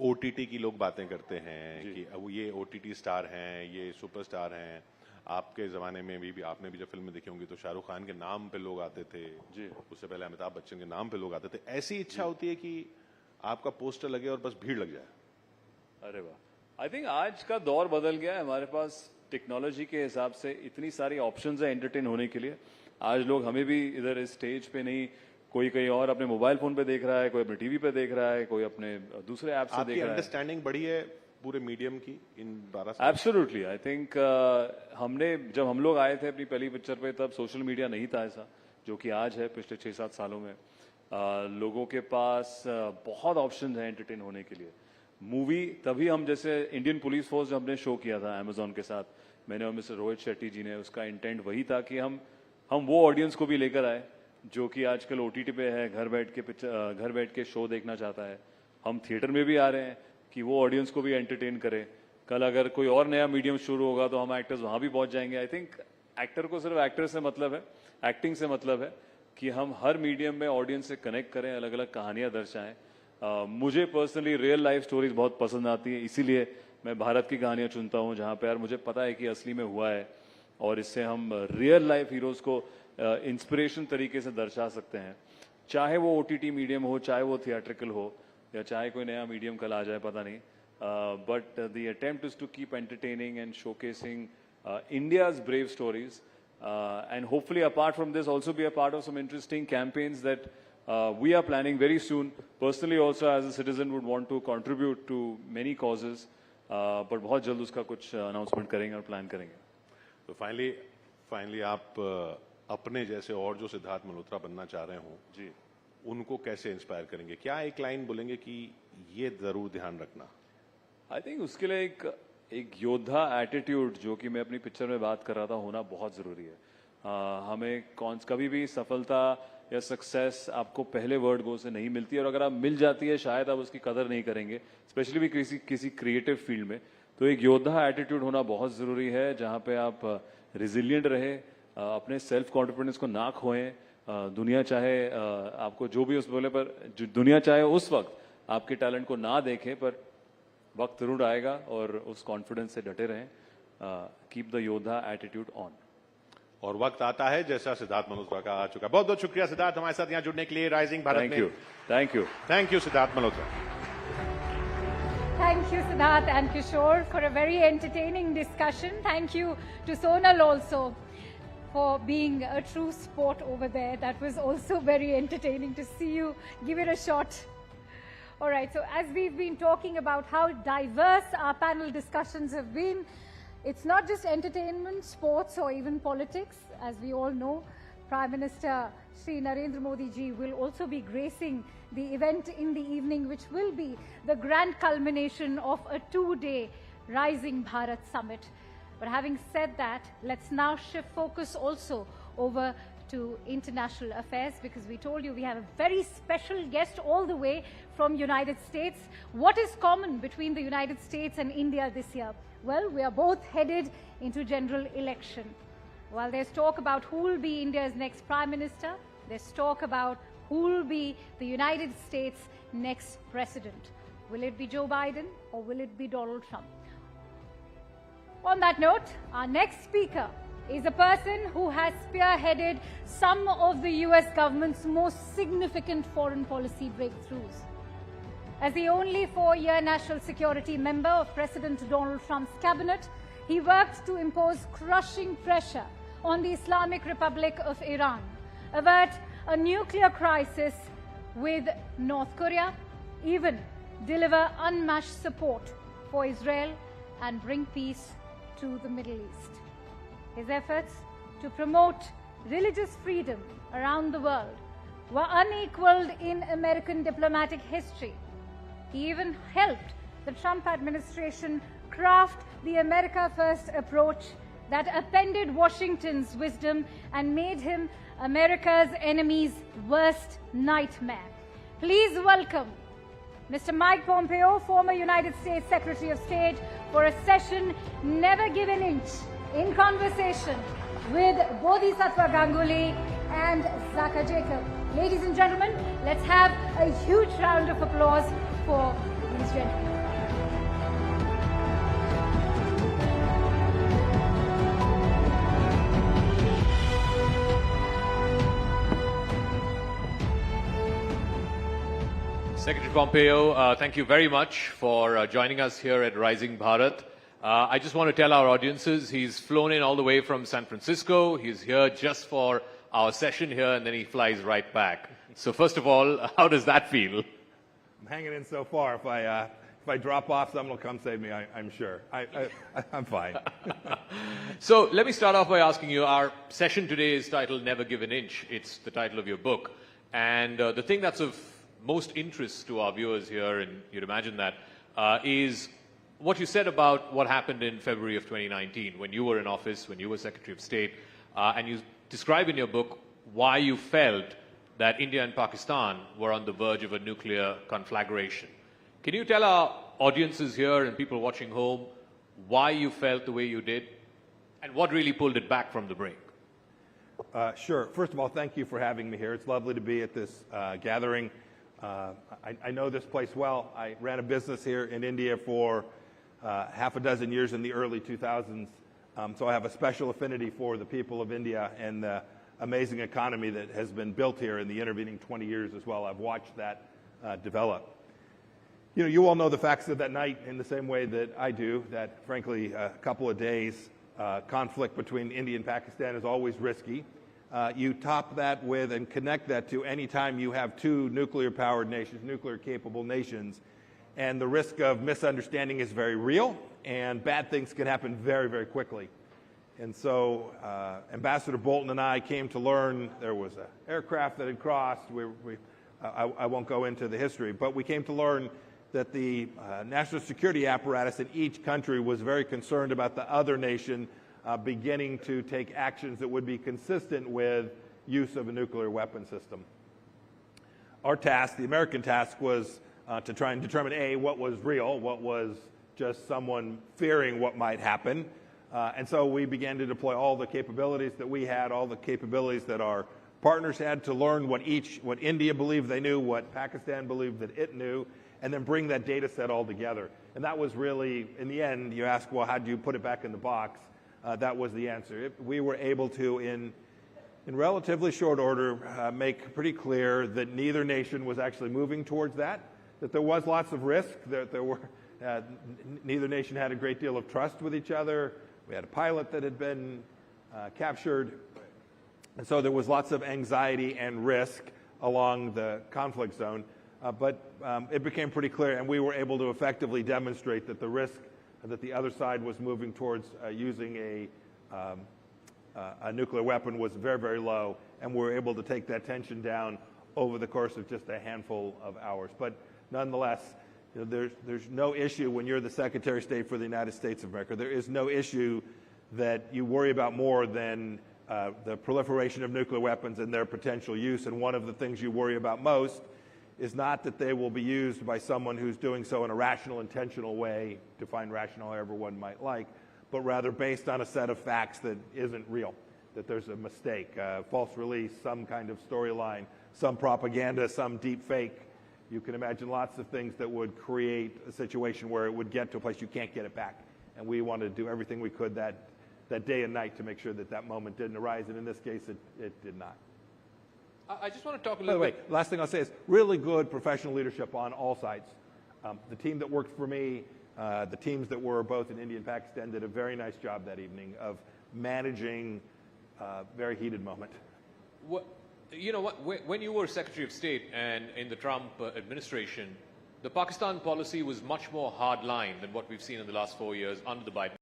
OTT की लोग बातें करते हैं कि अब ये OTT स्टार हैं, ये सुपरस्टार हैं, आपके जमाने में भी आपने भी जब फिल्में देखी होंगी तो शाहरुख खान के नाम पे लोग आते थे जी, उससे पहले अमिताभ बच्चन के नाम पे लोग आते थे। ऐसी इच्छा होती है कि आपका पोस्टर लगे और बस भीड़ लग जाए? अरे वाह, आई थिंक आज का दौर बदल गया है। हमारे पास टेक्नोलॉजी के हिसाब से इतनी सारी ऑप्शंस है एंटरटेन होने के लिए। आज लोग हमें भी इधर इस स्टेज पे नहीं, कोई कहीं और अपने मोबाइल फोन पे देख रहा है, कोई अपने टीवी पे देख रहा है, कोई अपने दूसरे ऐप से देख रहा है। अंडरस्टैंडिंग बढ़ी है पूरे मीडियम की इन 12 साल? एब्सोल्युटली, आई थिंक हमने जब हम लोग आए थे अपनी पहली पिक्चर पे तब सोशल मीडिया नहीं था ऐसा जो कि आज है। पिछले 6-7 सालों में लोगों के पास बहुत ऑप्शन है एंटरटेन होने के लिए। मूवी तभी हम, जैसे इंडियन पुलिस फोर्स जब हमने शो किया था अमेजोन के साथ, मैंने और मिस्टर रोहित शेट्टी जी ने, उसका इंटेंट वही था कि हम वो ऑडियंस को भी लेकर आए जो कि आजकल OTT पे है, घर बैठ के शो देखना चाहता है। हम थिएटर में भी आ रहे हैं कि वो ऑडियंस को भी एंटरटेन करे। कल अगर कोई और नया मीडियम शुरू होगा तो हम एक्टर्स वहां भी पहुंच जाएंगे। आई थिंक एक्टर को सिर्फ एक्टर से मतलब है, एक्टिंग से मतलब है कि हम हर मीडियम में ऑडियंस से कनेक्ट करें, अलग अलग कहानियां दर्शाएं। मुझे पर्सनली रियल लाइफ स्टोरीज बहुत पसंद आती है, इसीलिए मैं भारत की कहानियां चुनता हूं जहां पे यार मुझे पता है कि असली में हुआ है और इससे हम रियल लाइफ हीरोज को इंस्पिरेशन तरीके से दर्शा सकते हैं। चाहे वो OTT मीडियम हो, चाहे वो थिएट्रिकल हो, या चाहे कोई नया मीडियम कल आ जाए, पता नहीं। But the attempt is to keep entertaining and showcasing India's brave stories, and hopefully apart from this also be a part of some interesting campaigns that we are planning very soon. Personally also as a citizen would want to contribute to many causes, but बहुत जल्द उसका कुछ announcement करेंगे और plan करेंगे। तो finally आप अपने जैसे और जो सिद्धार्थ मल्होत्रा बनना चाह रहे हो जी, उनको कैसे इंस्पायर करेंगे? क्या एक लाइन बोलेंगे कि ये जरूर ध्यान रखना? आई थिंक उसके लिए एक योद्धा एटीट्यूड, जो कि मैं अपनी पिक्चर में बात कर रहा था, होना बहुत जरूरी है। हमें कभी भी सफलता या सक्सेस आपको पहले वर्ड गो से नहीं मिलती, और अगर आप मिल जाती है शायद आप उसकी कदर नहीं करेंगे, स्पेशली भी किसी क्रिएटिव फील्ड में। तो एक योद्धा एटीट्यूड होना बहुत जरूरी है, जहाँ पे आप रिजिलियंट रहे, अपने सेल्फ कॉन्फिडेंस को ना खोएं। दुनिया चाहे आपको जो भी उस बोले, पर दुनिया चाहे उस वक्त आपके टैलेंट को ना देखे, पर वक्त जरूर आएगा और उस कॉन्फिडेंस से डटे रहें। कीप द योद्धा एटीट्यूड ऑन। और वक्त आता है जैसा सिद्धार्थ मल्होत्रा का आ चुका। बहुत बहुत शुक्रिया सिद्धार्थ हमारे साथ यहाँ जुड़ने के लिए राइजिंग भारत में। Thank you Siddharth Malhotra. Thank you, Siddharth and Kishore, for a very entertaining discussion. Thank you to Sonal also for being a true sport over there. That was also very entertaining to see you give it a shot. All right, so as we've been talking about how diverse our panel discussions have been, it's not just entertainment, sports, or even politics. As we all know, Prime Minister Shri Narendra Modi ji will also be gracing the event in the evening, which will be the grand culmination of a 2-day Rising Bharat Summit. But having said that, let's now shift focus also over to international affairs, because we told you we have a very special guest all the way from United States. What is common between the United States and India this year? Well, we are both headed into general election. While there's talk about who will be India's next Prime Minister, there's talk about who will be the United States' next President. Will it be Joe Biden or will it be Donald Trump? On that note, our next speaker is a person who has spearheaded some of the US government's most significant foreign policy breakthroughs. As the only 4-year national security member of President Donald Trump's cabinet, he worked to impose crushing pressure on the Islamic Republic of Iran, avert a nuclear crisis with North Korea, even deliver unmatched support for Israel and bring peace to the Middle East. His efforts to promote religious freedom around the world were unequaled in American diplomatic history. He even helped the Trump administration craft the America First approach that appended Washington's wisdom and made him America's enemy's worst nightmare. Please welcome Mr. Mike Pompeo, former United States Secretary of State, for a session never give an inch in conversation with Bodhisattva Ganguly and Zaka Jacob. Ladies and gentlemen, let's have a huge round of applause for these gentlemen. Secretary Pompeo, thank you very much for joining us here at Rising Bharat. I just want to tell our audiences he's flown in all the way from San Francisco. He's here just for our session here, and then he flies right back. So first of all, how does that feel? I'm hanging in so far. If I drop off, someone will come save me, I'm sure. I'm fine. So let me start off by asking you, our session today is titled Never Give an Inch. It's the title of your book. And the thing that's of most interest to our viewers here, and you'd imagine that, is what you said about what happened in February of 2019 when you were in office, when you were Secretary of State, and you describe in your book why you felt that India and Pakistan were on the verge of a nuclear conflagration. Can you tell our audiences here and people watching home why you felt the way you did and what really pulled it back from the brink? Sure. First of all, thank you for having me here. It's lovely to be at this gathering. I know this place well. I ran a business here in India for half a dozen years in the early 2000s. So I have a special affinity for the people of India and the amazing economy that has been built here in the intervening 20 years as well. I've watched that develop. You know, you all know the facts of that night in the same way that I do, that frankly a couple of days conflict between India and Pakistan is always risky. You top that with and connect that to any time you have two nuclear-powered nations, nuclear-capable nations, and the risk of misunderstanding is very real, and bad things can happen very, very quickly. And so Ambassador Bolton and I came to learn there was an aircraft that had crossed. I won't go into the history, but we came to learn that the national security apparatus in each country was very concerned about the other nation beginning to take actions that would be consistent with use of a nuclear weapon system. Our task, the American task, was to try and determine, A, what was real, what was just someone fearing what might happen. And so we began to deploy all the capabilities that we had, all the capabilities that our partners had to learn what India believed they knew, what Pakistan believed that it knew, and then bring that data set all together. And that was really, in the end, you ask, well, how do you put it back in the box? That was the answer. We were able to, in relatively short order, make pretty clear that neither nation was actually moving towards that there was lots of risk, that there were, neither nation had a great deal of trust with each other. We had a pilot that had been captured. And so there was lots of anxiety and risk along the conflict zone. But it became pretty clear, and we were able to effectively demonstrate that the risk that the other side was moving towards using a nuclear weapon was very, very low, and we were able to take that tension down over the course of just a handful of hours. But nonetheless, you know, there's no issue when you're the Secretary of State for the United States of America. There is no issue that you worry about more than the proliferation of nuclear weapons and their potential use. And one of the things you worry about most is not that they will be used by someone who's doing so in a rational, intentional way, define rational however one might like, but rather based on a set of facts that isn't real, that there's a mistake, false release, some kind of storyline, some propaganda, some deep fake. You can imagine lots of things that would create a situation where it would get to a place you can't get it back. And we wanted to do everything we could that day and night to make sure that that moment didn't arise, and in this case, it did not. I just want to talk a By the little way, bit. last thing I'll say is really good professional leadership on all sides. The team that worked for me, the teams that were both in India and Pakistan did a very nice job that evening of managing a very heated moment. You know what? When you were Secretary of State and in the Trump administration, the Pakistan policy was much more hardline than what we've seen in the last 4 years under the Biden.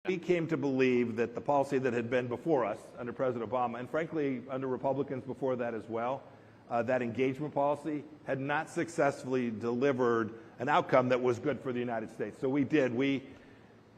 We came to believe that the policy that had been before us under President Obama, and frankly under Republicans before that as well, that engagement policy had not successfully delivered an outcome that was good for the United States. So we did. It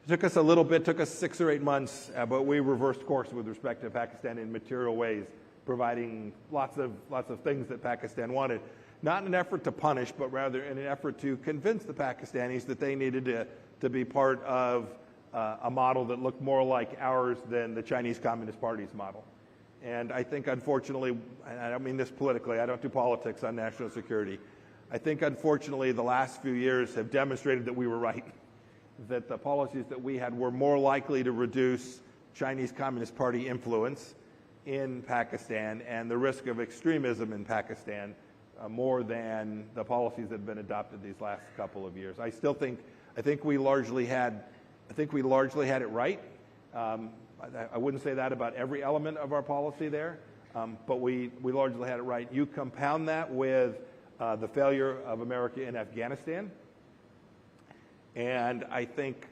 took us a little bit, took us 6 or 8 months, but we reversed course with respect to Pakistan in material ways, providing lots of things that Pakistan wanted. not in an effort to punish, but rather in an effort to convince the Pakistanis that they needed to be part of a model that looked more like ours than the Chinese Communist Party's model. And I think, unfortunately, and I don't mean this politically, I don't do politics on national security. I think, unfortunately, the last few years have demonstrated that we were right, that the policies that we had were more likely to reduce Chinese Communist Party influence in Pakistan and the risk of extremism in Pakistan more than the policies that have been adopted these last couple of years. I think we largely had it right. I wouldn't say that about every element of our policy there, but we largely had it right. You compound that with the failure of America in Afghanistan, and I think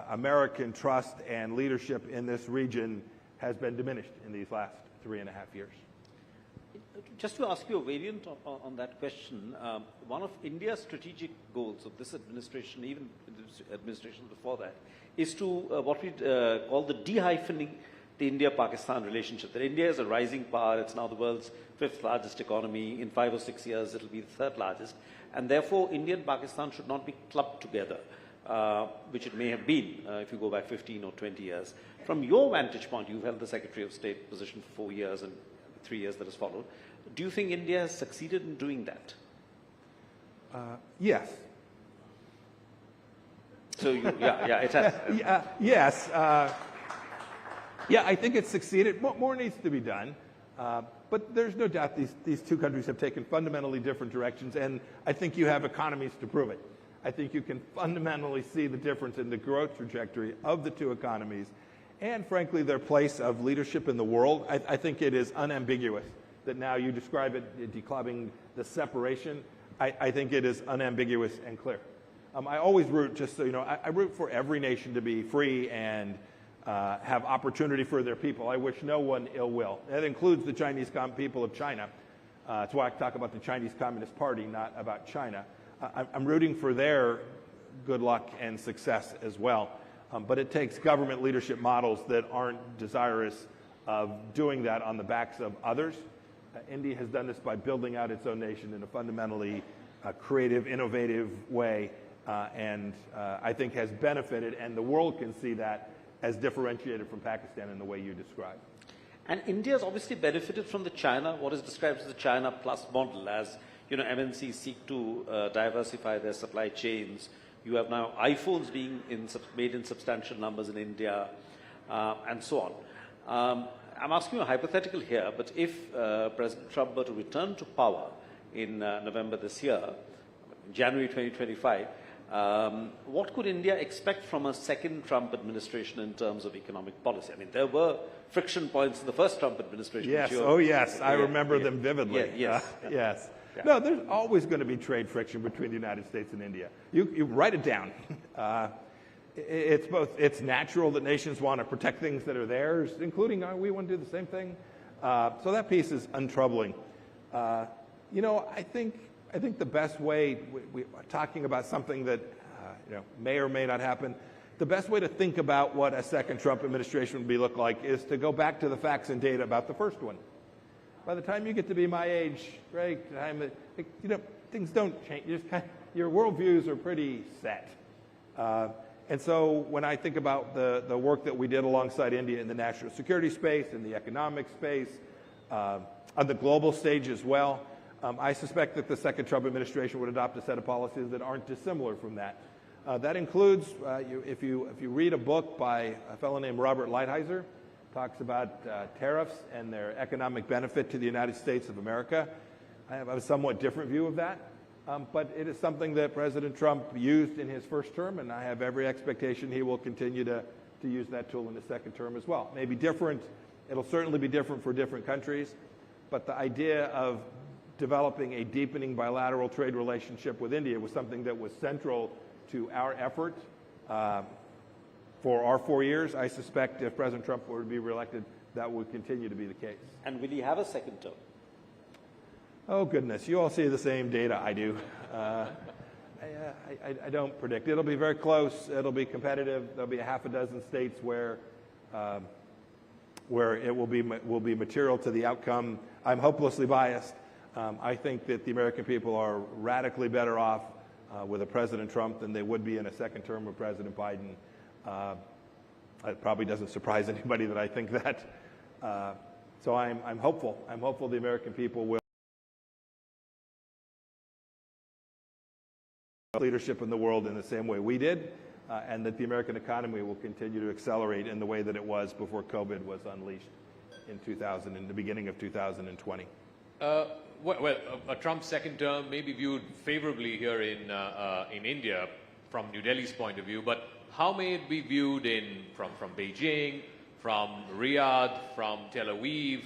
American trust and leadership in this region has been diminished in these last 3.5 years. Just to ask you a variant on that question, one of India's strategic goals of this administration, even the administration before that, is to what we call the de-hyphening the India-Pakistan relationship. That India is a rising power, it's now the world's 5th largest economy, in 5 or 6 years it'll be the 3rd largest, and therefore India and Pakistan should not be clubbed together, which it may have been if you go back 15 or 20 years. From your vantage point, you've held the Secretary of State position for 4 years and 3 years that has followed. Do you think India has succeeded in doing that? Yes. So, yeah, it has. Yes. Yeah, I think it's succeeded. More needs to be done. But there's no doubt these two countries have taken fundamentally different directions, and I think you have economies to prove it. I think you can fundamentally see the difference in the growth trajectory of the two economies and, frankly, their place of leadership in the world. I think it is unambiguous that now you describe it, declubbing the separation. I think it is unambiguous and clear. I always root, just so you know, I root for every nation to be free and have opportunity for their people. I wish no one ill will. That includes the Chinese people of China. That's why I talk about the Chinese Communist Party, not about China. I'm rooting for their good luck and success as well. But it takes government leadership models that aren't desirous of doing that on the backs of others. India has done this by building out its own nation in a fundamentally creative, innovative way, and I think has benefited, and the world can see that as differentiated from Pakistan in the way you describe. And India has obviously benefited from the China, what is described as the China Plus model, as MNCs seek to diversify their supply chains. You have now iPhones being made in substantial numbers in India, and so on. I'm asking you a hypothetical here, but if President Trump were to return to power in November this year, January 2025, what could India expect from a second Trump administration in terms of economic policy? I mean, there were friction points in the first Trump administration. Yes, yes, I remember them vividly. Yes. Yes. Yeah. No, there's always going to be trade friction between the United States and India. You write it down. It's natural that nations want to protect things that are theirs, including we want to do the same thing. So that piece is untroubling. I think the best way, we're talking about something that may or may not happen, the best way to think about what a second Trump administration would look like is to go back to the facts and data about the first one. By the time you get to be my age, Greg, things don't change. Your worldviews are pretty set. And so when I think about the work that we did alongside India in the national security space, in the economic space, on the global stage as well, I suspect that the second Trump administration would adopt a set of policies that aren't dissimilar from that. That includes, if you read a book by a fellow named Robert Lighthizer, talks about tariffs and their economic benefit to the United States of America. I have a somewhat different view of that, but it is something that President Trump used in his first term, and I have every expectation he will continue to use that tool in his second term as well. Maybe different, it'll certainly be different for different countries, but the idea of developing a deepening bilateral trade relationship with India was something that was central to our effort for our 4 years. I suspect if President Trump were to be reelected, that would continue to be the case. And will he have a second term? Oh, goodness. You all see the same data I do. I don't predict. It'll be very close. It'll be competitive. There'll be a half a dozen states where it will be material to the outcome. I'm hopelessly biased. I think that the American people are radically better off with a President Trump than they would be in a second term of President Biden. It probably doesn't surprise anybody that I think that. So I'm hopeful. I'm hopeful the American people will leadership in the world in the same way we did, and that the American economy will continue to accelerate in the way that it was before COVID was unleashed in the beginning of 2020. Well, a Trump second term may be viewed favorably here in India from New Delhi's point of view, but how may it be viewed from Beijing, from Riyadh, from Tel Aviv,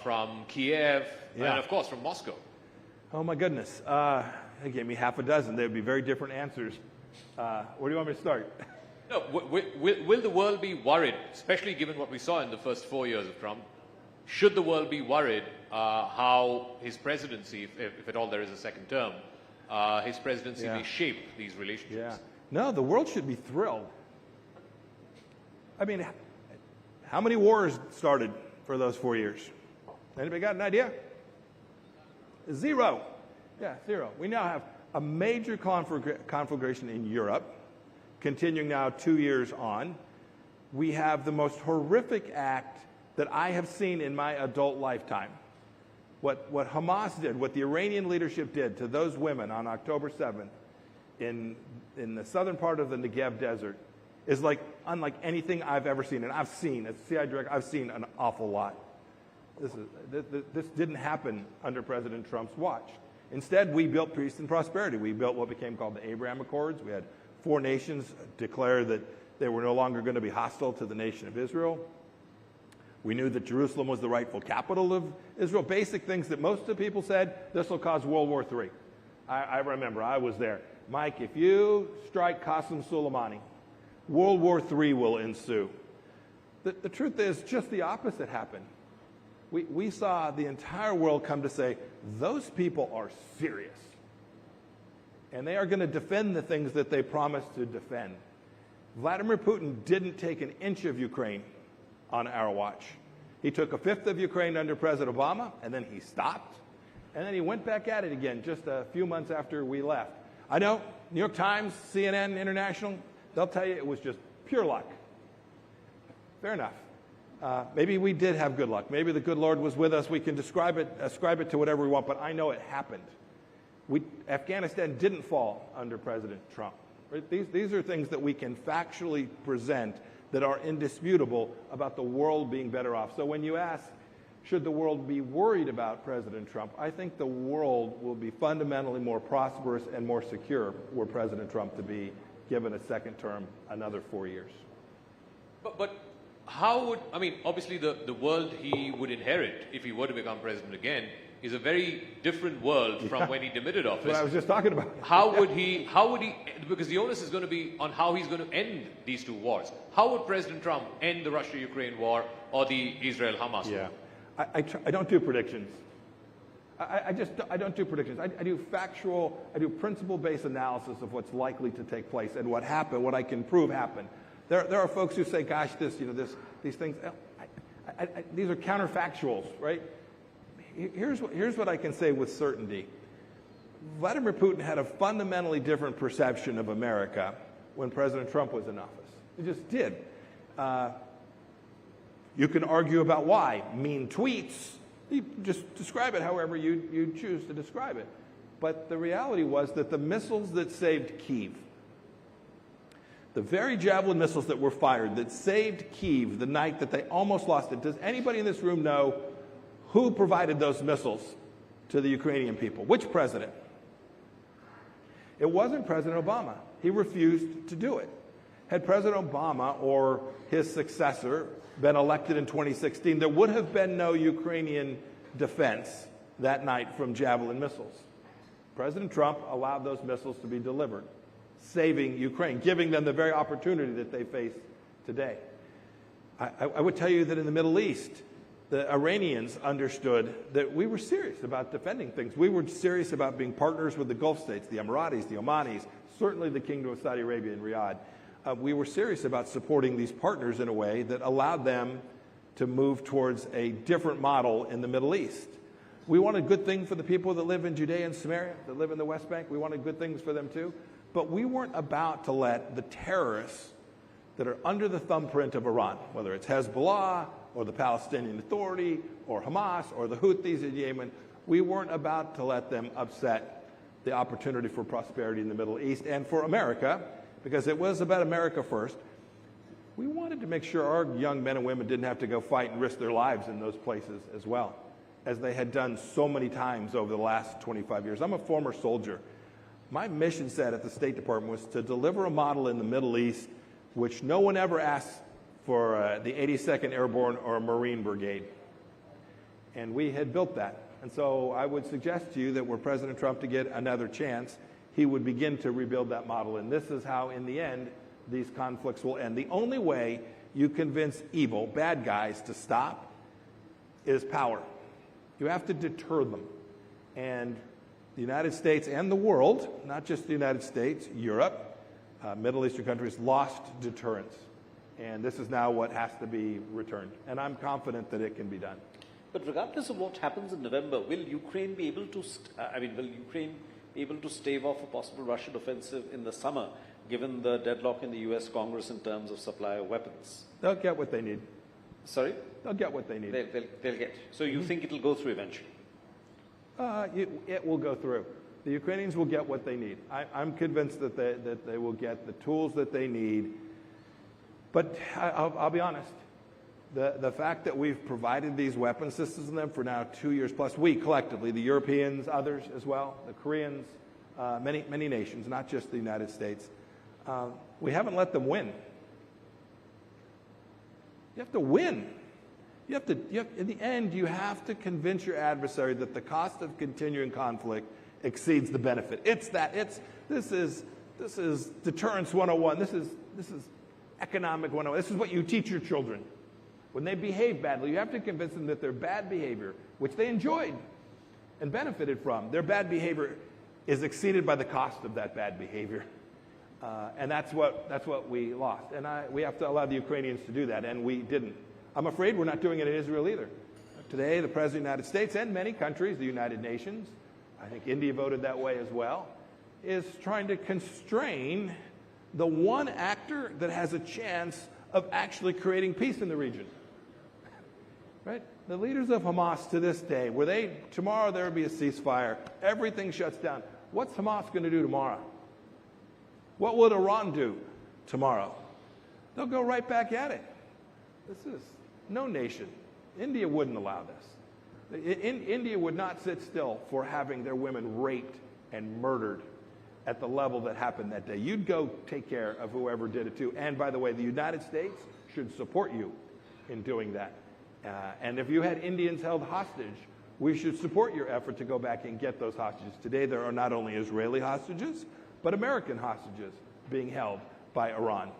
from Kiev, and of course from Moscow? Oh my goodness. They gave me half a dozen. They would be very different answers. Where do you want me to start? No, will the world be worried, especially given what we saw in the first 4 years of Trump? Should the world be worried how his presidency, if at all there is a second term, his presidency may shape these relationships? Yeah. No, the world should be thrilled. I mean, how many wars started for those 4 years? Anybody got an idea? 0. Yeah, 0. We now have a major conflagration in Europe, continuing now 2 years on. We have the most horrific act that I have seen in my adult lifetime. What Hamas did, what the Iranian leadership did to those women on October 7th in the southern part of the Negev desert is like unlike anything I've ever seen. And I've seen, as CI director, I've seen an awful lot. This didn't happen under President Trump's watch. Instead, we built peace and prosperity. We built what became called the Abraham Accords. We had 4 nations declare that they were no longer going to be hostile to the nation of Israel. We knew that Jerusalem was the rightful capital of Israel. Basic things that most of the people said, this will cause World War III. I remember, I was there. Mike, if you strike Qasem Soleimani, World War III will ensue. The truth is, just the opposite happened. We saw the entire world come to say, those people are serious. And they are going to defend the things that they promised to defend. Vladimir Putin didn't take an inch of Ukraine on our watch. He took a fifth of Ukraine under President Obama, and then he stopped. And then he went back at it again just a few months after we left. I know, New York Times, CNN, International, they'll tell you it was just pure luck. Fair enough. Maybe we did have good luck. Maybe the good Lord was with us. We can ascribe it to whatever we want, but I know it happened. Afghanistan didn't fall under President Trump. Right? These are things that we can factually present that are indisputable about the world being better off. So when you ask, should the world be worried about President Trump, I think the world will be fundamentally more prosperous and more secure were President Trump to be given a second term, another 4 years. But how would, I mean, obviously the world he would inherit if he were to become president again is a very different world from when he demitted office. That's what I was just talking about. How would he, because the onus is going to be on how he's going to end these 2 wars. How would President Trump end the Russia-Ukraine war or the Israel-Hamas war? I don't do predictions. I don't do predictions. I do factual, I do principle-based analysis of what's likely to take place and what happened, what I can prove happened. There are folks who say, gosh, these things, these are counterfactuals, right? Here's what I can say with certainty. Vladimir Putin had a fundamentally different perception of America when President Trump was in office. He just did. You can argue about why. Mean tweets. You just describe it however you choose to describe it. But the reality was that the missiles that saved Kyiv, the very Javelin missiles that were fired that saved Kyiv the night that they almost lost it, does anybody in this room know who provided those missiles to the Ukrainian people? Which president? It wasn't President Obama. He refused to do it. Had President Obama or his successor been elected in 2016, there would have been no Ukrainian defense that night from Javelin missiles. President Trump allowed those missiles to be delivered, saving Ukraine, giving them the very opportunity that they face today. I would tell you that in the Middle East, the Iranians understood that we were serious about defending things. We were serious about being partners with the Gulf states, the Emiratis, the Omanis, certainly the Kingdom of Saudi Arabia and Riyadh. We were serious about supporting these partners in a way that allowed them to move towards a different model in the Middle East. We wanted good things for the people that live in Judea and Samaria, that live in the West Bank. We wanted good things for them too. But we weren't about to let the terrorists that are under the thumbprint of Iran, whether it's Hezbollah or the Palestinian Authority or Hamas or the Houthis in Yemen, we weren't about to let them upset the opportunity for prosperity in the Middle East and for America, because it was about America first. We wanted to make sure our young men and women didn't have to go fight and risk their lives in those places as well, as they had done so many times over the last 25 years. I'm a former soldier. My mission set at the State Department was to deliver a model in the Middle East which no one ever asked for the 82nd Airborne or Marine Brigade. And we had built that. And so I would suggest to you that were President Trump to get another chance, he would begin to rebuild that model. And this is how, in the end, these conflicts will end. The only way you convince evil, bad guys, to stop is power. You have to deter them. And the United States and the world, not just the United States, Europe, Middle Eastern countries, lost deterrence. And this is now what has to be returned. And I'm confident that it can be done. But regardless of what happens in November, will Ukraine be able to, will Ukraine be able to stave off a possible Russian offensive in the summer, given the deadlock in the US Congress in terms of supply of weapons? They'll get what they need. Sorry? They'll get what they need. They'll get. So you think it'll go through eventually? It will go through. The Ukrainians will get what they need. I'm convinced that they will get the tools that they need. But I'll be honest. The fact that we've provided these weapon systems to them for now 2 years plus, we collectively, the Europeans, others as well, the Koreans, many nations, not just the United States, we haven't let them win. You have to win. In the end, you have to convince your adversary that the cost of continuing conflict exceeds the benefit. This is deterrence 101. This is economic 101. This is what you teach your children. When they behave badly, you have to convince them that their bad behavior, which they enjoyed and benefited from, their bad behavior is exceeded by the cost of that bad behavior. And that's what we lost. And we have to allow the Ukrainians to do that, and we didn't. I'm afraid we're not doing it in Israel either. Today, the President of the United States and many countries, the United Nations, I think India voted that way as well, is trying to constrain the one actor that has a chance of actually creating peace in the region. Right? The leaders of Hamas to this day, tomorrow there will be a ceasefire, everything shuts down. What's Hamas going to do tomorrow? What would Iran do tomorrow? They'll go right back at it. This is no nation. India wouldn't allow this. India would not sit still for having their women raped and murdered at the level that happened that day. You'd go take care of whoever did it too. And by the way, the United States should support you in doing that. And if you had Indians held hostage, we should support your effort to go back and get those hostages. Today there are not only Israeli hostages, but American hostages being held by Iran.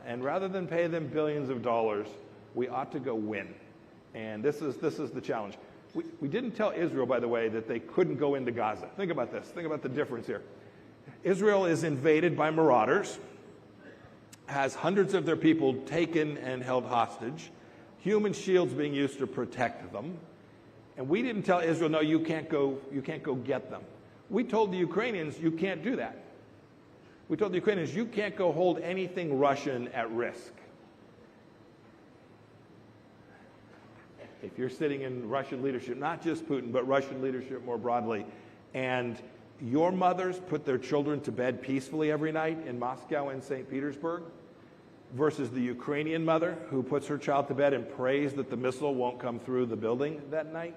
And rather than pay them billions of dollars, we ought to go win. And this is the challenge. We didn't tell Israel, by the way, that they couldn't go into Gaza. Think about this. Think about the difference here. Israel is invaded by marauders, has hundreds of their people taken and held hostage, human shields being used to protect them. And we didn't tell Israel, no, you can't go get them. We told the Ukrainians, you can't do that. We told the Ukrainians, you can't go hold anything Russian at risk. If you're sitting in Russian leadership, not just Putin, but Russian leadership more broadly, and your mothers put their children to bed peacefully every night in Moscow and St. Petersburg, versus the Ukrainian mother who puts her child to bed and prays that the missile won't come through the building that night,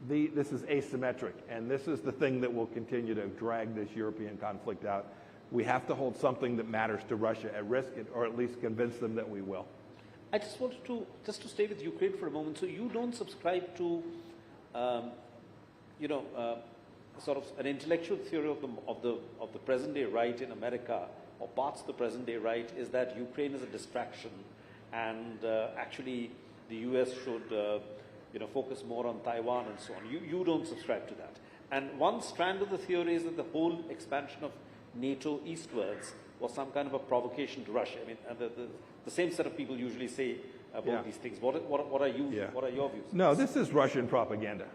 this is asymmetric, and this is the thing that will continue to drag this European conflict out. We have to hold something that matters to Russia at risk, or at least convince them that we will. I just wanted to stay with Ukraine for a moment. So you don't subscribe to, sort of an intellectual theory of the present day right in America, or parts of the present day right, is that Ukraine is a distraction, and actually the U.S. should focus more on Taiwan and so on. You don't subscribe to that. And one strand of the theory is that the whole expansion of NATO eastwards was some kind of a provocation to Russia. I mean, the same set of people usually say about these things. What are your views? No, this is Russian propaganda.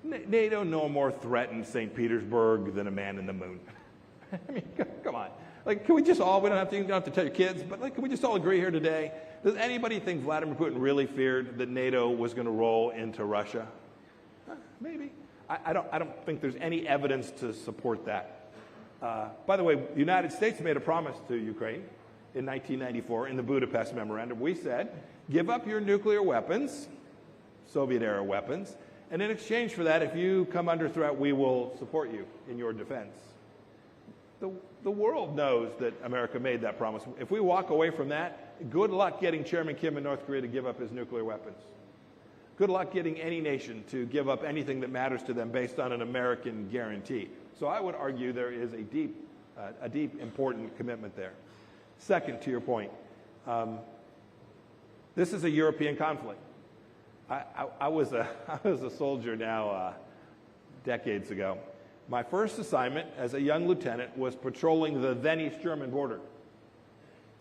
NATO no more threatens St. Petersburg than a man in the moon. I mean, come on. Like, can we just all, we don't have to tell your kids, but like, can we just all agree here today? Does anybody think Vladimir Putin really feared that NATO was going to roll into Russia? Maybe. I don't think there's any evidence to support that. By the way, the United States made a promise to Ukraine in 1994 in the Budapest Memorandum. We said, give up your nuclear weapons, Soviet-era weapons, and in exchange for that, if you come under threat, we will support you in your defense. The world knows that America made that promise. If we walk away from that, good luck getting Chairman Kim in North Korea to give up his nuclear weapons. Good luck getting any nation to give up anything that matters to them based on an American guarantee. So I would argue there is a deep, important commitment there. Second, to your point, this is a European conflict. I was a soldier now decades ago. My first assignment as a young lieutenant was patrolling the then East German border.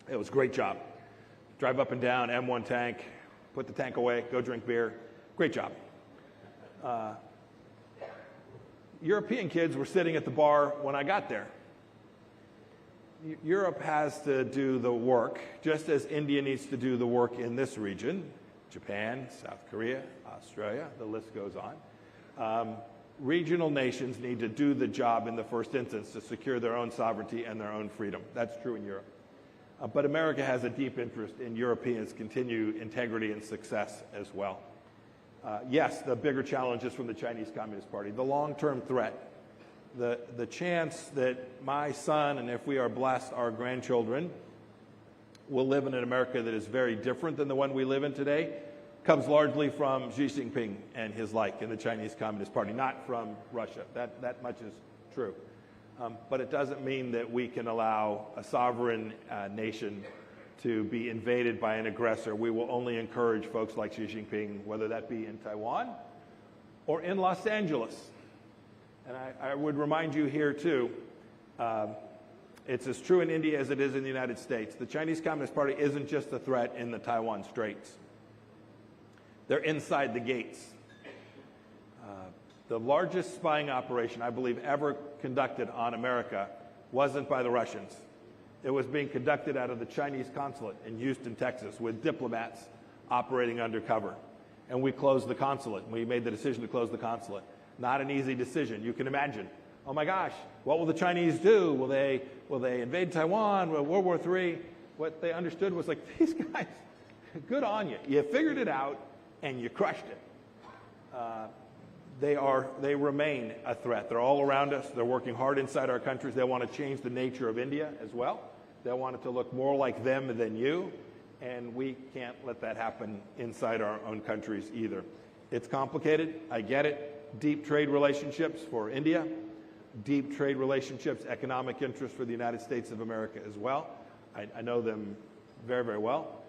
It was a great job. Drive up and down, M1 tank, put the tank away, go drink beer. Great job. European kids were sitting at the bar when I got there. Europe has to do the work, just as India needs to do the work in this region. Japan, South Korea, Australia, the list goes on. Regional nations need to do the job in the first instance to secure their own sovereignty and their own freedom. That's true in Europe. But America has a deep interest in Europeans' continued integrity and success as well. Yes, the bigger challenge is from the Chinese Communist Party. The long-term threat, the chance that my son, and if we are blessed, our grandchildren, will live in an America that is very different than the one we live in today, comes largely from Xi Jinping and his like in the Chinese Communist Party, not from Russia. That much is true. But it doesn't mean that we can allow a sovereign nation to be invaded by an aggressor. We will only encourage folks like Xi Jinping, whether that be in Taiwan or in Los Angeles. And I would remind you here, too, it's as true in India as it is in the United States. The Chinese Communist Party isn't just a threat in the Taiwan Straits. They're inside the gates. The largest spying operation, I believe, ever conducted on America wasn't by the Russians. It was being conducted out of the Chinese consulate in Houston, Texas, with diplomats operating undercover. And we closed the consulate. We made the decision to close the consulate. Not an easy decision. You can imagine. Oh my gosh, what will the Chinese do? Will they invade Taiwan? Will World War III? What they understood was like, these guys, good on you. You figured it out and you crushed it. They remain a threat. They're all around us. They're working hard inside our countries. They want to change the nature of India as well. They want it to look more like them than you. And we can't let that happen inside our own countries either. It's complicated. I get it. Deep trade relationships for India. Deep trade relationships, economic interest for the United States of America as well. I know them very, very well.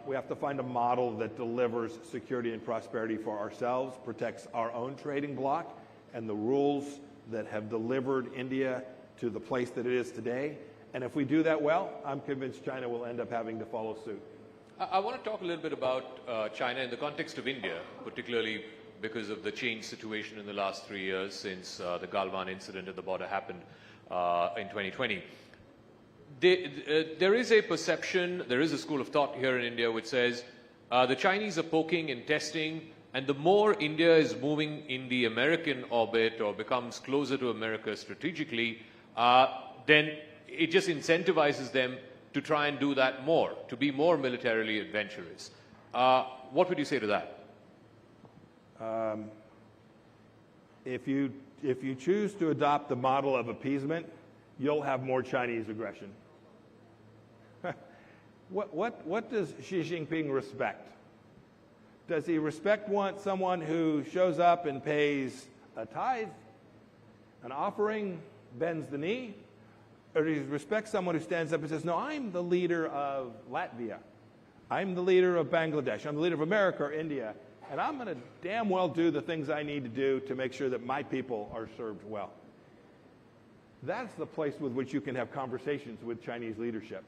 We have to find a model that delivers security and prosperity for ourselves, protects our own trading bloc, and the rules that have delivered India to the place that it is today. And if we do that well, I'm convinced China will end up having to follow suit. I want to talk a little bit about China in the context of India, particularly because of the changed situation in the last 3 years since the Galwan incident at the border happened in 2020. There is a perception, there is a school of thought here in India which says the Chinese are poking and testing, and the more India is moving in the American orbit or becomes closer to America strategically, then it just incentivizes them to try and do that more, to be more militarily adventurous. What would you say to that? If you choose to adopt the model of appeasement, you'll have more Chinese aggression. What does Xi Jinping respect? Does he respect someone who shows up and pays a tithe, an offering, bends the knee? Or does he respect someone who stands up and says, no, I'm the leader of Latvia. I'm the leader of Bangladesh. I'm the leader of America or India. And I'm going to damn well do the things I need to do to make sure that my people are served well. That's the place with which you can have conversations with Chinese leadership.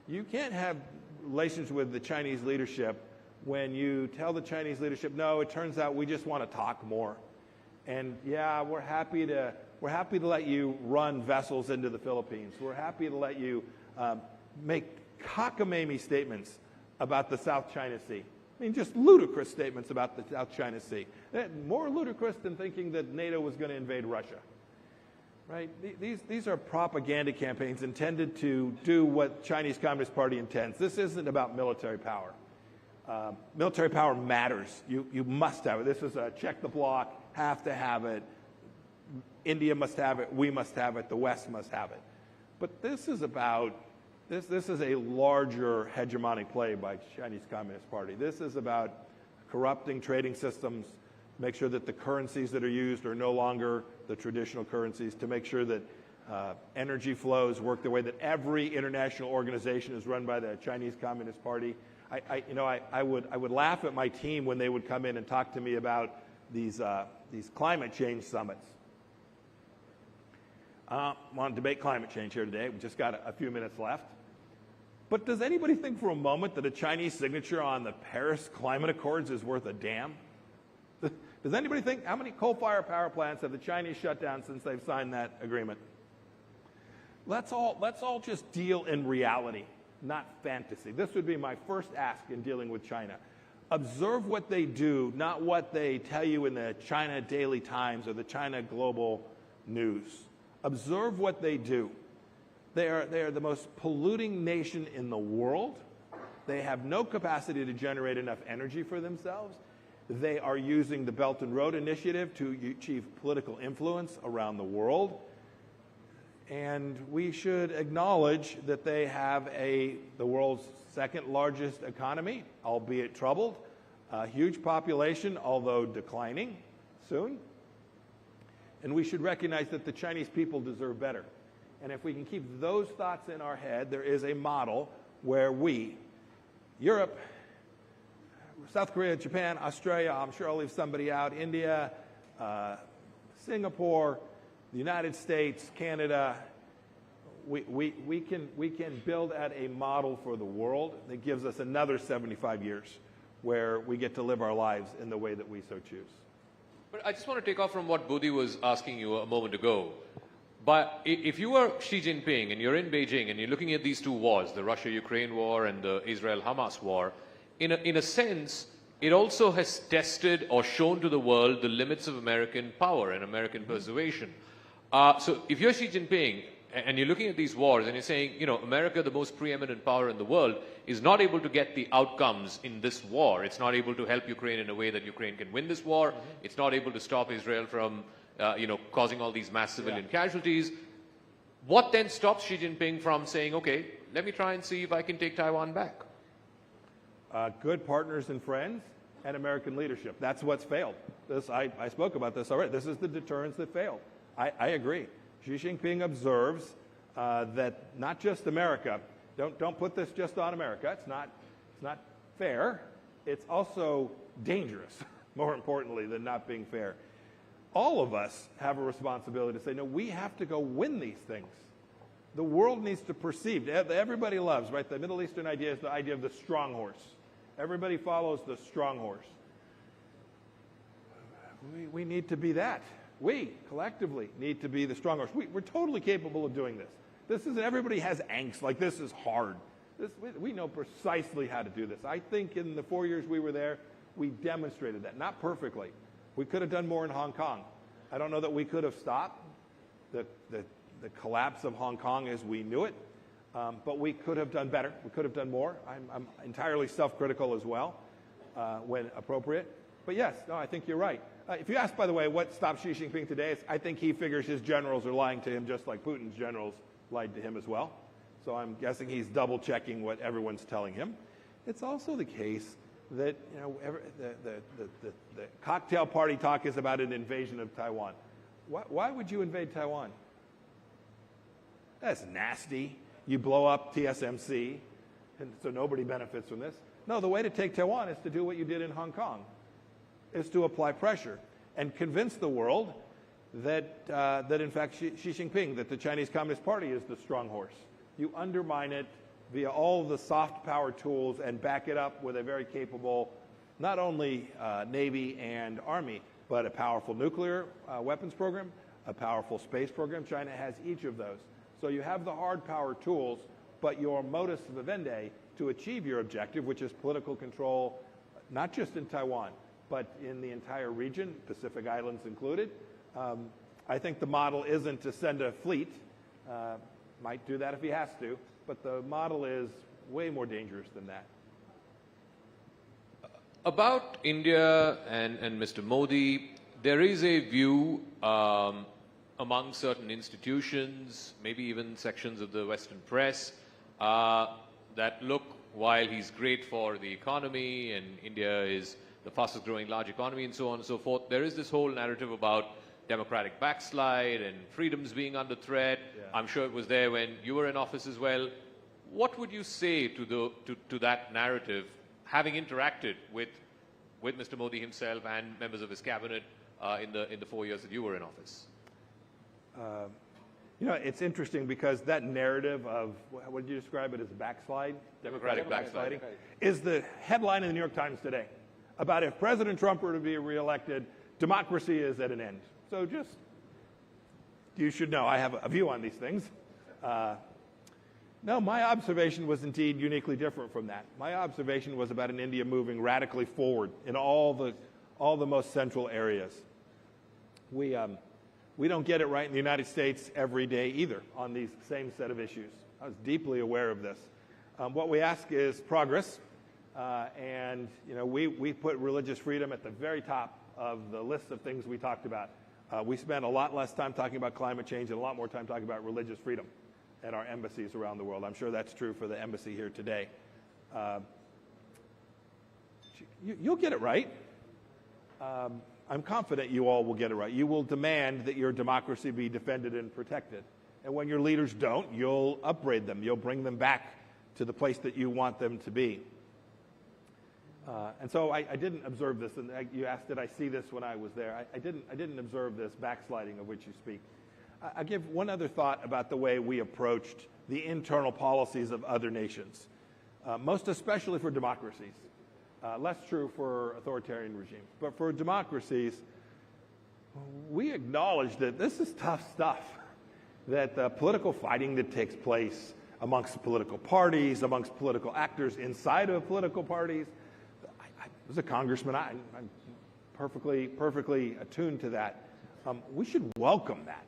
You can't have relations with the Chinese leadership when you tell the Chinese leadership, no, it turns out we just want to talk more. And yeah, we're happy to let you run vessels into the Philippines. We're happy to let you make cockamamie statements about the South China Sea. I mean, just ludicrous statements about the South China Sea. More ludicrous than thinking that NATO was going to invade Russia. Right? These are propaganda campaigns intended to do what Chinese Communist Party intends. This isn't about military power. Military power matters. You must have it. This is a check the block, have to have it. India must have it. We must have it. The West must have it. But this is about, this is a larger hegemonic play by Chinese Communist Party. This is about corrupting trading systems, make sure that the currencies that are used are no longer the traditional currencies, to make sure that energy flows work the way that every international organization is run by the Chinese Communist Party. I would laugh at my team when they would come in and talk to me about these climate change summits. I want to debate climate change here today. We just got a few minutes left. But does anybody think for a moment that a Chinese signature on the Paris Climate Accords is worth a damn? Does anybody think, how many coal-fired power plants have the Chinese shut down since they've signed that agreement? Let's all just deal in reality, not fantasy. This would be my first ask in dealing with China. Observe what they do, not what they tell you in the China Daily Times or the China Global News. Observe what they do. They are the most polluting nation in the world. They have no capacity to generate enough energy for themselves. They are using the Belt and Road Initiative to achieve political influence around the world. And we should acknowledge that they have the world's second largest economy, albeit troubled, a huge population, although declining soon. And we should recognize that the Chinese people deserve better. And if we can keep those thoughts in our head, there is a model where we, Europe, South Korea, Japan, Australia, I'm sure I'll leave somebody out, India, Singapore, the United States, Canada, we can build at a model for the world that gives us another 75 years where we get to live our lives in the way that we so choose. But I just want to take off from what Bodhi was asking you a moment ago. But if you were Xi Jinping and you're in Beijing and you're looking at these two wars, the Russia-Ukraine war and the Israel-Hamas war, in a sense, it also has tested or shown to the world the limits of American power and American persuasion. So if you're Xi Jinping and you're looking at these wars and you're saying, you know, America, the most preeminent power in the world, is not able to get the outcomes in this war. It's not able to help Ukraine in a way that Ukraine can win this war. It's not able to stop Israel from, causing all these mass civilian casualties. What then stops Xi Jinping from saying, okay, let me try and see if I can take Taiwan back? Good partners and friends and American leadership. That's what's failed. I spoke about this already. This is the deterrence that failed. I agree. Xi Jinping observes that not just America, don't put this just on America. It's not fair. It's also dangerous, more importantly than not being fair. All of us have a responsibility to say, no, we have to go win these things. The world needs to perceive. Everybody loves, right? The Middle Eastern idea is the idea of the strong horse. Everybody follows the strong horse. We need to be that. We, collectively, need to be the strong horse. We're totally capable of doing this. This isn't, everybody has angst, like this is hard. We know precisely how to do this. I think in the 4 years we were there, we demonstrated that. Not perfectly. We could have done more in Hong Kong. I don't know that we could have stopped the collapse of Hong Kong as we knew it, but we could have done better. We could have done more. I'm entirely self-critical as well when appropriate. But yes, no, I think you're right. If you ask, by the way, what stops Xi Jinping today, I think he figures his generals are lying to him just like Putin's generals lied to him as well. So I'm guessing he's double-checking what everyone's telling him. It's also the case that the cocktail party talk is about an invasion of Taiwan. Why would you invade Taiwan? That's nasty. You blow up TSMC, and so nobody benefits from this. No, the way to take Taiwan is to do what you did in Hong Kong, is to apply pressure and convince the world that in fact Xi Jinping, that the Chinese Communist Party is the strong horse. You undermine it via all the soft power tools and back it up with a very capable, not only Navy and Army, but a powerful nuclear weapons program, a powerful space program. China has each of those. So you have the hard power tools, but your modus vivendi to achieve your objective, which is political control, not just in Taiwan, but in the entire region, Pacific Islands included. I think the model isn't to send a fleet, might do that if he has to, but the model is way more dangerous than that. About India and Mr. Modi, there is a view among certain institutions, maybe even sections of the Western press, that look, while he's great for the economy and India is the fastest growing large economy and so on and so forth, there is this whole narrative about democratic backslide and freedoms being under threat. Yeah. I'm sure it was there when you were in office as well. What would you say to that narrative, having interacted with Mr. Modi himself and members of his cabinet in the 4 years that you were in office? You know, it's interesting because that narrative of, what did you describe it as, backslide? Democratic backsliding. Is the headline in the New York Times today about if President Trump were to be reelected, democracy is at an end. So just, you should know, I have a view on these things. No, my observation was indeed uniquely different from that. My observation was about an India moving radically forward in all the most central areas. We don't get it right in the United States every day either on these same set of issues. I was deeply aware of this. What we ask is progress, and you know, we put religious freedom at the very top of the list of things we talked about. We spent a lot less time talking about climate change and a lot more time talking about religious freedom at our embassies around the world. I'm sure that's true for the embassy here today. You'll get it right. I'm confident you all will get it right. You will demand that your democracy be defended and protected. And when your leaders don't, you'll upbraid them. You'll bring them back to the place that you want them to be. And so I didn't observe this, and you asked, did I see this when I was there? I didn't observe this backsliding of which you speak. I give one other thought about the way we approached the internal policies of other nations, most especially for democracies. Less true for authoritarian regimes. But for democracies, we acknowledge that this is tough stuff, that the political fighting that takes place amongst political parties, amongst political actors inside of political parties. As a congressman, I'm perfectly attuned to that. We should welcome that.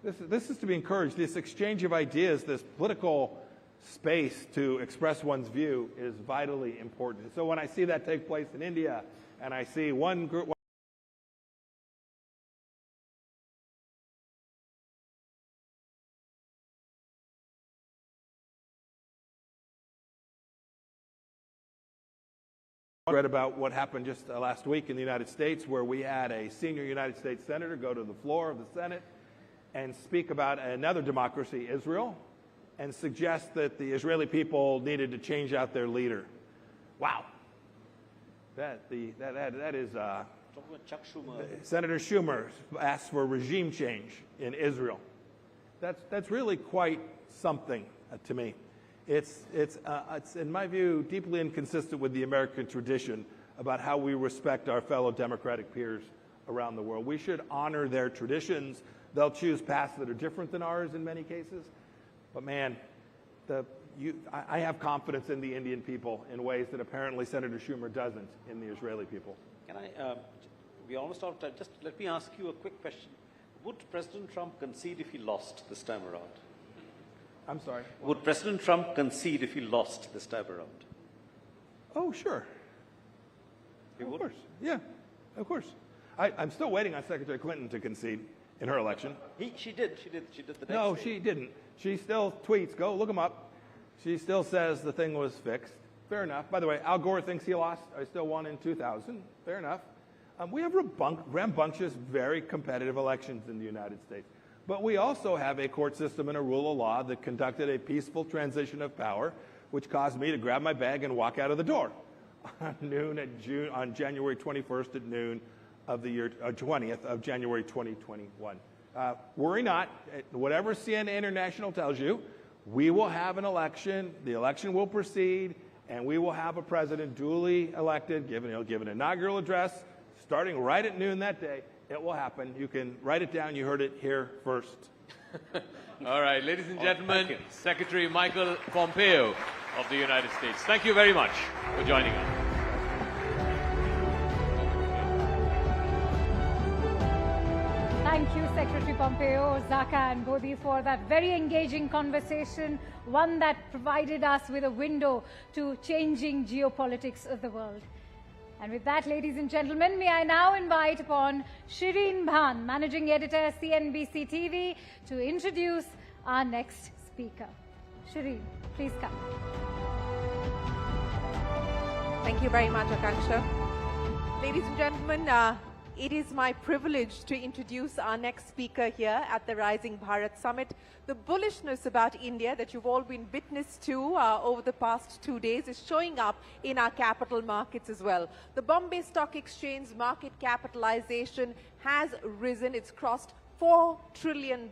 This is to be encouraged. This exchange of ideas, this political space to express one's view is vitally important. So when I see that take place in India, and I see one group, I read about what happened just last week in the United States, where we had a senior United States senator go to the floor of the Senate and speak about another democracy, Israel, and suggest that the Israeli people needed to change out their leader. Wow. That is, Senator Schumer asked for regime change in Israel. That's really quite something to me. It's in my view, deeply inconsistent with the American tradition about how we respect our fellow democratic peers around the world. We should honor their traditions. They'll choose paths that are different than ours in many cases. But man, I have confidence in the Indian people in ways that apparently Senator Schumer doesn't in the Israeli people. Can I, we're almost out of time. Just let me ask you a quick question. Would President Trump concede if he lost this time around? I'm sorry? Would President Trump concede if he lost this time around? Oh, sure. He would? Of course. Yeah, of course. I'm still waiting on Secretary Clinton to concede in her election. She did the next No, day. she didn't. She still tweets, go look them up. She still says the thing was fixed. Fair enough. By the way, Al Gore thinks he lost. I still won in 2000. Fair enough. We have rambunctious, very competitive elections in the United States. But we also have a court system and a rule of law that conducted a peaceful transition of power, which caused me to grab my bag and walk out of the door on January 21st at noon of the year 20th of January 2021. Worry not. Whatever CNN International tells you, we will have an election. The election will proceed, and we will have a president duly elected, he'll give an inaugural address, starting right at noon that day, it will happen. You can write it down. You heard it here first. All right, ladies and gentlemen, Secretary Michael Pompeo of the United States. Thank you very much for joining us. Thank you, Secretary Pompeo, Zaka and Bodhi, for that very engaging conversation, one that provided us with a window to changing geopolitics of the world. And with that, ladies and gentlemen, may I now invite upon Shireen Bhan, Managing Editor, CNBC TV, to introduce our next speaker. Shireen, please come. Thank you very much, Akanksha. Ladies and gentlemen, it is my privilege to introduce our next speaker here at the Rising Bharat Summit. The bullishness about India that you've all been witness to over the past 2 days is showing up in our capital markets as well. The Bombay Stock Exchange market capitalization has risen. It's crossed $4 trillion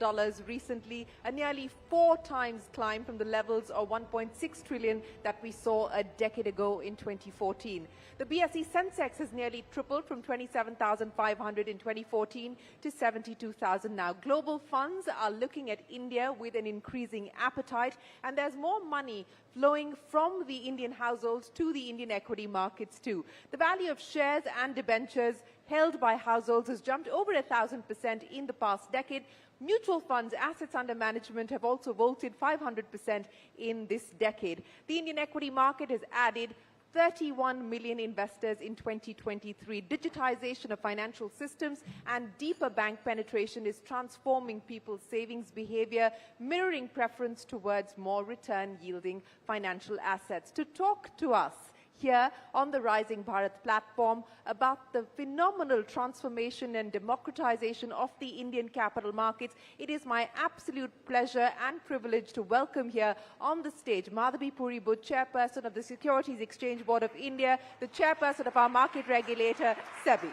recently, a nearly 4 times climb from the levels of $1.6 trillion that we saw a decade ago in 2014. The BSE Sensex has nearly tripled from 27,500 in 2014 to 72,000 now. Global funds are looking at India with an increasing appetite, and there's more money flowing from the Indian households to the Indian equity markets too. The value of shares and debentures held by households has jumped over 1,000% in the past decade. Mutual funds assets under management have also vaulted 500% in this decade. The Indian equity market has added 31 million investors in 2023. Digitization of financial systems and deeper bank penetration is transforming people's savings behavior, mirroring preference towards more return-yielding financial assets. To talk to us here on the Rising Bharat platform about the phenomenal transformation and democratization of the Indian capital markets, it is my absolute pleasure and privilege to welcome here on the stage Madhavi Puri Butt, Chairperson of the Securities Exchange Board of India, the Chairperson of our market regulator, SEBI.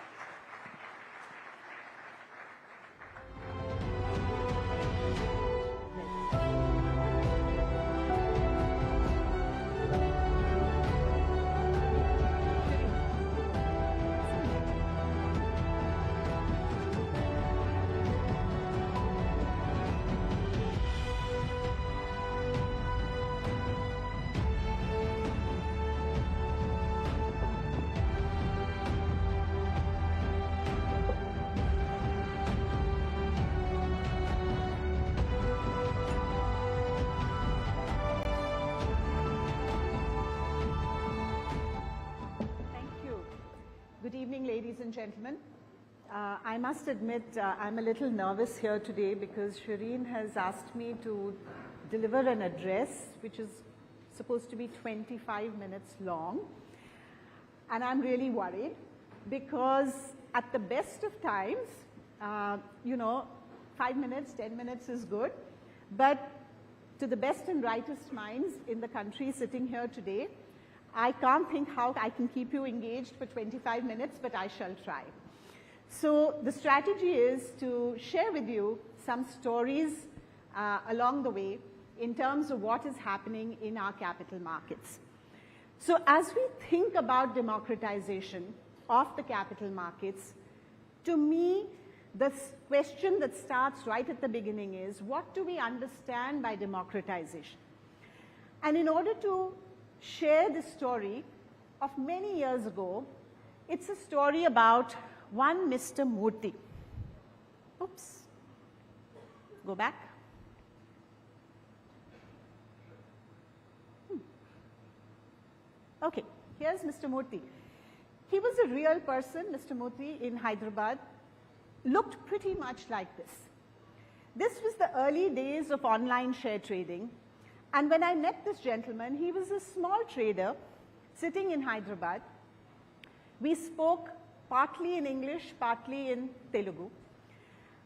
Good evening, ladies and gentlemen. I must admit I'm a little nervous here today because Shireen has asked me to deliver an address which is supposed to be 25 minutes long. And I'm really worried because at the best of times, 5 minutes, 10 minutes is good. But to the best and brightest minds in the country sitting here today, I can't think how I can keep you engaged for 25 minutes, but I shall try. So the strategy is to share with you some stories along the way in terms of what is happening in our capital markets. So as we think about democratization of the capital markets, to me, the question that starts right at the beginning is, what do we understand by democratization? And in order to share the story of many years ago, it's a story about one Mr. Murthy. Oops. Go back. Okay, here's Mr. Murthy. He was a real person, Mr. Murthy, in Hyderabad. Looked pretty much like this. This was the early days of online share trading. And when I met this gentleman, he was a small trader sitting in Hyderabad. We spoke partly in English, partly in Telugu.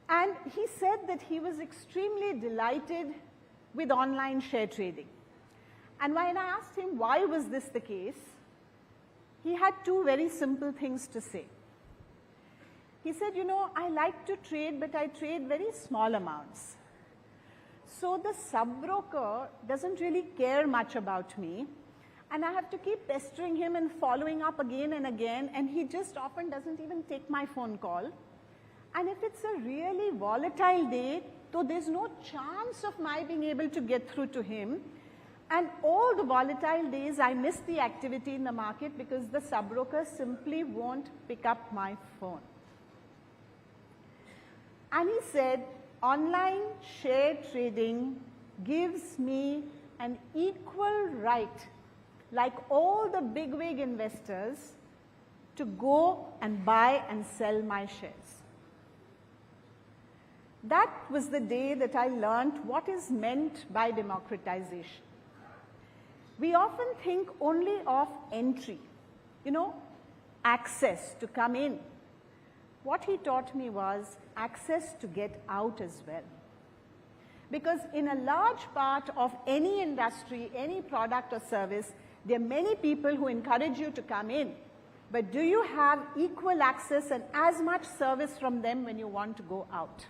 And he said that he was extremely delighted with online share trading. And when I asked him why was this the case, he had two very simple things to say. He said, I like to trade, but I trade very small amounts. So the sub-broker doesn't really care much about me, And I have to keep pestering him and following up again and again, and he just often doesn't even take my phone call. And if it's a really volatile day, so there's no chance of my being able to get through to him. And all the volatile days, I miss the activity in the market because the sub-broker simply won't pick up my phone. And he said, online share trading gives me an equal right, like all the bigwig investors, to go and buy and sell my shares. That was the day that I learned what is meant by democratization. We often think only of entry, access to come in. What he taught me was access to get out as well. Because in a large part of any industry, any product or service, there are many people who encourage you to come in. But do you have equal access and as much service from them when you want to go out?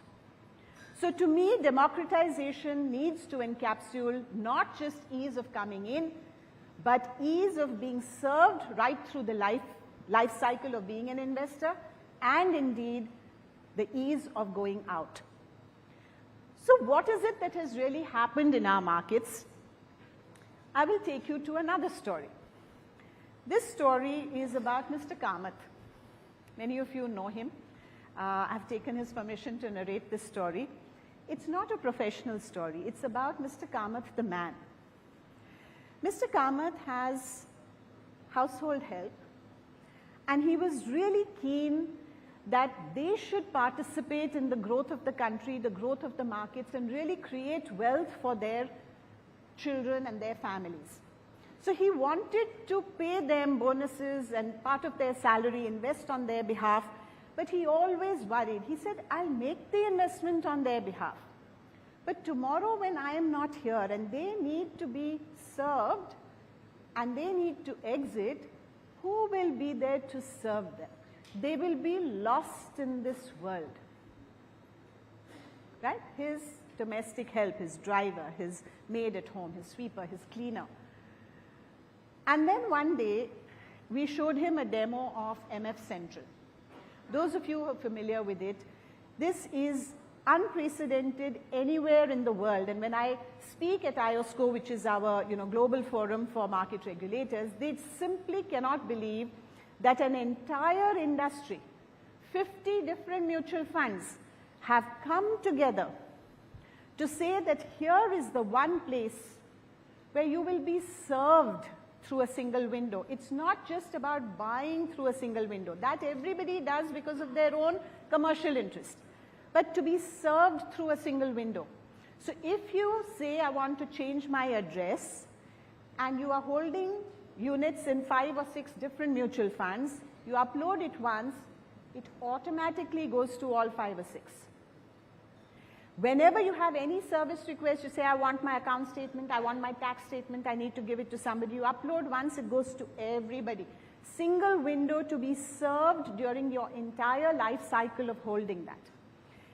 So to me, democratization needs to encapsulate not just ease of coming in, but ease of being served right through the life cycle of being an investor, and indeed the ease of going out. So what is it that has really happened in our markets? I will take you to another story. This story is about Mr. Kamath. Many of you know him. I've taken his permission to narrate this story. It's not a professional story. It's about Mr. Kamath, the man. Mr. Kamath has household help, and he was really keen that they should participate in the growth of the country, the growth of the markets, and really create wealth for their children and their families. So he wanted to pay them bonuses and part of their salary, invest on their behalf, but he always worried. He said, I'll make the investment on their behalf. But tomorrow when I am not here and they need to be served and they need to exit, who will be there to serve them? They will be lost in this world. Right? His domestic help, his driver, his maid at home, his sweeper, his cleaner. And then one day, we showed him a demo of MF Central. Those of you who are familiar with it, this is unprecedented anywhere in the world. And when I speak at IOSCO, which is our global forum for market regulators, they simply cannot believe that an entire industry, 50 different mutual funds, have come together to say that here is the one place where you will be served through a single window. It's not just about buying through a single window. That everybody does because of their own commercial interest. But to be served through a single window. So if you say, I want to change my address, and you are holding units in 5 or 6 different mutual funds, you upload it once, it automatically goes to all 5 or 6. Whenever you have any service request, you say, I want my account statement, I want my tax statement, I need to give it to somebody. You upload once, it goes to everybody. Single window to be served during your entire life cycle of holding that.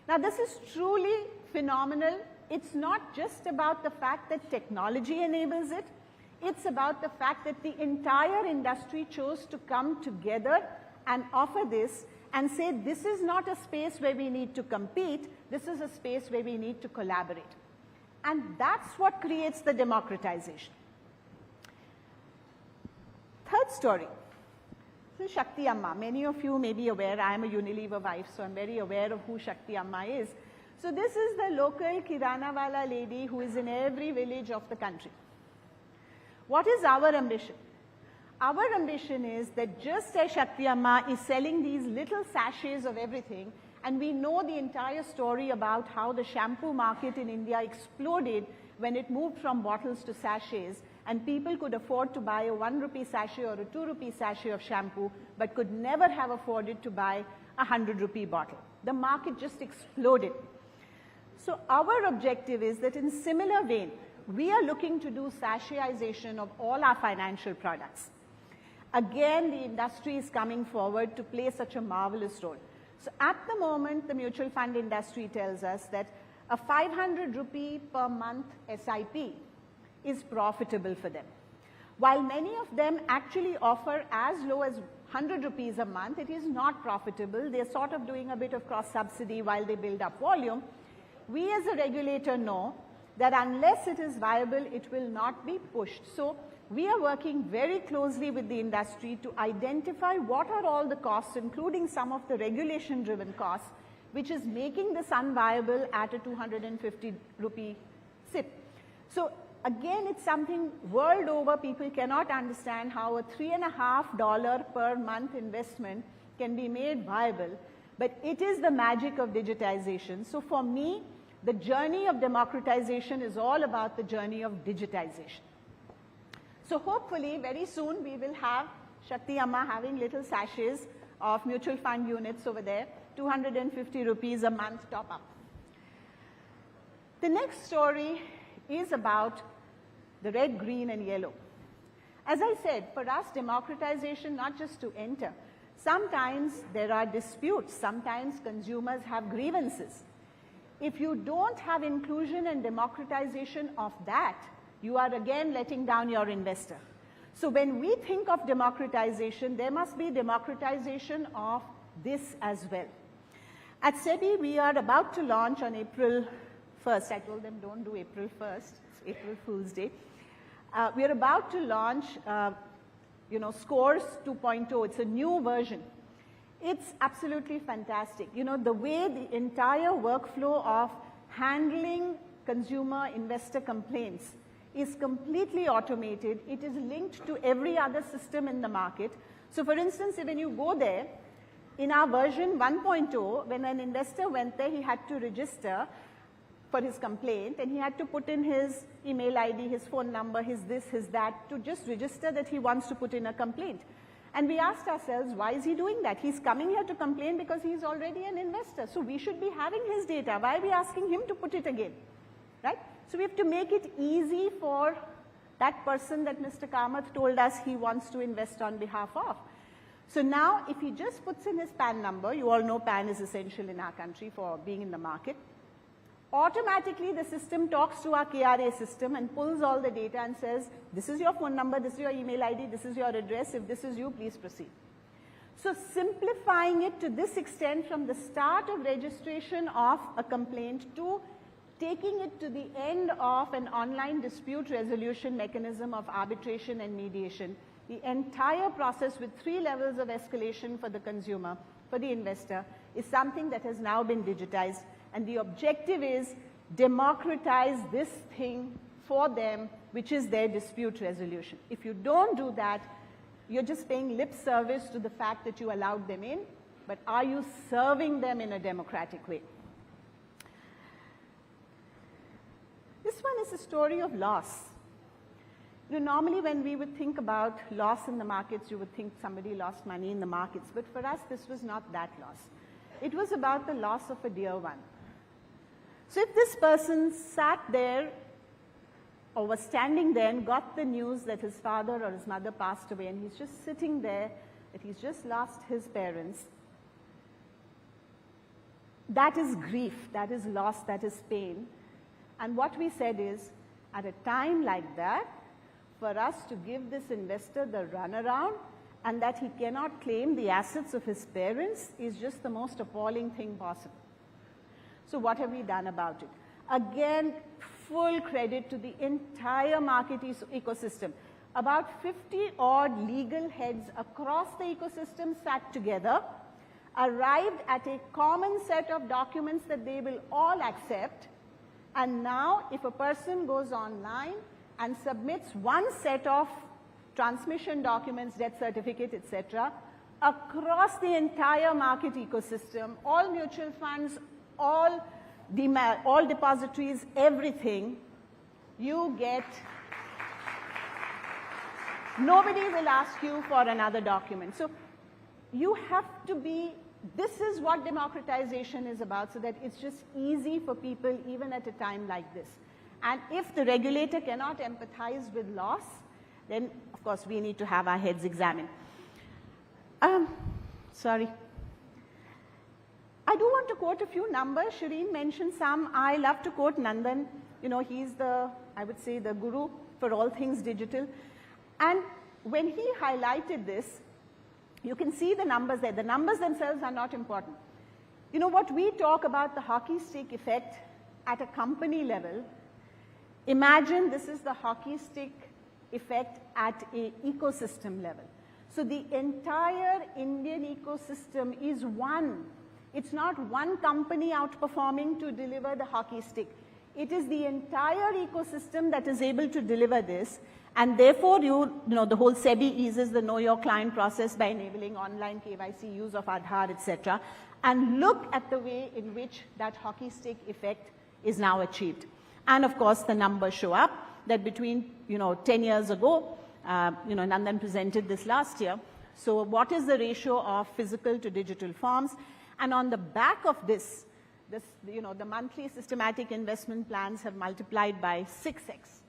Now, this is truly phenomenal. It's not just about the fact that technology enables it. It's about the fact that the entire industry chose to come together and offer this and say, this is not a space where we need to compete, this is a space where we need to collaborate. And that's what creates the democratization. Third story. This is Shakti Amma. Many of you may be aware, I am a Unilever wife, so I'm very aware of who Shakti Amma is. So this is the local Kirana wala lady who is in every village of the country. What is our ambition? Our ambition is that just as Shakti Amma is selling these little sachets of everything, and we know the entire story about how the shampoo market in India exploded when it moved from bottles to sachets, and people could afford to buy a 1 rupee sachet or a 2 rupee sachet of shampoo, but could never have afforded to buy a 100 rupee bottle. The market just exploded. So our objective is that in similar vein, we are looking to do sachetization of all our financial products. Again, the industry is coming forward to play such a marvelous role. So at the moment, the mutual fund industry tells us that a 500 rupee per month SIP is profitable for them. While many of them actually offer as low as 100 rupees a month, it is not profitable. They're sort of doing a bit of cross-subsidy while they build up volume. We as a regulator know that unless it is viable, it will not be pushed. So we are working very closely with the industry to identify what are all the costs, including some of the regulation-driven costs, which is making this unviable at a 250 rupee SIP. So again, it's something world over people cannot understand how a $3.50 per month investment can be made viable, but it is the magic of digitization. So for me, the journey of democratization is all about the journey of digitization. So hopefully very soon we will have Shakti Amma having little sachets of mutual fund units over there, 250 rupees a month top up. The next story is about the red, green and yellow. As I said, for us democratization not just to enter. Sometimes there are disputes, sometimes consumers have grievances. If you don't have inclusion and democratization of that, you are again letting down your investor. So when we think of democratization, there must be democratization of this as well. At SEBI, we are about to launch on April 1st. I told them don't do April 1st, it's April Fool's Day. We are about to launch, Scores 2.0. It's a new version. It's absolutely fantastic. The way the entire workflow of handling consumer investor complaints is completely automated. It is linked to every other system in the market. So for instance, when you go there, in our version 1.0, when an investor went there, he had to register for his complaint, and he had to put in his email ID, his phone number, his this, his that, to just register that he wants to put in a complaint. And we asked ourselves, why is he doing that? He's coming here to complain because he's already an investor. So we should be having his data. Why are we asking him to put it again? Right? So we have to make it easy for that person that Mr. Kamath told us he wants to invest on behalf of. So now if he just puts in his PAN number, you all know PAN is essential in our country for being in the market, automatically the system talks to our KRA system and pulls all the data and says, this is your phone number, this is your email ID, this is your address, if this is you, please proceed. So simplifying it to this extent from the start of registration of a complaint to taking it to the end of an online dispute resolution mechanism of arbitration and mediation, the entire process with 3 levels of escalation for the consumer, for the investor, is something that has now been digitized. And the objective is democratize this thing for them, which is their dispute resolution. If you don't do that, you're just paying lip service to the fact that you allowed them in, but are you serving them in a democratic way? This one is a story of loss. Normally when we would think about loss in the markets, you would think somebody lost money in the markets, but for us this was not that loss. It was about the loss of a dear one. So if this person sat there or was standing there and got the news that his father or his mother passed away, and he's just sitting there, that he's just lost his parents, that is grief, that is loss, that is pain. And what we said is, at a time like that, for us to give this investor the runaround and that he cannot claim the assets of his parents is just the most appalling thing possible. So what have we done about it? Again, full credit to the entire market ecosystem. About 50 odd legal heads across the ecosystem sat together, arrived at a common set of documents that they will all accept, and now if a person goes online and submits one set of transmission documents, death certificate, etc., across the entire market ecosystem, all mutual funds, all depositories, everything, you get, nobody will ask you for another document. So you have to be, this is what democratization is about, so that it's just easy for people even at a time like this. And if the regulator cannot empathize with loss, then of course we need to have our heads examined. Sorry. I do want to quote a few numbers. Shireen mentioned some. I love to quote Nandan. He's the, I would say, the guru for all things digital. And when he highlighted this, you can see the numbers there. The numbers themselves are not important. You know, what we talk about the hockey stick effect at a company level, imagine this is the hockey stick effect at an ecosystem level. So the entire Indian ecosystem is one. It's not one company outperforming to deliver the hockey stick. It is the entire ecosystem that is able to deliver this. And therefore, you know, the whole SEBI eases the know your client process by enabling online KYC, use of Aadhaar, etc. And look at the way in which that hockey stick effect is now achieved. And of course, the numbers show up that between, 10 years ago, Nandan presented this last year. So what is the ratio of physical to digital forms? And on the back of this, the monthly systematic investment plans have multiplied by 6x.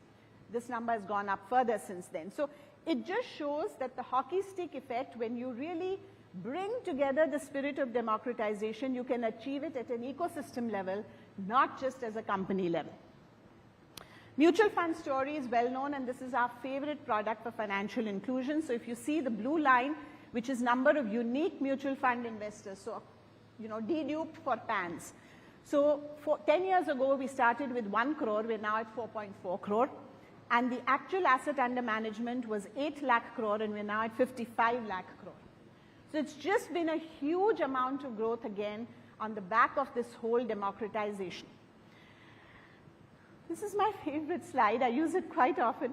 This number has gone up further since then. So it just shows that the hockey stick effect, when you really bring together the spirit of democratization, you can achieve it at an ecosystem level, not just as a company level. Mutual fund story is well known, and this is our favorite product for financial inclusion. So if you see the blue line, which is number of unique mutual fund investors, so deduped for PANs. So 10 years ago, we started with 1 crore, we're now at 4.4 crore. And the actual asset under management was 8 lakh crore, and we're now at 55 lakh crore. So it's just been a huge amount of growth again on the back of this whole democratization. This is my favorite slide. I use it quite often.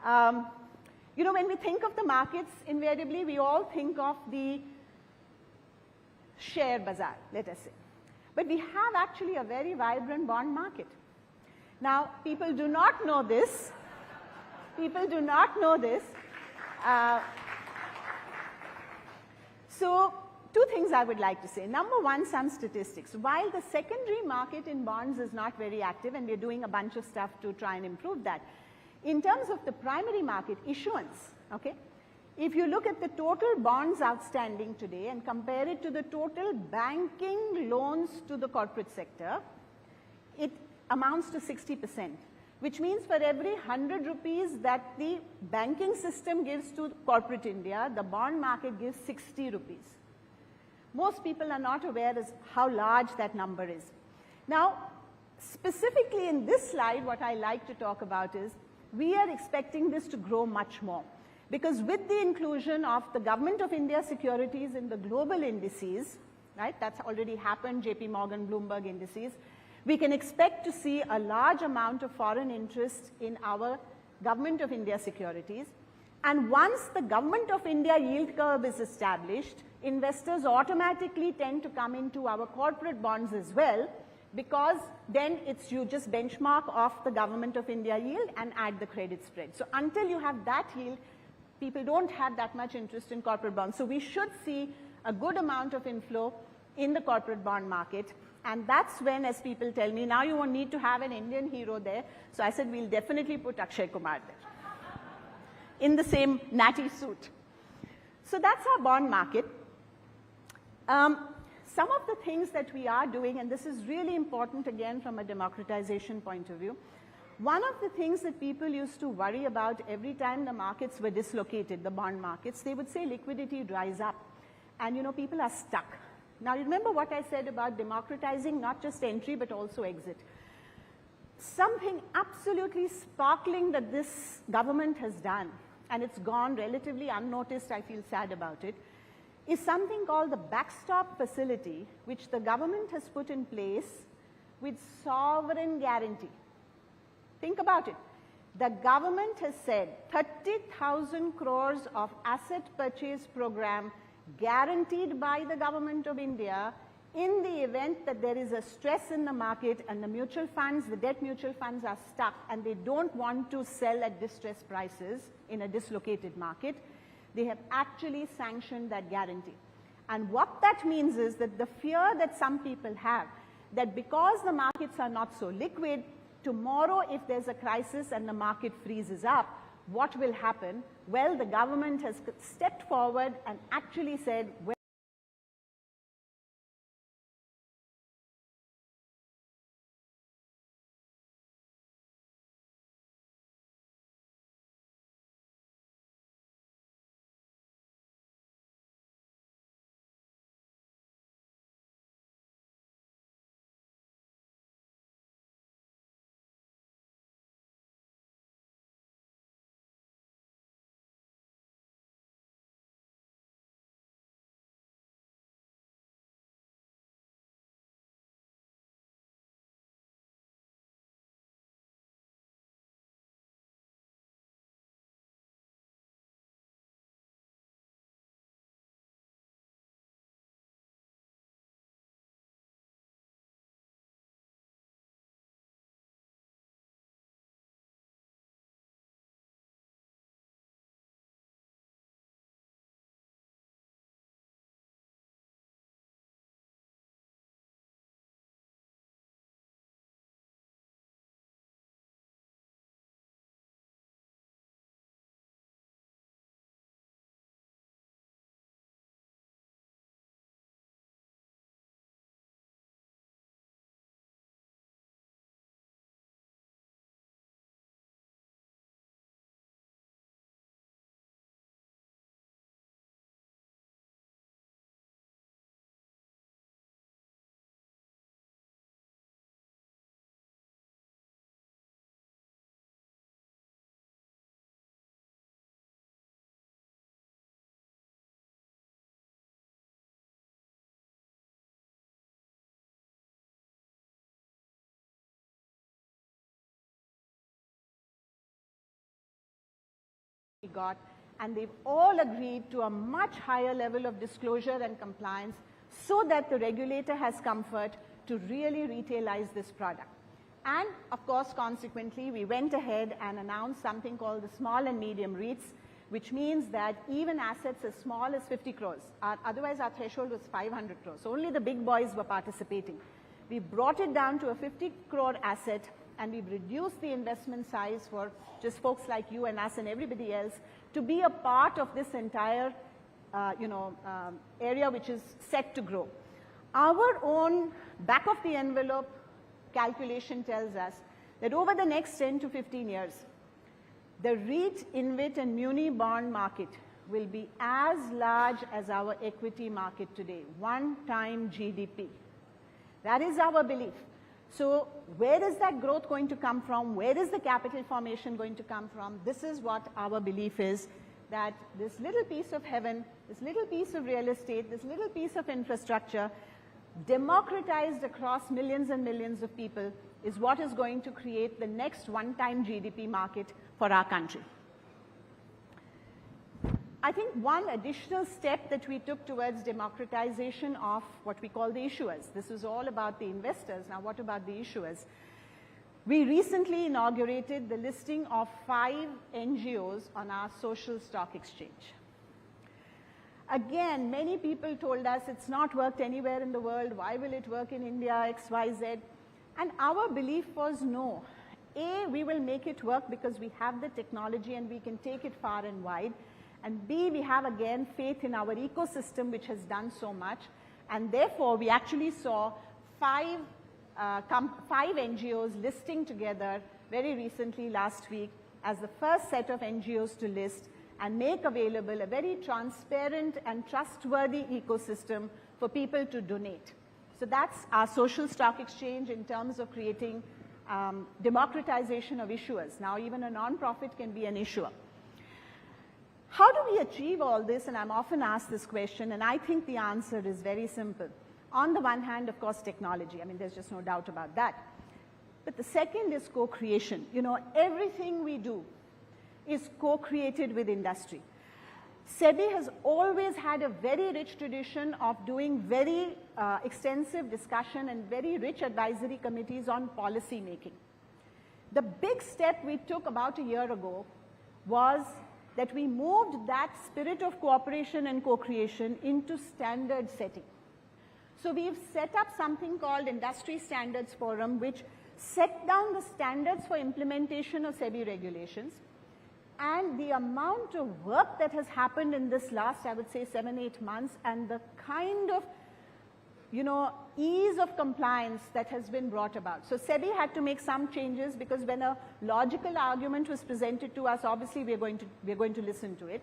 When we think of the markets, invariably we all think of the share bazaar, let us say. But we have actually a very vibrant bond market. Now, people do not know this. People do not know this. So, two things I would like to say. Number one, some statistics. While the secondary market in bonds is not very active, and we're doing a bunch of stuff to try and improve that, in terms of the primary market, issuance, okay? If you look at the total bonds outstanding today and compare it to the total banking loans to the corporate sector, it amounts to 60%, which means for every 100 rupees that the banking system gives to corporate India, the bond market gives 60 rupees. Most people are not aware as how large that number is. Now, specifically in this slide, what I like to talk about is we are expecting this to grow much more. Because with the inclusion of the Government of India securities in the global indices, right, that's already happened, JP Morgan, Bloomberg indices, we can expect to see a large amount of foreign interest in our Government of India securities. And once the Government of India yield curve is established, investors automatically tend to come into our corporate bonds as well, because then it's you just benchmark off the Government of India yield and add the credit spread. So until you have that yield, people don't have that much interest in corporate bonds. So we should see a good amount of inflow in the corporate bond market. And that's when, as people tell me, now you won't need to have an Indian hero there. So I said, we'll definitely put Akshay Kumar there in the same natty suit. So that's our bond market. Some of the things that we are doing, and this is really important again from a democratization point of view, one of the things that people used to worry about every time the markets were dislocated, the bond markets, they would say liquidity dries up. And people are stuck. Now, remember what I said about democratizing not just entry but also exit. Something absolutely sparkling that this government has done, and it's gone relatively unnoticed, I feel sad about it, is something called the backstop facility, which the government has put in place with sovereign guarantee. Think about it. The government has said 30,000 crores of asset purchase program guaranteed by the Government of India in the event that there is a stress in the market and the mutual funds, the debt mutual funds are stuck and they don't want to sell at distressed prices in a dislocated market. They have actually sanctioned that guarantee. And what that means is that the fear that some people have, that because the markets are not so liquid, tomorrow if there's a crisis and the market freezes up, what will happen? Well, the government has stepped forward and actually said, well, got, and they've all agreed to a much higher level of disclosure and compliance so that the regulator has comfort to really retailize this product. And of course, consequently, we went ahead and announced something called the small and medium REITs, which means that even assets as small as 50 crores, otherwise our threshold was 500 crores. So only the big boys were participating. We brought it down to a 50 crore asset, and we've reduced the investment size for just folks like you and us and everybody else to be a part of this entire area which is set to grow. Our own back of the envelope calculation tells us that over the next 10 to 15 years, the REIT, InvIT and Muni bond market will be as large as our equity market today, 1 time GDP. That is our belief. So where is that growth going to come from? Where is the capital formation going to come from? This is what our belief is, that this little piece of heaven, this little piece of real estate, this little piece of infrastructure, democratized across millions and millions of people, is what is going to create the next 1 time GDP market for our country. I think one additional step that we took towards democratization of what we call the issuers. This is all about the investors. Now, what about the issuers? We recently inaugurated the listing of 5 NGOs on our social stock exchange. Again, many people told us it's not worked anywhere in the world. Why will it work in India, X, Y, Z? And our belief was no. A, we will make it work because we have the technology and we can take it far and wide. And B, we have again faith in our ecosystem which has done so much. And therefore, we actually saw 5 NGOs listing together very recently last week as the first set of NGOs to list and make available a very transparent and trustworthy ecosystem for people to donate. So that's our social stock exchange in terms of creating democratization of issuers. Now even a non-profit can be an issuer. How do we achieve all this? And I'm often asked this question, and I think the answer is very simple. On the one hand, of course, technology. I mean, there's just no doubt about that. But the second is co-creation. You know, everything we do is co-created with industry. SEBI has always had a very rich tradition of doing very extensive discussion and very rich advisory committees on policy making. The big step we took about a year ago was that we moved that spirit of cooperation and co-creation into standard setting. So we've set up something called Industry Standards Forum, which set down the standards for implementation of SEBI regulations. And the amount of work that has happened in this last, I would say, 7-8 months, and the kind of, ease of compliance that has been brought about. So SEBI had to make some changes because when a logical argument was presented to us, obviously we're going to listen to it.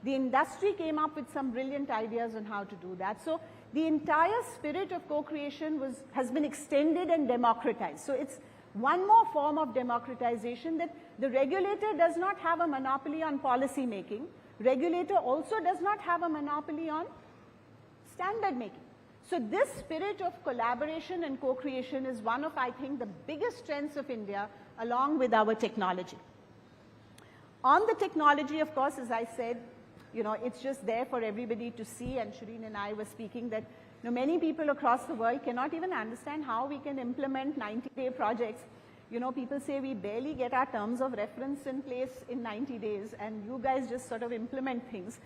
The industry came up with some brilliant ideas on how to do that. So the entire spirit of co-creation has been extended and democratized. So it's one more form of democratization, that the regulator does not have a monopoly on policy making. Regulator also does not have a monopoly on standard making. So this spirit of collaboration and co-creation is one of, I think, the biggest strengths of India, along with our technology. On the technology, of course, as I said, it's just there for everybody to see, and Shireen and I were speaking that many people across the world cannot even understand how we can implement 90-day projects. People say we barely get our terms of reference in place in 90 days, and you guys just sort of implement things.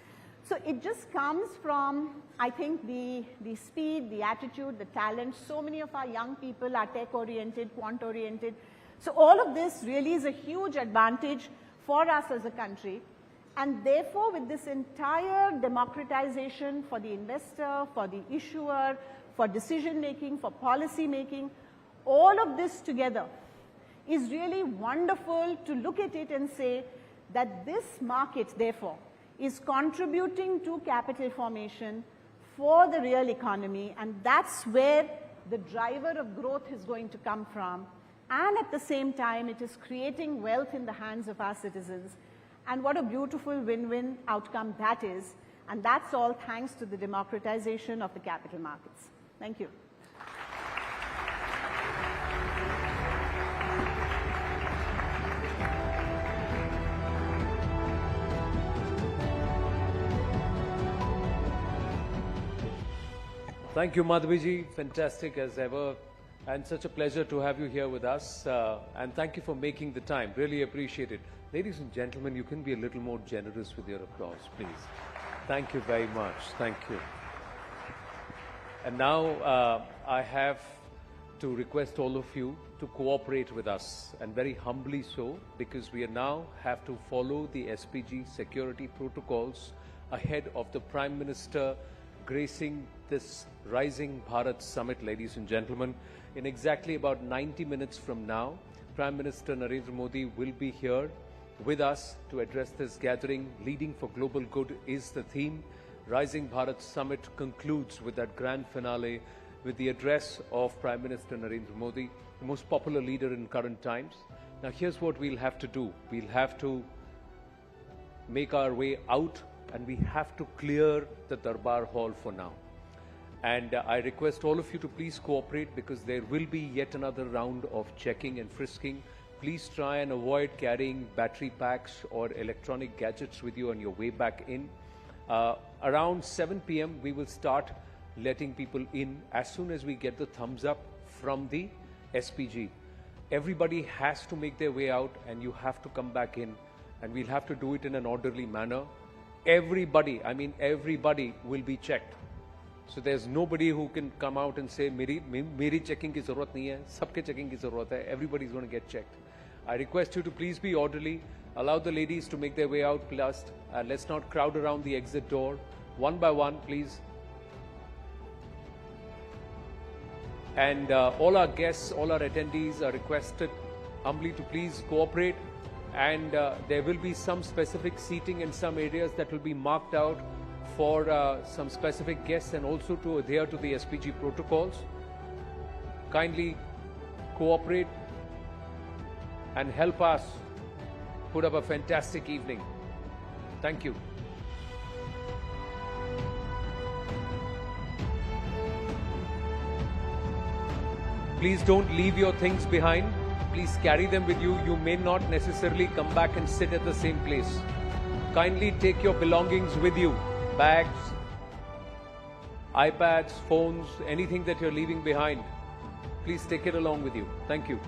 So it just comes from, I think, the speed, the attitude, the talent. So many of our young people are tech-oriented, quant-oriented. So all of this really is a huge advantage for us as a country. And therefore, with this entire democratization for the investor, for the issuer, for decision-making, for policy-making, all of this together is really wonderful to look at it and say that this market, therefore, is contributing to capital formation for the real economy, and that's where the driver of growth is going to come from. And at the same time, it is creating wealth in the hands of our citizens. And what a beautiful win-win outcome that is. And that's all thanks to the democratization of the capital markets. Thank you. Thank you, Madhviji. Fantastic as ever. And such a pleasure to have you here with us. And thank you for making the time. Really appreciate it. Ladies and gentlemen, you can be a little more generous with your applause, please. Thank you very much. Thank you. And now I have to request all of you to cooperate with us, and very humbly so, because we now have to follow the SPG security protocols ahead of the Prime Minister gracing this Rising Bharat Summit, ladies and gentlemen. In exactly about 90 minutes from now, Prime Minister Narendra Modi will be here with us to address this gathering. Leading for Global Good is the theme. Rising Bharat Summit concludes with that grand finale with the address of Prime Minister Narendra Modi, the most popular leader in current times. Now here's what we'll have to do. We'll have to make our way out, and we have to clear the Darbar Hall for now. And I request all of you to please cooperate, because there will be yet another round of checking and frisking. Please try and avoid carrying battery packs or electronic gadgets with you on your way back in. Around 7 p.m. we will start letting people in as soon as we get the thumbs up from the SPG. Everybody has to make their way out, and you have to come back in, and we'll have to do it in an orderly manner. Everybody, I mean everybody, will be checked. So there's nobody who can come out and say, Meri checking ki zarurat nahi hai, sabke checking ki zarurat hai. Everybody's going to get checked. I request you to please be orderly. Allow the ladies to make their way out, plus let's not crowd around the exit door. One by one, please. And all our guests, all our attendees are requested humbly to please cooperate. And there will be some specific seating in some areas that will be marked out for some specific guests, and also to adhere to the SPG protocols. Kindly cooperate and help us put up a fantastic evening. Thank you. Please don't leave your things behind. Please carry them with you. You may not necessarily come back and sit at the same place. Kindly take your belongings with you. Bags, iPads, phones, anything that you're leaving behind. Please take it along with you. Thank you.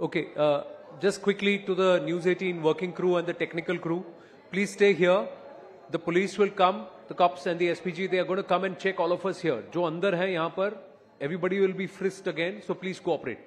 Okay, just quickly to the News 18 working crew and the technical crew, please stay here. The police will come, the cops and the SPG, they are going to come and check all of us here. जो अंदर है यहाँ पर, everybody will be frisked again, so please cooperate.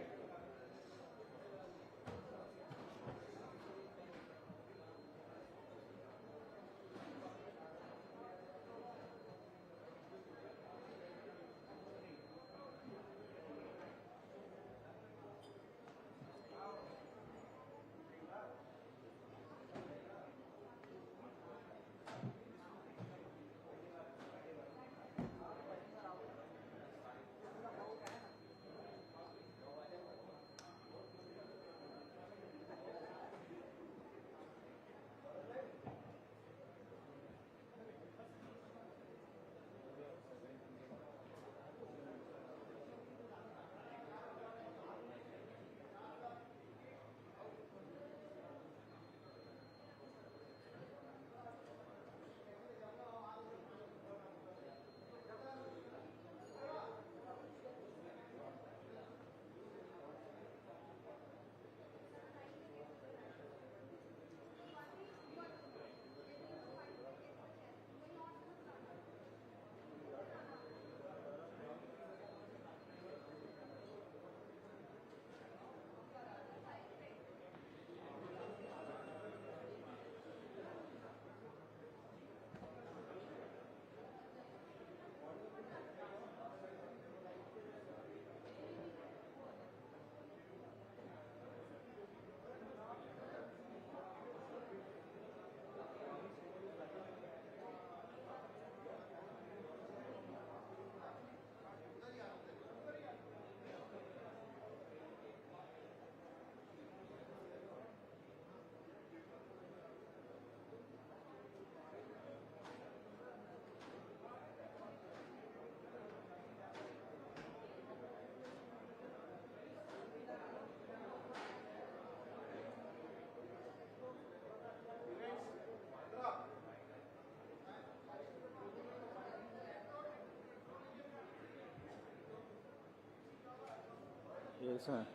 Yes, sir.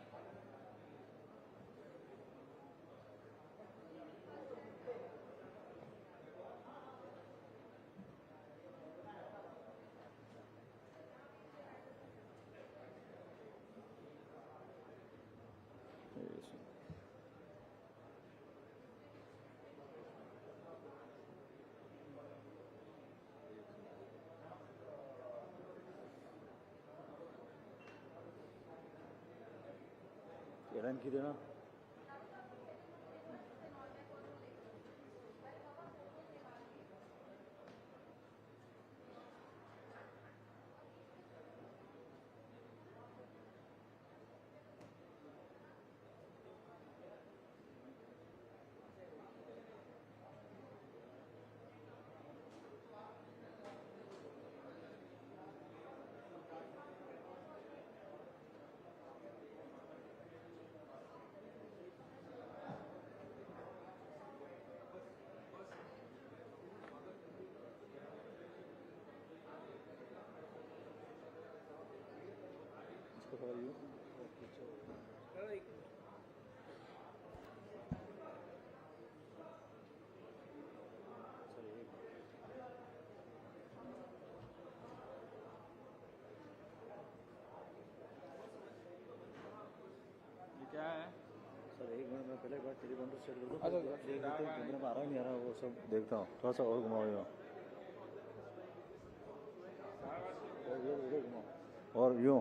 Eren gidiyor. क्या है sir एक minute में पहले एक बार टेलीफोन तो सेट कर दो कैमरे में आ रहा है नहीं आ रहा वो सब देखता हूँ थोड़ा सा और घुमाओ और यूँ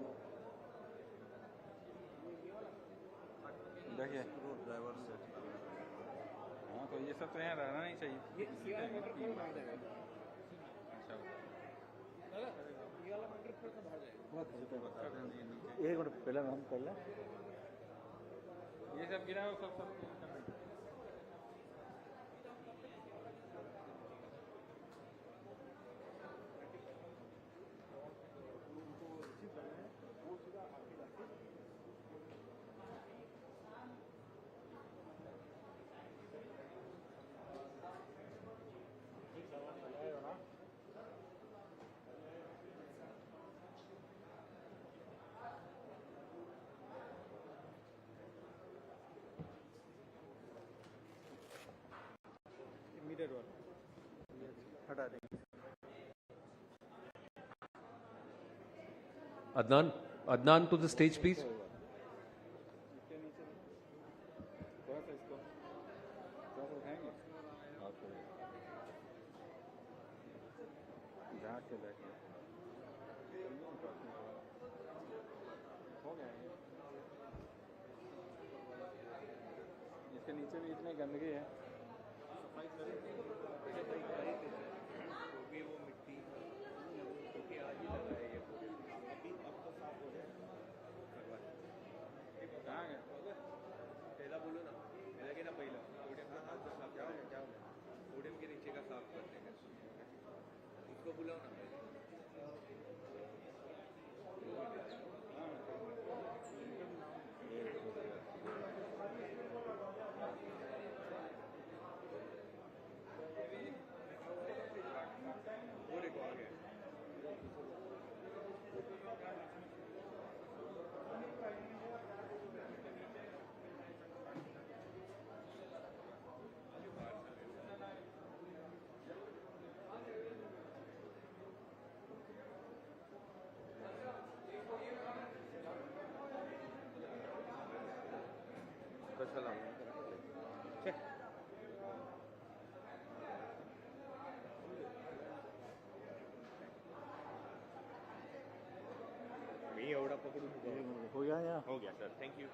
देखिए ड्राइवर सेट हाँ तो ये सब तो यहाँ रहना नहीं चाहिए एक मिनट पहले हम कर लें ये सब गिरा वो सब Adnan to the stage, please. इसके नीचे भी इतनी गंदगी है पहला बोलो ना लगे ना पहिलं पोडियम का हाथ साफ क्या होगा पोडियम के नीचे का साफ करने का उसको बुलाओ ना वो देखो आ गया मी एवढा पकडून हो गया या हो गया सर थैंक यू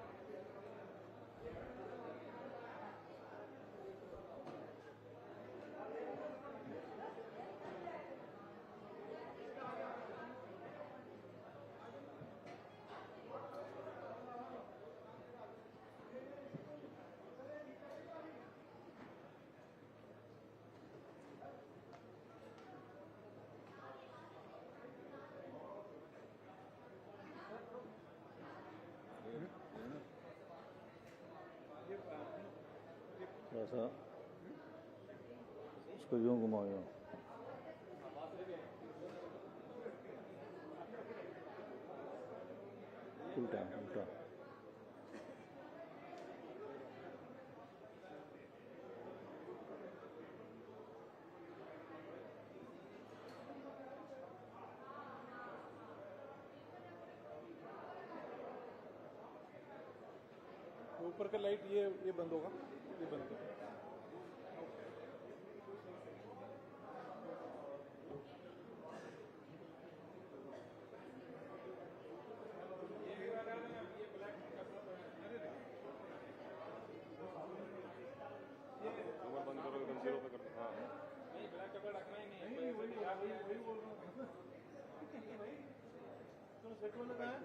ऐसा इसको यूं घुमाओ यूं उल्टा उल्टा ऊपर का लाइट ये बंद होगा ये बंद होगा बंद करो एकदम जीरो पे कर दो हाँ ब्लैक कपड़ा रखना ही नहीं है वही बोल रहा हूँ तो सेट वाला कहाँ है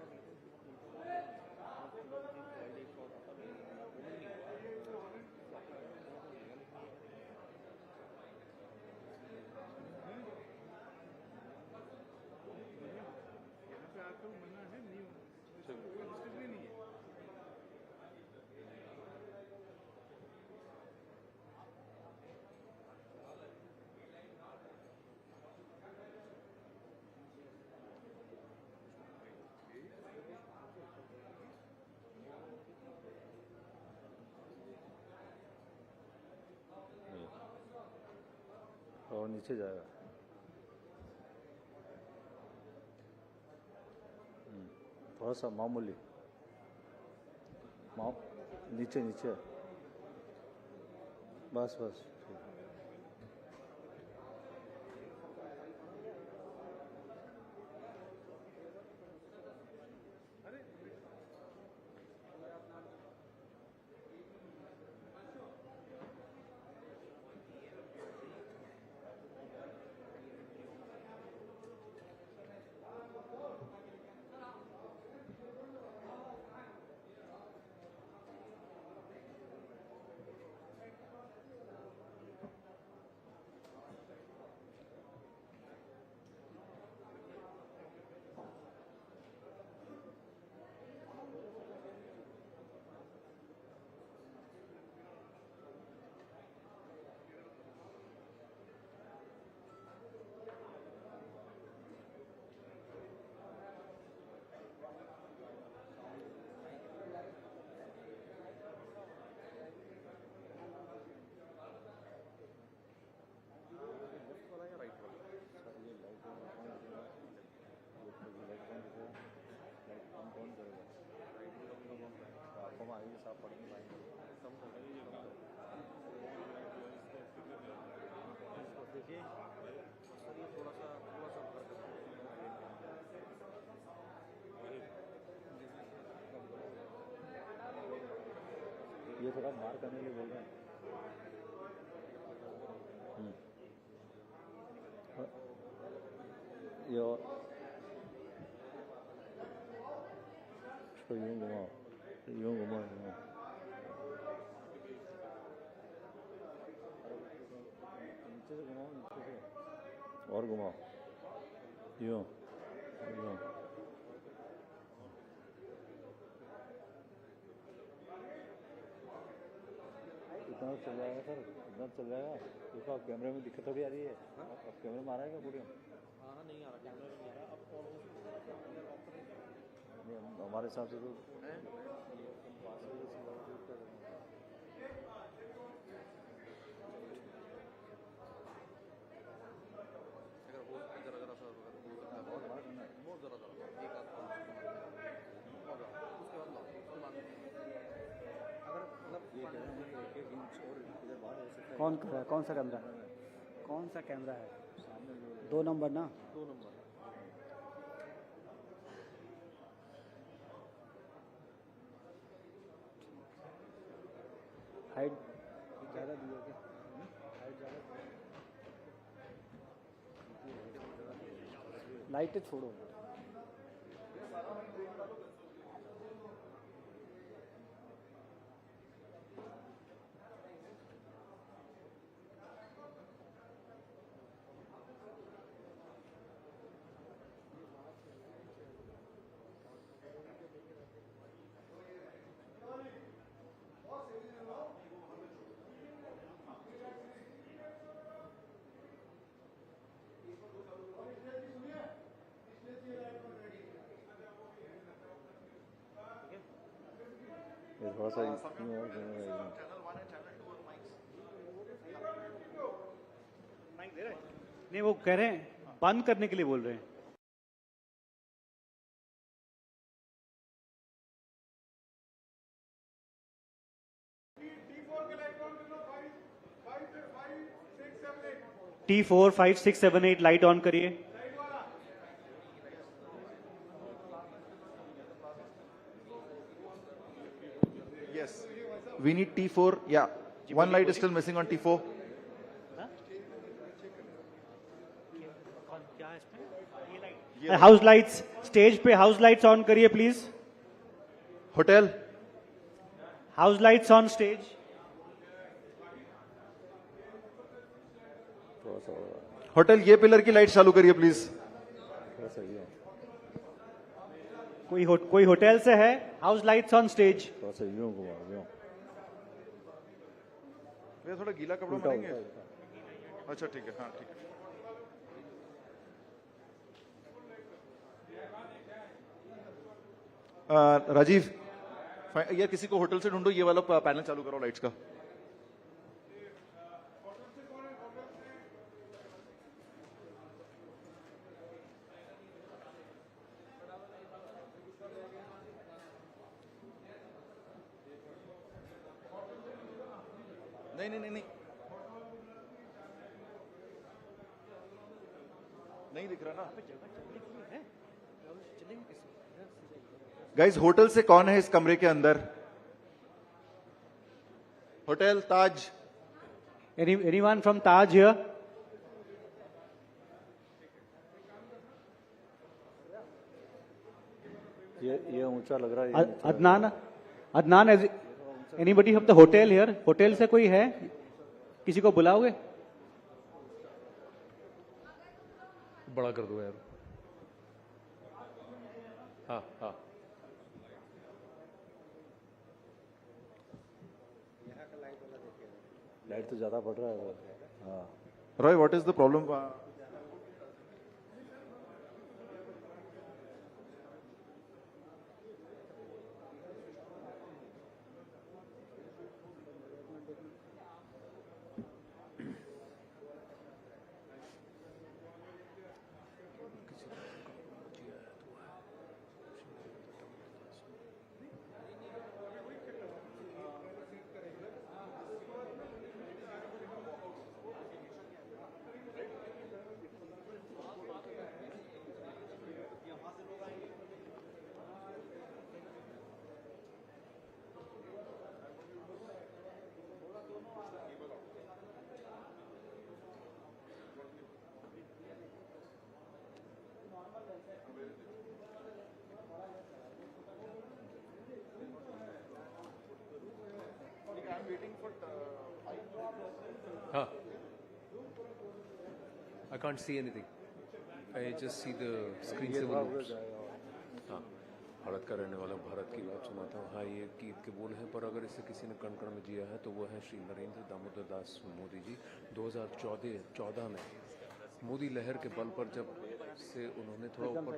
यहाँ पे आकर मना है नहीं कोई नहीं है और नीचे जाएगा थोड़ा सा मामूली नीचे नीचे बस बस ये थोड़ा मार करने के लिए बोल रहे हैं। ये इसको यूं घुमाओ, यूं घुमाओ, यूं। नीचे से घुमाओ, नीचे से और घुमाओ, यूं यूं। इतना चल जाएगा सर, इतना चल जाएगा। देखो आप कैमरे में दिक्कत थोड़ी आ रही है। अब कैमरे में आ रहा है क्या वीडियो? हाँ नहीं आ रहा, कैमरे में नहीं आ रहा। अब हमारे हिसाब से तो कौन कर रहा है? कौन सा कैमरा? कौन सा कैमरा है? 2 नंबर ना? 2 नंबर। हाइट ज़्यादा दी है क्या? हाइट ज़्यादा? लाइटें छोड़ो। ये थोड़ा सा नहीं, वो कह रहे हैं बंद करने के लिए बोल रहे हैं। T4 5 6 7 8 लाइट ऑन करिए। Yes, we need T4. Yeah, one light is still missing on T4. House lights, stage पे हाउस लाइट्स ऑन करिए please. Hotel, house lights on stage. Hotel ये पिलर की लाइट चालू करिए प्लीज। कोई hotel से है? House lights on stage. ये थोड़ा गीला कपड़ा पहनेंगे। अच्छा ठीक है, हाँ ठीक है। राजीव, यार किसी को होटल से ढूंढो, ये वाला पैनल चालू करो लाइट्स का। नहीं नहीं नहीं नहीं नहीं दिख रहा ना। गाइस, होटल से कौन है इस कमरे के अंदर? Hotel Taj. Anyone from Taj here? ये ऊंचा लग रहा है। Adnan anybody of the hotel here? Hotel से कोई है? किसी को बुलाओगे? बड़ा कर दो यार। हाँ हाँ। लाइट तो ज्यादा पड़ रहा है। हाँ Roy, what is the problem? waiting for Huh. I can't see anything. I just see the screen से वो notes. हाँ, भारत का रहने वाला भारत की बात सुनाता हूँ. हाँ, ये गीत के बोल हैं, पर अगर इसे किसी ने कण कण में जिया है तो वो है श्री नरेंद्र दामोदर दास मोदी जी. 2014 में मोदी लहर के बल पर जब से उन्होंने थोड़ा ऊपर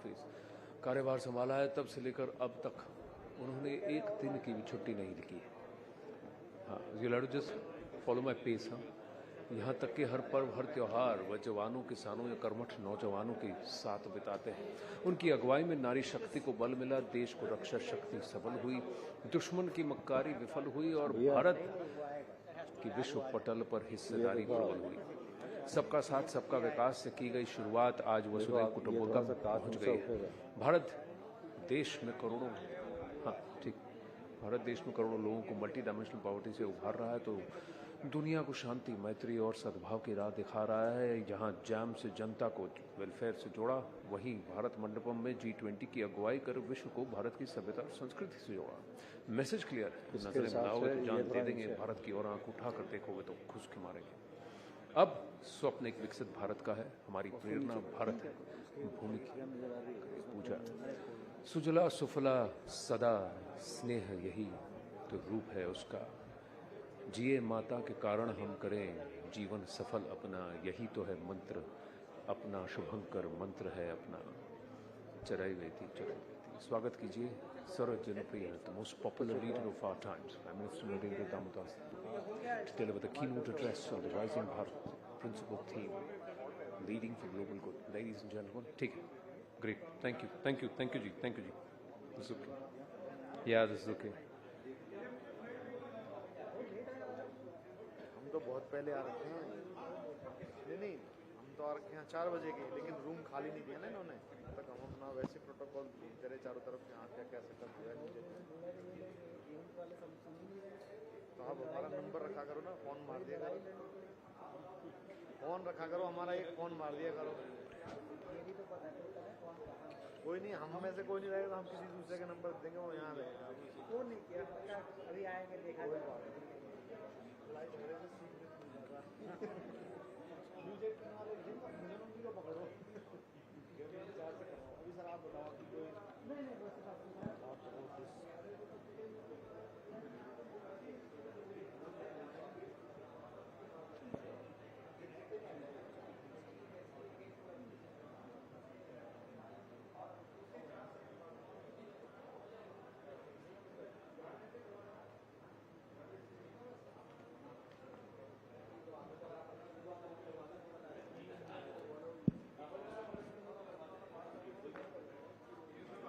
फेस कार्यभार संभाला है, तब से लेकर अब तक उन्होंने एक दिन की भी छुट्टी नहीं लिखी है. हाँ, you have to just follow my pace. हाँ, यहाँ तक कि हर पर्व, हर त्योहार वह जवानों, किसानों या कर्मठ नौजवानों के साथ बिताते हैं. उनकी अगुवाई में नारी शक्ति को बल मिला, देश को रक्षा शक्ति सबल हुई, दुश्मन की मक्कारी विफल हुई और भारत की विश्व पटल पर हिस्सेदारी प्रबल हुई. सबका साथ सबका विकास से की गई शुरुआत आज वसुधैव कुटुंबकम पहुंच गई है. भारत देश में करोड़ों, हाँ ठीक, भारत देश में करोड़ों लोगों को मल्टी डायमेंशनल पॉवर्टी से उभार रहा है, तो दुनिया को शांति, मैत्री और सद्भाव की राह दिखा रहा है. जहां जैम से जनता को वेलफेयर से जोड़ा, वहीं भारत मंडपम में G20 की अगुवाई कर विश्व को भारत की सभ्यता और संस्कृति से जोड़ा. मैसेज क्लियर है. नजरें मिलाओगे तो जान दे देंगे, भारत की ओर आंख उठा कर देखोगे तो खुश के मारेंगे. अब स्वप्न एक विकसित भारत का है, हमारी प्रेरणा भारत है, भूमि की पूजा. सुजला सुफला सदा स्नेह, यही तो रूप है उसका. जिए माता के कारण हम करें जीवन सफल अपना, यही तो है मंत्र अपना. शुभंकर मंत्र है अपना. चराई वेती चराई वेती. स्वागत कीजिए सर्व जनप्रिय, the most popular leader of our times, prime minister Narendra Damodar, to deliver the keynote address on the Rising Bharat principal theme, leading for global good. Ladies and gentlemen, take it. Great. Thank you. Thank you. Thank you, Ji. Thank you, Ji. This is okay. Yeah, this is okay. हम तो बहुत पहले आ रखे हैं. नहीं, हम तो आ रखे हैं 4 बजे के, लेकिन रूम खाली नहीं दिया ना इन्होंने. तक हम अपना वैसे प्रोटोकॉल तेरे चारों तरफ यहाँ क्या क्या सेटअप हुआ है. तो आप हमारा नंबर रखा करो ना, फोन मार दिया करो. फोन रखा करो हमारा, एक फोन मार दिया करो. कोई नहीं, हम में से कोई नहीं रहेगा तो हम किसी दूसरे का नंबर देंगे, वो यहाँ रहेगा. फोन नहीं किया, अभी आएंगे देखा. पकड़ो अभी सर आप बताओ कि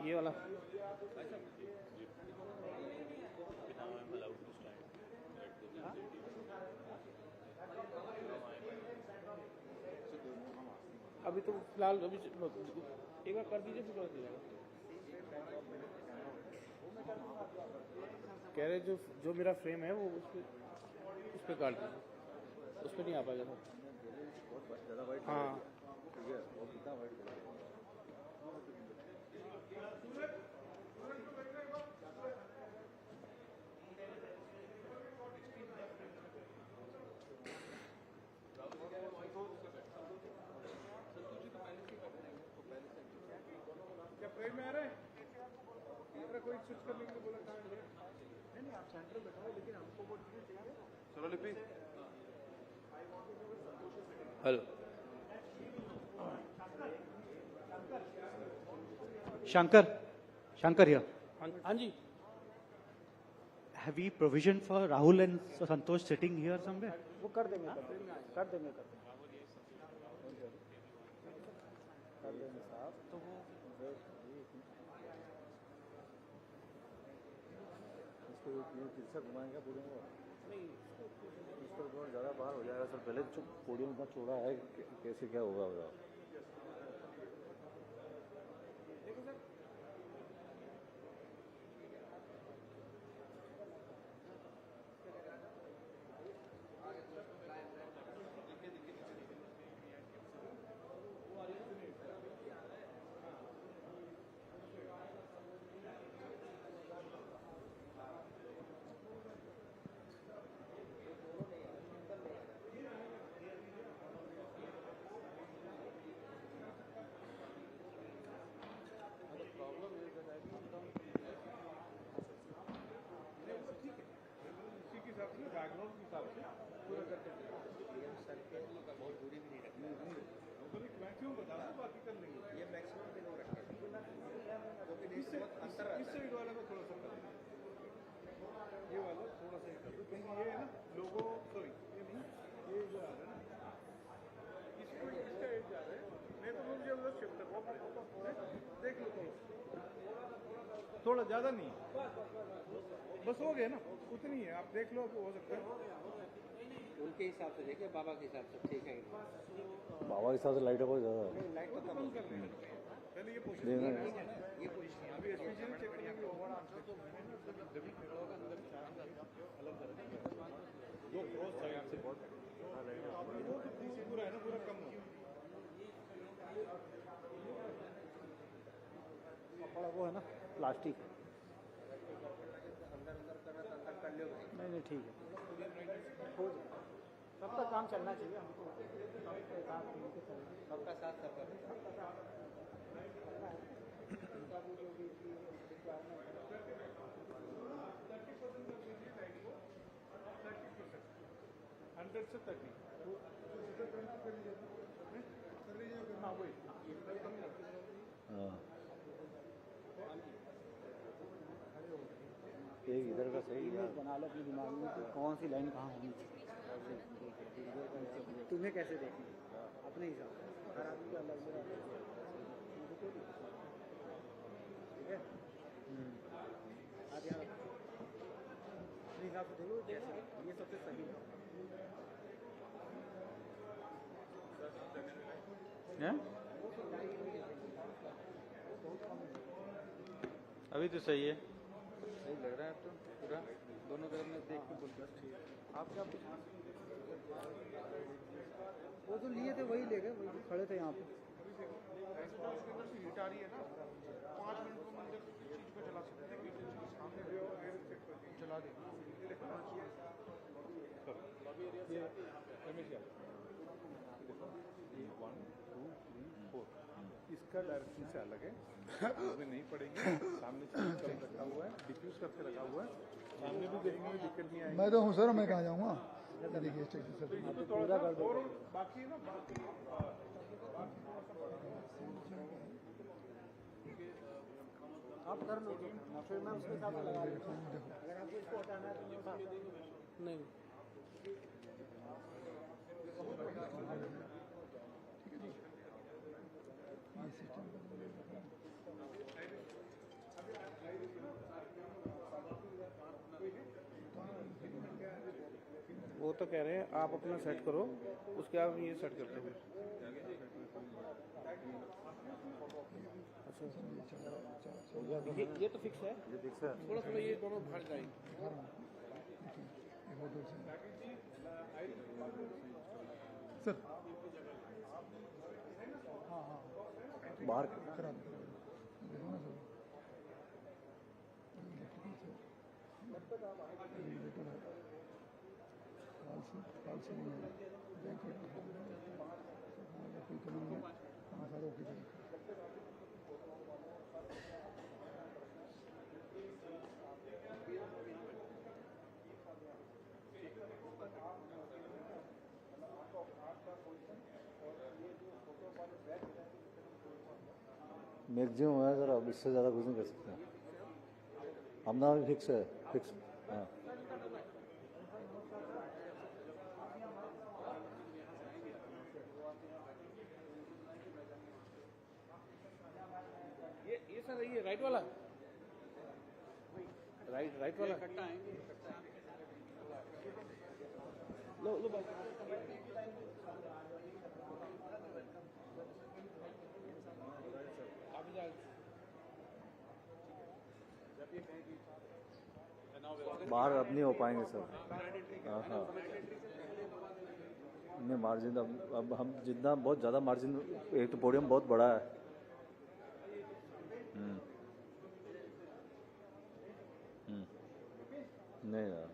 ये वाला अभी तो फिलहाल अभी एक बार कर दीजिए, फिर कर दीजिएगा. कह रहे जो मेरा फ्रेम है वो उस पर काट दीजिए, उस पर नहीं आ पाएगा सर. हाँ फ्रेम में आ रहा है. कोई स्विच करने के लिए बोला कहाँ है? नहीं आप सेंटर में बैठा हो, लेकिन हमको वो चाहिए. चलो लिपि. Hello Shankar here. हाँ जी. Have we provision for Rahul and Santosh sitting here somewhere? वो कर देंगे कर देंगे साहब. तो वो इसको घुमाएंगे पूरे में. नहीं इसको बहुत ज़्यादा बाहर हो जाएगा सर. पहले जो पोडियम इतना छोड़ा है, कैसे क्या होगा. इस साइड वाले को थोड़ा सा कर दो, ये वाला थोड़ा सा कर दो, क्योंकि ये है ना लोगो, सॉरी ये नहीं, ये इधर आ रहा है ना, इसको इसका एज जा रहा है, नहीं तो मुझे उधर शिफ्ट कर, देख लो थोड़ा ज़्यादा नहीं, बस हो गया ना, उतनी है, आप देख लो, हो सकता है उनके हिसाब से देखिए, बाबा के हिसाब से ठीक है। बाबा के हिसाब से लाइट बहुत ज़्यादा है। लाइट तो कम कर रहे हैं। पहले ये पोजीशन देखना है। ये पोजीशन अभी एसपीजी ने चेक किया कि ओवर आंसर तो मैंने जब अंदर अलग दो क्रॉस साइड से बहुत पूरा है ना, पूरा कम हो बड़ा वो है ना प्लास्टिक, अंदर करना तो अंदर कर लो भाई। नहीं ठीक है, हो जाए, सबका काम चलना चाहिए हमको, सबका साथ सबका से 30 हाँ वही एक इधर का सही है, बना लो अपने दिमाग में कि कौन सी लाइन कहाँ होनी चाहिए। तुम्हें कैसे देखना अपने हिसाब से, हर आदमी का अलग अलग ठीक है। आप यहाँ अपने हिसाब से देखो कैसे, ये सबसे सही है। अभी तो सही है, सही लग रहा है, तो पूरा दोनों तरफ में देख के बोलते आप क्या वो जो लिए थे वही ले गए, वही खड़े थे यहाँ पे। हीट आ रही है ना, 5 मिनट को मंदिर चीज को चला सकते हैं, सामने चला दे ये 1 2 3 4 इसका डायरेक्शन से अलग है, उसमें नहीं पड़ेंगे, सामने चीज रखा हुआ है, डिफ्यूज करके रखा हुआ है, सामने भी देखने में दिक्कत नहीं आएगी। मैं तो हूँ सर, मैं कहाँ जाऊँगा, देखिए स्टेशन सर थोड़ा सा और बाकी ना, बाकी आप कर लो, फिर मैं उसके हिसाब से लगा लूँगा। अगर आपको इसको हटाना है तो नहीं वो तो कह रहे हैं आप अपना सेट करो, उसके बाद ये सेट करते हैं। ये तो फिक्स है, ये फिक्स है, थोड़ा थोड़ा ये दोनों भाग जाएंगे सर। हाँ हाँ बाहर करा दो, देखो ना सर, काल से नहीं है, बैंक कोई कमी नहीं है, हम सारे ओके करें। मैक्सिमम है सर, अब इससे ज़्यादा कुछ नहीं कर सकते, अपना भी फिक्स है, फिक्स। हाँ ये सर, ये राइट वाला, राइट वाला लो लो बस। बाहर अब नहीं हो पाएंगे सर। हाँ हाँ, नहीं मार्जिन अब हम जितना बहुत ज़्यादा मार्जिन, एक तो पोडियम बहुत बड़ा है। नहीं यार,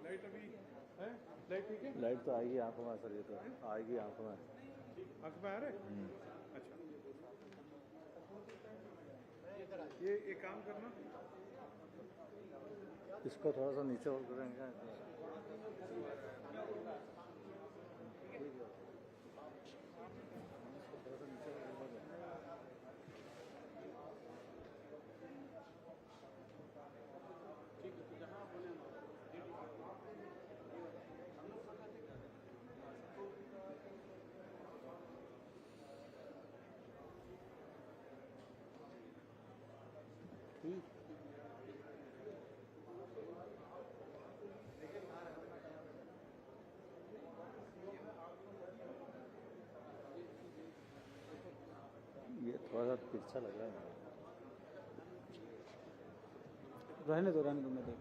लाइट अभी है, लाइट ठीक है, लाइट तो आएगी आंखों में सर, ये तो आएगी आंखों में। आंख में आ रहा है? अच्छा, ये एक काम करना, इसको थोड़ा सा नीचे और करेंगे। ये थोड़ा सा तिरछा लग रहा है। रहने दो मैं देख।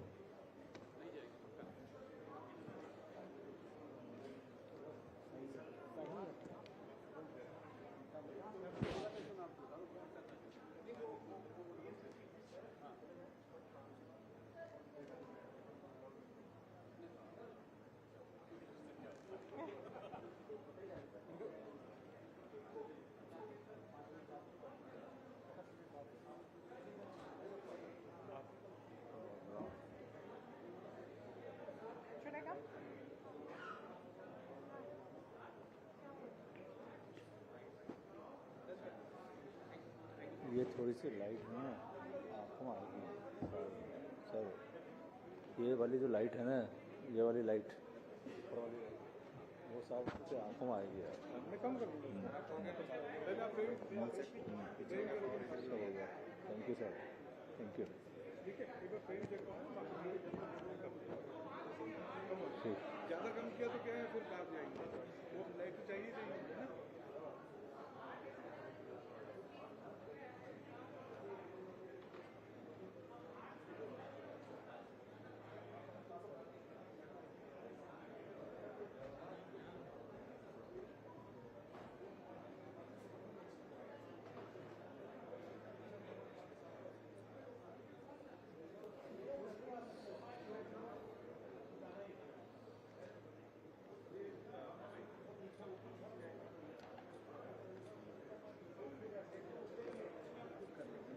ये थोड़ी सी लाइट है ना, आँखों में आएगी सर। ये वाली जो लाइट है ना, ये वाली लाइट वो सब कुछ आँखों में आएगी यार। मैं कम कर दूँगा। Thank you sir, thank you. ठीक है, एक बार फ्रेम चेक करो। ठीक, ज़्यादा कम किया तो क्या है, फिर दाब जाएगी। वो लाइट तो चाहिए है ना।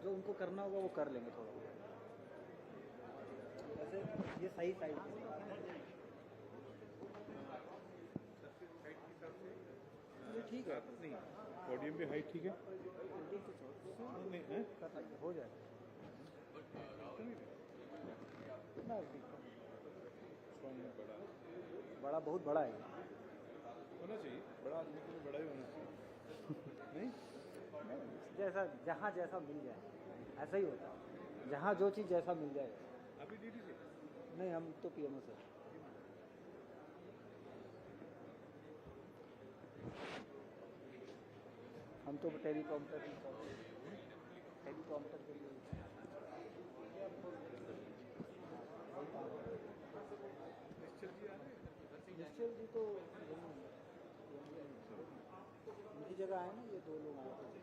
जो उनको करना होगा वो कर लेंगे थोड़ा। वैसे ये सही साइड ये ठीक है। नहीं, पोडियम भी हाइट ठीक है। नहीं है, हो जाए बड़ा बहुत बड़ा है होना चाहिए, बड़ा आदमी के लिए बड़ा ही होना चाहिए। नहीं जैसा जहाँ जैसा मिल जाए ऐसा ही होता है, जहाँ जो चीज़ जैसा मिल जाए। अभी ड्यूटी से नहीं, हम तो पीएमओ से। हम तो टेलीकॉम्टर के लिए निश्चल जी तो उनकी जगह आए ना, ये दो लोग आए थे।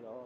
जाओ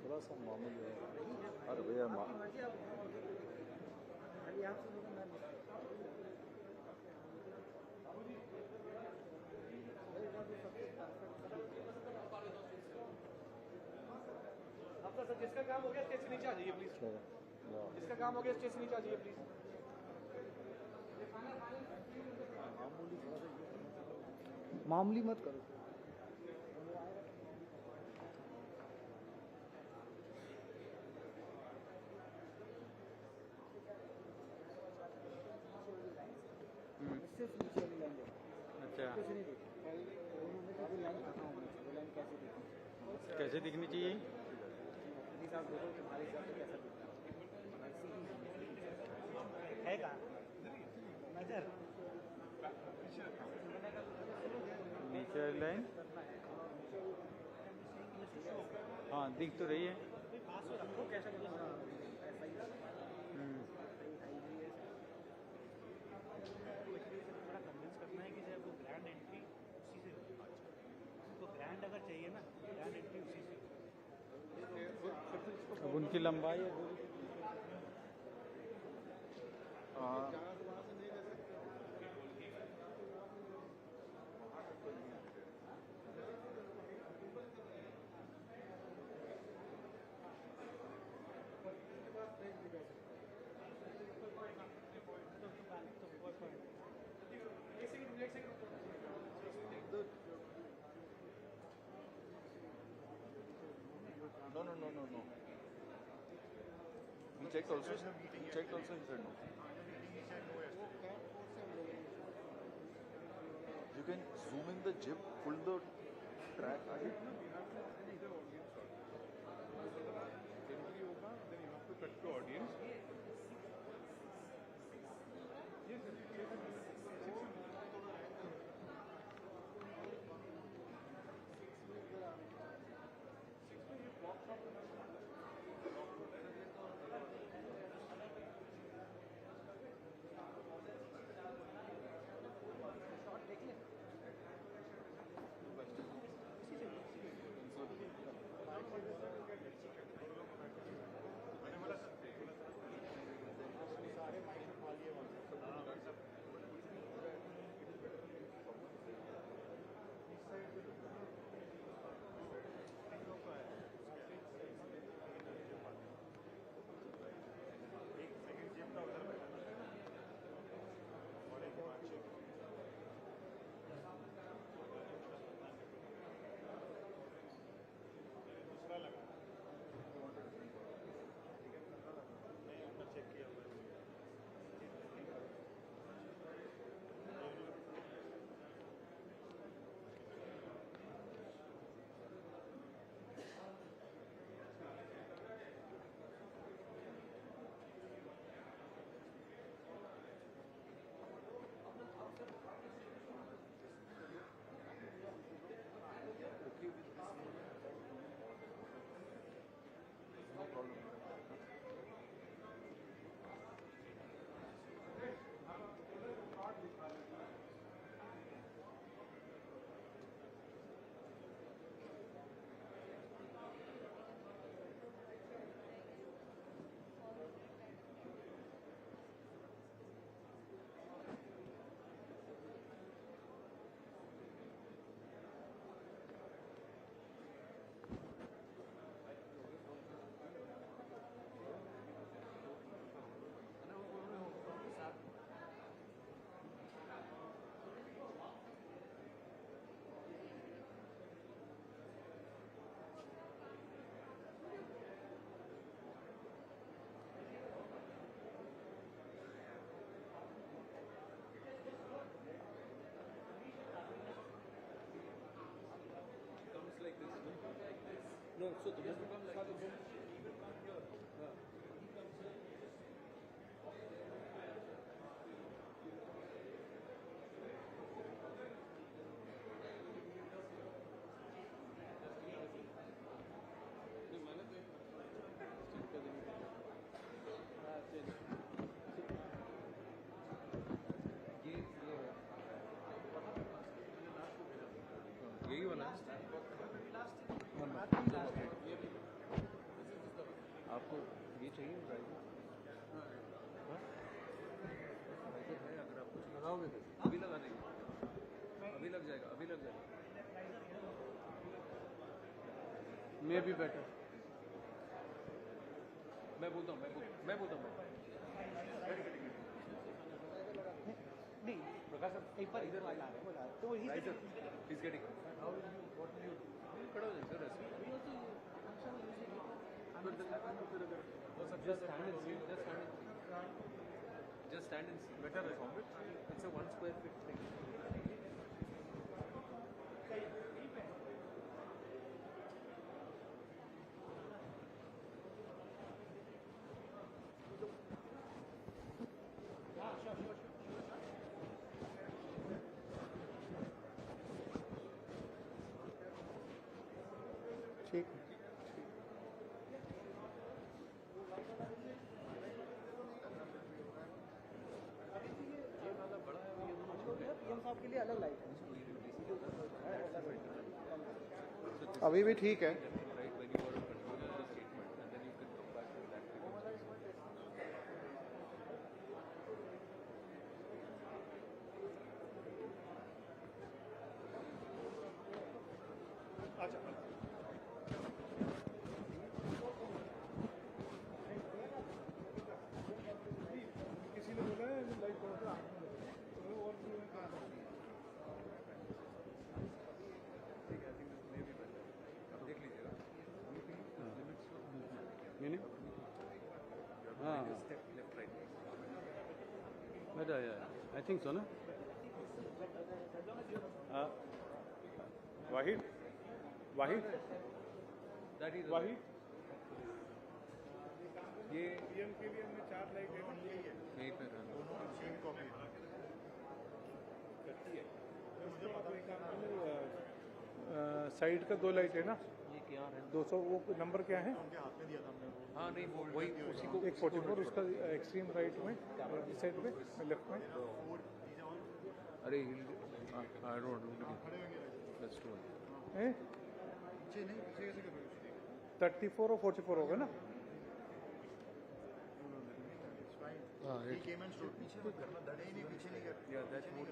थोड़ा सा मामूली है। अरे भैया जिसका काम हो गया स्टेज से नीचे आ जाइए प्लीज। जिसका काम हो गया स्टेज से नीचे आ जाइए प्लीज। मामूली मत करो। अच्छा कैसे दिखनी चाहिए? है कहाँ? नजर नीचे वाली लाइन हाँ दिख तो रही है। अगर चाहिए ना ग्रैंड एंट्री उसी से। अब उनकी लंबाई है No. We checked also. He said no. You can zoom in the jib, pull the track. then you have to cut to audience. No, so the just becomes part of the यही वाला चाहिए driver है, अगर आप कुछ लगाओगे तो अभी लगा देंगे, अभी लग जाएगा, अभी लग जाएगा। मे बी बेटर, मैं बोलता हूँ, मैं बोलता हूँ नहीं प्रकाश सर एक बार इधर वाला है बोला तो he is getting what will you खड़ा हो जाए सर ऐसे just stand and see better है it's a 1 square feet thing ठीक के लिए अलग लाइट है अभी भी ठीक है किसी ने बोला है लाइट कौन सा और हाँ बेटा आई थिंक सो ना वाहिद वाहिद वाहिद ये पीएम के लिए हमने 4 लाइट है यहीं पे साइड का 2 लाइट है ना ये क्या है 200 वो नंबर क्या है उनके हाथ में दिया था हमने हाँ नहीं वो वही उसी को एक 44 उसका एक्सट्रीम राइट में इस साइड पे लेफ्ट में अरे I don't know let's do हैं पीछे नहीं पीछे कैसे करोगे 34 और 44 होगा ना he came and stood पीछे मत करना धड़े ही नहीं पीछे नहीं कर या दैट वुड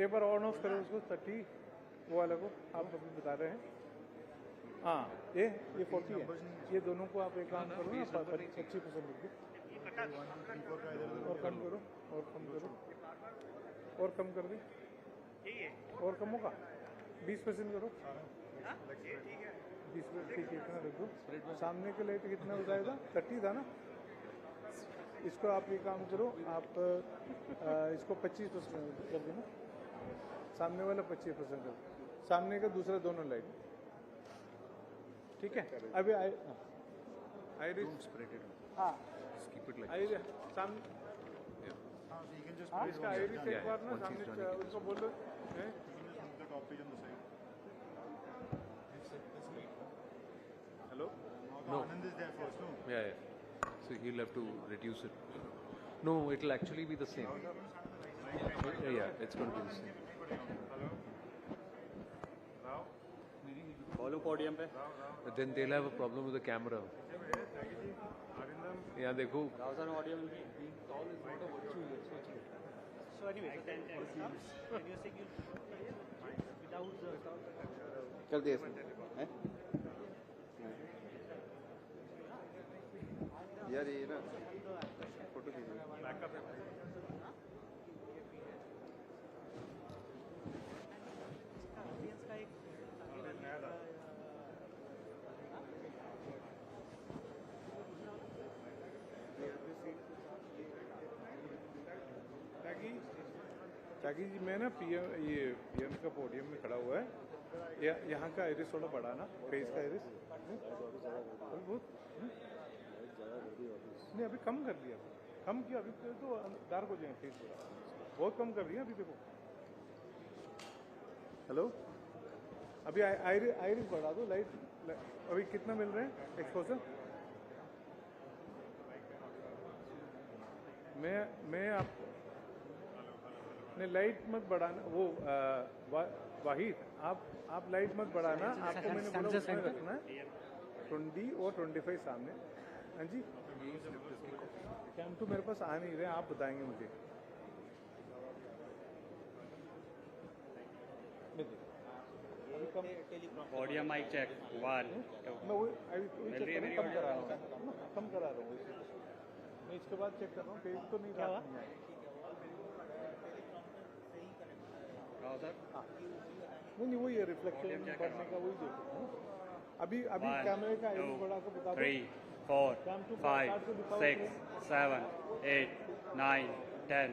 एक बार ऑन ऑफ करो उसको 30 वो वाला को आप अभी बता रहे हैं हाँ ये 40 है ये दोनों को आप एक काम करो ना 25% लिख दो और कम करो और कम करो और कम कर दे और कम होगा 20% करो 20% ठीक है इतना रख दो सामने के लाइट कितना हो जाएगा 30 था ना इसको आप ये काम करो आप इसको 25% कर देना सामने वाला 25% कर सामने का दूसरा दोनों लाइट ठीक है अभी आइरिस हाँ सामने इसका आइरिस एक बार ना सामने उसको बोलो hello No. Anand is there first, no? Yeah. So he'll have to reduce it. No, it'll actually be the same. Yeah, it's going to be the same. बोलो पोडियम पे But then they'll have a problem with the camera. Yeah, देखो. Audio will be Being tall is not a virtue. so anyway so then when you say you without कर दिया इसमें हैं यार ये ना फोटो खींचो बैकअप है ताकि जी मैं ना पीएम का पोडियम में खड़ा हुआ है यहाँ का आइरिस थोड़ा बड़ा ना फेस का आइरिस बहुत नहीं अभी कम कर दिया कम किया अभी तो डार्क हो जाएंगे फेस बहुत कम कर दिया अभी देखो हेलो अभी आइरिस बढ़ा दो लाइट अभी कितना मिल रहे हैं एक्सपोजर मैं आप नहीं लाइट मत बढ़ाना वो वाहिद आप लाइट मत बढ़ाना आपको मैंने बोला उसमें रखना है 20 और 25 सामने हाँ जी, कैम टू मेरे पास आ नहीं रहे, आप बताएंगे मुझे। ऑडियो माइक चेक 1 2 मैं वही कम करा रहा हूँ मैं इसके बाद चेक कर रहा हूँ, पेज तो नहीं क्या हुआ? नहीं वही है, रिफ्लेक्शन बढ़ने का वही देख रहा हूँ अभी कैमरे का एंगल बढ़ा के बता दो। 3 4 5 6 7 8 9 10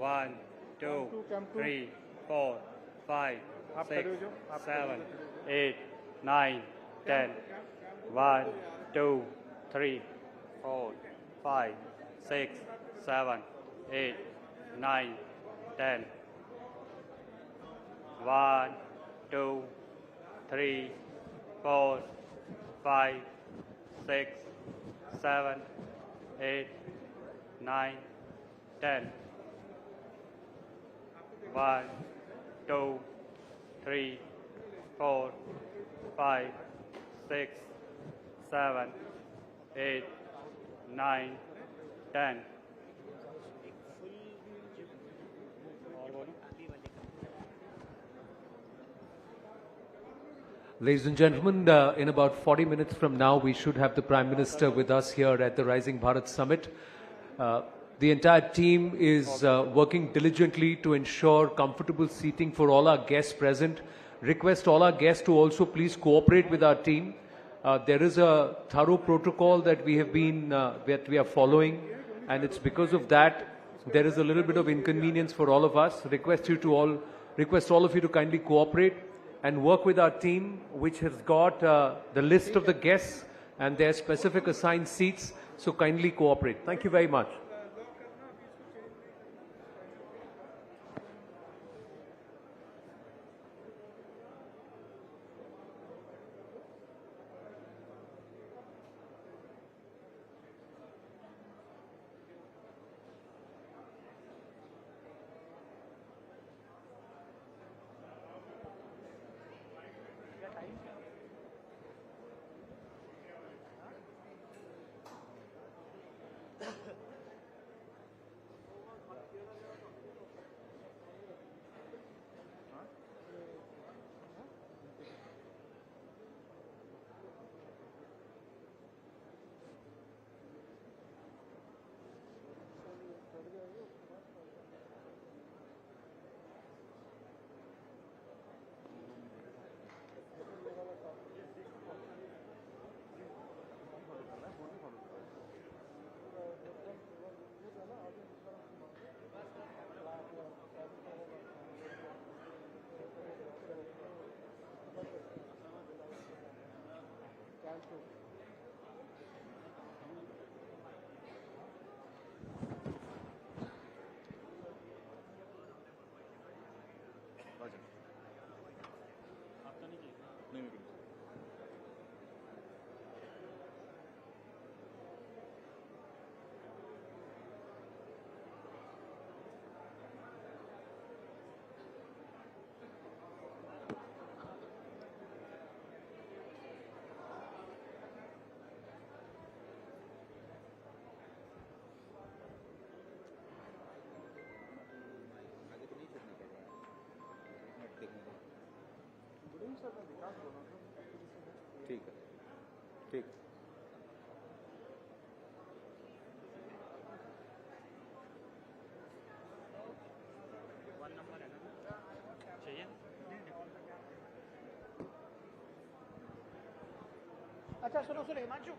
1 2 3 4 5 6 7 8 9 10 1 2 3 4 5 6 7 8 9 10 1 2 3 4 5 6 7 8 9 10 1 2 3 4 5 6 7 8 9 10 Ladies and gentlemen, in about 40 minutes from now, we should have the Prime Minister with us here at the Rising Bharat Summit. The entire team is working diligently to ensure comfortable seating for all our guests present. Request all our guests to also please cooperate with our team. There is a thorough protocol that we are following, and it's because of that there is a little bit of inconvenience for all of us. Request all of you to kindly cooperate and work with our team, which has got the list of the guests and their specific assigned seats. So kindly cooperate. Thank you very much. ठीक है, ठीक। अच्छा सुनो हिमांशु